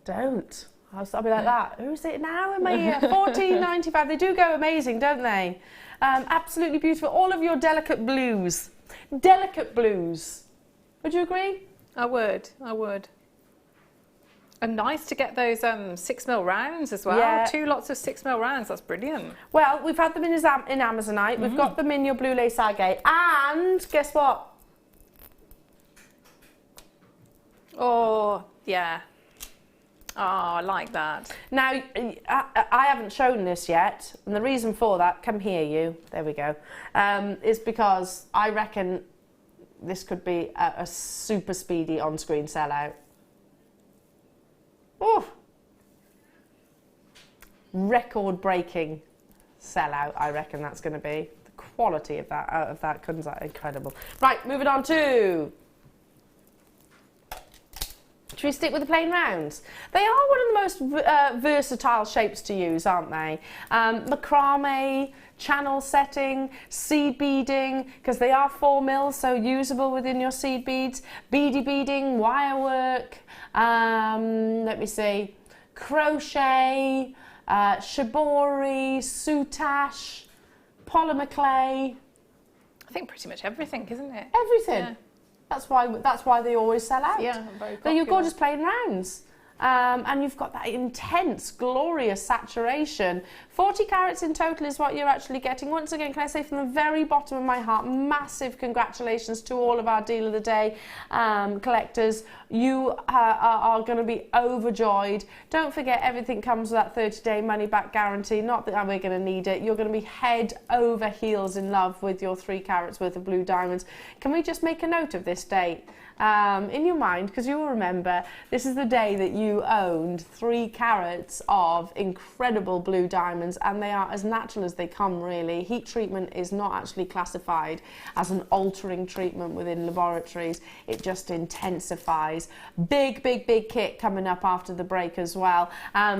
Don't. I'll be like that. Who's it now in my ear? $14.95. They do go amazing, don't they? Absolutely beautiful. All of your delicate blues. Delicate blues. Would you agree? I would. And nice to get those 6mm rounds as well. Yeah. 2 lots of 6mm rounds. That's brilliant. Well, we've had them in Amazonite. We've got them in your blue lace agate. And guess what? Oh, yeah. Oh, I like that. Now, I haven't shown this yet, and the reason for that, come here you, there we go, is because I reckon this could be a super speedy on-screen sellout. Ooh. Record-breaking sellout, I reckon that's going to be. The quality of that comes out incredible. Right, moving on to... Should we stick with the plain rounds? They are one of the most versatile shapes to use, aren't they? Macrame, channel setting, seed beading, because they are 4mm, so usable within your seed beads. Beady beading, wire work, let me see, crochet, shibori, soutache, polymer clay. I think pretty much everything, isn't it? Everything. Yeah. That's why they always sell out. Yeah, very popular. They're your gorgeous plain rounds. and you've got that intense, glorious saturation. 40 carats in total is what you're actually getting. Once again, can I say from the very bottom of my heart, massive congratulations to all of our Deal of the Day collectors. You are going to be overjoyed. Don't forget, everything comes with that 30-day money-back guarantee. Not that we're going to need it. You're going to be head over heels in love with your 3 carats worth of blue diamonds. Can we just make a note of this date in your mind, because you will remember this is the day that you owned 3 carats of incredible blue diamonds, and they are as natural as they come, really. Heat treatment is not actually classified as an altering treatment within laboratories. It just intensifies. Big kit coming up after the break as well,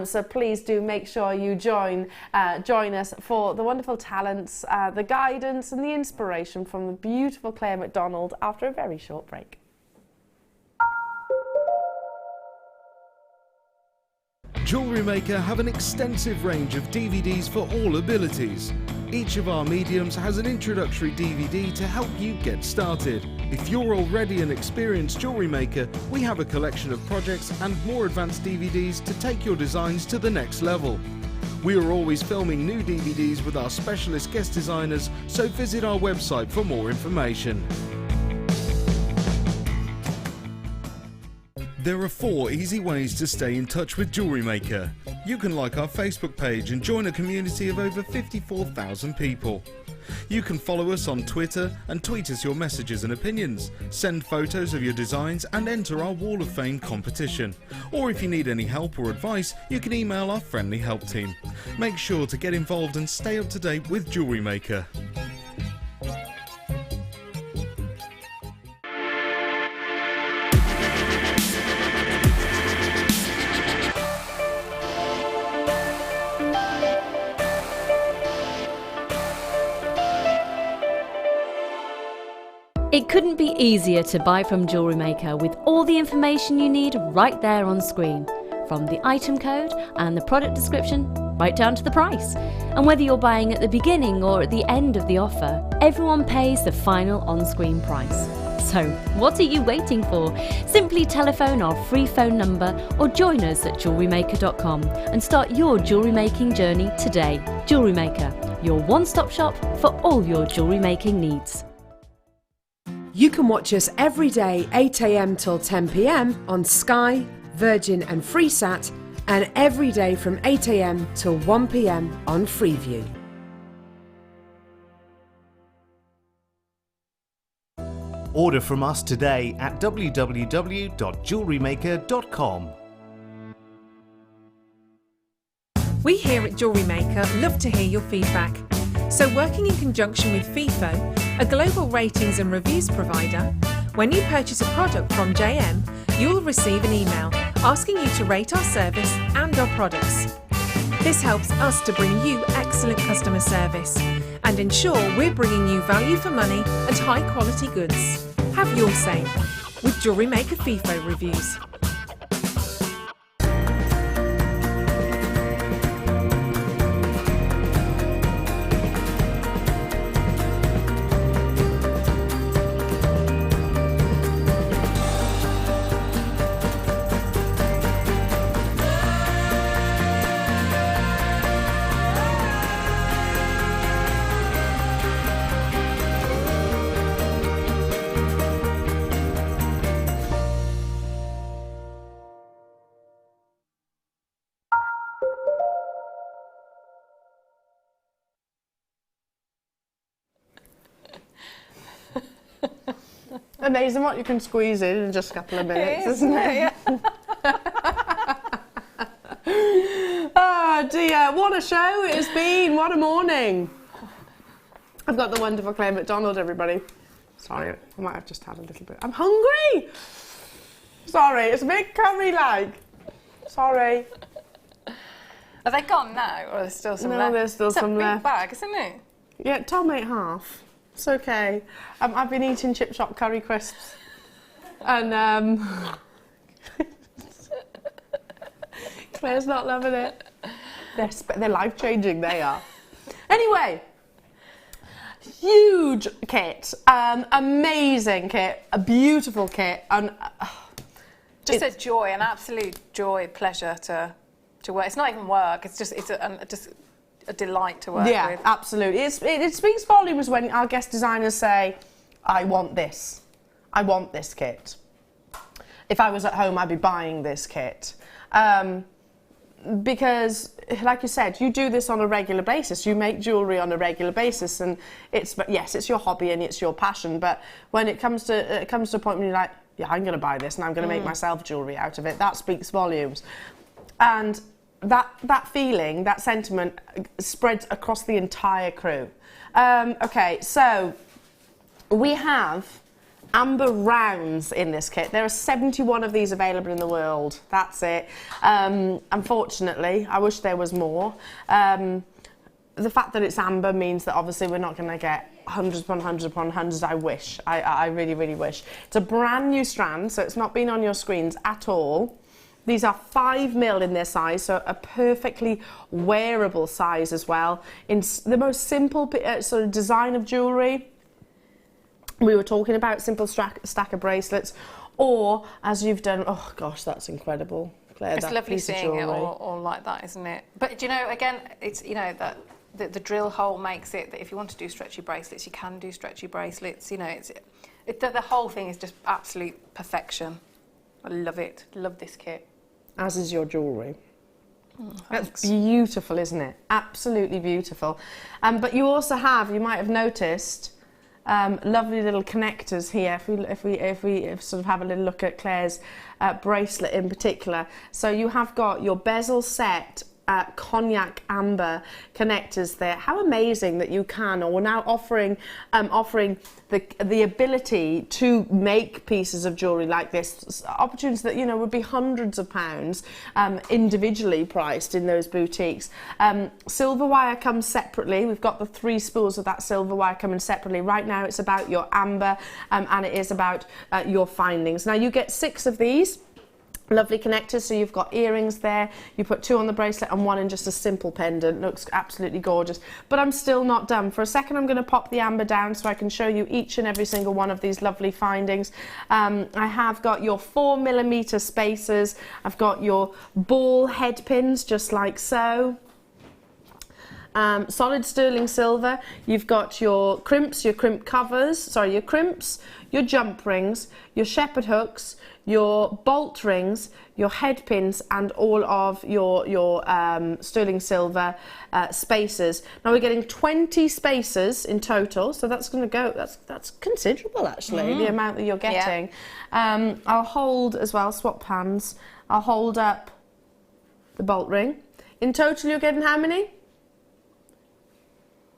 so please do make sure you join us for the wonderful talents, the guidance and the inspiration from the beautiful Claire McDonald after a very short break. Jewellery Maker have an extensive range of DVDs for all abilities. Each of our mediums has an introductory DVD to help you get started. If you're already an experienced jewellery maker, we have a collection of projects and more advanced DVDs to take your designs to the next level. We are always filming new DVDs with our specialist guest designers, so visit our website for more information. There are 4 easy ways to stay in touch with Jewellery Maker. You can like our Facebook page and join a community of over 54,000 people. You can follow us on Twitter and tweet us your messages and opinions, send photos of your designs and enter our Wall of Fame competition. Or if you need any help or advice, you can email our friendly help team. Make sure to get involved and stay up to date with Jewellery Maker. It couldn't be easier to buy from Jewellery Maker with all the information you need right there on screen, from the item code and the product description right down to the price. And whether you're buying at the beginning or at the end of the offer, everyone pays the final on-screen price. So what are you waiting for? Simply telephone our free phone number or join us at jewellerymaker.com and start your jewellery making journey today. Jewellery Maker, your one-stop shop for all your jewellery making needs. You can watch us every day 8 AM till 10 PM on Sky, Virgin and Freesat, and every day from 8 AM till 1 PM on Freeview. Order from us today at www.jewellerymaker.com. We here at Jewellery Maker love to hear your feedback. So working in conjunction with FIFO, a global ratings and reviews provider, when you purchase a product from JM, you'll receive an email asking you to rate our service and our products. This helps us to bring you excellent customer service and ensure we're bringing you value for money and high quality goods. Have your say with Jewellery Maker FIFO reviews. Amazing what you can squeeze in just a couple of minutes, isn't it? Yeah. Oh dear, what a show it has been, what a morning. I've got the wonderful Claire McDonald, everybody. Sorry, I might have just had a little bit. I'm hungry! Sorry, it's a bit curry-like. Sorry. Are they gone now, or there's still some left? No, there's still some left. It's a big bag, isn't it? Yeah, Tom ate half. It's okay. I've been eating chip shop curry crisps, and Claire's not loving it. They're life changing. They are. Anyway, huge kit, amazing kit, a beautiful kit, and Just a joy, an absolute joy, pleasure to work. It's not even work. It's just a delight to work with. Yeah, absolutely. It speaks volumes when our guest designers say, "I want this. I want this kit." If I was at home, I'd be buying this kit. Because, like you said, you do this on a regular basis. You make jewellery on a regular basis, and it's your hobby and it's your passion. But when it comes to a point when you're like, yeah, I'm going to buy this and I'm going to make myself jewellery out of it, that speaks volumes. And that feeling, that sentiment spreads across the entire crew. Okay, so we have amber rounds in this kit. There are 71 of these available in the world. That's it. Unfortunately, I wish there was more. The fact that it's amber means that obviously we're not going to get hundreds upon hundreds upon hundreds. I wish. I really, really wish. It's a brand new strand, so it's not been on your screens at all. These are 5mm in their size, so a perfectly wearable size as well. In the most simple sort of design of jewellery, we were talking about simple stack of bracelets, or as you've done, oh gosh, that's incredible, Claire. It's lovely seeing it all like that, isn't it? But you know, again, it's, you know, that the drill hole makes it that if you want to do stretchy bracelets, you can do stretchy bracelets. You know, the whole thing is just absolute perfection. I love it. Love this kit. As is your jewellery. That's beautiful, isn't it? Absolutely beautiful. But you also have, you might have noticed, lovely little connectors here. If we sort of have a little look at Claire's bracelet in particular. So you have got your bezel set cognac amber connectors there. How amazing that you can, or we're now offering the ability to make pieces of jewellery like this, opportunities that, you know, would be hundreds of pounds individually priced in those boutiques. Silver wire comes separately. We've got the 3 spools of that silver wire coming separately. Right now it's about your amber and it is about your findings. Now you get 6 of these lovely connectors, so you've got earrings there, you put 2 on the bracelet and 1 in just a simple pendant. Looks absolutely gorgeous. But I'm still not done. For a second I'm going to pop the amber down so I can show you each and every single one of these lovely findings. I have got your 4mm spacers, I've got your ball head pins just like so. Solid sterling silver, you've got your crimps, your crimp covers, your crimps, your jump rings, your shepherd hooks, your bolt rings, your head pins, and all of your sterling silver spacers. Now we're getting 20 spacers in total, so that's going to go, that's considerable actually, the amount that you're getting. Yeah. I'll hold as well, swap hands, I'll hold up the bolt ring. In total you're getting how many?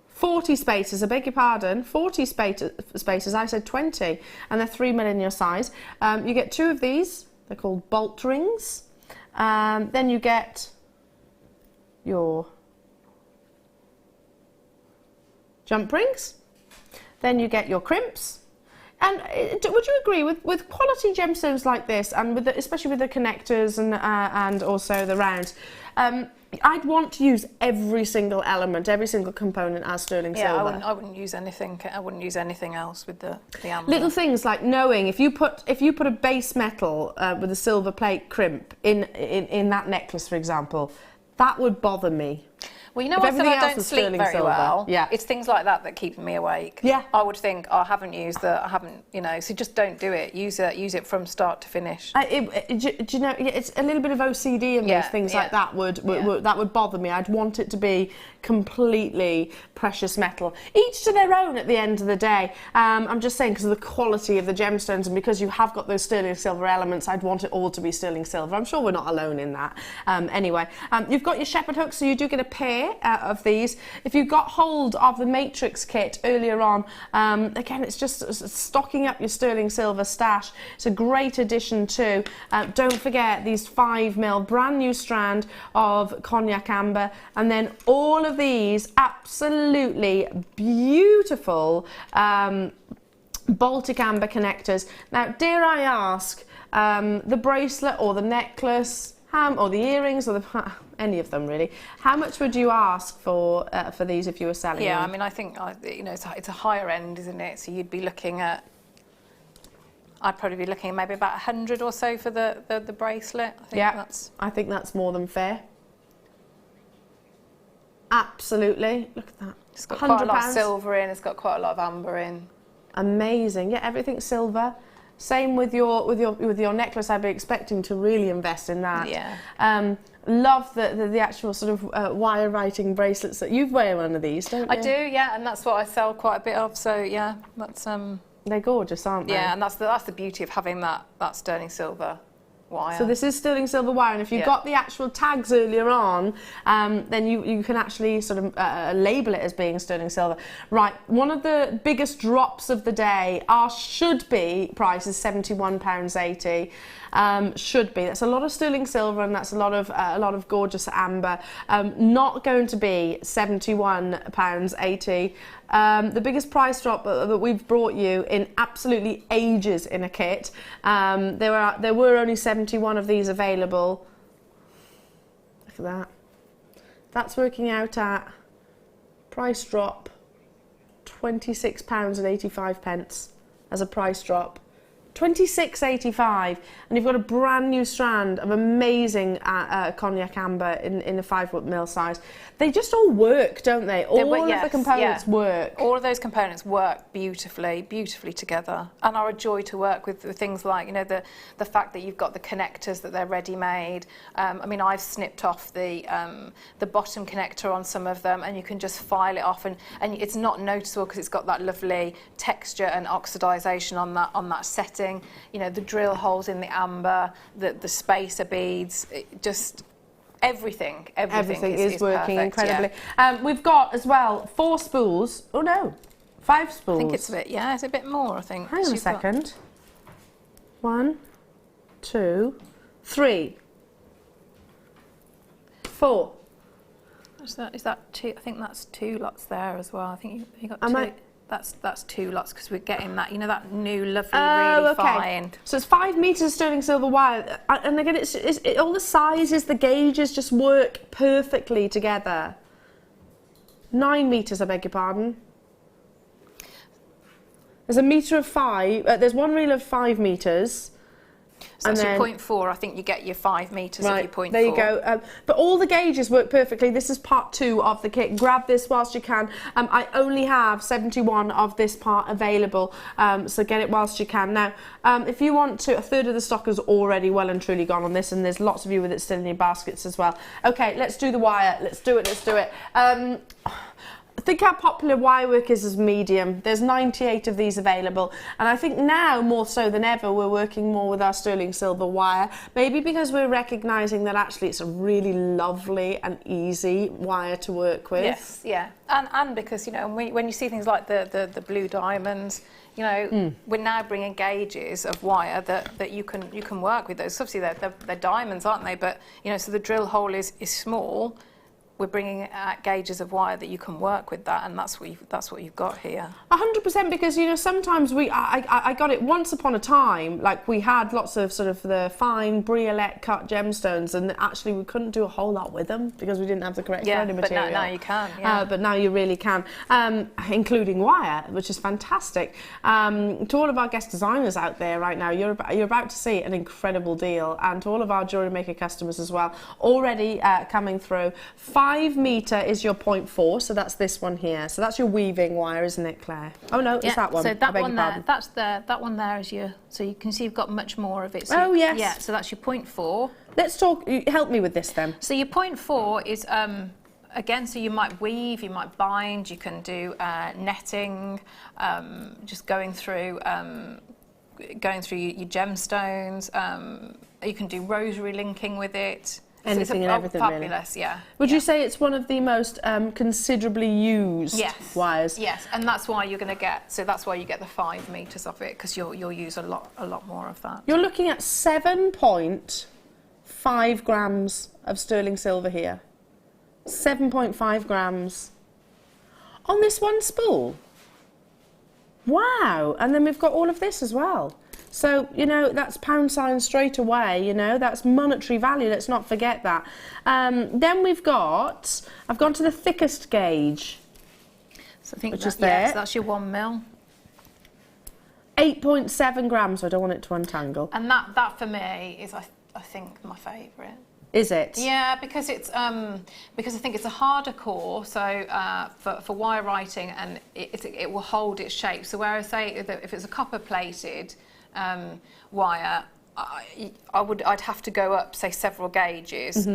40 spacers, I beg your pardon, 40 spacers, I said 20, and they're 3mm in your size. You get 2 of these, they're called bolt rings. Then you get your jump rings. Then you get your crimps. And would you agree with quality gemstones like this, and with especially with the connectors and also the rounds, I'd want to use every single element, every single component as sterling silver. Yeah, I wouldn't use anything. I wouldn't use anything else with the amber. Little things like knowing if you put a base metal with a silver plate crimp in that necklace, for example, that would bother me. Well, you know, I don't sleep very well. Yeah. It's things like that keep me awake. Yeah. I would think, oh, I haven't, you know, so just don't do it. Use it from start to finish. Do you know, it's a little bit of OCD in those things like that would bother me. I'd want it to be completely precious metal. Each to their own at the end of the day. I'm just saying, because of the quality of the gemstones and because you have got those sterling silver elements, I'd want it all to be sterling silver. I'm sure we're not alone in that. Anyway, you've got your shepherd hooks, so you do get a pair of these. If you got hold of the Matrix kit earlier on, again, it's just stocking up your sterling silver stash. It's a great addition too. Don't forget these 5mm brand new strand of cognac amber, and then all of these absolutely beautiful Baltic amber connectors. Now, dare I ask, the bracelet or the necklace, or the earrings, or any of them really, how much would you ask for these if you were selling them? Yeah, I mean, I think, you know, it's a higher end, isn't it? So you'd be looking at, I'd probably be looking at maybe about 100 or so for the bracelet. I think that's more than fair. Absolutely. Look at that. It's got quite a lot of silver in. It's got quite a lot of amber in. Amazing. Yeah, everything's silver. Same with your necklace. I'd be expecting to really invest in that. Yeah. Love the actual sort of wire writing bracelets that you've wear one of these, don't you? I do, yeah, and that's what I sell quite a bit of. So yeah, that's they're gorgeous, aren't they? Yeah, and that's the beauty of having that sterling silver wire. So this is sterling silver wire, and if you got the actual tags earlier on, then you can actually sort of label it as being sterling silver. Right, one of the biggest drops of the day, our should be price is £71.80. Should be. That's a lot of sterling silver, and that's a lot of gorgeous amber. Not going to be £71.80. The biggest price drop that we've brought you in absolutely ages in a kit. There were only 71 of these available. Look at that. That's working out at price drop £26.85 as a price drop. £26.85, and you've got a brand new strand of amazing cognac amber in a 5mm size. They just all work, don't they? All of the components work. All of those components work beautifully together, and are a joy to work with things like, you know, the fact that you've got the connectors, that they're ready made. I mean, I've snipped off the bottom connector on some of them, and you can just file it off, and it's not noticeable because it's got that lovely texture and oxidization on that setting. You know, the drill holes in the amber, the spacer beads, just everything is working perfect, incredibly. Yeah. We've got as well 4 spools. Oh no, 5 spools. I think it's it's a bit more, I think. Hang on a second. 1, 2, 3, 4. Is that 2? I think that's 2 lots there as well. I think you got 2. That's 2 lots because we're getting that, you know, that new lovely, really fine. So it's 5 meters sterling silver wire, and again, it's all the sizes, the gauges just work perfectly together. 9 meters, I beg your pardon. There's a meter of 5. There's one reel of 5 meters. So that's your 0.4. I think you get your 5 meters of your 0.4. There you go. But all the gauges work perfectly. This is part 2 of the kit. Grab this whilst you can. I only have 71 of this part available, so get it whilst you can. Now, if you want to, a third of the stock is already well and truly gone on this, and there's lots of you with it still in your baskets as well. Okay, let's do the wire. Let's do it. I think our popular wire work is as medium. There's 98 of these available, and I think now more so than ever we're working more with our sterling silver wire, maybe because we're recognising that actually it's a really lovely and easy wire to work with. Yes, yeah, and because, you know, when you see things like the blue diamonds, you know, we're now bringing gauges of wire that you can work with those. Obviously they're diamonds, aren't they? But, you know, so the drill hole is small. We're bringing out gauges of wire that you can work with that, and that's what you've got here. 100%, because, you know, sometimes I got it once upon a time, like we had lots of sort of the fine briolette cut gemstones, and actually we couldn't do a whole lot with them because we didn't have the correct threading material. But now you can. Yeah. But now you really can, including wire, which is fantastic. To all of our guest designers out there right now, you're about to see an incredible deal, and to all of our Jewellery Maker customers as well, already coming through. 5 meter is your 0.4, so that's this one here. So that's your weaving wire, isn't it, Claire? Oh no, it's that one. So that one there, that one there is your. So you can see you've got much more of it. So yes. Yeah. So that's your 0.4. Let's talk. Help me with this then. So your 0.4 is again. So you might weave, you might bind, you can do netting, just going through your gemstones. You can do rosary linking with it. Anything and everything, fabulous, really. Yeah. Would you say it's one of the most considerably used wires? Yes, and that's why you're going to get. So that's why you get the 5 meters of it, because you'll use a lot more of that. You're looking at 7.5 grams of sterling silver here. 7.5 grams on this one spool. Wow! And then we've got all of this as well. So, you know, that's pound sign straight away, you know, that's monetary value, let's not forget that. Then I've gone to the thickest gauge. So I think which is there. So that's your 1 mil. 8.7 grams, so I don't want it to untangle. And that for me is, I think, my favourite. Is it? Yeah, because it's because I think it's a harder core, so for wire writing, and it will hold its shape. So whereas say if it's a copper plated wire, I'd have to go up, say, several gauges.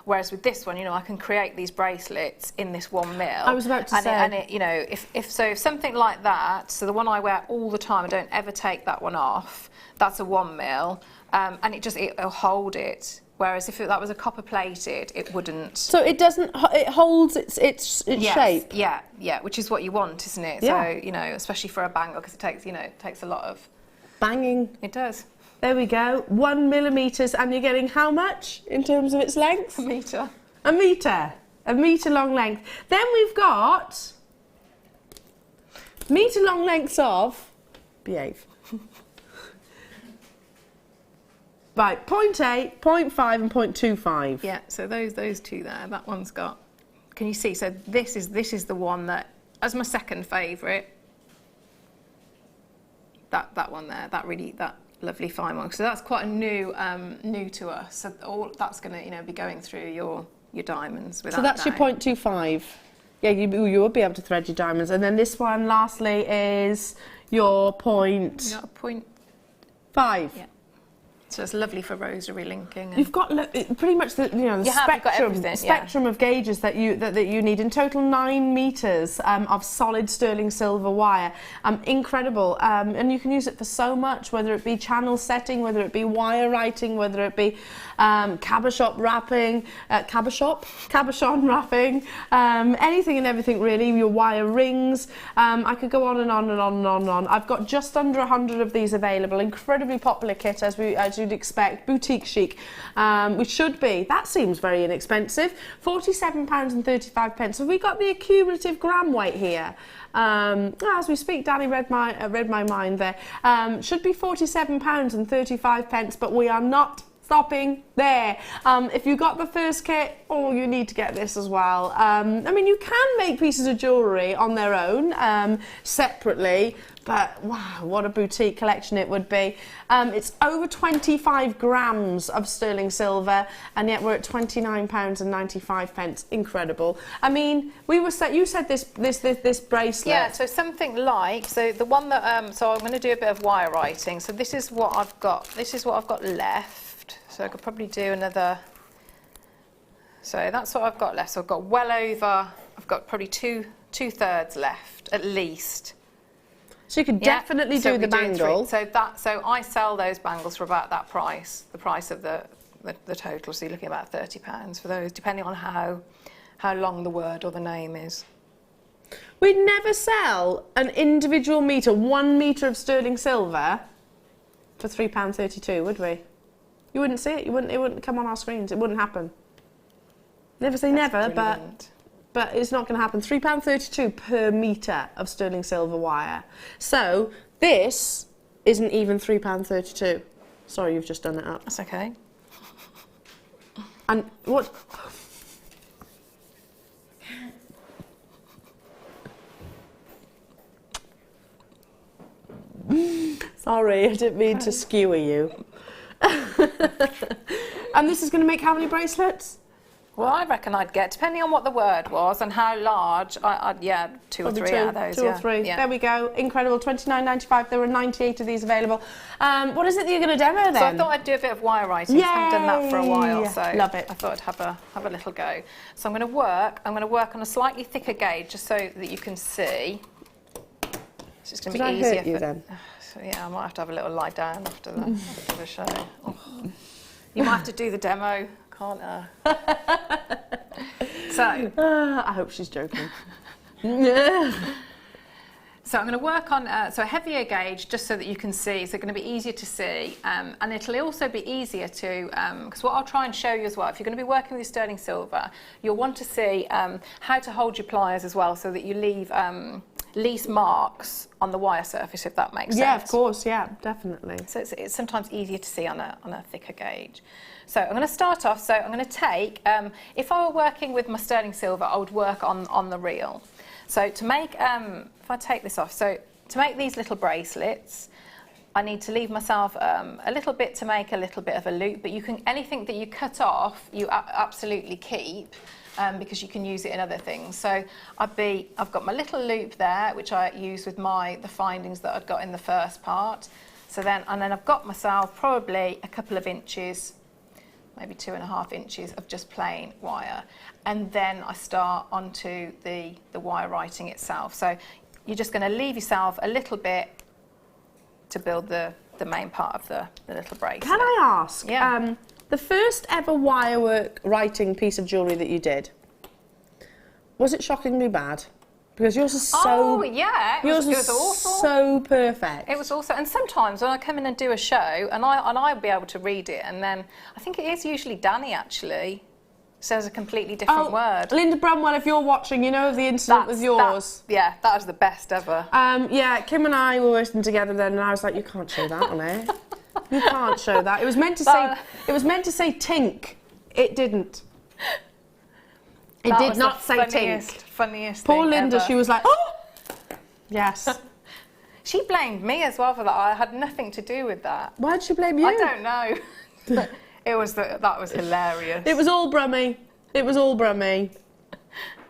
Whereas with this one, you know, I can create these bracelets in this 1 mil. I was about to say. And it, you know, if something like that, so the one I wear all the time, I don't ever take that one off. That's a 1 mil, and it'll hold it. Whereas if that was a copper plated, it wouldn't. So it doesn't. It holds its yes, shape. Yeah, which is what you want, isn't it? Yeah. So you know, especially for a bangle, because it takes a lot of banging. It does. There we go. 1 millimeters, and you're getting how much in terms of its length? A metre. A metre. A metre long length. Then we've got metre long lengths of. Behave. Right, 0.8, 0.5 and 0.25. Yeah, so those two there, that one's got, can you see? So this is the one that, as my second favourite, that one there, that lovely fine one. So that's quite a new to us. So all that's going to, you know, be going through your diamonds without. So that's your 0.25. Yeah, you will be able to thread your diamonds. And then this one, lastly, is your point. You got a 0.5. Yeah. So it's lovely for rosary linking. You've got pretty much the spectrum of gauges that you need. In total, 9 meters of solid sterling silver wire. Incredible, and you can use it for so much, whether it be channel setting, whether it be wire writing, whether it be cabochon wrapping, cabochon wrapping, anything and everything really. Your wire rings. I could go on and on and on and on and on. I've got just under 100 of these available. Incredibly popular kit, as you'd expect, boutique chic, which should be. That seems very inexpensive. £47.35. Have we got the accumulative gram weight here? As we speak, Danny read my mind there. Should be £47.35, but we are not stopping there. If you got the first kit, you need to get this as well. I mean, you can make pieces of jewellery on their own, separately, but wow, what a boutique collection it would be. It's over 25 grams of sterling silver, and yet we're at £29.95. Incredible. I mean, you said this bracelet. Yeah, so something like, so the one that, so I'm going to do a bit of wire writing. So this is what I've got. This is what I've got left. So I could probably do another. So that's what I've got left. So I've got well over. I've got probably two thirds left at least. So you could definitely do the bangle. So I sell those bangles for about that price, the price of the total. So you're looking at about £30 for those, depending on how long the word or the name is. We'd never sell an individual metre, 1 metre of sterling silver, for £3.32, would we? You wouldn't see it. It wouldn't come on our screens. It wouldn't happen. Never say never, but it's not going to happen. £3.32 per metre of sterling silver wire. So this isn't even £3.32. Sorry, you've just done it up. That's okay. And what? Sorry, I didn't mean to skewer you. And this is going to make how many bracelets? Well, I reckon I'd get, depending on what the word was and how large, I'd 2 or 3 out of those. 2 or 3. Yeah. There we go. Incredible. £29.95. There were 98 of these available. What is it that you're going to demo then? So I thought I'd do a bit of wire writing. I haven't done that for a while, so love it. I thought I'd have a little go. So I'm going to work on a slightly thicker gauge just so that you can see. It's just going to be easier. Did I hurt you then? So yeah, I might have to have a little lie down after the show. Oh. You might have to do the demo. Can't So I hope she's joking. So I'm going to work on a heavier gauge just so that you can see. So it's going to be easier to see, and it'll also be easier to because what I'll try and show you as well. If you're going to be working with sterling silver, you'll want to see how to hold your pliers as well, so that you leave least marks on the wire surface, if that makes sense. Yeah, of course. Yeah, definitely. So it's sometimes easier to see on a thicker gauge. So I'm going to start off. So I'm going to take, if I were working with my sterling silver, I would work on the reel. So to make, if I take this off, so to make these little bracelets, I need to leave myself a little bit to make a little bit of a loop, but you can, anything that you cut off, you absolutely keep, because you can use it in other things. So I've got my little loop there, which I use with the findings that I'd got in the first part. So then I've got myself probably a couple of inches, maybe 2.5 inches of just plain wire. And then I start onto the wire writing itself. So you're just going to leave yourself a little bit to build the main part of the little bracelet. Can I ask? Yeah. The first ever wirework writing piece of jewellery that you did, was it shockingly bad? Because yours is so... Oh, yeah. It was awful. So perfect. It was also... And sometimes when I come in and do a show, and I'll be able to read it, and then I think it is usually Danny, actually, says a completely different word. Linda Bramwell, if you're watching, you know of the incident with yours. That was the best ever. Yeah, Kim and I were working together then, and I was like, you can't show that on air. You can't show that. It was meant to say... It was meant to say tink. It didn't. It did not say tink. Funniest Poor thing Linda, ever. she was like, oh! Yes. She blamed me as well for that. I had nothing to do with that. Why did she blame you? I don't know. That was hilarious. It was all Brummy. It was all Brummy.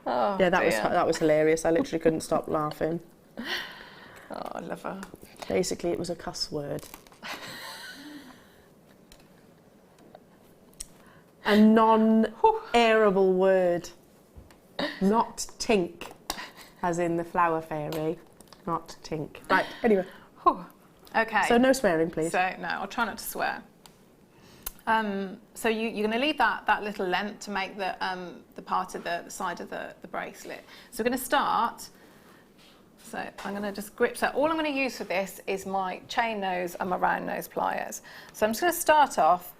Oh, yeah, dear. that was hilarious. I literally couldn't stop laughing. Oh, I love her. Basically, it was a cuss word. A non-airable word. Not tink, as in the flower fairy. Not tink. Right, anyway. Okay. So no swearing, please. So, no, I'll try not to swear. So you're going to leave that little length to make the part of the side of the bracelet. So we're going to start. So I'm going to just grip. So all I'm going to use for this is my chain nose and my round nose pliers. So I'm just going to start off.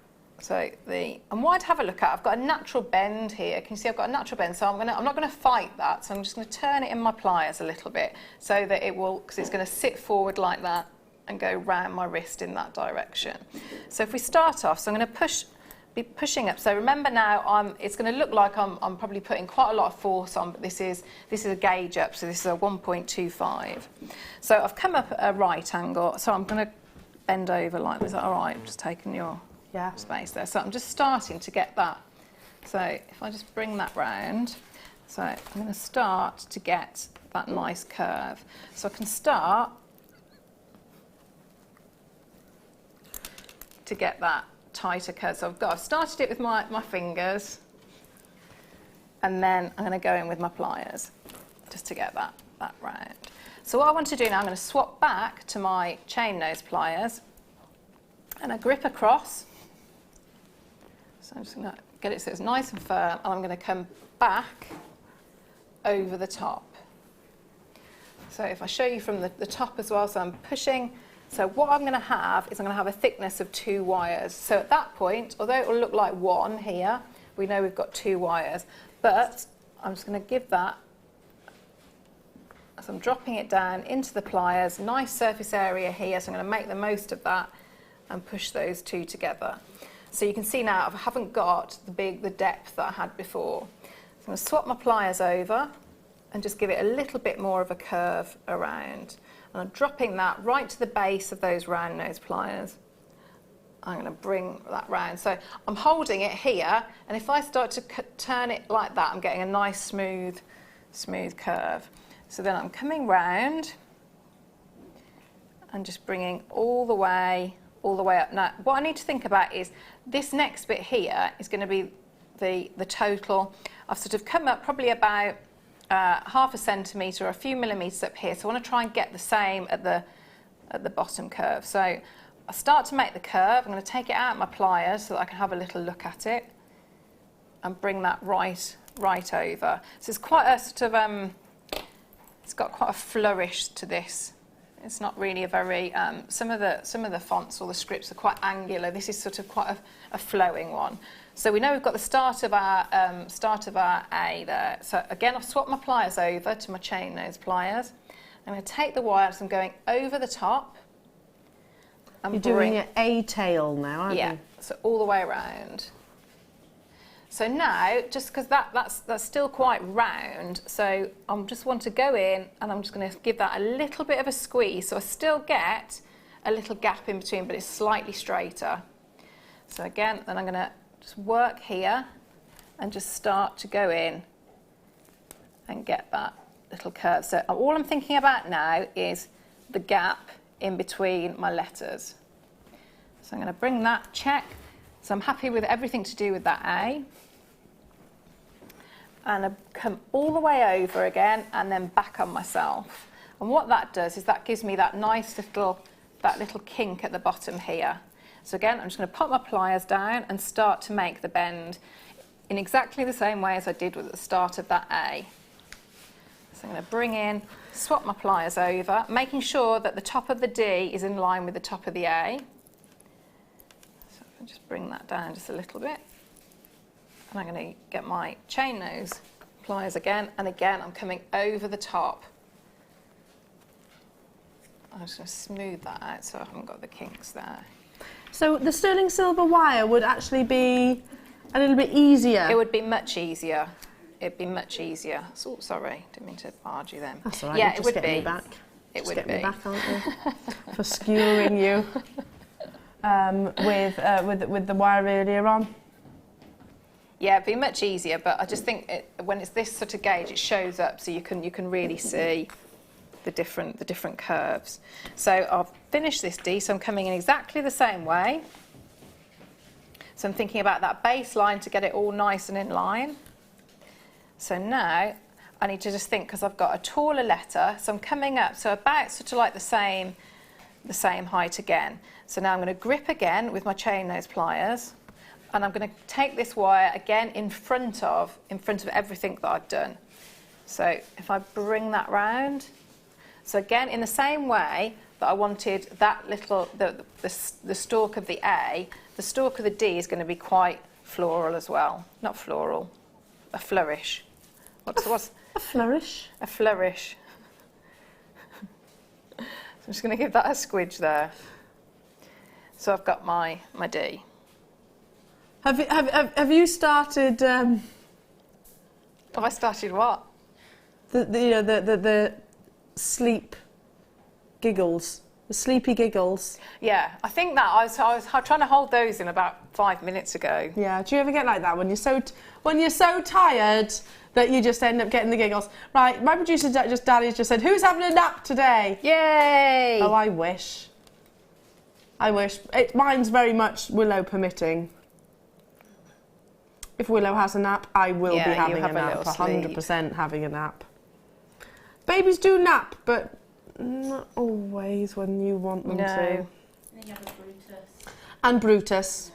And what I'd have a look at, I've got a natural bend here. Can you see I've got a natural bend? So I'm not going to fight that. So I'm just going to turn it in my pliers a little bit so that it will, because it's going to sit forward like that and go round my wrist in that direction. So if we start off, so I'm going to be pushing up. So remember now, it's going to look like I'm probably putting quite a lot of force on, but this is a gauge up, so this is a 1.25. So I've come up at a right angle, so I'm going to bend over like this. Is that all right? I'm just taking your space there. So I'm just starting to get that. So if I just bring that round, so I'm going to start to get that nice curve. So I can start to get that tighter curve. So I've started it with my fingers, and then I'm going to go in with my pliers just to get that round. So what I want to do now, I'm going to swap back to my chain nose pliers, and I grip across. So I'm just going to get it so it's nice and firm, and I'm going to come back over the top. So if I show you from the top as well, so I'm pushing. So what I'm going to have is I'm going to have a thickness of 2 wires. So at that point, although it will look like 1 here, we know we've got 2 wires. But I'm just going to give that, so I'm dropping it down into the pliers, nice surface area here, so I'm going to make the most of that and push those 2 together. So you can see now I haven't got the depth that I had before. So I'm going to swap my pliers over and just give it a little bit more of a curve around. And I'm dropping that right to the base of those round nose pliers. I'm going to bring that round. So I'm holding it here, and if I start to turn it like that, I'm getting a nice smooth curve. So then I'm coming round and just bringing all the way up. Now, what I need to think about is this next bit here is going to be the total. I've sort of come up probably about half a centimetre or a few millimetres up here. So I want to try and get the same at the bottom curve. So I start to make the curve. I'm going to take it out of my pliers so that I can have a little look at it and bring that right over. So it's quite a sort of, it's got quite a flourish to this. It's not really a very, some of the fonts or the scripts are quite angular. This is sort of quite a flowing one. So we know we've got the start of our A there. So again, I've swapped my pliers over to my chain nose pliers. I'm going to take the wires, I'm going over the top. And you're doing an A tail now, aren't you? Yeah, so all the way around. So now, just because that's still quite round, so I just want to go in and I'm just going to give that a little bit of a squeeze, so I still get a little gap in between, but it's slightly straighter. So again, then I'm going to just work here and just start to go in and get that little curve. So all I'm thinking about now is the gap in between my letters. So I'm going to bring that, check. So I'm happy with everything to do with that A. And I come all the way over again and then back on myself. And what that does is that gives me that nice little kink at the bottom here. So again, I'm just going to pop my pliers down and start to make the bend in exactly the same way as I did at the start of that A. So I'm going to bring in, swap my pliers over, making sure that the top of the D is in line with the top of the A. So I'll just bring that down just a little bit. And I'm going to get my chain nose pliers again, and again I'm coming over the top. I'm just going to smooth that out so I haven't got the kinks there. So the sterling silver wire would actually be a little bit easier? It would be much easier. It'd be much easier. Oh, sorry, didn't mean to barge you then. That's all right. Yeah, it would be. be. Back. It just would get be. Me back, aren't you? For skewering you with the wire earlier on. Yeah, it'd be much easier, but I just think when it's this sort of gauge, it shows up, so you can really see the different curves. So I'll finish this D. So I'm coming in exactly the same way. So I'm thinking about that baseline to get it all nice and in line. So now I need to just think, because I've got a taller letter, so I'm coming up, so about sort of like the same height again. So now I'm going to grip again with my chain nose pliers, and I'm going to take this wire again in front of everything that I've done. So if I bring that round, so again in the same way that I wanted that little the stalk of the A, the stalk of the D is going to be quite floral as well. Not floral, a flourish. What's a flourish? A flourish. So I'm just going to give that a squidge there. So I've got my D. Have you started? Have I started what? The sleep giggles, the sleepy giggles. Yeah, I think that I was trying to hold those in about 5 minutes ago. Yeah. Do you ever get like that when you're so tired that you just end up getting the giggles? Right. My producer Danny's just said, "Who's having a nap today?" Yay! Oh, I wish. Mine's very much Willow permitting. If Willow has a nap, I will be having a nap. 100% having a nap. Babies do nap, but not always when you want them to. And then you have a Brutus. And Brutus.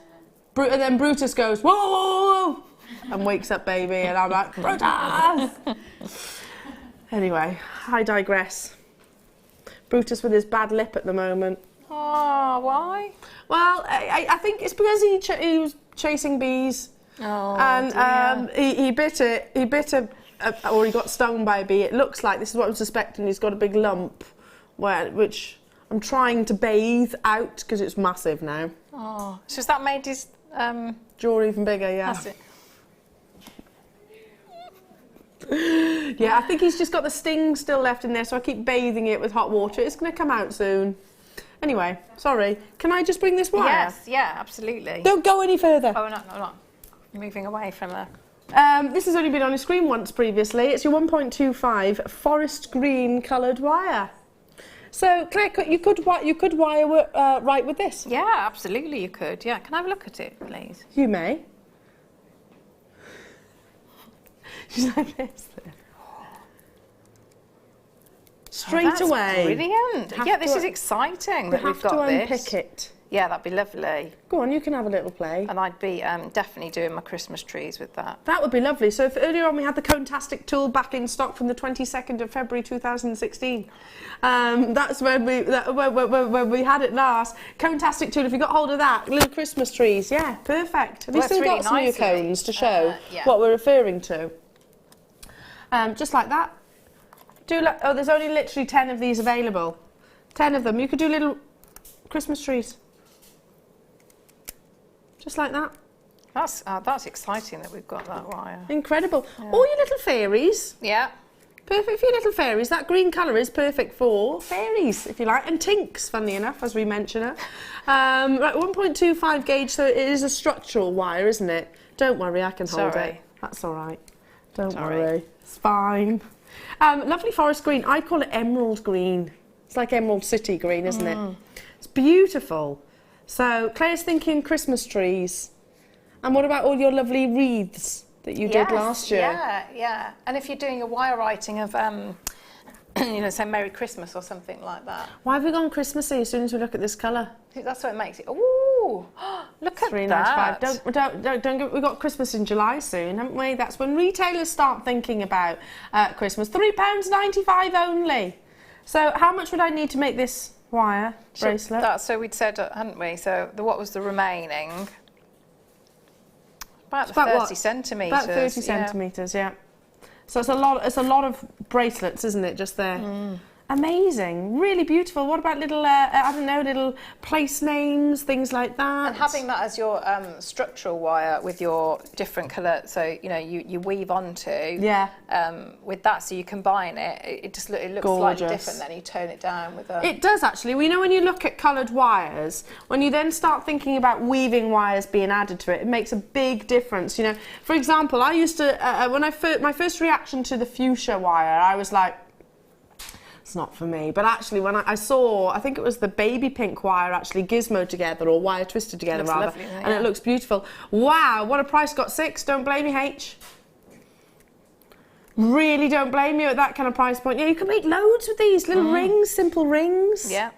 And then Brutus goes, whoa, whoa, whoa, and wakes up baby, and I'm like, Brutus! Anyway, I digress. Brutus with his bad lip at the moment. Oh, why? Well, I think it's because he was chasing bees. Oh, and he bit or he got stung by a bee. It looks like, this is what I'm suspecting, he's got a big lump, which I'm trying to bathe out because it's massive now. Oh, so has that made his jaw even bigger? Yeah. Has it? Yeah, I think he's just got the sting still left in there, so I keep bathing it with hot water. It's going to come out soon. Anyway, sorry. Can I just bring this wire? Yes, yeah, absolutely. Don't go any further. Oh, no, I'm not. Moving away from her. This has only been on a screen once previously. It's your 1.25 forest green coloured wire. So, Claire, you could wire right with this? Yeah, absolutely you could. Yeah, can I have a look at it, please? You may. She's like this. Straight away. Brilliant. Yeah, this is exciting that we've got this. We have to unpick it. Yeah, that'd be lovely. Go on, you can have a little play. And I'd be definitely doing my Christmas trees with that. That would be lovely. So if earlier on we had the Cone-tastic tool back in stock from the 22nd of February 2016. That's when we had it last. Cone-tastic tool, if you got hold of that, little Christmas trees, yeah, perfect. Have you still got some of your cones to show what we're referring to? Just like that. There's only literally 10 of these available. 10 of them. You could do little Christmas trees. Just like that. That's exciting that we've got that wire. Incredible. Yeah. All your little fairies. Yeah. Perfect for your little fairies. That green colour is perfect for fairies, if you like, and tinks, funnily enough, as we mentioned it. Right, 1.25 gauge, so it is a structural wire, isn't it? Don't worry, I can hold it. That's all right. Don't worry. It's fine. Lovely forest green. I call it emerald green. It's like Emerald City green, isn't it? It's beautiful. So Claire's thinking Christmas trees. And what about all your lovely wreaths that you did last year? Yeah. And if you're doing a wire writing of, you know, say Merry Christmas or something like that. Why have we gone Christmassy as soon as we look at this colour? That's what it makes it. Ooh, look at that. Don't we've got Christmas in July soon, haven't we? That's when retailers start thinking about Christmas. £3.95 only. So how much would I need to make this wire bracelet? So we'd said, hadn't we? So what was the remaining? About 30 centimetres. About 30 centimetres, yeah. So it's a lot of bracelets, isn't it, just there? Amazing, really beautiful. What about little, I don't know, little place names, things like that? And having that as your structural wire with your different colour, so, you know, you weave onto. Yeah. With that, so you combine it, it looks slightly different, then you tone it down with a... It does, actually. We know when you look at coloured wires, when you then start thinking about weaving wires being added to it, it makes a big difference, you know. For example, I used to, when my first reaction to the fuchsia wire, I was like, it's not for me. But actually, when I saw, I think it was the baby pink wire actually gizmo together, or wire twisted together rather, lovely, and it looks beautiful. Wow, what a price. Got 6. Don't blame me, H. Really don't blame you at that kind of price point. Yeah, you can make loads with these little rings, simple rings. Yeah.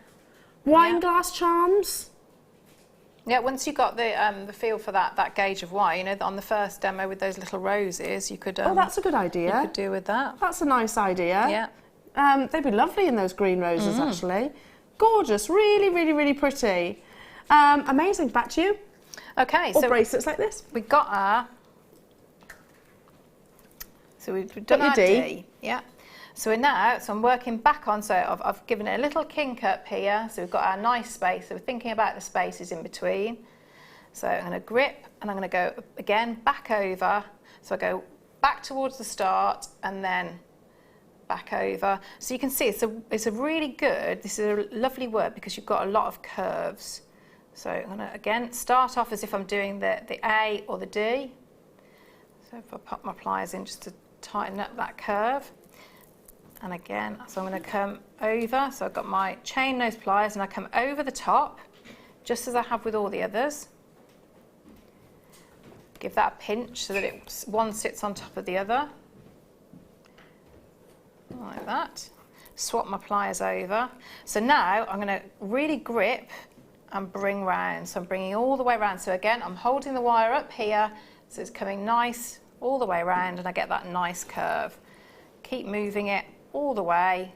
Wine glass charms. Yeah, once you got the feel for that gauge of wire, you know, on the first demo with those little roses, you could. Oh, that's a good idea. You could do with that. That's a nice idea. Yeah. They'd be lovely in those green roses, actually. Gorgeous, really, really, really pretty. Amazing. Back to you. Okay, or so bracelets like this. We got our. So we've done our D. Yeah. So I'm working back on. So I've given it a little kink up here. So we've got our nice space. So we're thinking about the spaces in between. So I'm going to grip, and I'm going to go again back over. So I go back towards the start, and then back over. So you can see it's a really good, this is a lovely word because you've got a lot of curves. So I'm going to again start off as if I'm doing the A or the D. So if I pop my pliers in just to tighten up that curve. And again, so I'm going to come over. So I've got my chain nose pliers and I come over the top, just as I have with all the others. Give that a pinch so that one sits on top of the other. Like that. Swap my pliers over. So now I'm going to really grip and bring round. So I'm bringing all the way around. So again, I'm holding the wire up here, so it's coming nice all the way around, and I get that nice curve. Keep moving it all the way.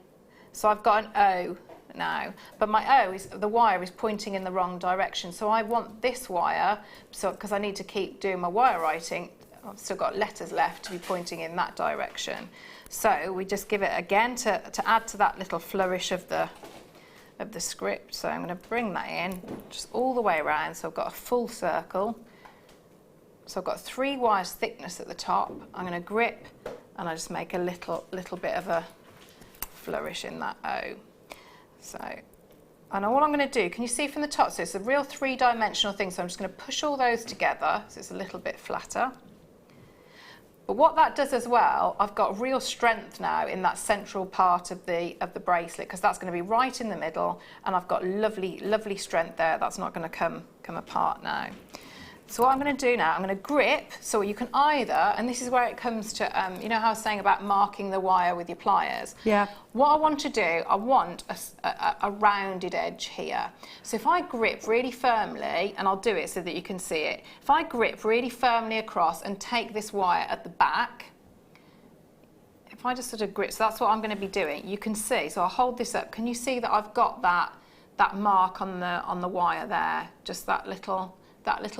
So I've got an O now, but my O is, the wire is pointing in the wrong direction. So I want this wire, so because I need to keep doing my wire writing, I've still got letters left to be pointing in that direction. So we just give it again to add to that little flourish of the script. So I'm going to bring that in just all the way around. So I've got a full circle. So I've got 3 wires thickness at the top. I'm going to grip, and I just make a little bit of a flourish in that O. So, and all I'm going to do, can you see from the top? So it's a real 3-dimensional thing. So I'm just going to push all those together so it's a little bit flatter. But what that does as well, I've got real strength now in that central part of the bracelet, because that's going to be right in the middle, and I've got lovely strength there. That's not going to come apart now. So what I'm going to do now, I'm going to grip, so you can either, and this is where it comes to, you know how I was saying about marking the wire with your pliers? Yeah. What I want to do, I want a rounded edge here. So if I grip really firmly, and I'll do it so that you can see it, if I grip really firmly across and take this wire at the back, if I just sort of grip, so that's what I'm going to be doing, you can see, so I'll hold this up, can you see that I've got that mark on the wire there, just that little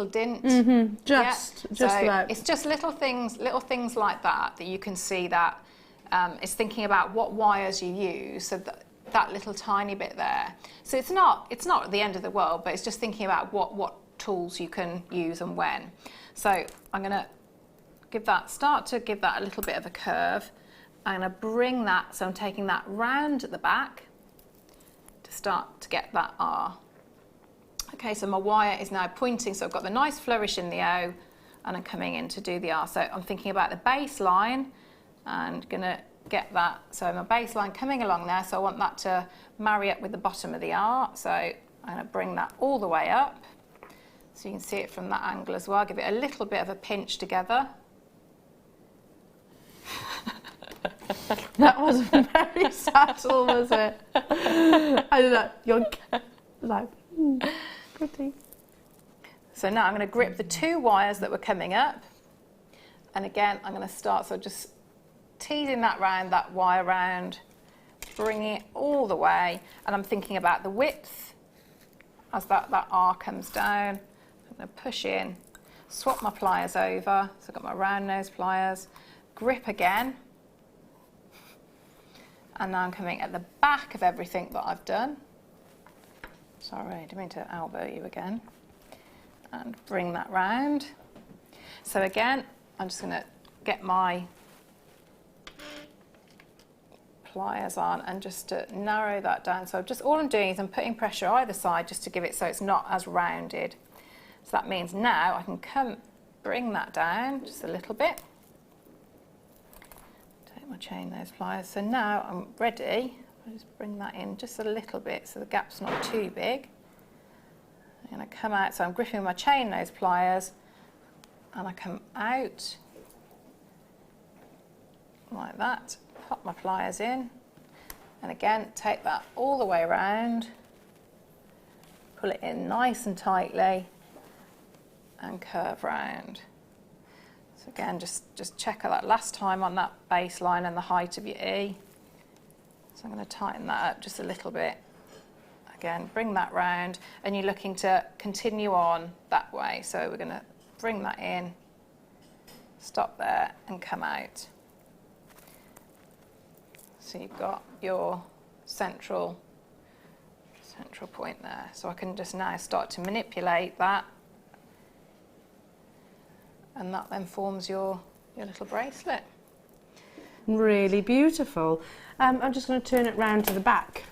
dint. Just about. It's just little things like that you can see that it's thinking about what wires you use, so that little tiny bit there. So it's not the end of the world, but it's just thinking about what tools you can use and when. So I'm going to start to give that a little bit of a curve. I'm going to bring that, so I'm taking that round at the back to start to get that R. Okay, so my wire is now pointing, so I've got the nice flourish in the O, and I'm coming in to do the R. So I'm thinking about the baseline and going to get that, so my baseline coming along there, so I want that to marry up with the bottom of the R. So I'm going to bring that all the way up, so you can see it from that angle as well. Give it a little bit of a pinch together. That was very subtle, was it? I did that. Yoink. Like, pretty. So now I'm going to grip the two wires that were coming up, and again I'm going to start, so just teasing that round, that wire round, bringing it all the way, and I'm thinking about the width as that R comes down. I'm going to push in, swap my pliers over, so I've got my round nose pliers, grip again, and now I'm coming at the back of everything that I've done. Sorry, I didn't mean to elbow you again. And bring that round. So again, I'm just going to get my pliers on and just to narrow that down. So just all I'm doing is I'm putting pressure either side just to give it so it's not as rounded. So that means now I can bring that down just a little bit. Take my chain nose pliers. So now I'm ready. I'll just bring that in just a little bit so the gap's not too big. I'm going to come out, so I'm gripping my chain nose pliers, and I come out like that, pop my pliers in, and again take that all the way around, pull it in nice and tightly, and curve round. So again, just check that last time on that baseline and the height of your E. So I'm going to tighten that up just a little bit. Again, bring that round, and you're looking to continue on that way. So we're going to bring that in, stop there, and come out. So you've got your central point there. So I can just now start to manipulate that, and that then forms your little bracelet. Really beautiful. I'm just going to turn it round to the back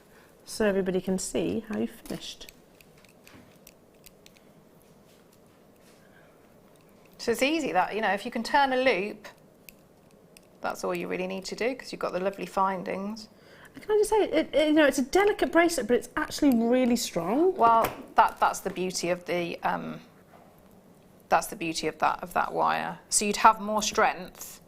so everybody can see how you finished. So it's easy that, you know, if you can turn a loop, that's all you really need to do because you've got the lovely findings. Can I just say, you know, it's a delicate bracelet, but it's actually really strong. Well, that's the beauty of the that wire. So you'd have more strength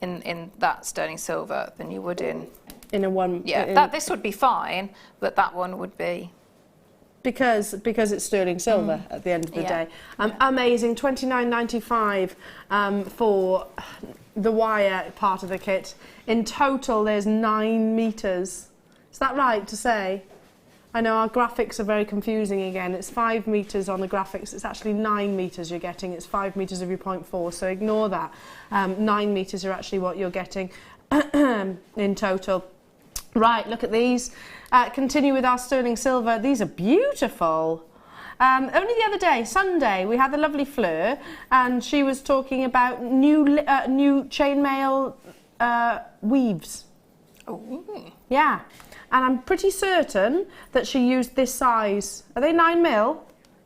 in that sterling silver than you would in a one. Yeah, this would be fine, but that one would be because it's sterling silver at the end of the day. Amazing, $29.95 for the wire part of the kit. In total, there's 9 meters. Is that right to say? I know our graphics are very confusing again. It's 5 meters on the graphics. It's actually 9 meters you're getting. It's 5 meters of your 0.4, so ignore that. 9 meters are actually what you're getting in total. Right, look at these. Continue with our sterling silver. These are beautiful. Only the other day, Sunday, we had the lovely Fleur, and she was talking about new chainmail weaves. Oh. Yeah. And I'm pretty certain that she used this size. Are they 9mm?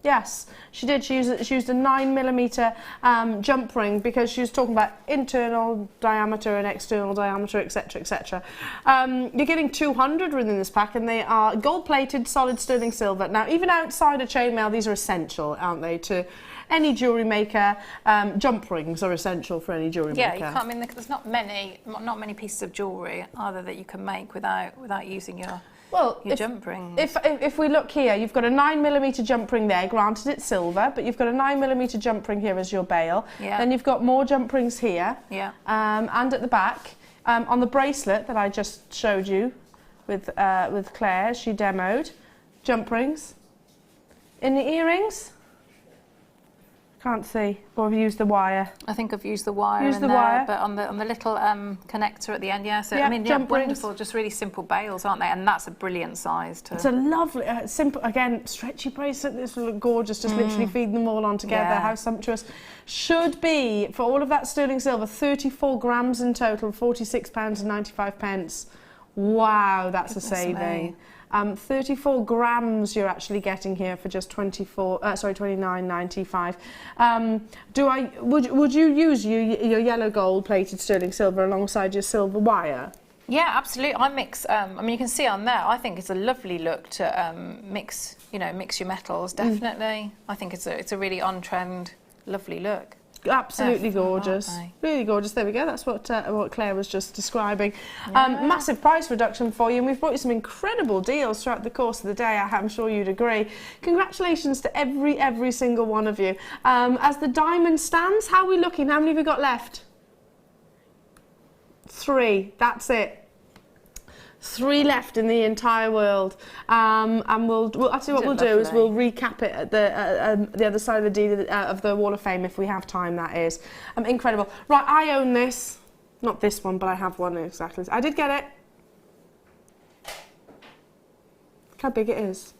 Yes, she did. She used a 9mm jump ring because she was talking about internal diameter and external diameter, etc., etc. You're getting 200 within this pack, and they are gold-plated, solid sterling silver. Now, even outside of chainmail, these are essential, aren't they, to any jewellery maker? Jump rings are essential for any jewellery maker. Yeah, you can't. I mean, there's not many pieces of jewellery either that you can make without using your jump rings. If we look here, you've got a 9mm jump ring there. Granted, it's silver, but you've got a 9mm jump ring here as your bail. Yeah. Then you've got more jump rings here. Yeah. And at the back, on the bracelet that I just showed you with Claire, she demoed jump rings. In the earrings. Can't see. Or have you used the wire? I think I've used the wire Use in the there, wire. but on the little connector at the end, yeah. So Yeah, I mean, yeah, jump rings. wonderful, just really simple bails, aren't they? And that's a brilliant size to. It's a lovely, simple, again, stretchy bracelet. This will look gorgeous, just literally feeding them all on together. Yeah. How sumptuous. Should be, for all of that sterling silver, 34 grams in total, £46.95. Wow, that's a saving. 34 grams you're actually getting here for just £29.95. Would you use your yellow gold plated sterling silver alongside your silver wire? Yeah, absolutely. I mix. I mean, you can see on there. I think it's a lovely look to mix. Mix your metals. Definitely. I think it's a really on trend, lovely look. Absolutely gorgeous, really gorgeous. There we go. That's what Claire was just describing. Massive price reduction for you, and we've brought you some incredible deals throughout the course of the day. I'm sure you'd agree. Congratulations to every single one of you. As the diamond stands, how are we looking? How many have we got left? 3. That's it. 3 left in the entire world, and we'll actually what we'll do is we'll recap it at the other side of the deed of the Wall of Fame if we have time. That is incredible. Right, I own this, not this one, but I have one exactly. I did get it. Look how big it is.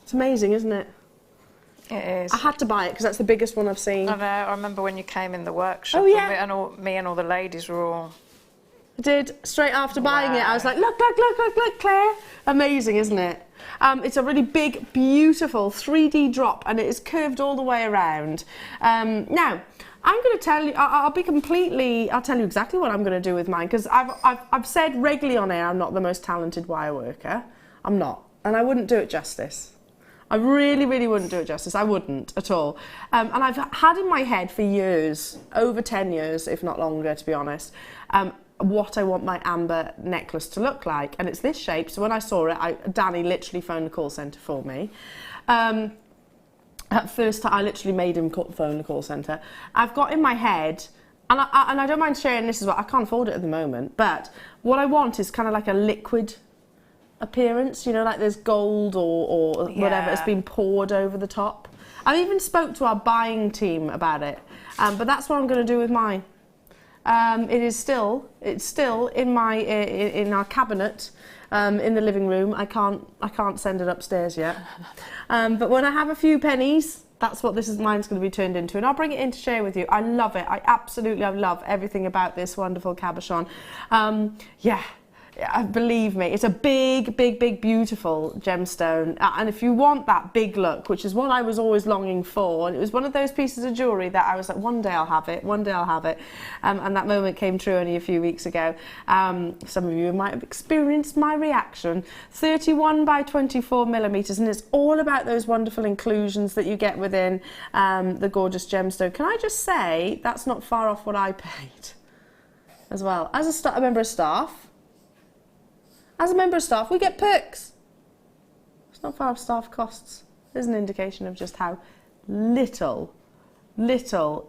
It's amazing, isn't it? It is. I had to buy it because that's the biggest one I've seen. I know. I remember when you came in the workshop. Oh yeah. And me and all the ladies were all. I did, straight after buying it. I was like, look, Claire. Amazing, isn't it? It's a really big, beautiful 3D drop, and it is curved all the way around. Now, I'm going to tell you, I'll tell you exactly what I'm going to do with mine, because I've said regularly on air I'm not the most talented wire worker. I'm not, and I wouldn't do it justice. I really wouldn't do it justice. I wouldn't at all. And I've had in my head for years, over 10 years, if not longer, to be honest, what I want my amber necklace to look like, and it's this shape. So when I saw it, Danny literally phoned the call centre for me. At first, I literally made him phone the call centre. I've got in my head, and I don't mind sharing this as well. I can't afford it at the moment, but what I want is kind of like a liquid appearance. Like there's gold or whatever has been poured over the top. I even spoke to our buying team about it, but that's what I'm going to do with mine. It's still in our cabinet in the living room. I can't send it upstairs yet. But when I have a few pennies, that's what mine's going to be turned into, and I'll bring it in to share with you. I love it. I love everything about this wonderful cabochon. Believe me, it's a big, beautiful gemstone. And if you want that big look, which is what I was always longing for, and it was one of those pieces of jewellery that I was like, one day I'll have it. And that moment came true only a few weeks ago. Some of you might have experienced my reaction. 31 by 24 millimetres, and it's all about those wonderful inclusions that you get within the gorgeous gemstone. Can I just say, that's not far off what I paid as well. As a member of staff, we get perks. It's not far off staff costs. There's an indication of just how little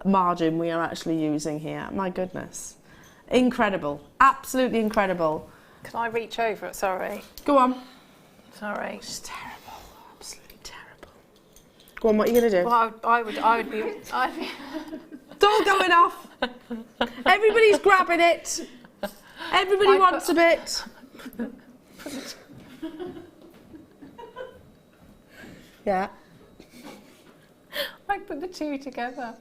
margin we are actually using here. My goodness. Incredible. Absolutely incredible. Can I reach over it? Sorry. Go on. Sorry. It's terrible. Absolutely terrible. Go on, what are you going to do? Well, I'd be... It's all going off. Everybody's grabbing it. Everybody wants a bit. Yeah. I put the two together.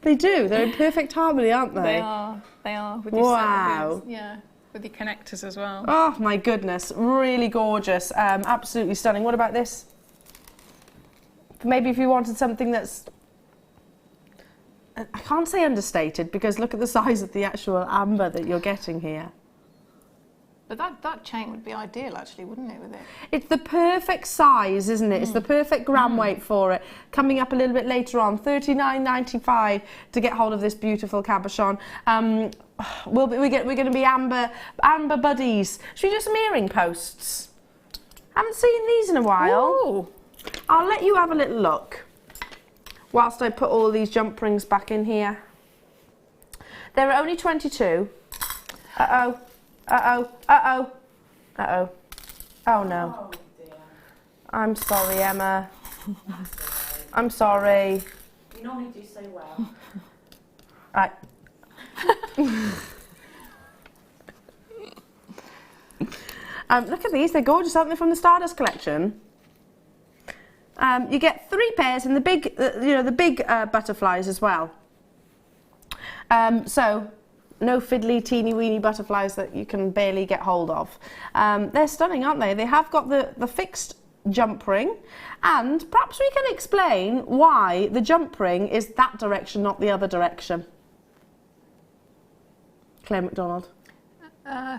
They do. They're in perfect harmony, aren't they? They are. With wow. With the connectors as well. Oh my goodness, really gorgeous. Absolutely stunning. What about this? Maybe if you wanted something that's, I can't say understated, because look at the size of the actual amber that you're getting here. But that chain would be ideal, actually, wouldn't it, with it? It's the perfect size, isn't it? It's the perfect gram weight for it. Coming up a little bit later on, $39.95 to get hold of this beautiful cabochon. We're going to be amber buddies. Should we do some earring posts? Haven't seen these in a while. Ooh. I'll let you have a little look whilst I put all these jump rings back in here. There are only 22. Uh-oh. Uh-oh. Uh-oh. Uh-oh. Oh, no. Oh, dear. I'm sorry, Emma. I'm sorry. You normally do so well. Right. Look at these, they're gorgeous, aren't they, from the Stardust collection? You get 3 pairs and the big, the big butterflies as well. So, no fiddly, teeny-weeny butterflies that you can barely get hold of. They're stunning, aren't they? They have got the fixed jump ring, and perhaps we can explain why the jump ring is that direction, not the other direction. Claire McDonald.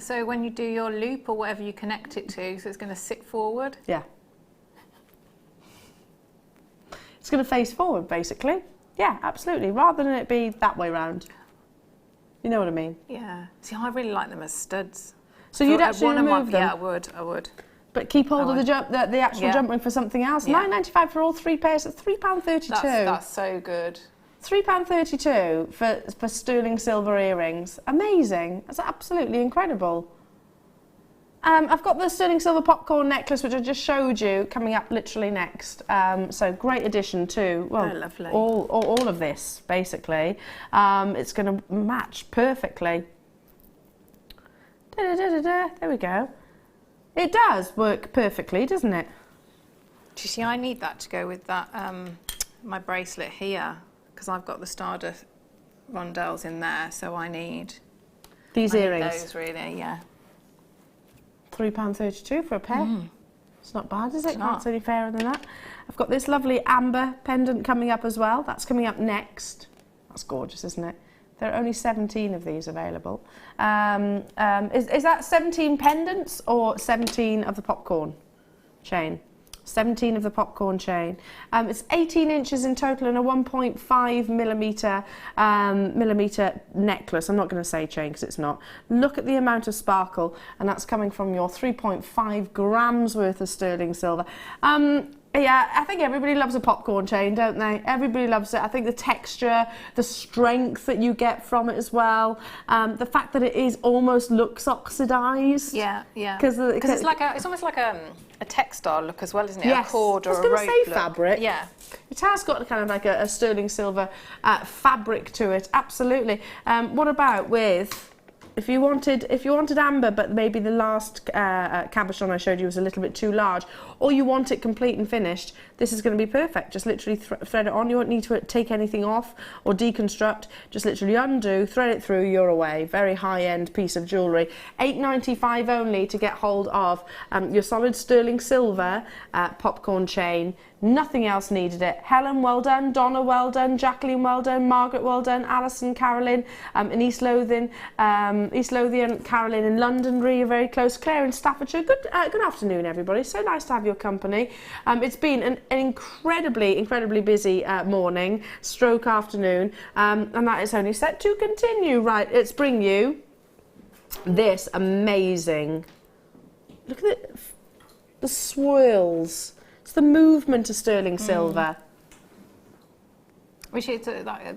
So when you do your loop or whatever you connect it to, so it's going to sit forward? Yeah. It's going to face forward, basically. Yeah, absolutely, rather than it be that way round. You know what I mean? Yeah. See, I really like them as studs. So you'd actually remove them? Yeah, I would. But keep hold of the actual jump ring for something else. Yeah. £9.95 for all 3 pairs. It's £3.32. That's so good. £3.32 for sterling silver earrings. Amazing. That's absolutely incredible. I've got the sterling silver popcorn necklace, which I just showed you, coming up literally next. So great addition to, well, lovely. all of this, basically. It's going to match perfectly. There we go. It does work perfectly, doesn't it? Do you see, I need that to go with that, my bracelet here, because I've got the Stardust rondelles in there, so I need these earrings. Those really, yeah. £3.32 for a pair. It's not bad, is it? It's not. Can't say any fairer than that. I've got this lovely amber pendant coming up as well. That's coming up next. That's gorgeous, isn't it? There are only 17 of these available. Is that 17 pendants or 17 of the popcorn chain? 17 of the popcorn chain. It's 18 inches in total and a 1.5 millimetre necklace. I'm not going to say chain because it's not. Look at the amount of sparkle, and that's coming from your 3.5 grams worth of sterling silver. Yeah, I think everybody loves a popcorn chain, don't they? Everybody loves it. I think the texture, the strength that you get from it as well, the fact that it is almost looks oxidised. Yeah, yeah. Because it's like it's almost like a textile look as well, isn't it? Yes. A cord or a rope. I was going to say fabric. Yeah. It has got kind of like a sterling silver fabric to it. Absolutely. What about with? If you wanted amber, but maybe the last cabochon I showed you was a little bit too large, or you want it complete and finished, this is going to be perfect. Just literally thread it on. You won't need to take anything off or deconstruct. Just literally undo, thread it through, you're away. Very high-end piece of jewellery. £8.95 only to get hold of your solid sterling silver popcorn chain. Nothing else needed it. Helen, well done. Donna, well done. Jacqueline, well done. Margaret, well done. Alison, Carolyn in East Lothian, Carolyn in Londonderry, you're very close. Claire in Staffordshire. Good afternoon, everybody. So nice to have your company. It's been an incredibly busy morning, stroke afternoon, and that is only set to continue. Right, let's bring you this amazing. Look at the swirls. It's the movement of sterling silver. Which it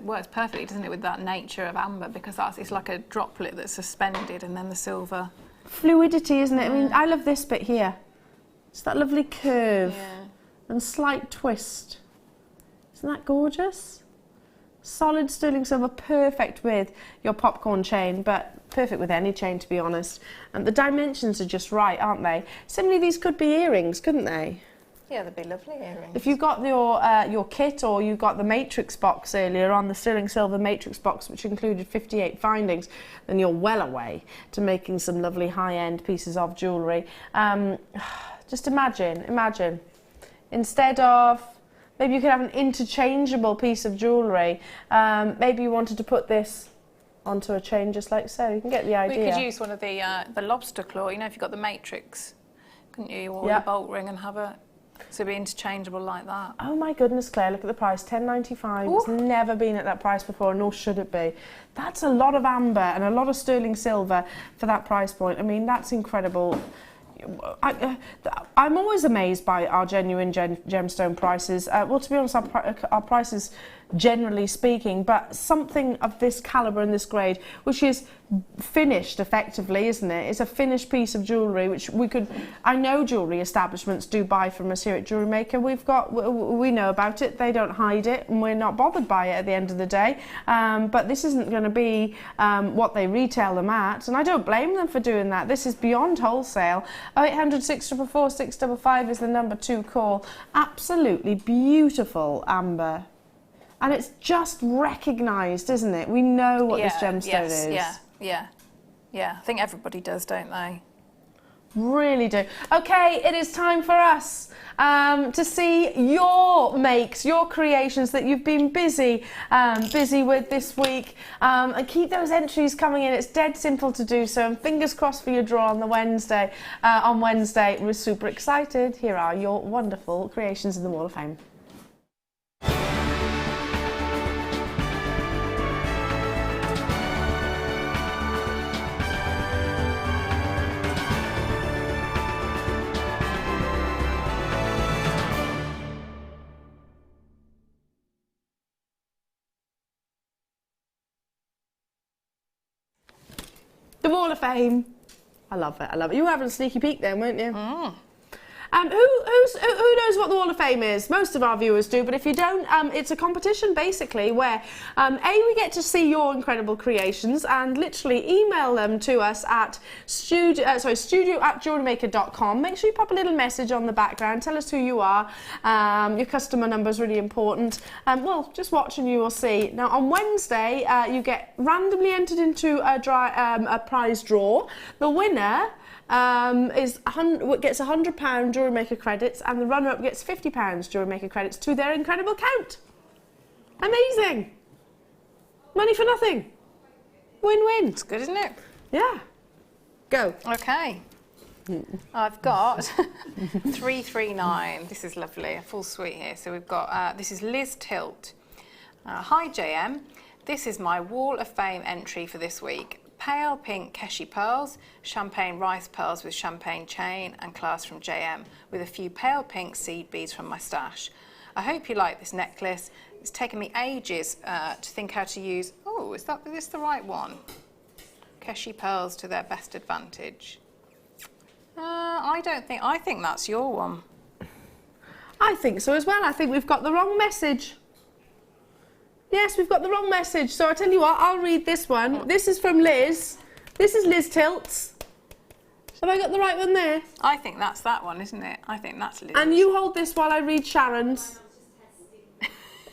works perfectly, doesn't it, with that nature of amber, because it's like a droplet that's suspended, and then the silver. Fluidity, isn't it? I mean, I love this bit here. It's that lovely curve and slight twist. Isn't that gorgeous? Solid sterling silver, perfect with your popcorn chain, but perfect with any chain, to be honest. And the dimensions are just right, aren't they? Similarly, these could be earrings, couldn't they? Yeah, they'd be lovely earrings. If you've got your kit, or you got the matrix box earlier on, the sterling silver matrix box, which included 58 findings, then you're well away to making some lovely high-end pieces of jewellery. Just imagine, instead of, maybe you could have an interchangeable piece of jewellery. Maybe you wanted to put this onto a chain just like so. You can get the idea. We could use one of the lobster claw, you know, if you've got the matrix, couldn't you? Or the bolt ring, and have a... So it'd be interchangeable like that. Oh my goodness, Claire, look at the price, £10.95. It's never been at that price before, nor should it be. That's a lot of amber and a lot of sterling silver for that price point. I mean, that's incredible. I'm always amazed by our genuine gemstone prices. Well, to be honest, our prices generally speaking, but something of this calibre and this grade, which is finished effectively, isn't it? It's a finished piece of jewellery, which I know jewellery establishments do buy from us here at Jewellery Maker. We know about it, they don't hide it, and we're not bothered by it at the end of the day. But this isn't going to be what they retail them at, and I don't blame them for doing that. This is beyond wholesale. 0800 644 655 is the number to call. Absolutely beautiful amber. And it's just recognised, isn't it? We know what this gemstone is. Yeah. I think everybody does, don't they? Really do. Okay, it is time for us to see your makes, your creations that you've been busy with this week. And keep those entries coming in. It's dead simple to do so. And fingers crossed for your draw on the Wednesday. On Wednesday, we're super excited. Here are your wonderful creations in the Wall of Fame. The Wall of Fame. I love it, I love it. You were having a sneaky peek then, weren't you? Who knows what the Wall of Fame is? Most of our viewers do, but if you don't, it's a competition basically where we get to see your incredible creations and literally email them to us at studio@jewellerymaker.com. Make sure you pop a little message on the background, tell us who you are. Your customer number is really important. Well, just watch and you will see. Now on Wednesday, you get randomly entered into a prize draw. The winner gets £100 Jewellery Maker credits, and the runner-up gets £50 Jewellery Maker credits to their incredible count. Amazing! Money for nothing. Win-win. It's good, isn't it? Yeah. Go. Okay. I've got 339. This is lovely, a full suite here. So we've got, this is Liz Tilt. Hi JM, this is my Wall of Fame entry for this week. Pale pink Keshi pearls, champagne rice pearls with champagne chain and clasp from JM, with a few pale pink seed beads from my stash. I hope you like this necklace. It's taken me ages to think how to use. Oh, is this the right one? Keshi pearls to their best advantage. I think that's your one. I think so as well. I think we've got the wrong message. Yes, we've got the wrong message. So I tell you what, I'll read this one. This is from Liz. This is Liz Tilt's. Have I got the right one there? I think that's that one, isn't it? I think that's Liz. And you hold this while I read Sharon's.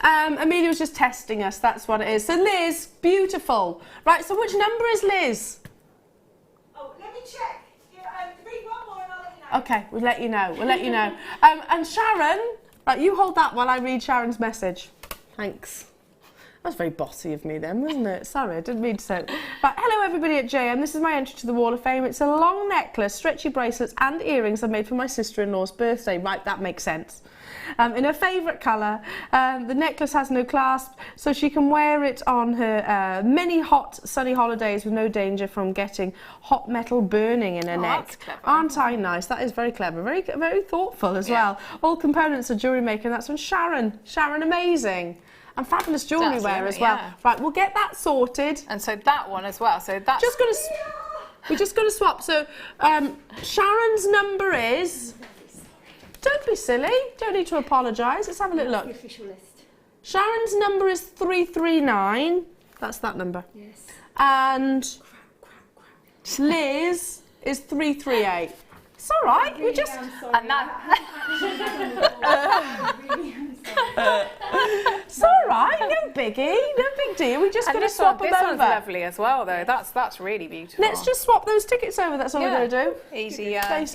Amelia was just testing us, that's what it is. So Liz, beautiful. Right, so which number is Liz? Oh, let me check. Read one more and I'll let you know. Okay, we'll let you know, and Sharon, right, you hold that while I read Sharon's message. Thanks. That was very bossy of me then, wasn't it? Sorry, I didn't mean to say it. Right, hello everybody at JM. This is my entry to the Wall of Fame. It's a long necklace, stretchy bracelets and earrings I made for my sister-in-law's birthday. Right, that makes sense. In her favourite colour. The necklace has no clasp, so she can wear it on her many hot, sunny holidays with no danger from getting hot metal burning in her neck. That's clever. Aren't I nice? That is very clever. Very, very thoughtful as well. All components are Jewellery Maker, and that's from Sharon. Sharon, amazing. And fabulous jewellery wear as well. Yeah. Right, we'll get that sorted. And so that one as well. So that's we're just going to swap. So Sharon's number is. Don't be silly. Don't need to apologise. Let's have a little look. The official list. Sharon's number is 339. That's that number. Yes. And Liz is 338. It's all right. Really, we just and that. It's all right. No biggie. No big deal. We just got to swap them over. This one's lovely as well, though. That's really beautiful. Let's just swap those tickets over. That's all we're going to do. Easy done.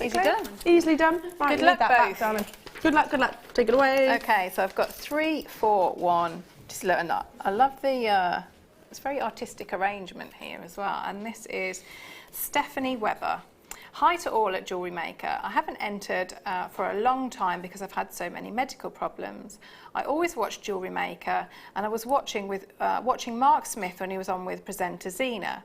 Easily done. Right, good luck, that both. back, darling. Good luck. Good luck. Take it away. Okay, so I've got 3, 4, 1. Just look at that. I love the. It's very artistic arrangement here as well. And this is Stephanie Webber. Hi to all at Jewellery Maker. I haven't entered for a long time because I've had so many medical problems. I always watch Jewellery Maker, and I was watching Mark Smith when he was on with presenter Zena.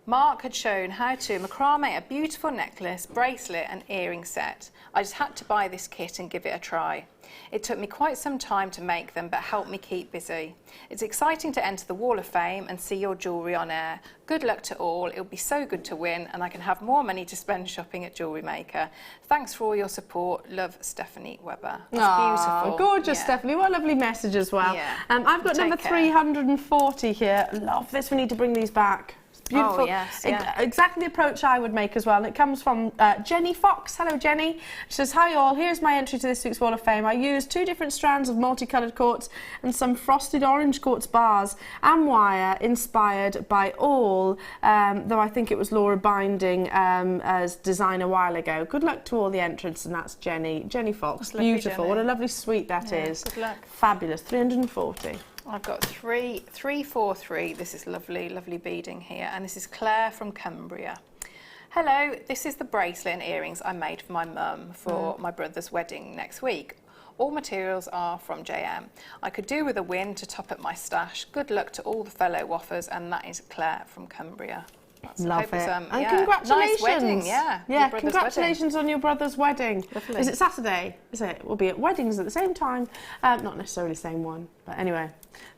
Mark had shown how to macrame a beautiful necklace, bracelet and earring set. I just had to buy this kit and give it a try. It took me quite some time to make them, but helped me keep busy. It's exciting to enter the Wall of Fame and see your jewellery on air. Good luck to all. It'll be so good to win, and I can have more money to spend shopping at Jewellery Maker. Thanks for all your support. Love, Stephanie Webber. That's beautiful. Gorgeous, Stephanie. What a lovely message as well. Yeah. I've got number 340 here. Love this. We need to bring these back. Beautiful. Oh, yes, yeah. Exactly the approach I would make as well. And it comes from Jenny Fox. Hello, Jenny. She says, hi all, here's my entry to this week's Wall of Fame. I used 2 different strands of multicoloured quartz and some frosted orange quartz bars and wire inspired by Elle, though I think it was Laura Binding as design a while ago. Good luck to all the entrants, and that's Jenny. Jenny Fox. Lovely, beautiful. Jenny. What a lovely suite that is. Good luck. Fabulous. 340. I've got 343. This is lovely, lovely beading here. And this is Claire from Cumbria. Hello, this is the bracelet and earrings I made for my mum for my brother's wedding next week. All materials are from JM. I could do with a win to top up my stash. Good luck to all the fellow waffers, and that is Claire from Cumbria. Love it. And congratulations. Nice wedding, yeah. Congratulations on your brother's wedding. Lovely. Is it Saturday? Is it? We'll be at weddings at the same time. Not necessarily the same one, but anyway.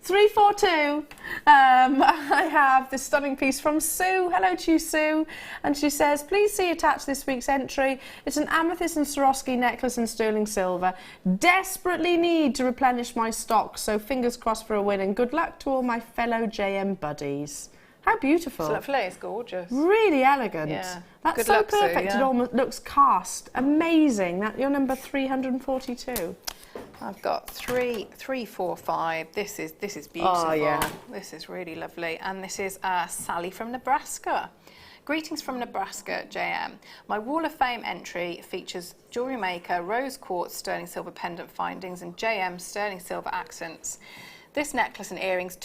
342. I have this stunning piece from Sue. Hello to you, Sue. And she says, please see attached this week's entry. It's an amethyst and Swarovski necklace in sterling silver. Desperately need to replenish my stock, so fingers crossed for a win, and good luck to all my fellow JM buddies. How beautiful. It's lovely, it's gorgeous. Really elegant. Yeah. That's Good so luck, Sue, perfect. yeah. It almost looks cast. Amazing. You're number 342. I've got 345. This is beautiful. Oh, yeah. This is really lovely. And this is Sally from Nebraska. Greetings from Nebraska, JM. My Wall of Fame entry features Jewellery Maker rose quartz sterling silver pendant findings and JM sterling silver accents. This necklace and earrings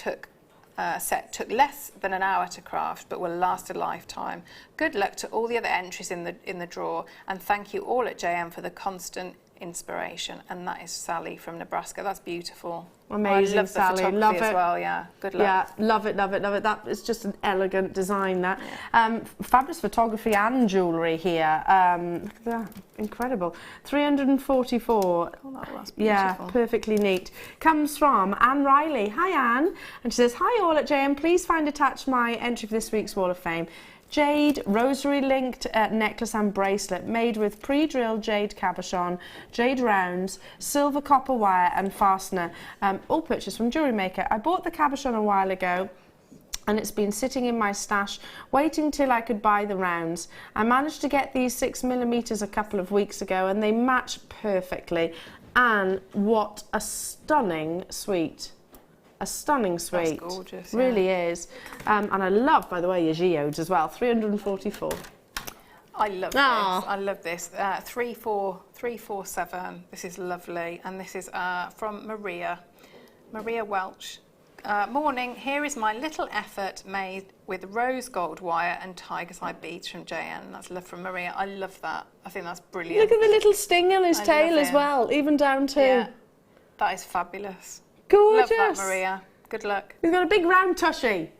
set took less than an hour to craft, but will last a lifetime. Good luck to all the other entries in the draw, and thank you all at JM for the constant inspiration. And that is Sally from Nebraska. That's beautiful. Amazing, I love Sally. the photography Love it as well. Yeah, good luck. Yeah, love it, love it, love it. That is just an elegant design. That fabulous photography and jewellery here. Look at that, incredible. 344. Oh, that's beautiful. Yeah, perfectly neat. Comes from Anne Riley. Hi, Anne. And she says, hi all at JM. Please find attached my entry for this week's Wall of Fame. Jade rosary linked necklace and bracelet made with pre-drilled jade cabochon, jade rounds, silver copper wire and fastener, all purchased from Jewellery Maker. I bought the cabochon a while ago and it's been sitting in my stash waiting till I could buy the rounds. I managed to get these 6mm a couple of weeks ago and they match perfectly. And what a stunning suite. A stunning suite. That's gorgeous. Really is. And I love, by the way, your geodes as well. 344. I love this. I love this. 347. This is lovely. And this is from Maria Welch. Morning. Here is my little effort made with rose gold wire and tiger's eye beads from JN. That's love from Maria. I love that. I think that's brilliant. Look at the little sting on his tail as well, even down to... Yeah, that is fabulous. Gorgeous. Love that, Maria. Good luck. He's got a big round tushy.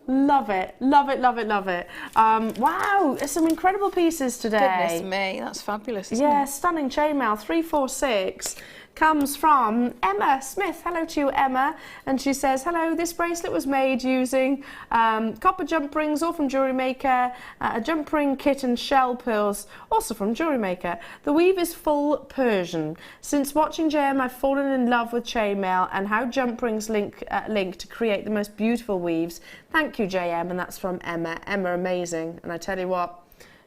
Love it, love it, love it, love it. Wow, there's some incredible pieces today. Goodness me, that's fabulous, isn't Yeah, it? stunning chainmail. 346 comes from Emma Smith. Hello to you, Emma. And she says, hello, this bracelet was made using copper jump rings, all from Jewellery Maker, a jump ring kit and shell pearls, also from Jewellery Maker. The weave is full Persian. Since watching JM, I've fallen in love with chainmail and how jump rings link to create the most beautiful weaves. Thank you, JM, and that's from Emma. Emma, amazing. And I tell you what,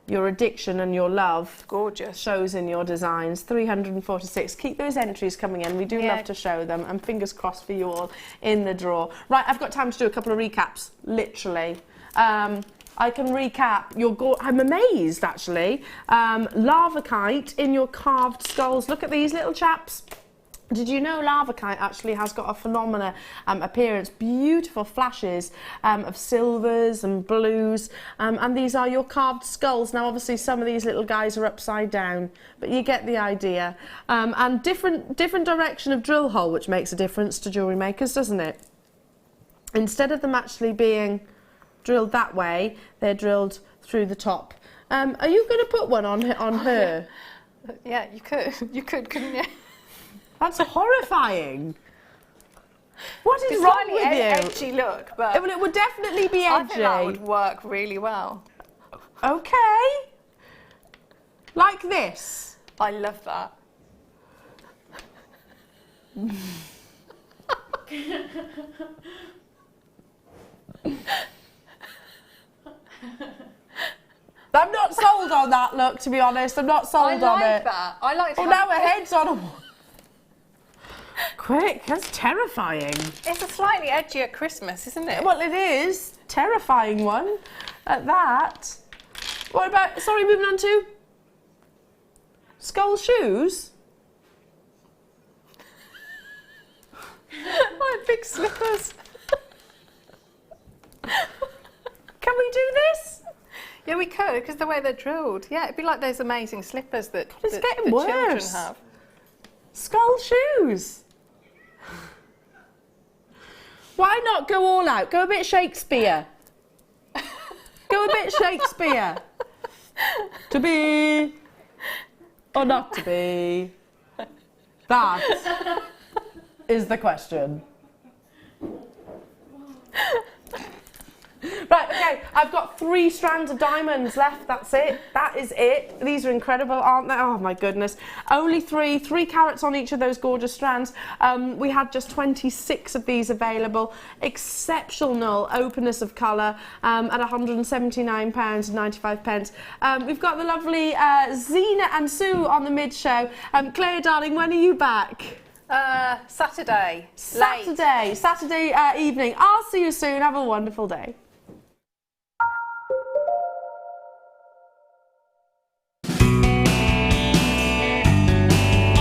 your addiction and your love shows in your designs. 346. Keep those entries coming in. We do love to show them, and fingers crossed for you all in the draw. Right, I've got time to do a couple of recaps, literally. I can recap your I'm amazed, actually. Larvikite in your carved skulls. Look at these little chaps. Did you know Larvikite actually has got a phenomenal appearance, beautiful flashes of silvers and blues, and these are your carved skulls. Now obviously some of these little guys are upside down, but you get the idea. And different direction of drill hole, which makes a difference to jewellery makers, doesn't it? Instead of them actually being drilled that way, they're drilled through the top. Are you going to put one on her? Yeah, you could. You could, couldn't you? That's horrifying. What is It's wrong slightly with you? edgy look, but Well, it would definitely be edgy. I think that would work really well. Okay. Like this. I love that. I'm not sold on that look, to be honest. I'm not sold on it. I like that. I like to Oh, now her head's on a wall. Quick, that's terrifying. It's a slightly edgy at Christmas, isn't it? Well, it is. Terrifying one at that. What about, sorry, moving on to skull shoes? My big slippers. Can we do this? Yeah, we could, because the way they're drilled. Yeah, it'd be like those amazing slippers that, It's that getting the worse. children have. Skull shoes. Why not go all out? Go a bit Shakespeare. Go a bit Shakespeare. To be or not to be? That is the question. Right, okay, I've got 3 strands of diamonds left, that's it. That is it. These are incredible, aren't they? Oh my goodness. Only 3 carats on each of those gorgeous strands. We had just 26 of these available. Exceptional openness of colour at £179.95. We've got the lovely Zena and Sue on the mid-show. Claire, darling, when are you back? Saturday. Saturday evening. I'll see you soon. Have a wonderful day.